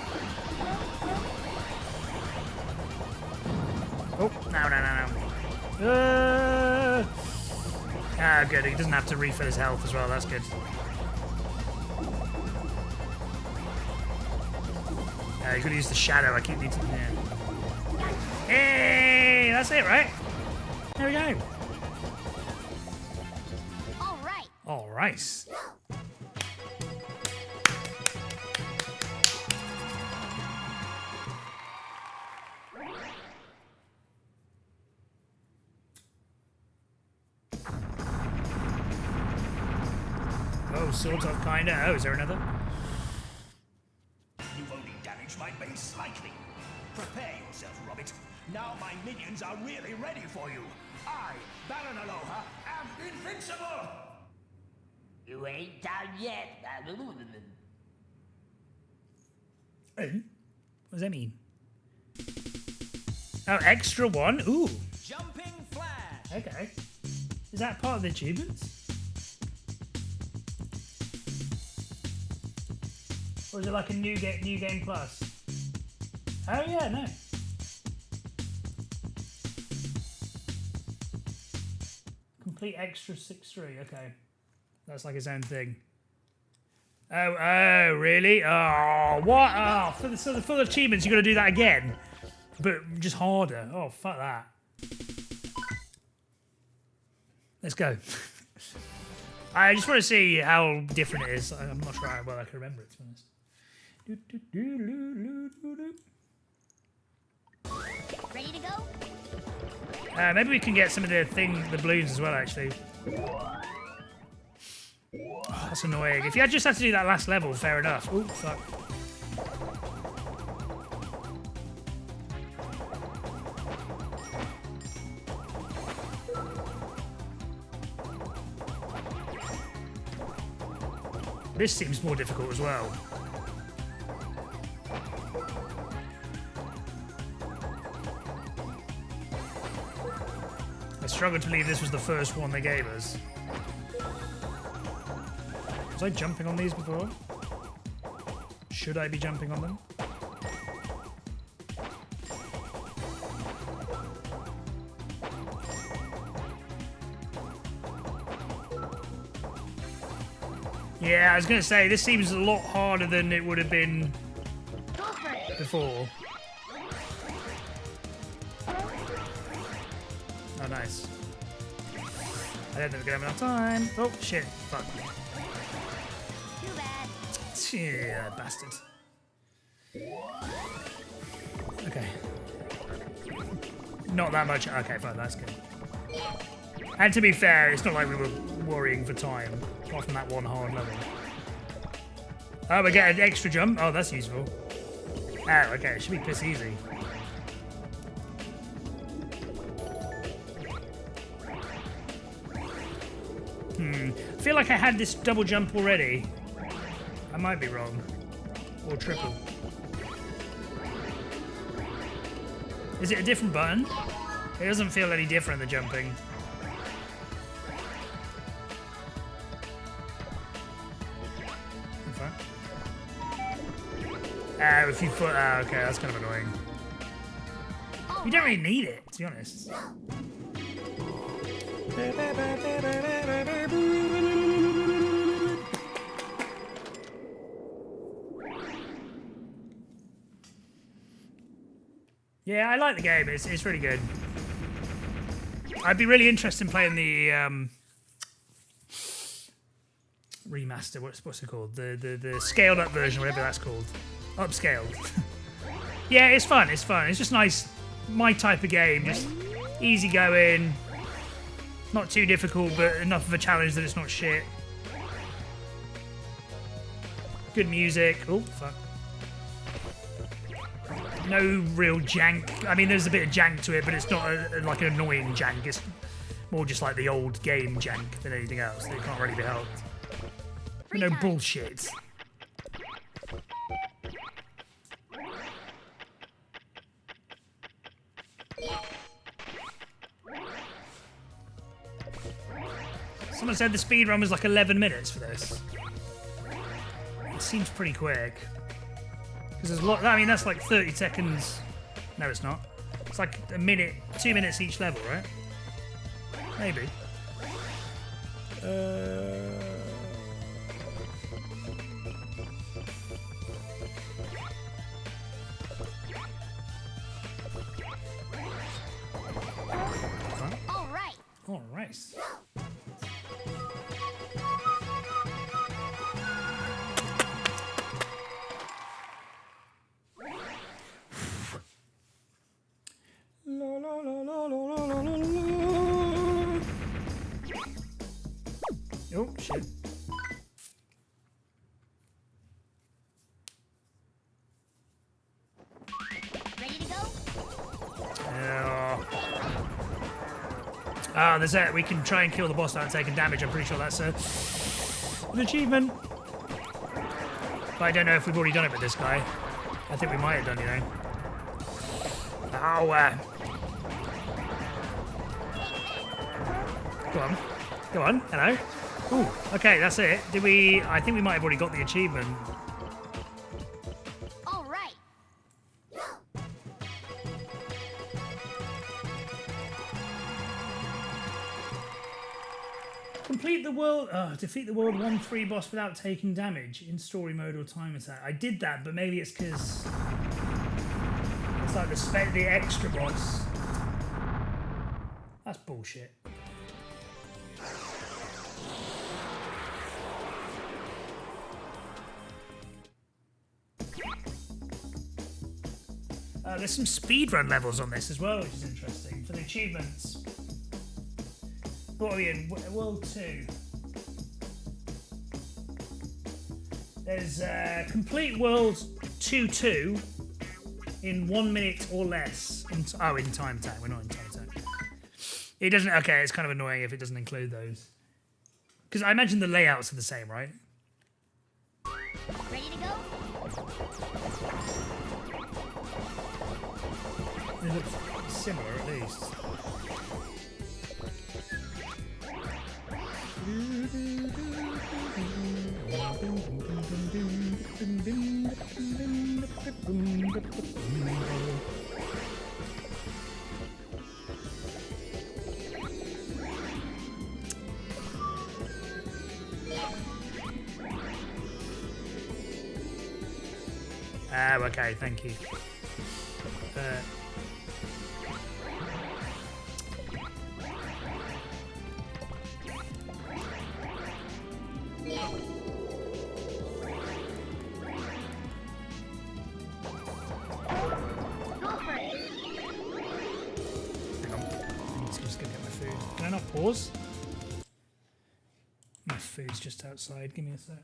Oh, no. Ah, good. He doesn't have to refill his health as well. That's good. You could use the shadow. I keep needing. Yeah. Hey, that's it, right? There we go. All right. All right. Oh, sort of, kinda. Oh, is there another? You've only damaged my base slightly. Prepare yourself, Robbit. Now my minions are really ready for you. I, Baron Aloha, am invincible! You ain't done yet. Oh, what does that mean? Oh, extra one? Ooh. Jumping flash! Okay. Is that part of the achievements? Or is it like a new game plus? Oh yeah, no. Complete extra 6-3, okay. That's like his own thing. Oh, really? Oh, what? Oh, for the achievements, you got to do that again, but just harder. Oh, fuck that. Let's go. I just want to see how different it is. I'm not sure how well I can remember it, to be honest. Ready to go? Maybe we can get some of the balloons as well, actually. Oh, that's annoying. If you just had to do that last level, fair enough. Oh, fuck. This seems more difficult as well. I struggle to believe this was the first one they gave us. Was I jumping on these before? Should I be jumping on them? Yeah, I was going to say, this seems a lot harder than it would have been before. Oh, nice. I don't think we're going to have enough time. Oh, shit. Fuck. Too bad. Yeah, bastard. Okay. Not that much. Okay, fine, that's good. And to be fair, it's not like we were worrying for time, apart from that one hard level. Oh, we get an extra jump. Oh, that's useful. Oh, okay, it should be piss easy. I feel like I had this double jump already. I might be wrong. Or triple. Is it a different button? It doesn't feel any different, the jumping. If you put... okay, that's kind of annoying. You don't really need it, to be honest. Yeah, I like the game. It's really good. I'd be really interested in playing the remaster. What's it called? The scaled up version, whatever that's called. Upscaled. Yeah, it's fun. It's fun. It's just nice. My type of game. Just easy going. Not too difficult, but enough of a challenge that it's not shit. Good music. Oh, fuck. No real jank. I mean, there's a bit of jank to it, but it's not like an annoying jank. It's more just like the old game jank than anything else. It can't really be helped. No bullshit. Someone said the speed run was like 11 minutes for this. It seems pretty quick. Because there's a lot. I mean, that's like 30 seconds. No, it's not. It's like a minute, 2 minutes each level, right? Maybe. All right. All right. La, la, la, la, la, la, la, la. Oh, shit. Ready to go? Ah, there's that. We can try and kill the boss without taking damage. I'm pretty sure that's an achievement. But I don't know if we've already done it with this guy. I think we might have done, you know. Ow. Go on. Go on. Hello. Ooh, okay, that's it. Did we... I think we might have already got the achievement. All right. Complete the world... defeat the world 1-3 boss without taking damage in story mode or time attack. I did that, but maybe it's because... It's like the extra boss. That's bullshit. There's some speedrun levels on this as well, which is interesting. For the achievements. What are we in? World 2. There's complete world 2-2 in 1 minute or less. In time attack. We're not in time attack. It doesn't... Okay, it's kind of annoying if it doesn't include those. Because I imagine the layouts are the same, right? Ready to go? They look similar, at least. Okay, thank you. Go for it. Hang on. Let's just go get my food. Can I not pause? My food's just outside. Give me a sec.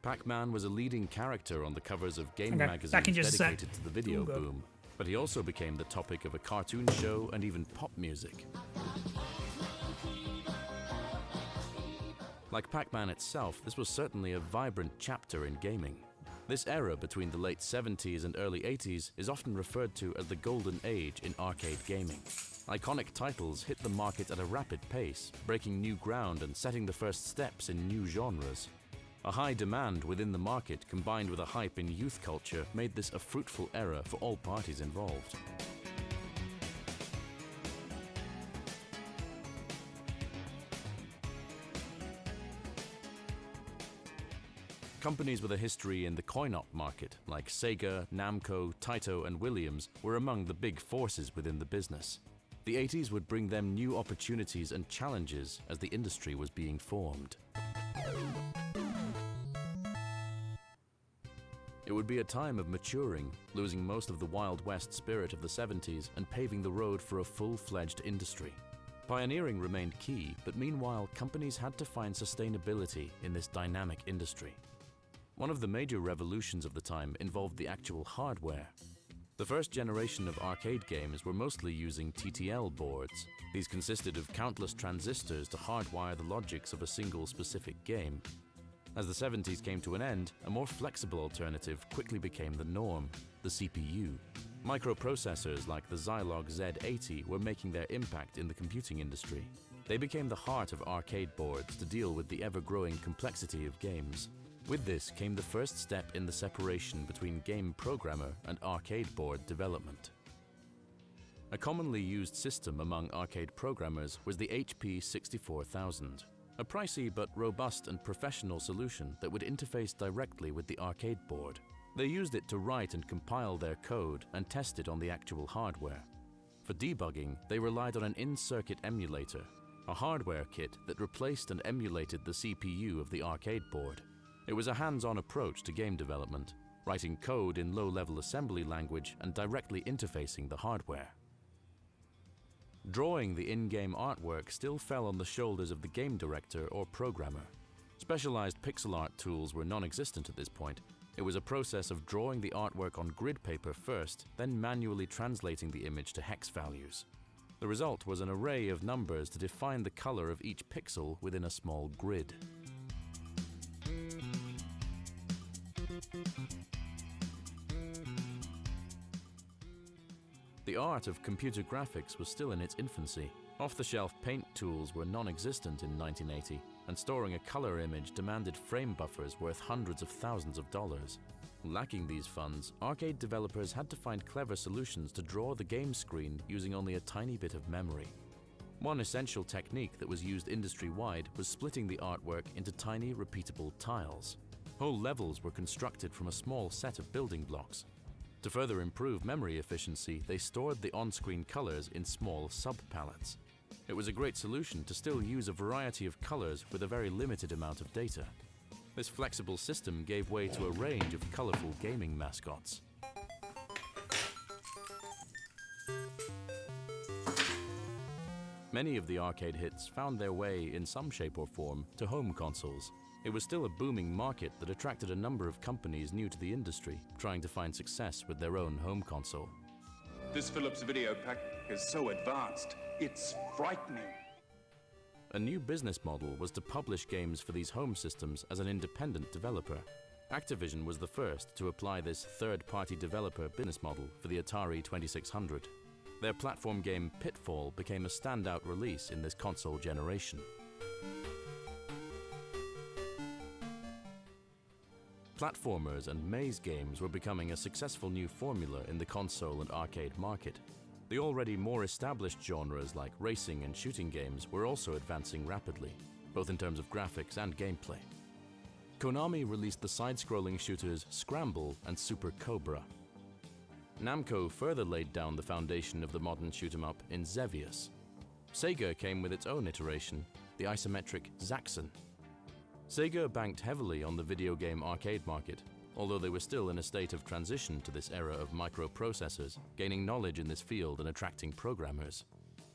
Pac-Man was a leading character on the covers of game Okay, magazines back in just a sec. dedicated to the video Ooh, God. boom, but he also became the topic of a cartoon show and even pop music. Like Pac-Man itself, this was certainly a vibrant chapter in gaming. This era between the late 70s and early 80s is often referred to as the golden age in arcade gaming. Iconic titles hit the market at a rapid pace, breaking new ground and setting the first steps in new genres. A high demand within the market combined with a hype in youth culture made this a fruitful era for all parties involved. Companies with a history in the coin-op market, like Sega, Namco, Taito, and Williams, were among the big forces within the business. The 80s would bring them new opportunities and challenges as the industry was being formed. It would be a time of maturing, losing most of the Wild West spirit of the 70s and paving the road for a full-fledged industry. Pioneering remained key, but meanwhile, companies had to find sustainability in this dynamic industry. One of the major revolutions of the time involved the actual hardware. The first generation of arcade games were mostly using TTL boards. These consisted of countless transistors to hardwire the logics of a single specific game. As the 70s came to an end, a more flexible alternative quickly became the norm, the CPU. Microprocessors like the Zilog Z80 were making their impact in the computing industry. They became the heart of arcade boards to deal with the ever-growing complexity of games. With this came the first step in the separation between game programmer and arcade board development. A commonly used system among arcade programmers was the HP 64000, a pricey but robust and professional solution that would interface directly with the arcade board. They used it to write and compile their code and test it on the actual hardware. For debugging, they relied on an in-circuit emulator, a hardware kit that replaced and emulated the CPU of the arcade board. It was a hands-on approach to game development, writing code in low-level assembly language and directly interfacing the hardware. Drawing the in-game artwork still fell on the shoulders of the game director or programmer. Specialized pixel art tools were non-existent at this point. It was a process of drawing the artwork on grid paper first, then manually translating the image to hex values. The result was an array of numbers to define the color of each pixel within a small grid. The art of computer graphics was still in its infancy. Off-the-shelf paint tools were non-existent in 1980, and storing a color image demanded frame buffers worth hundreds of thousands of dollars. Lacking these funds, arcade developers had to find clever solutions to draw the game screen using only a tiny bit of memory. One essential technique that was used industry-wide was splitting the artwork into tiny, repeatable tiles. Whole levels were constructed from a small set of building blocks. To further improve memory efficiency, they stored the on-screen colors in small sub-palettes. It was a great solution to still use a variety of colors with a very limited amount of data. This flexible system gave way to a range of colorful gaming mascots. Many of the arcade hits found their way, in some shape or form, to home consoles. It was still a booming market that attracted a number of companies new to the industry, trying to find success with their own home console. This Philips video pack is so advanced, it's frightening. A new business model was to publish games for these home systems as an independent developer. Activision was the first to apply this third-party developer business model for the Atari 2600. Their platform game Pitfall became a standout release in this console generation. Platformers and maze games were becoming a successful new formula in the console and arcade market. The already more established genres like racing and shooting games were also advancing rapidly, both in terms of graphics and gameplay. Konami released the side-scrolling shooters Scramble and Super Cobra. Namco further laid down the foundation of the modern shoot-'em-up in Xevious. Sega came with its own iteration, the isometric Zaxxon. Sega banked heavily on the video game arcade market, although they were still in a state of transition to this era of microprocessors, gaining knowledge in this field and attracting programmers.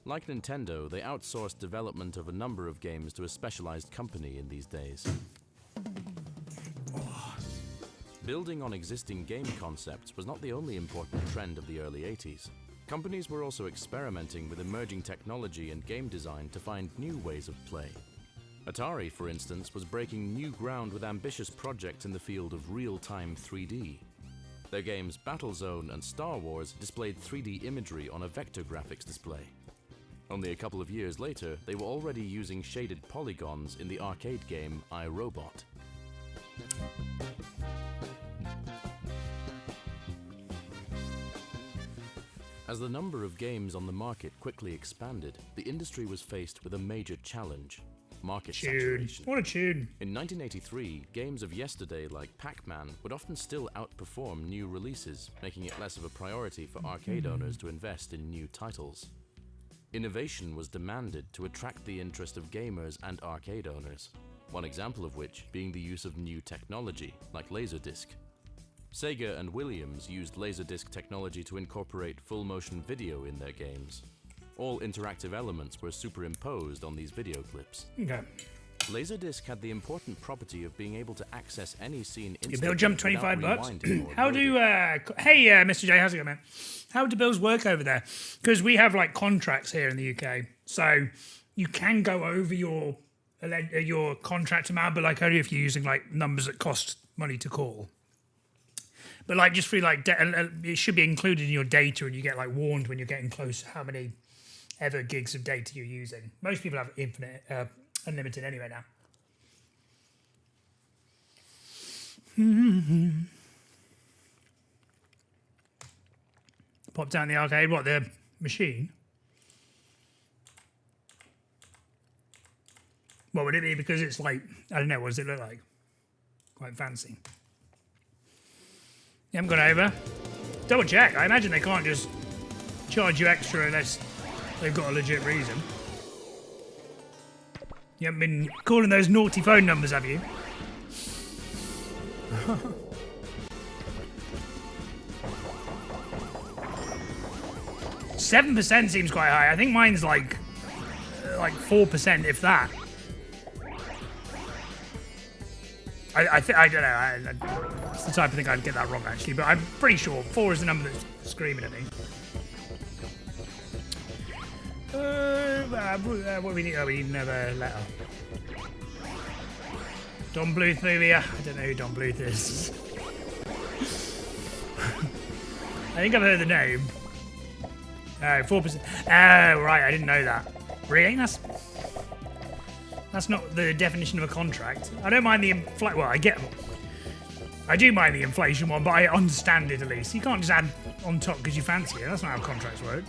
Like Nintendo, they outsourced development of a number of games to a specialized company in these days. Oh. Building on existing game concepts was not the only important trend of the early 80s. Companies were also experimenting with emerging technology and game design to find new ways of play. Atari, for instance, was breaking new ground with ambitious projects in the field of real-time 3D. Their games Battlezone and Star Wars displayed 3D imagery on a vector graphics display. Only a couple of years later, they were already using shaded polygons in the arcade game iRobot. As the number of games on the market quickly expanded, the industry was faced with a major challenge: market saturation. What a tune. In 1983, games of yesterday like Pac-Man would often still outperform new releases, making it less of a priority for arcade owners to invest in new titles. Innovation was demanded to attract the interest of gamers and arcade owners, one example of which being the use of new technology like Laserdisc. Sega and Williams used Laserdisc technology to incorporate full-motion video in their games. All interactive elements were superimposed on these video clips. Okay. Laserdisc had the important property of being able to access any scene instantly. Your bill jumped without $25. rewinding or How do loading. hey Mr. J, how's it going, man? How do bills work over there? Because we have like contracts here in the UK, so you can go over your contract amount, but like only if you're using like numbers that cost money to call. But like just for like it should be included in your data, and you get like warned when you're getting close to how many ever gigs of data you're using. Most people have unlimited anyway now. Pop down the arcade. What, the machine? What would it be? Because it's like, I don't know, what does it look like? Quite fancy. You haven't gone over. Double check. I imagine they can't just charge you extra unless they've got a legit reason. You haven't been calling those naughty phone numbers, have you? $7% seems quite high. I think mine's like 4%, if that. I don't know. It's the type of thing I'd get that wrong, actually, but I'm pretty sure 4 is the number that's screaming at me. What do we need? Oh, we need another letter. Don Bluth movie? I don't know who Don Bluth is. I think I've heard the name. 4%. Oh, right, I didn't know that. Really? That's not the definition of a contract. I don't mind the inflation. Well, I do mind the inflation one, but I understand it at least. You can't just add on top because you fancy it. That's not how contracts work.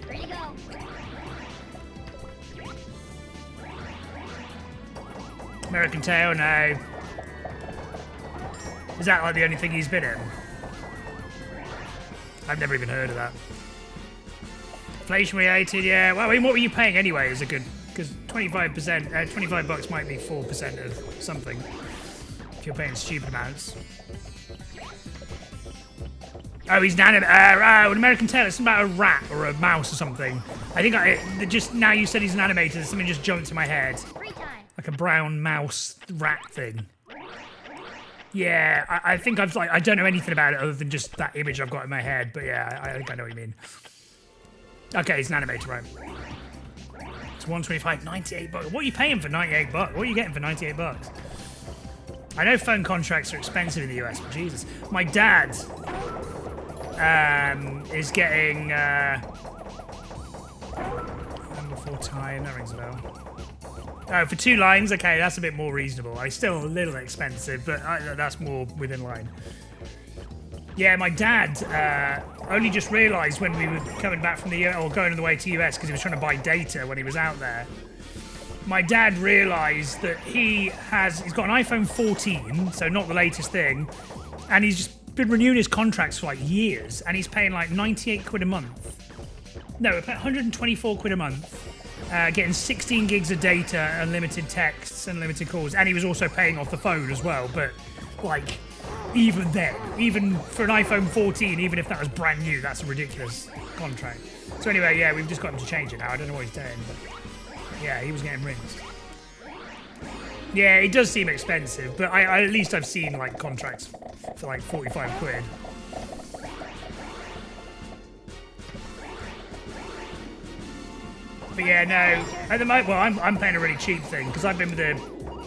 Ready to go. American Tail, no. Is that like the only thing he's been in? I've never even heard of that. Inflation related, yeah. Well, I mean, what were you paying anyway? Is a good, because 25%, $25 might be 4% of something if you're paying stupid amounts. Oh, he's an American Tail. It's about a rat or a mouse or something. I think just now you said he's an animator. Something just jumped in my head, Free time. like a brown mouse rat thing. Yeah, I think I don't know anything about it other than just that image I've got in my head. But yeah, I think I know what you mean. Okay, he's an animator, right? It's $125, $98. What are you paying for $98? What are you getting for $98? I know phone contracts are expensive in the US, but Jesus. My dad is getting before time. That rings a bell. Oh, for 2 lines, okay, that's a bit more reasonable. It's still a little expensive, but that's more within line. Yeah, my dad only just realised when we were coming back from the US, or going on the way to US, because he was trying to buy data when he was out there. My dad realised that he's got an iPhone 14, so not the latest thing, and he's just been renewing his contracts for like years, and he's paying like 98 quid a month. No, 124 quid a month. Getting 16 gigs of data, unlimited texts, unlimited calls, and he was also paying off the phone as well, but like, even then, even for an iPhone 14, even if that was brand new, that's a ridiculous contract. So anyway, yeah, we've just got him to change it now. I don't know what he's doing, but yeah, he was getting rinsed. Yeah, it does seem expensive, but I at least I've seen like contracts for like 45 quid. But yeah, no, at the moment, well, I'm paying a really cheap thing because I've been with the,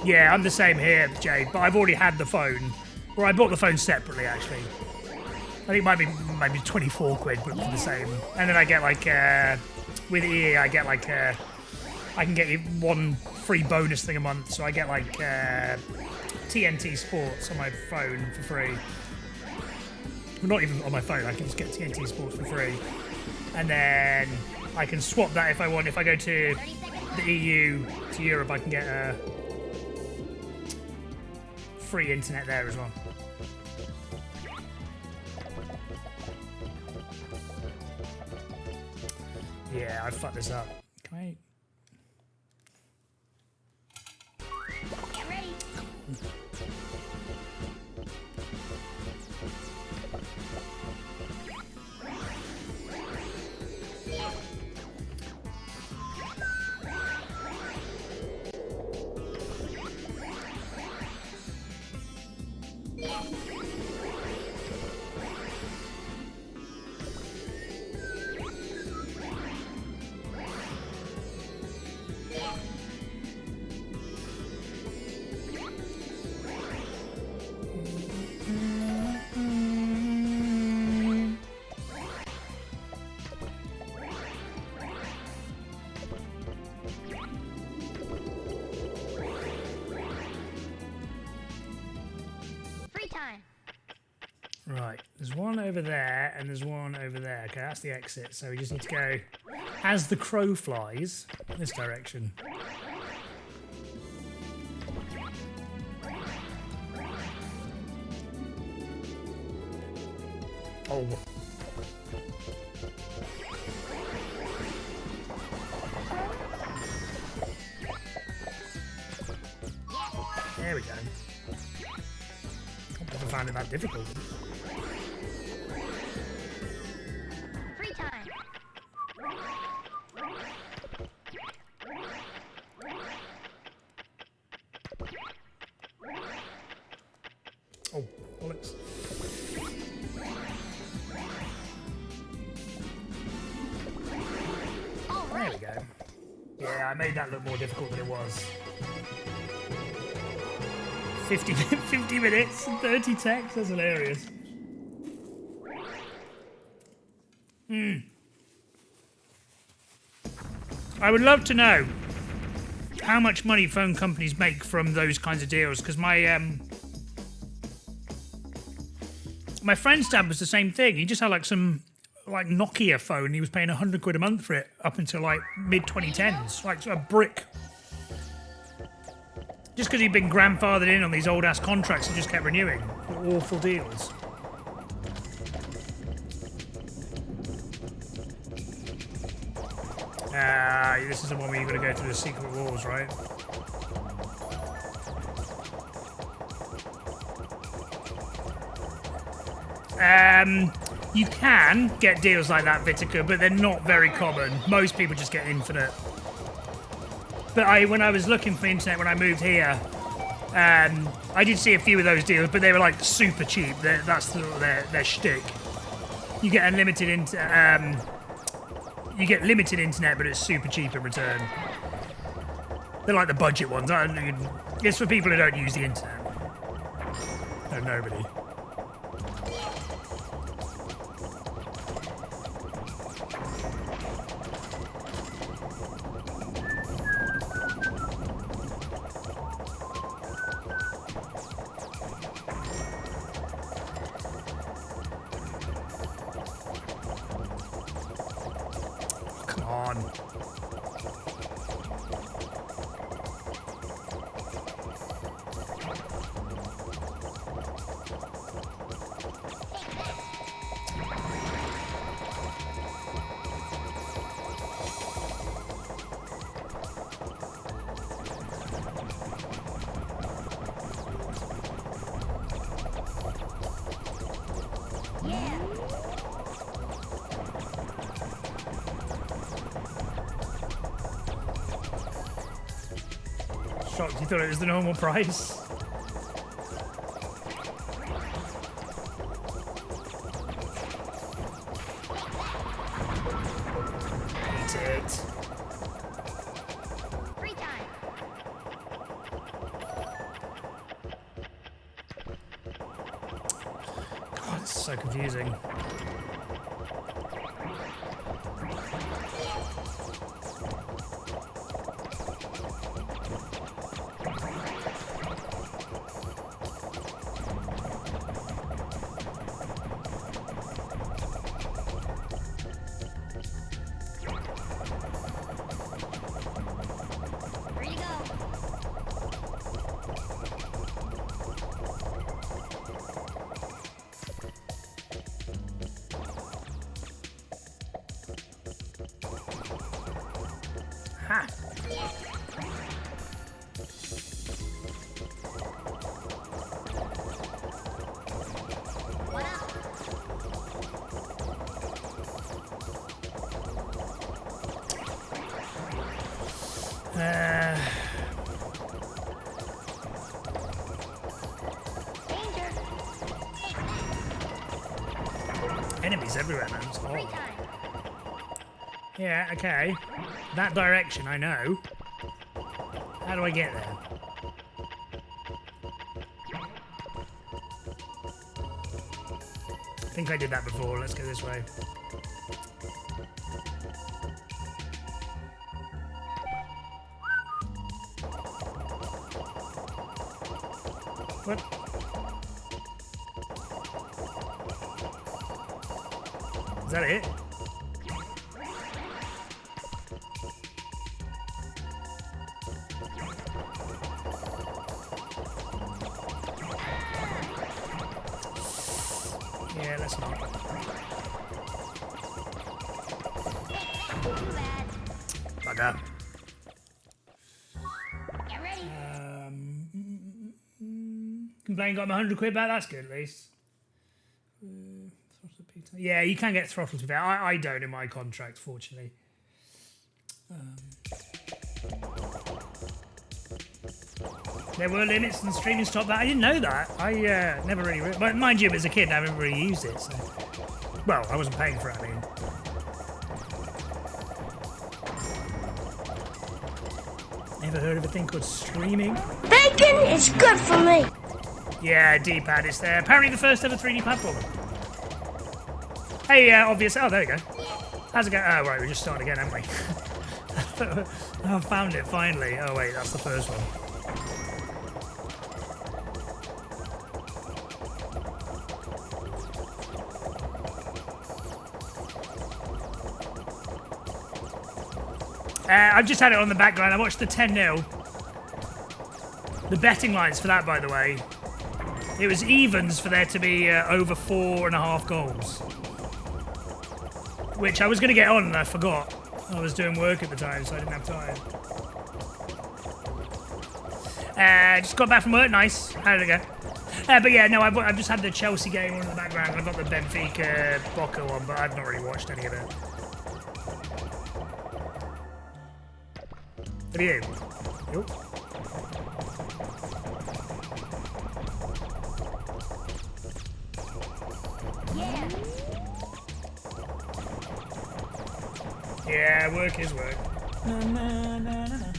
yeah, I'm the same here, Jade, but I've already had the phone, or I bought the phone separately actually. I think it might be maybe 24 quid, but for the same. And then I get like, with EA, I get like, I can get one free bonus thing a month, so I get like TNT Sports on my phone for free. Well, not even on my phone, I can just get TNT Sports for free. And then I can swap that if I want. If I go to the EU, to Europe, I can get free internet there as well. Yeah, I fucked this up. Can I? Get ready. Free time. Right, there's one over there and there's one over there. Okay, that's the exit. So we just need to go as the crow flies this direction. Oh. There we go. I never found it that difficult. Free time. Oh, bollocks. All There right. we go. Yeah, I made that look more difficult than it was. 50 minutes and 30 texts, that's hilarious. I would love to know how much money phone companies make from those kinds of deals, because my friend's dad was the same thing. He just had like some like Nokia phone. He was paying 100 quid a month for it up until like mid 2010s, like a brick. Just because he'd been grandfathered in on these old ass contracts and just kept renewing. Awful deals. This is the one where you've got to go through the secret walls, right? You can get deals like that, Vitica, but they're not very common. Most people just get infinite. But when I was looking for internet when I moved here, I did see a few of those deals, but they were like super cheap. That's their shtick. You get unlimited you get limited internet, but it's super cheap in return. They're like the budget ones. It's for people who don't use the internet. No, nobody. Come on. shocked. You thought it was the normal price? Eat it. Free time. God, it's so confusing. Free to go. Ha! One up. Danger. Enemies everywhere, man. It's Free odd. time. Yeah, okay. That direction, I know. How do I get there? I think I did that before. Let's go this way. What? Is that it? Yeah, let's not. Too bad. Bugger. Get ready. Complain got him 100 quid back. That's good, at least. Yeah, you can get throttled to that. I don't in my contract, fortunately. There were limits and streaming stopped that. I didn't know that. I never really... But mind you, as a kid, I never really used it. So. Well, I wasn't paying for it, I mean. Never heard of a thing called streaming? Bacon is good for me. Yeah, D-pad is there. Apparently the first ever 3D platform. Hey, obvious. Oh, there we go. How's it going? Oh, right, we're just starting again, haven't we? I found it finally. Oh, wait, that's the first one. I've just had it on the background. I watched the 10-0. The betting lines for that, by the way. It was evens for there to be over 4.5 goals. Which I was going to get on and I forgot. I was doing work at the time, so I didn't have time. Just got back from work. Nice. How did it go? But yeah, no, I've just had the Chelsea game on in the background. I've got the Benfica Boca one, but I've not really watched any of it. What are you? Yup. Yeah. Yeah, work is work. Na, na, na, na, na.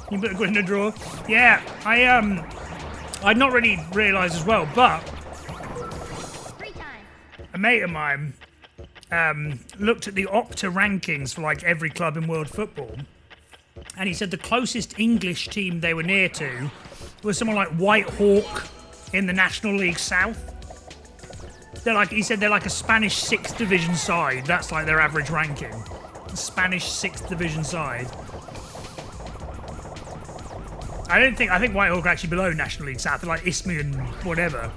You better go in the drawer. Yeah, I'd not really realised as well, but Free time. a mate of mine looked at the Opta rankings for like every club in world football, and he said the closest English team they were near to was someone like White Hawk in the National League South. He said they're like a Spanish 6th division side. That's like their average ranking. Spanish 6th division side. I think White Hawk are actually below National League South. They're like Isthmian whatever.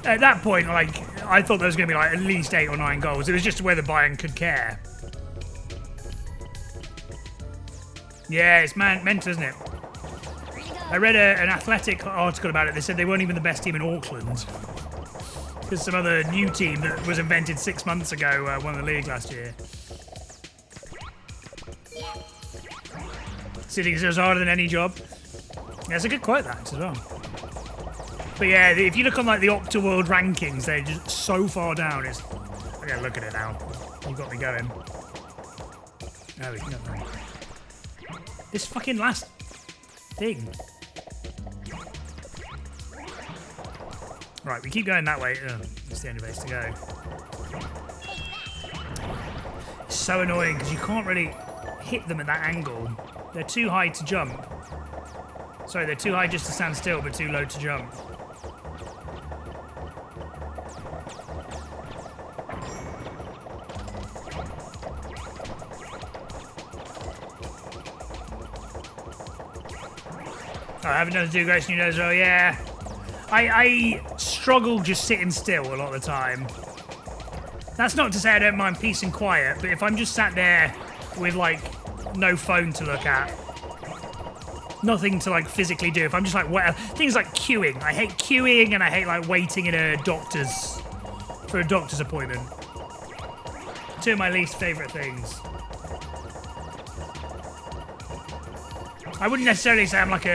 At that point, like, I thought there was going to be like at least 8 or 9 goals. It was just whether Bayern could care. Yeah, it's mental, isn't it? Free to go. I read an Athletic article about it. They said they weren't even the best team in Auckland. Because some other new team that was invented 6 months ago won the league last year. Sitting is harder than any job. Yeah, it's a good quote, that, as well. But yeah, if you look on like the Opta World rankings, they're just so far down. It's... I gotta look at it now. You got me going. Oh, we can go there. This fucking last thing. Right, we keep going that way. Ugh, it's the only place to go. It's so annoying because you can't really hit them at that angle. They're too high to jump. Sorry, they're too high just to stand still, but too low to jump. I haven't done the do Grace New Nose as well, yeah. I struggle just sitting still a lot of the time. That's not to say I don't mind peace and quiet, but if I'm just sat there with, like, no phone to look at, nothing to, like, physically do, if I'm just, like, things like queuing. I hate queuing and I hate, like, waiting in for a doctor's appointment. Two of my least favourite things. I wouldn't necessarily say I'm like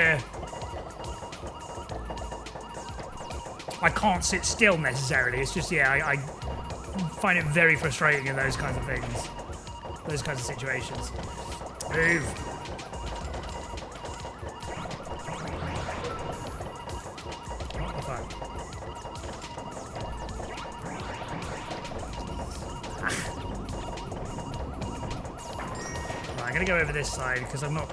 I can't sit still necessarily. It's just, yeah, I find it very frustrating in those kinds of things. Those kinds of situations. Move. Right, I'm going to go over this side because I'm not...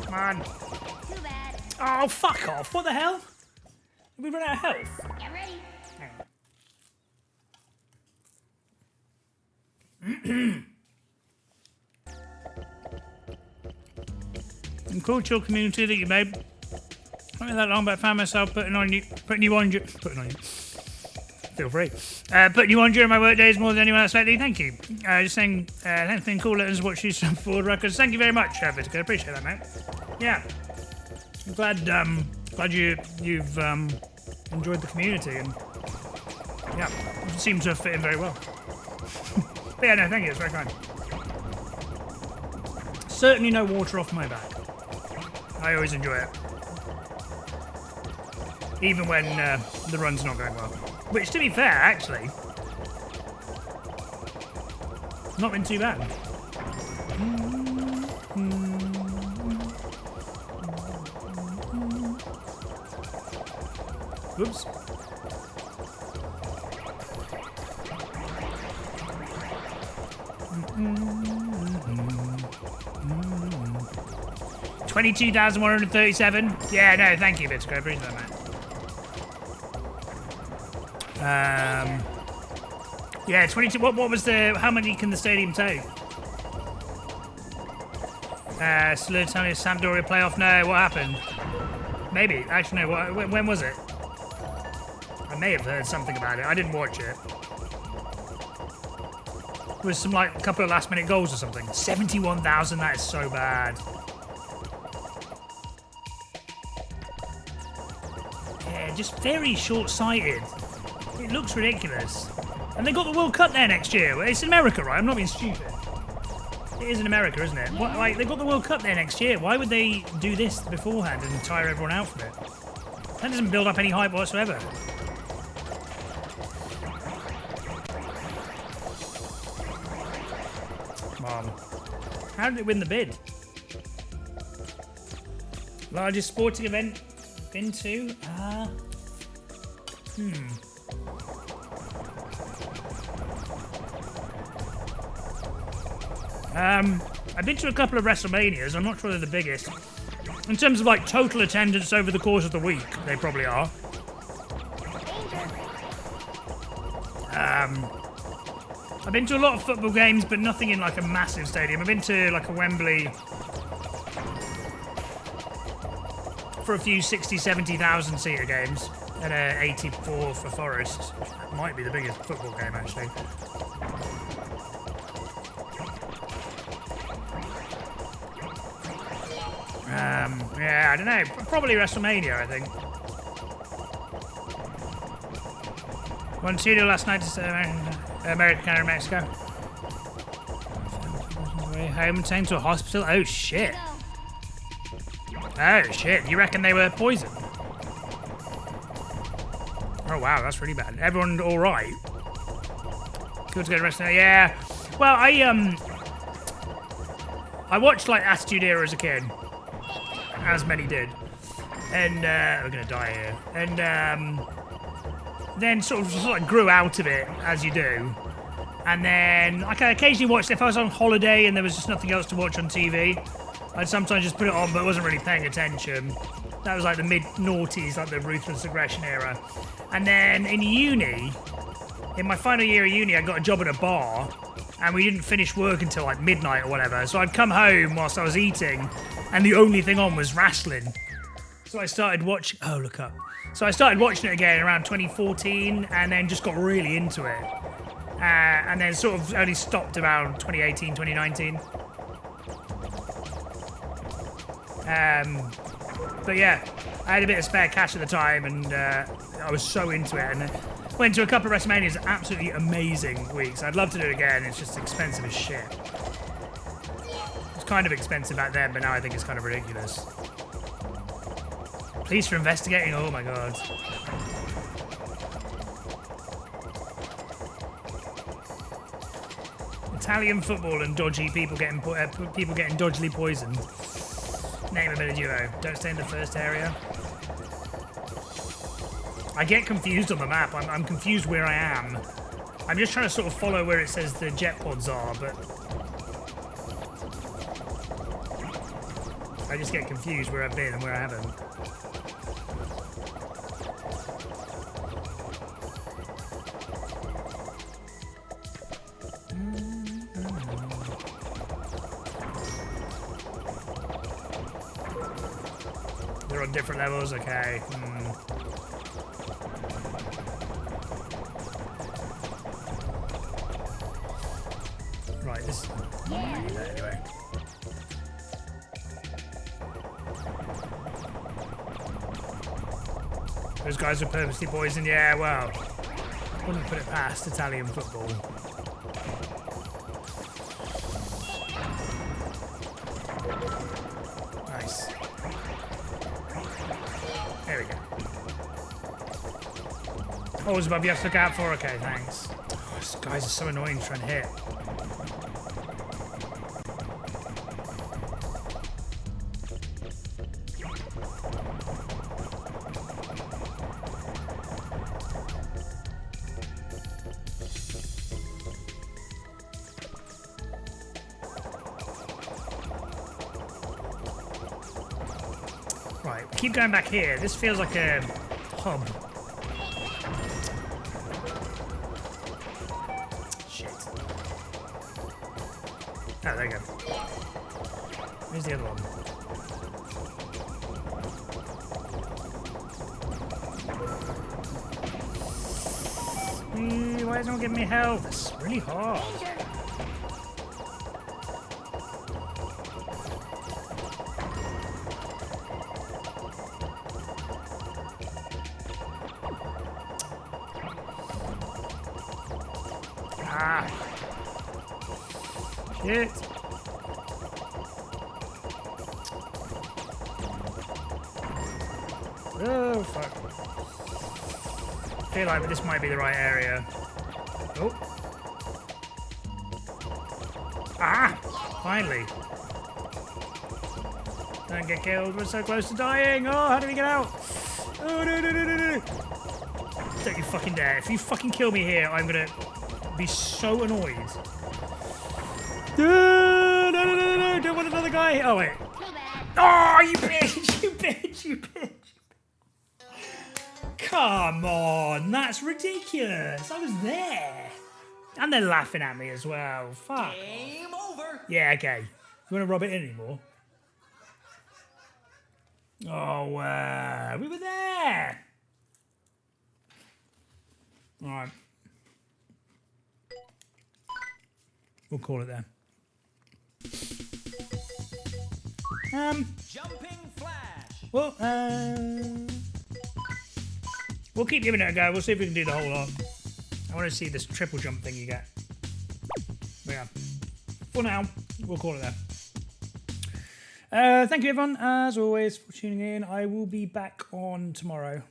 Come on. Too bad. Oh, fuck off. What the hell? Have we run out of health? Get ready. In cultural community that you made. Not that long, but I found myself putting you on. Feel free. Putting you on during my work days more than anyone else lately. Thank you. Just saying, thanks for being cool. Let us watch you some forward records. Thank you very much, Vitica. I appreciate that, mate. Yeah. I'm glad you've enjoyed the community and yeah, you seem to have fit in very well. But yeah, no, thank you. It's very kind. Certainly no water off my back. I always enjoy it. Even when the run's not going well. Which, to be fair, actually, not been too bad. Whoops. $22,137. Yeah, no, thank you, Vitica. I appreciate that, man. Yeah, 22. What was the? How many can the stadium take? Salutania Sampdoria playoff. No, what happened? Maybe. Actually, no. When was it? I may have heard something about it. I didn't watch it. It was some like a couple of last-minute goals or something. 71,000. That is so bad. Yeah, just very short-sighted. It looks ridiculous. And they got the World Cup there next year. It's in America, right? I'm not being stupid. It is in America, isn't it? What, like, they got the World Cup there next year. Why would they do this beforehand and tire everyone out from it? That doesn't build up any hype whatsoever. Come on. How did it win the bid? Largest sporting event been to? I've been to a couple of WrestleManias. I'm not sure they're the biggest. In terms of like total attendance over the course of the week, they probably are. I've been to a lot of football games, but nothing in like a massive stadium. I've been to like a Wembley for a few 60, 70,000 seater games and 84 for Forest. Might be the biggest football game, actually. Yeah, I don't know. Probably WrestleMania, I think. 1-2 last night to America, Canada, Mexico. Home and taken to a hospital. Oh shit. Oh shit. You reckon they were poisoned? Oh wow, that's really bad. Everyone all right? Good to go to wrestling. Yeah. Well, I watched like Attitude Era as a kid, as many did, and we're gonna die here. And then sort of grew out of it as you do. And then I can occasionally watch, if I was on holiday and there was just nothing else to watch on TV, I'd sometimes just put it on, but wasn't really paying attention. That was like the mid-noughties, like the Ruthless Aggression era. And then in uni, in my final year of uni, I got a job at a bar, and we didn't finish work until like midnight or whatever. So I'd come home whilst I was eating, and the only thing on was wrestling. So I started watching, oh, look up. So I started watching it again around 2014, and then just got really into it. And then sort of only stopped around 2018, 2019. But yeah, I had a bit of spare cash at the time, and I was so into it. And went to a couple of WrestleManias, absolutely amazing weeks. I'd love to do it again. It's just expensive as shit. It was kind of expensive back then, but now I think it's kind of ridiculous. Police for investigating. Oh my god. Italian football and dodgy people getting dodgily poisoned. Name a bit of duo. Don't stay in the first area. I get confused on the map. I'm confused where I am. I'm just trying to sort of follow where it says the jet pods are, but I just get confused where I've been and where I haven't. They're on different levels, okay. Right, this. Anyway. Those guys are purposely poisoned. Yeah, well, wouldn't put it past Italian football. Nice. There we go. Always above you have to look out for. Okay, thanks. Oh, these guys are so annoying trying to hit. Right, keep going back here. This feels like a hub. Shit. Oh, there you go. Where's the other one? Why isn't it giving me health? It's really hard. Ah. Shit. Oh, fuck. I feel like this might be the right area. Oh. Ah! Finally. Don't get killed. We're so close to dying. Oh, how do we get out? Oh, no, no, no, no, no. Don't you fucking dare. If you fucking kill me here, I'm gonna be so annoyed. No, no, no, no, no. Don't want another guy. Oh, wait. Oh, you bitch. You bitch. You bitch. Come on. That's ridiculous. I was there. And they're laughing at me as well. Fuck. Game over. Yeah, okay. You want to rub it in anymore? Oh, we were there. All right. We'll call it there. Jumping flash. Well, we'll keep giving it a go. We'll see if we can do the whole lot. I want to see this triple jump thing you get. But yeah. For now, we'll call it there. Thank you, everyone, as always, for tuning in. I will be back on tomorrow.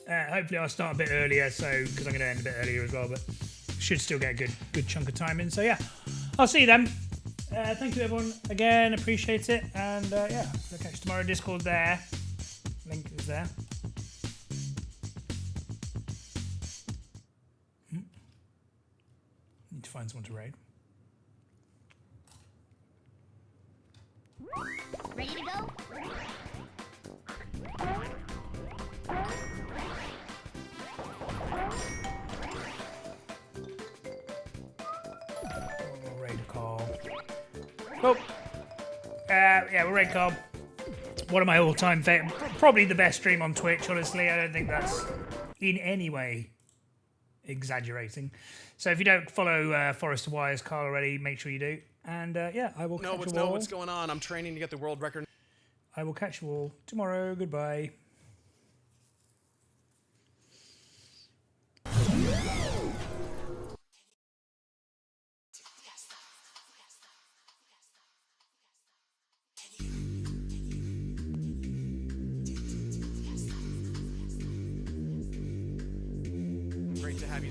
Hopefully, I'll start a bit earlier, because I'm going to end a bit earlier as well, but should still get a good chunk of time in. So yeah, I'll see you then. Thank you, everyone, again. Appreciate it. And yeah, I'll catch you tomorrow. Discord there. Link is there. Need to find someone to raid. Ready to go? Raid call. Oh. Yeah, we'll raid call. One of my all-time favorite, probably the best stream on Twitch, honestly. I don't think that's in any way exaggerating. So if you don't follow Forest of Wires Carl already, make sure you do. And yeah, I will catch you all. What's going on? I'm training to get the world record. I will catch you all tomorrow. Goodbye. Great to have you.